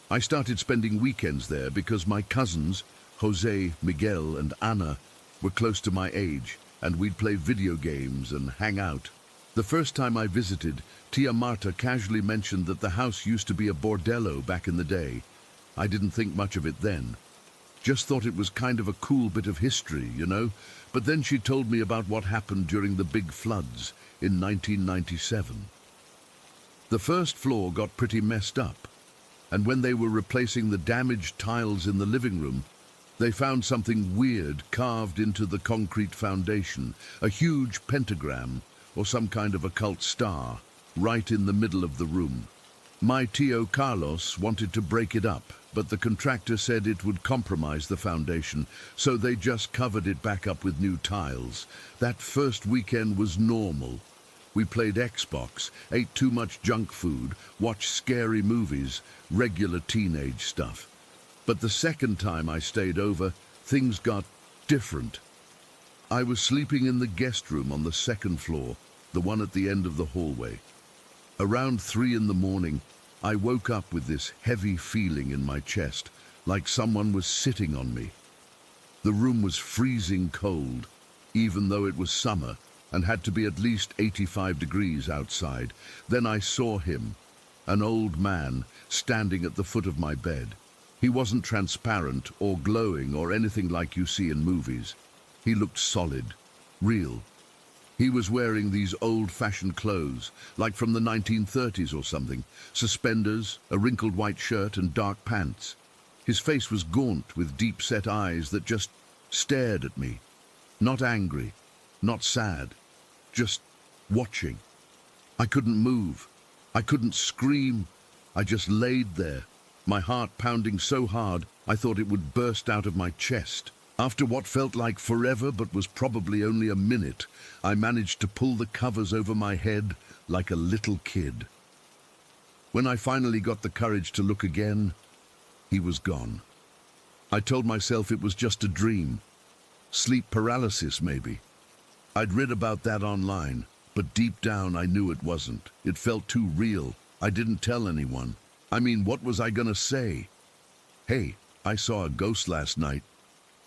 I started spending weekends there because my cousins, Jose, Miguel, and Ana, were close to my age, and we'd play video games and hang out. The first time I visited, Tia Marta casually mentioned that the house used to be a bordello back in the day. I didn't think much of it then. Just thought it was kind of a cool bit of history, you know? But then she told me about what happened during the big floods in 1997. The first floor got pretty messed up, and when they were replacing the damaged tiles in the living room, they found something weird carved into the concrete foundation, a huge pentagram or some kind of occult star, right in the middle of the room. My Tio Carlos wanted to break it up, but the contractor said it would compromise the foundation, so they just covered it back up with new tiles. That first weekend was normal. We played Xbox, ate too much junk food, watched scary movies, regular teenage stuff. But the second time I stayed over, things got different. I was sleeping in the guest room on the second floor, the one at the end of the hallway. Around 3 in the morning, I woke up with this heavy feeling in my chest, like someone was sitting on me. The room was freezing cold, even though it was summer and had to be at least 85 degrees outside. Then I saw him, an old man, standing at the foot of my bed. He wasn't transparent or glowing or anything like you see in movies. He looked solid, real. He was wearing these old-fashioned clothes, like from the 1930s or something. Suspenders, a wrinkled white shirt, and dark pants. His face was gaunt with deep-set eyes that just stared at me. Not angry, not sad, just watching. I couldn't move. I couldn't scream. I just laid there, my heart pounding so hard I thought it would burst out of my chest. After what felt like forever but was probably only a minute, I managed to pull the covers over my head like a little kid. When I finally got the courage to look again, he was gone. I told myself it was just a dream. Sleep paralysis, maybe. I'd read about that online, but deep down I knew it wasn't. It felt too real. I didn't tell anyone. I mean, what was I gonna say? Hey, I saw a ghost last night.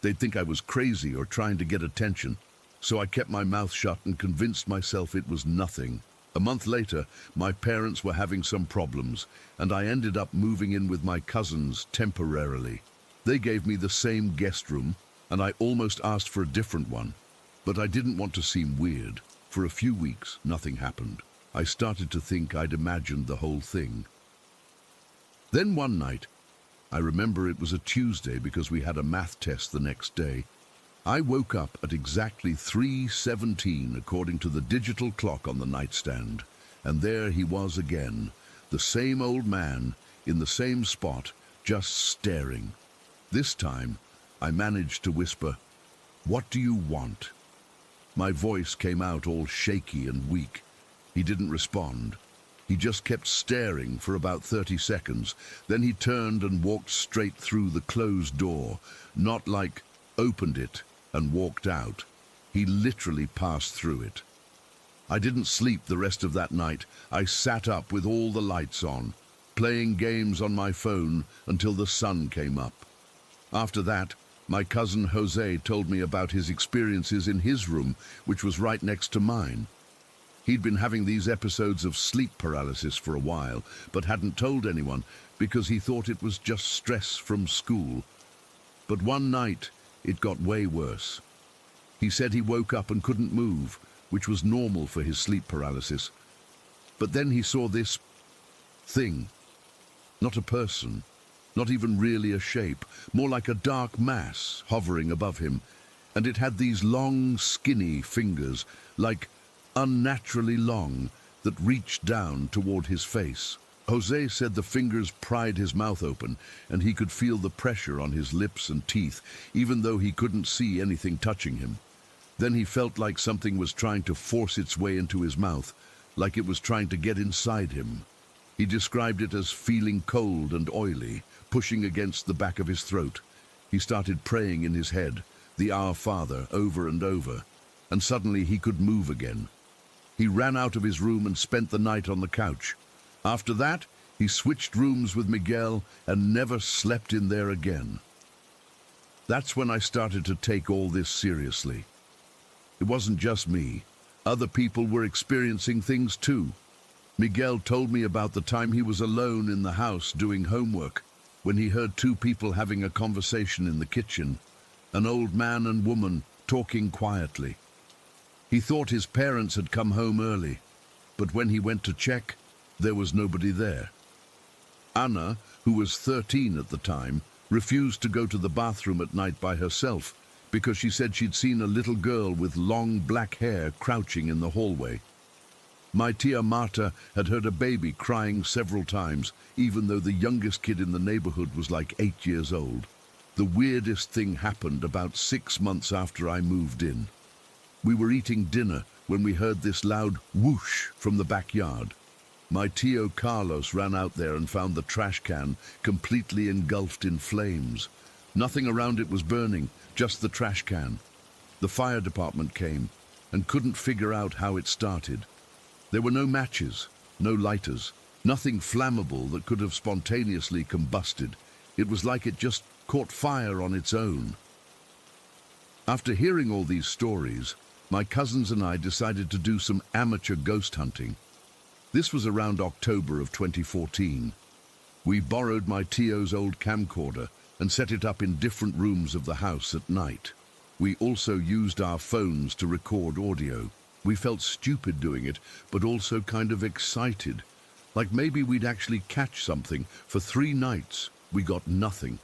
They'd think I was crazy or trying to get attention, so I kept my mouth shut and convinced myself it was nothing. A month later, my parents were having some problems, and I ended up moving in with my cousins temporarily. They gave me the same guest room, and I almost asked for a different one. But I didn't want to seem weird. For a few weeks, nothing happened. I started to think I'd imagined the whole thing. Then one night, I remember it was a Tuesday because we had a math test the next day, I woke up at exactly 3:17 according to the digital clock on the nightstand, and there he was again, the same old man, in the same spot, just staring. This time, I managed to whisper, "What do you want?" My voice came out all shaky and weak. He didn't respond. He just kept staring for about 30 seconds. Then he turned and walked straight through the closed door, not like opened it and walked out. He literally passed through it. I didn't sleep the rest of that night. I sat up with all the lights on, playing games on my phone until the sun came up. After that, my cousin Jose told me about his experiences in his room, which was right next to mine. He'd been having these episodes of sleep paralysis for a while, but hadn't told anyone because he thought it was just stress from school. But one night, it got way worse. He said he woke up and couldn't move, which was normal for his sleep paralysis. But then he saw this thing. Not a person, not even really a shape, more like a dark mass hovering above him. And it had these long, skinny fingers, like unnaturally long, that reached down toward his face. Jose said the fingers pried his mouth open, and he could feel the pressure on his lips and teeth, even though he couldn't see anything touching him. Then he felt like something was trying to force its way into his mouth, like it was trying to get inside him. He described it as feeling cold and oily, pushing against the back of his throat. He started praying in his head, the Our Father, over and over, and suddenly he could move again. He ran out of his room and spent the night on the couch. After that, he switched rooms with Miguel and never slept in there again. That's when I started to take all this seriously. It wasn't just me. Other people were experiencing things too. Miguel told me about the time he was alone in the house doing homework, when he heard two people having a conversation in the kitchen, an old man and woman talking quietly. He thought his parents had come home early, but when he went to check, there was nobody there. Anna, who was 13 at the time, refused to go to the bathroom at night by herself because she said she'd seen a little girl with long black hair crouching in the hallway. My tia Marta had heard a baby crying several times, even though the youngest kid in the neighborhood was like 8 years old. The weirdest thing happened about 6 months after I moved in. We were eating dinner when we heard this loud whoosh from the backyard. My Tio Carlos ran out there and found the trash can completely engulfed in flames. Nothing around it was burning, just the trash can. The fire department came and couldn't figure out how it started. There were no matches, no lighters, nothing flammable that could have spontaneously combusted. It was like it just caught fire on its own. After hearing all these stories, my cousins and I decided to do some amateur ghost hunting. This was around October of 2014. We borrowed my Tio's old camcorder and set it up in different rooms of the house at night. We also used our phones to record audio. We felt stupid doing it, but also kind of excited. Like maybe we'd actually catch something. For 3 nights, we got nothing.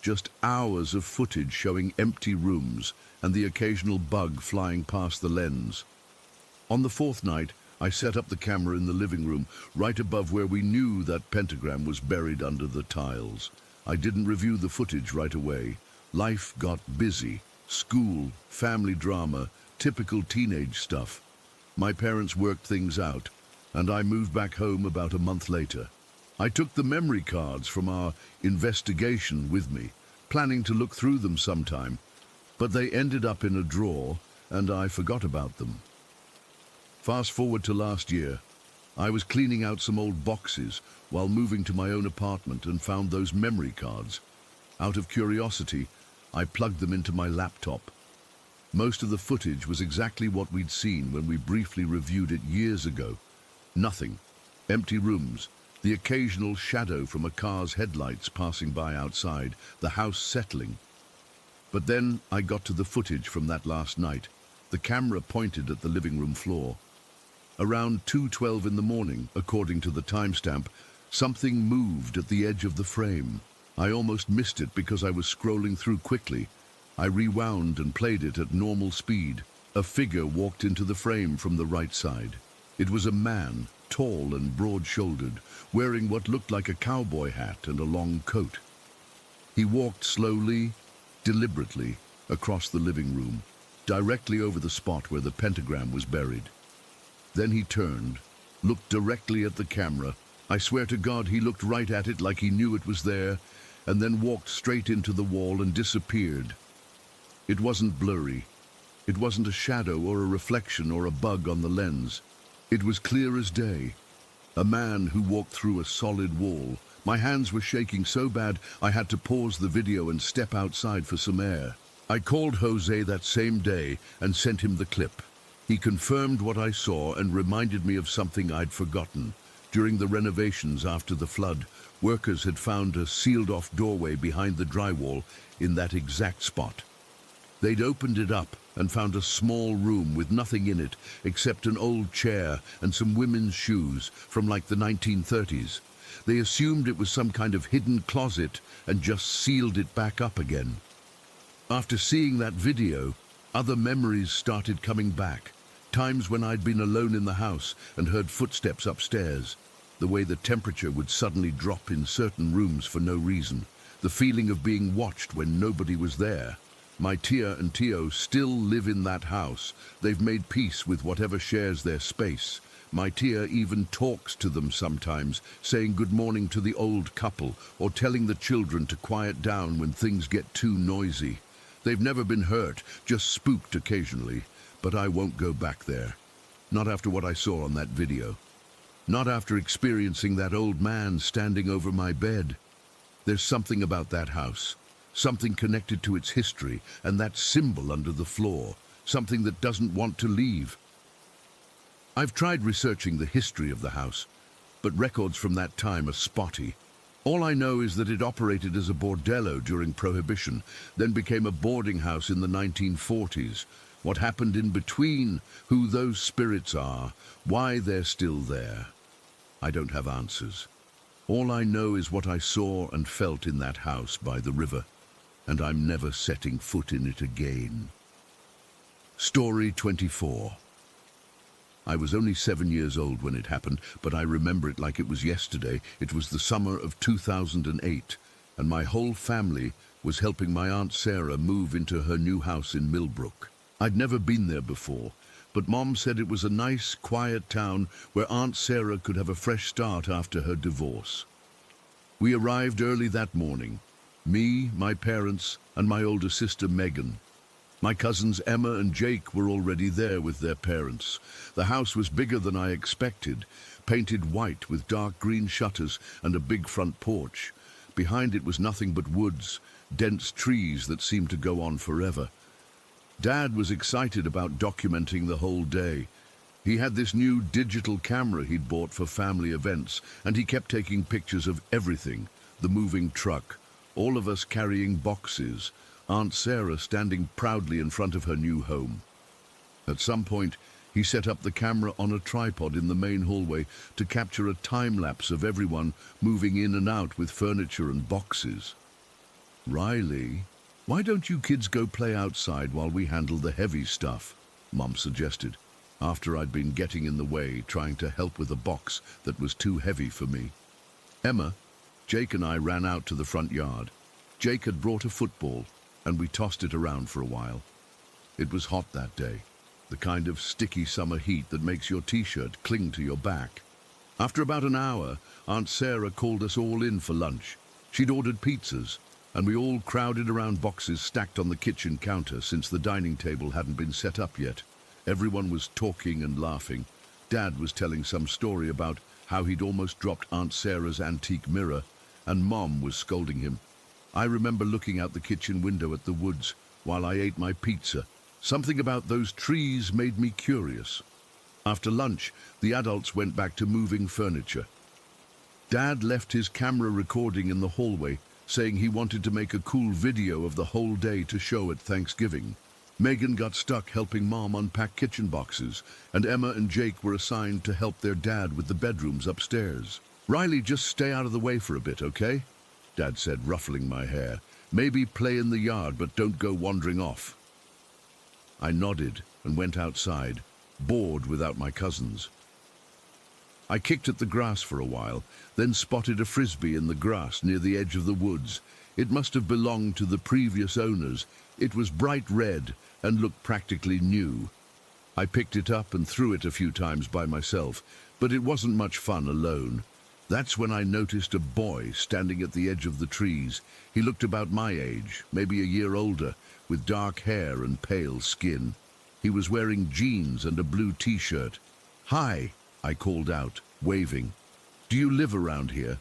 Just hours of footage showing empty rooms and the occasional bug flying past the lens. On the 4th night, I set up the camera in the living room, right above where we knew that pentagram was buried under the tiles. I didn't review the footage right away. Life got busy. School, family drama, typical teenage stuff. My parents worked things out, and I moved back home about a month later. I took the memory cards from our investigation with me, planning to look through them sometime, but they ended up in a drawer, and I forgot about them. Fast forward to last year, I was cleaning out some old boxes while moving to my own apartment and found those memory cards. Out of curiosity, I plugged them into my laptop. Most of the footage was exactly what we'd seen when we briefly reviewed it years ago. Nothing. Empty rooms, the occasional shadow from a car's headlights passing by outside, the house settling. But then I got to the footage from that last night, The camera pointed at the living room floor. Around 2:12 in the morning, according to the timestamp, something moved at the edge of the frame. I almost missed it because I was scrolling through quickly. I rewound and played it at normal speed. A figure walked into the frame from the right side. It was a man, tall and broad-shouldered, wearing what looked like a cowboy hat and a long coat. He walked slowly, deliberately, across the living room, directly over the spot where the pentagram was buried. Then he turned, looked directly at the camera. I swear to God he looked right at it like he knew it was there, and then walked straight into the wall and disappeared. It wasn't blurry. It wasn't a shadow or a reflection or a bug on the lens. It was clear as day. A man who walked through a solid wall. My hands were shaking so bad I had to pause the video and step outside for some air. I called Jose that same day and sent him the clip. He confirmed what I saw and reminded me of something I'd forgotten. During the renovations after the flood, workers had found a sealed-off doorway behind the drywall in that exact spot. They'd opened it up and found a small room with nothing in it except an old chair and some women's shoes from like the 1930s. They assumed it was some kind of hidden closet and just sealed it back up again. After seeing that video, other memories started coming back. Times when I'd been alone in the house and heard footsteps upstairs. The way the temperature would suddenly drop in certain rooms for no reason. The feeling of being watched when nobody was there. My Tia and Tio still live in that house. They've made peace with whatever shares their space. My Tia even talks to them sometimes, saying good morning to the old couple or telling the children to quiet down when things get too noisy. They've never been hurt, just spooked occasionally. But I won't go back there. Not after what I saw on that video. Not after experiencing that old man standing over my bed. There's something about that house. Something connected to its history and that symbol under the floor. Something that doesn't want to leave. I've tried researching the history of the house, but records from that time are spotty. All I know is that it operated as a bordello during Prohibition, then became a boarding house in the 1940s. What happened in between, who those spirits are, why they're still there. I don't have answers. All I know is what I saw and felt in that house by the river, and I'm never setting foot in it again. Story 24. I was only 7 years old when it happened, but I remember it like it was yesterday. It was the summer of 2008, and my whole family was helping my Aunt Sarah move into her new house in Millbrook. I'd never been there before, but Mom said it was a nice, quiet town where Aunt Sarah could have a fresh start after her divorce. We arrived early that morning. Me, my parents, and my older sister Megan. My cousins Emma and Jake were already there with their parents. The house was bigger than I expected, painted white with dark green shutters and a big front porch. Behind it was nothing but woods, dense trees that seemed to go on forever. Dad was excited about documenting the whole day. He had this new digital camera he'd bought for family events, and he kept taking pictures of everything. The moving truck, all of us carrying boxes, Aunt Sarah standing proudly in front of her new home. At some point, he set up the camera on a tripod in the main hallway to capture a time-lapse of everyone moving in and out with furniture and boxes. "Riley, why don't you kids go play outside while we handle the heavy stuff?" Mom suggested, after I'd been getting in the way, trying to help with a box that was too heavy for me. Emma, Jake and I ran out to the front yard. Jake had brought a football, and we tossed it around for a while. It was hot that day, the kind of sticky summer heat that makes your t-shirt cling to your back. After about an hour, Aunt Sarah called us all in for lunch. She'd ordered pizzas, and we all crowded around boxes stacked on the kitchen counter since the dining table hadn't been set up yet. Everyone was talking and laughing. Dad was telling some story about how he'd almost dropped Aunt Sarah's antique mirror, and Mom was scolding him. I remember looking out the kitchen window at the woods while I ate my pizza. Something about those trees made me curious. After lunch, the adults went back to moving furniture. Dad left his camera recording in the hallway, saying he wanted to make a cool video of the whole day to show at Thanksgiving. Megan got stuck helping Mom unpack kitchen boxes, and Emma and Jake were assigned to help their dad with the bedrooms upstairs. Riley, just stay out of the way for a bit, okay? Dad said, ruffling my hair. Maybe play in the yard, but don't go wandering off. I nodded and went outside, bored without my cousins. I kicked at the grass for a while, then spotted a frisbee in the grass near the edge of the woods. It must have belonged to the previous owners. It was bright red and looked practically new. I picked it up and threw it a few times by myself, but it wasn't much fun alone. That's when I noticed a boy standing at the edge of the trees. He looked about my age, maybe a year older, with dark hair and pale skin. He was wearing jeans and a blue t-shirt. "Hi," I called out, waving. "Do you live around here?"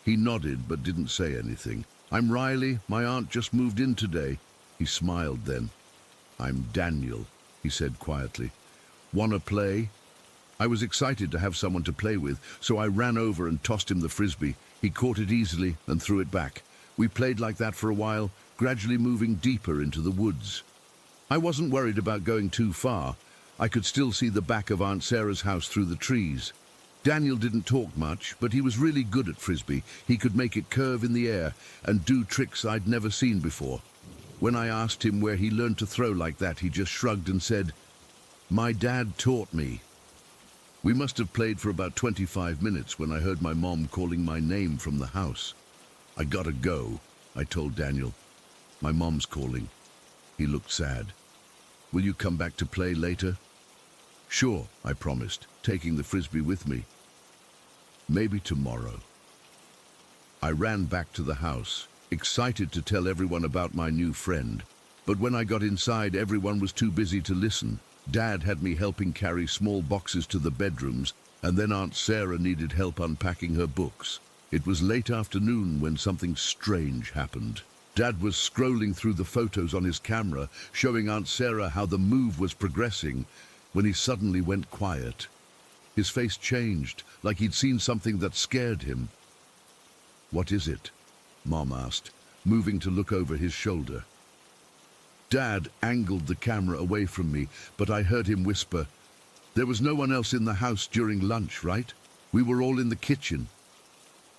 He nodded but didn't say anything. "I'm Riley. My aunt just moved in today." He smiled then. "I'm Daniel," he said quietly. "Wanna play?" I was excited to have someone to play with, so I ran over and tossed him the frisbee. He caught it easily and threw it back. We played like that for a while, gradually moving deeper into the woods. I wasn't worried about going too far. I could still see the back of Aunt Sarah's house through the trees. Daniel didn't talk much, but he was really good at frisbee. He could make it curve in the air and do tricks I'd never seen before. When I asked him where he learned to throw like that, he just shrugged and said, "My dad taught me." We must have played for about 25 minutes when I heard my mom calling my name from the house. "I gotta go," I told Daniel. "My mom's calling." He looked sad. "Will you come back to play later?" "Sure," I promised, taking the frisbee with me. "Maybe tomorrow." I ran back to the house, excited to tell everyone about my new friend. But when I got inside, everyone was too busy to listen. Dad had me helping carry small boxes to the bedrooms, and then Aunt Sarah needed help unpacking her books. It was late afternoon when something strange happened. Dad was scrolling through the photos on his camera, showing Aunt Sarah how the move was progressing, when he suddenly went quiet. His face changed, like he'd seen something that scared him. "What is it?" Mom asked, moving to look over his shoulder. Dad angled the camera away from me, but I heard him whisper, "There was no one else in the house during lunch, right? We were all in the kitchen."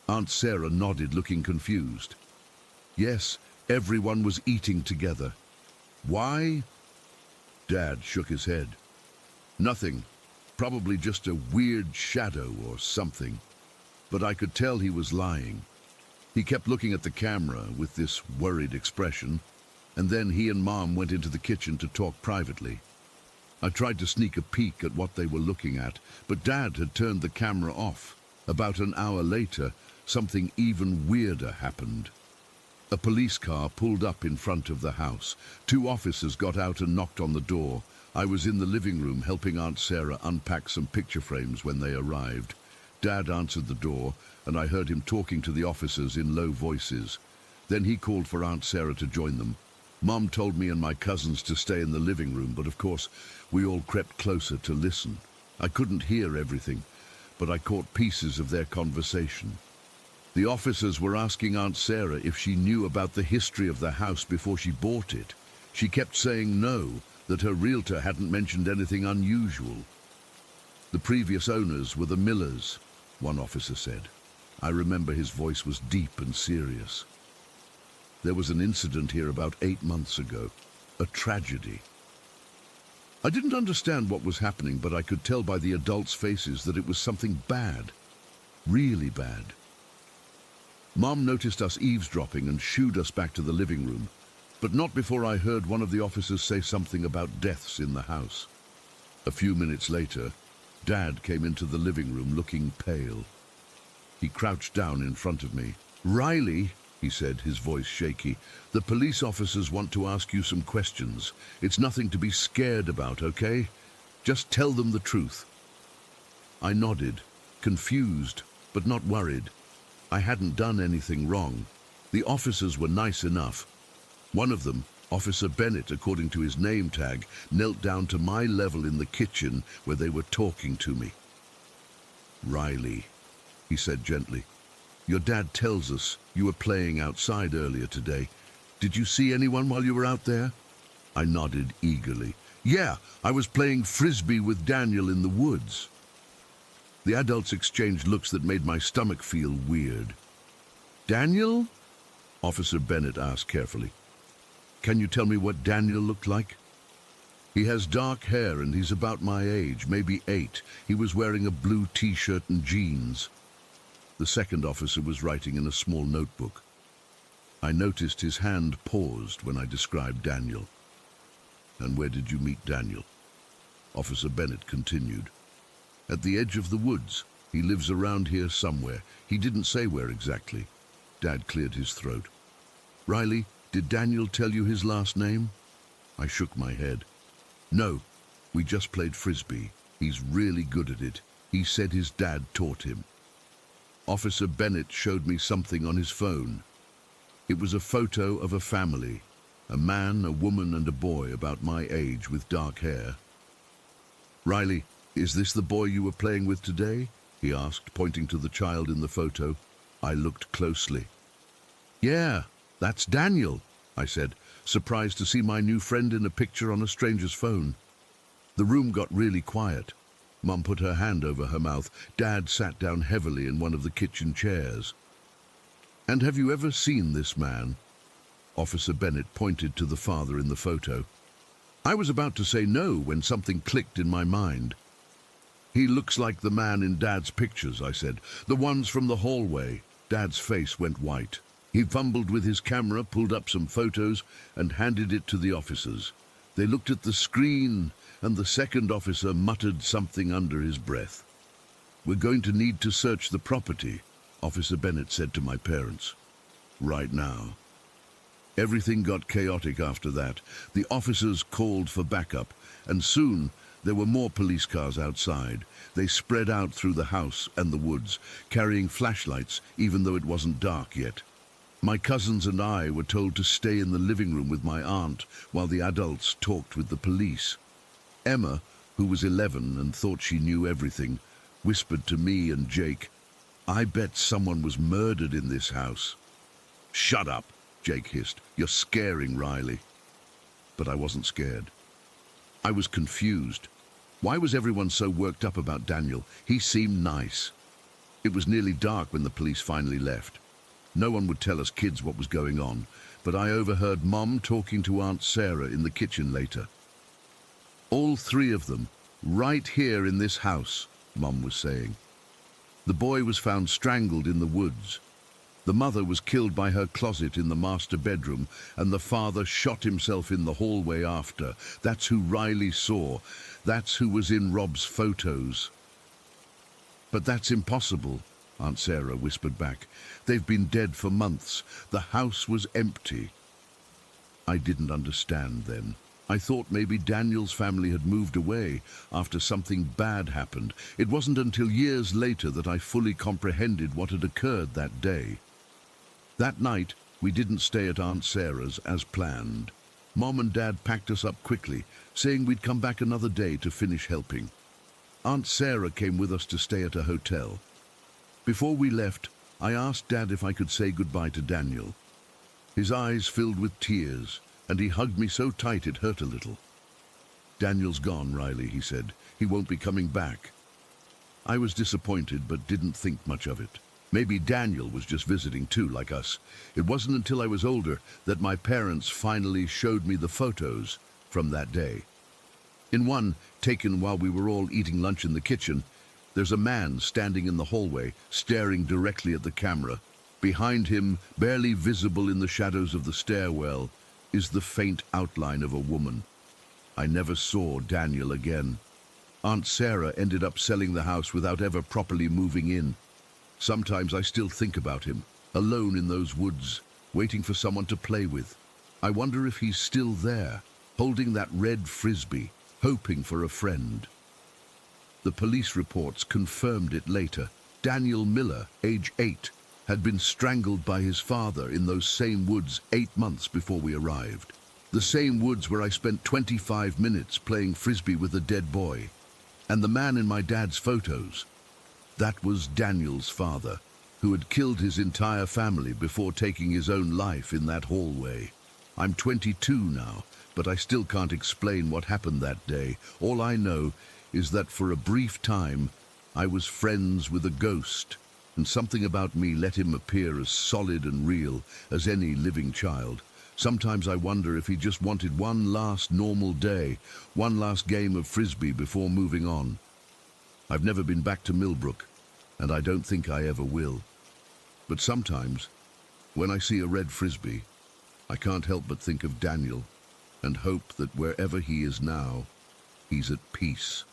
Aunt Sarah nodded, looking confused. "Yes, everyone was eating together." "Why?" Dad shook his head. "Nothing. Probably just a weird shadow or something." But I could tell he was lying. He kept looking at the camera with this worried expression, and then he and Mom went into the kitchen to talk privately. I tried to sneak a peek at what they were looking at, but Dad had turned the camera off. About an hour later, something even weirder happened. A police car pulled up in front of the house. 2 officers got out and knocked on the door. I was in the living room helping Aunt Sarah unpack some picture frames when they arrived. Dad answered the door, and I heard him talking to the officers in low voices. Then he called for Aunt Sarah to join them. Mom told me and my cousins to stay in the living room, but of course we all crept closer to listen. I couldn't hear everything, but I caught pieces of their conversation. The officers were asking Aunt Sarah if she knew about the history of the house before she bought it. She kept saying no, that her realtor hadn't mentioned anything unusual. "The previous owners were the Millers," one officer said. I remember his voice was deep and serious. "There was an incident here about 8 months ago. A tragedy." I didn't understand what was happening, but I could tell by the adults' faces that it was something bad. Really bad. Mom noticed us eavesdropping and shooed us back to the living room, but not before I heard one of the officers say something about deaths in the house. A few minutes later, Dad came into the living room looking pale. He crouched down in front of me. "Riley," he said, his voice shaky, "the police officers want to ask you some questions. It's nothing to be scared about, okay? Just tell them the truth." I nodded, confused, but not worried. I hadn't done anything wrong. The officers were nice enough. One of them, Officer Bennett, according to his name tag, knelt down to my level in the kitchen where they were talking to me. "Riley," he said gently, "your dad tells us you were playing outside earlier today. Did you see anyone while you were out there?" I nodded eagerly. Yeah, I was playing frisbee with Daniel in the woods. The adults exchanged looks that made my stomach feel weird. Daniel? Officer Bennett asked carefully. Can you tell me what Daniel looked like? He has dark hair and he's about my age, maybe 8. He was wearing a blue t-shirt and jeans. The second officer was writing in a small notebook. I noticed his hand paused when I described Daniel. And where did you meet Daniel? Officer Bennett continued. At the edge of the woods. He lives around here somewhere. He didn't say where exactly. Dad cleared his throat. Riley, did Daniel tell you his last name? I shook my head. No, we just played frisbee. He's really good at it. He said his dad taught him. Officer Bennett showed me something on his phone. It was a photo of a family, a man, a woman, and a boy about my age with dark hair. Riley, is this the boy you were playing with today? He asked, pointing to the child in the photo. I looked closely. Yeah, that's Daniel, I said, surprised to see my new friend in a picture on a stranger's phone. The room got really quiet. Mum put her hand over her mouth. Dad sat down heavily in one of the kitchen chairs. And have you ever seen this man? Officer Bennett pointed to the father in the photo. I was about to say no when something clicked in my mind. He looks like the man in Dad's pictures, I said. The ones from the hallway. Dad's face went white. He fumbled with his camera, pulled up some photos, and handed it to the officers. They looked at the screen, and the second officer muttered something under his breath. We're going to need to search the property, Officer Bennett said to my parents. Right now. Everything got chaotic after that. The officers called for backup, and soon there were more police cars outside. They spread out through the house and the woods, carrying flashlights even though it wasn't dark yet. My cousins and I were told to stay in the living room with my aunt while the adults talked with the police. Emma, who was 11 and thought she knew everything, whispered to me and Jake, I bet someone was murdered in this house. Shut up, Jake hissed. You're scaring Riley. But I wasn't scared. I was confused. Why was everyone so worked up about Daniel? He seemed nice. It was nearly dark when the police finally left. No one would tell us kids what was going on, but I overheard Mom talking to Aunt Sarah in the kitchen later. All 3 of them, right here in this house, Mom was saying. The boy was found strangled in the woods. The mother was killed by her closet in the master bedroom, and the father shot himself in the hallway after. That's who Riley saw. That's who was in Rob's photos. But that's impossible, Aunt Sarah whispered back. They've been dead for months. The house was empty. I didn't understand then. I thought maybe Daniel's family had moved away after something bad happened. It wasn't until years later that I fully comprehended what had occurred that day. That night, we didn't stay at Aunt Sarah's as planned. Mom and Dad packed us up quickly, saying we'd come back another day to finish helping. Aunt Sarah came with us to stay at a hotel. Before we left, I asked Dad if I could say goodbye to Daniel. His eyes filled with tears, and he hugged me so tight it hurt a little. Daniel's gone, Riley, he said. He won't be coming back. I was disappointed, but didn't think much of it. Maybe Daniel was just visiting too, like us. It wasn't until I was older that my parents finally showed me the photos from that day. In one, taken while we were all eating lunch in the kitchen, there's a man standing in the hallway, staring directly at the camera. Behind him, barely visible in the shadows of the stairwell, is the faint outline of a woman. I never saw Daniel again. Aunt Sarah ended up selling the house without ever properly moving in. Sometimes I still think about him, alone in those woods, waiting for someone to play with. I wonder if he's still there, holding that red frisbee, hoping for a friend. The police reports confirmed it later. Daniel Miller, age 8, had been strangled by his father in those same woods 8 months before we arrived. The same woods where I spent 25 minutes playing frisbee with a dead boy. And the man in my dad's photos, that was Daniel's father, who had killed his entire family before taking his own life in that hallway. I'm 22 now, but I still can't explain what happened that day. All I know is that for a brief time, I was friends with a ghost, and something about me let him appear as solid and real as any living child. Sometimes I wonder if he just wanted one last normal day, one last game of frisbee before moving on. I've never been back to Millbrook, and I don't think I ever will. But sometimes, when I see a red frisbee, I can't help but think of Daniel and hope that wherever he is now, he's at peace.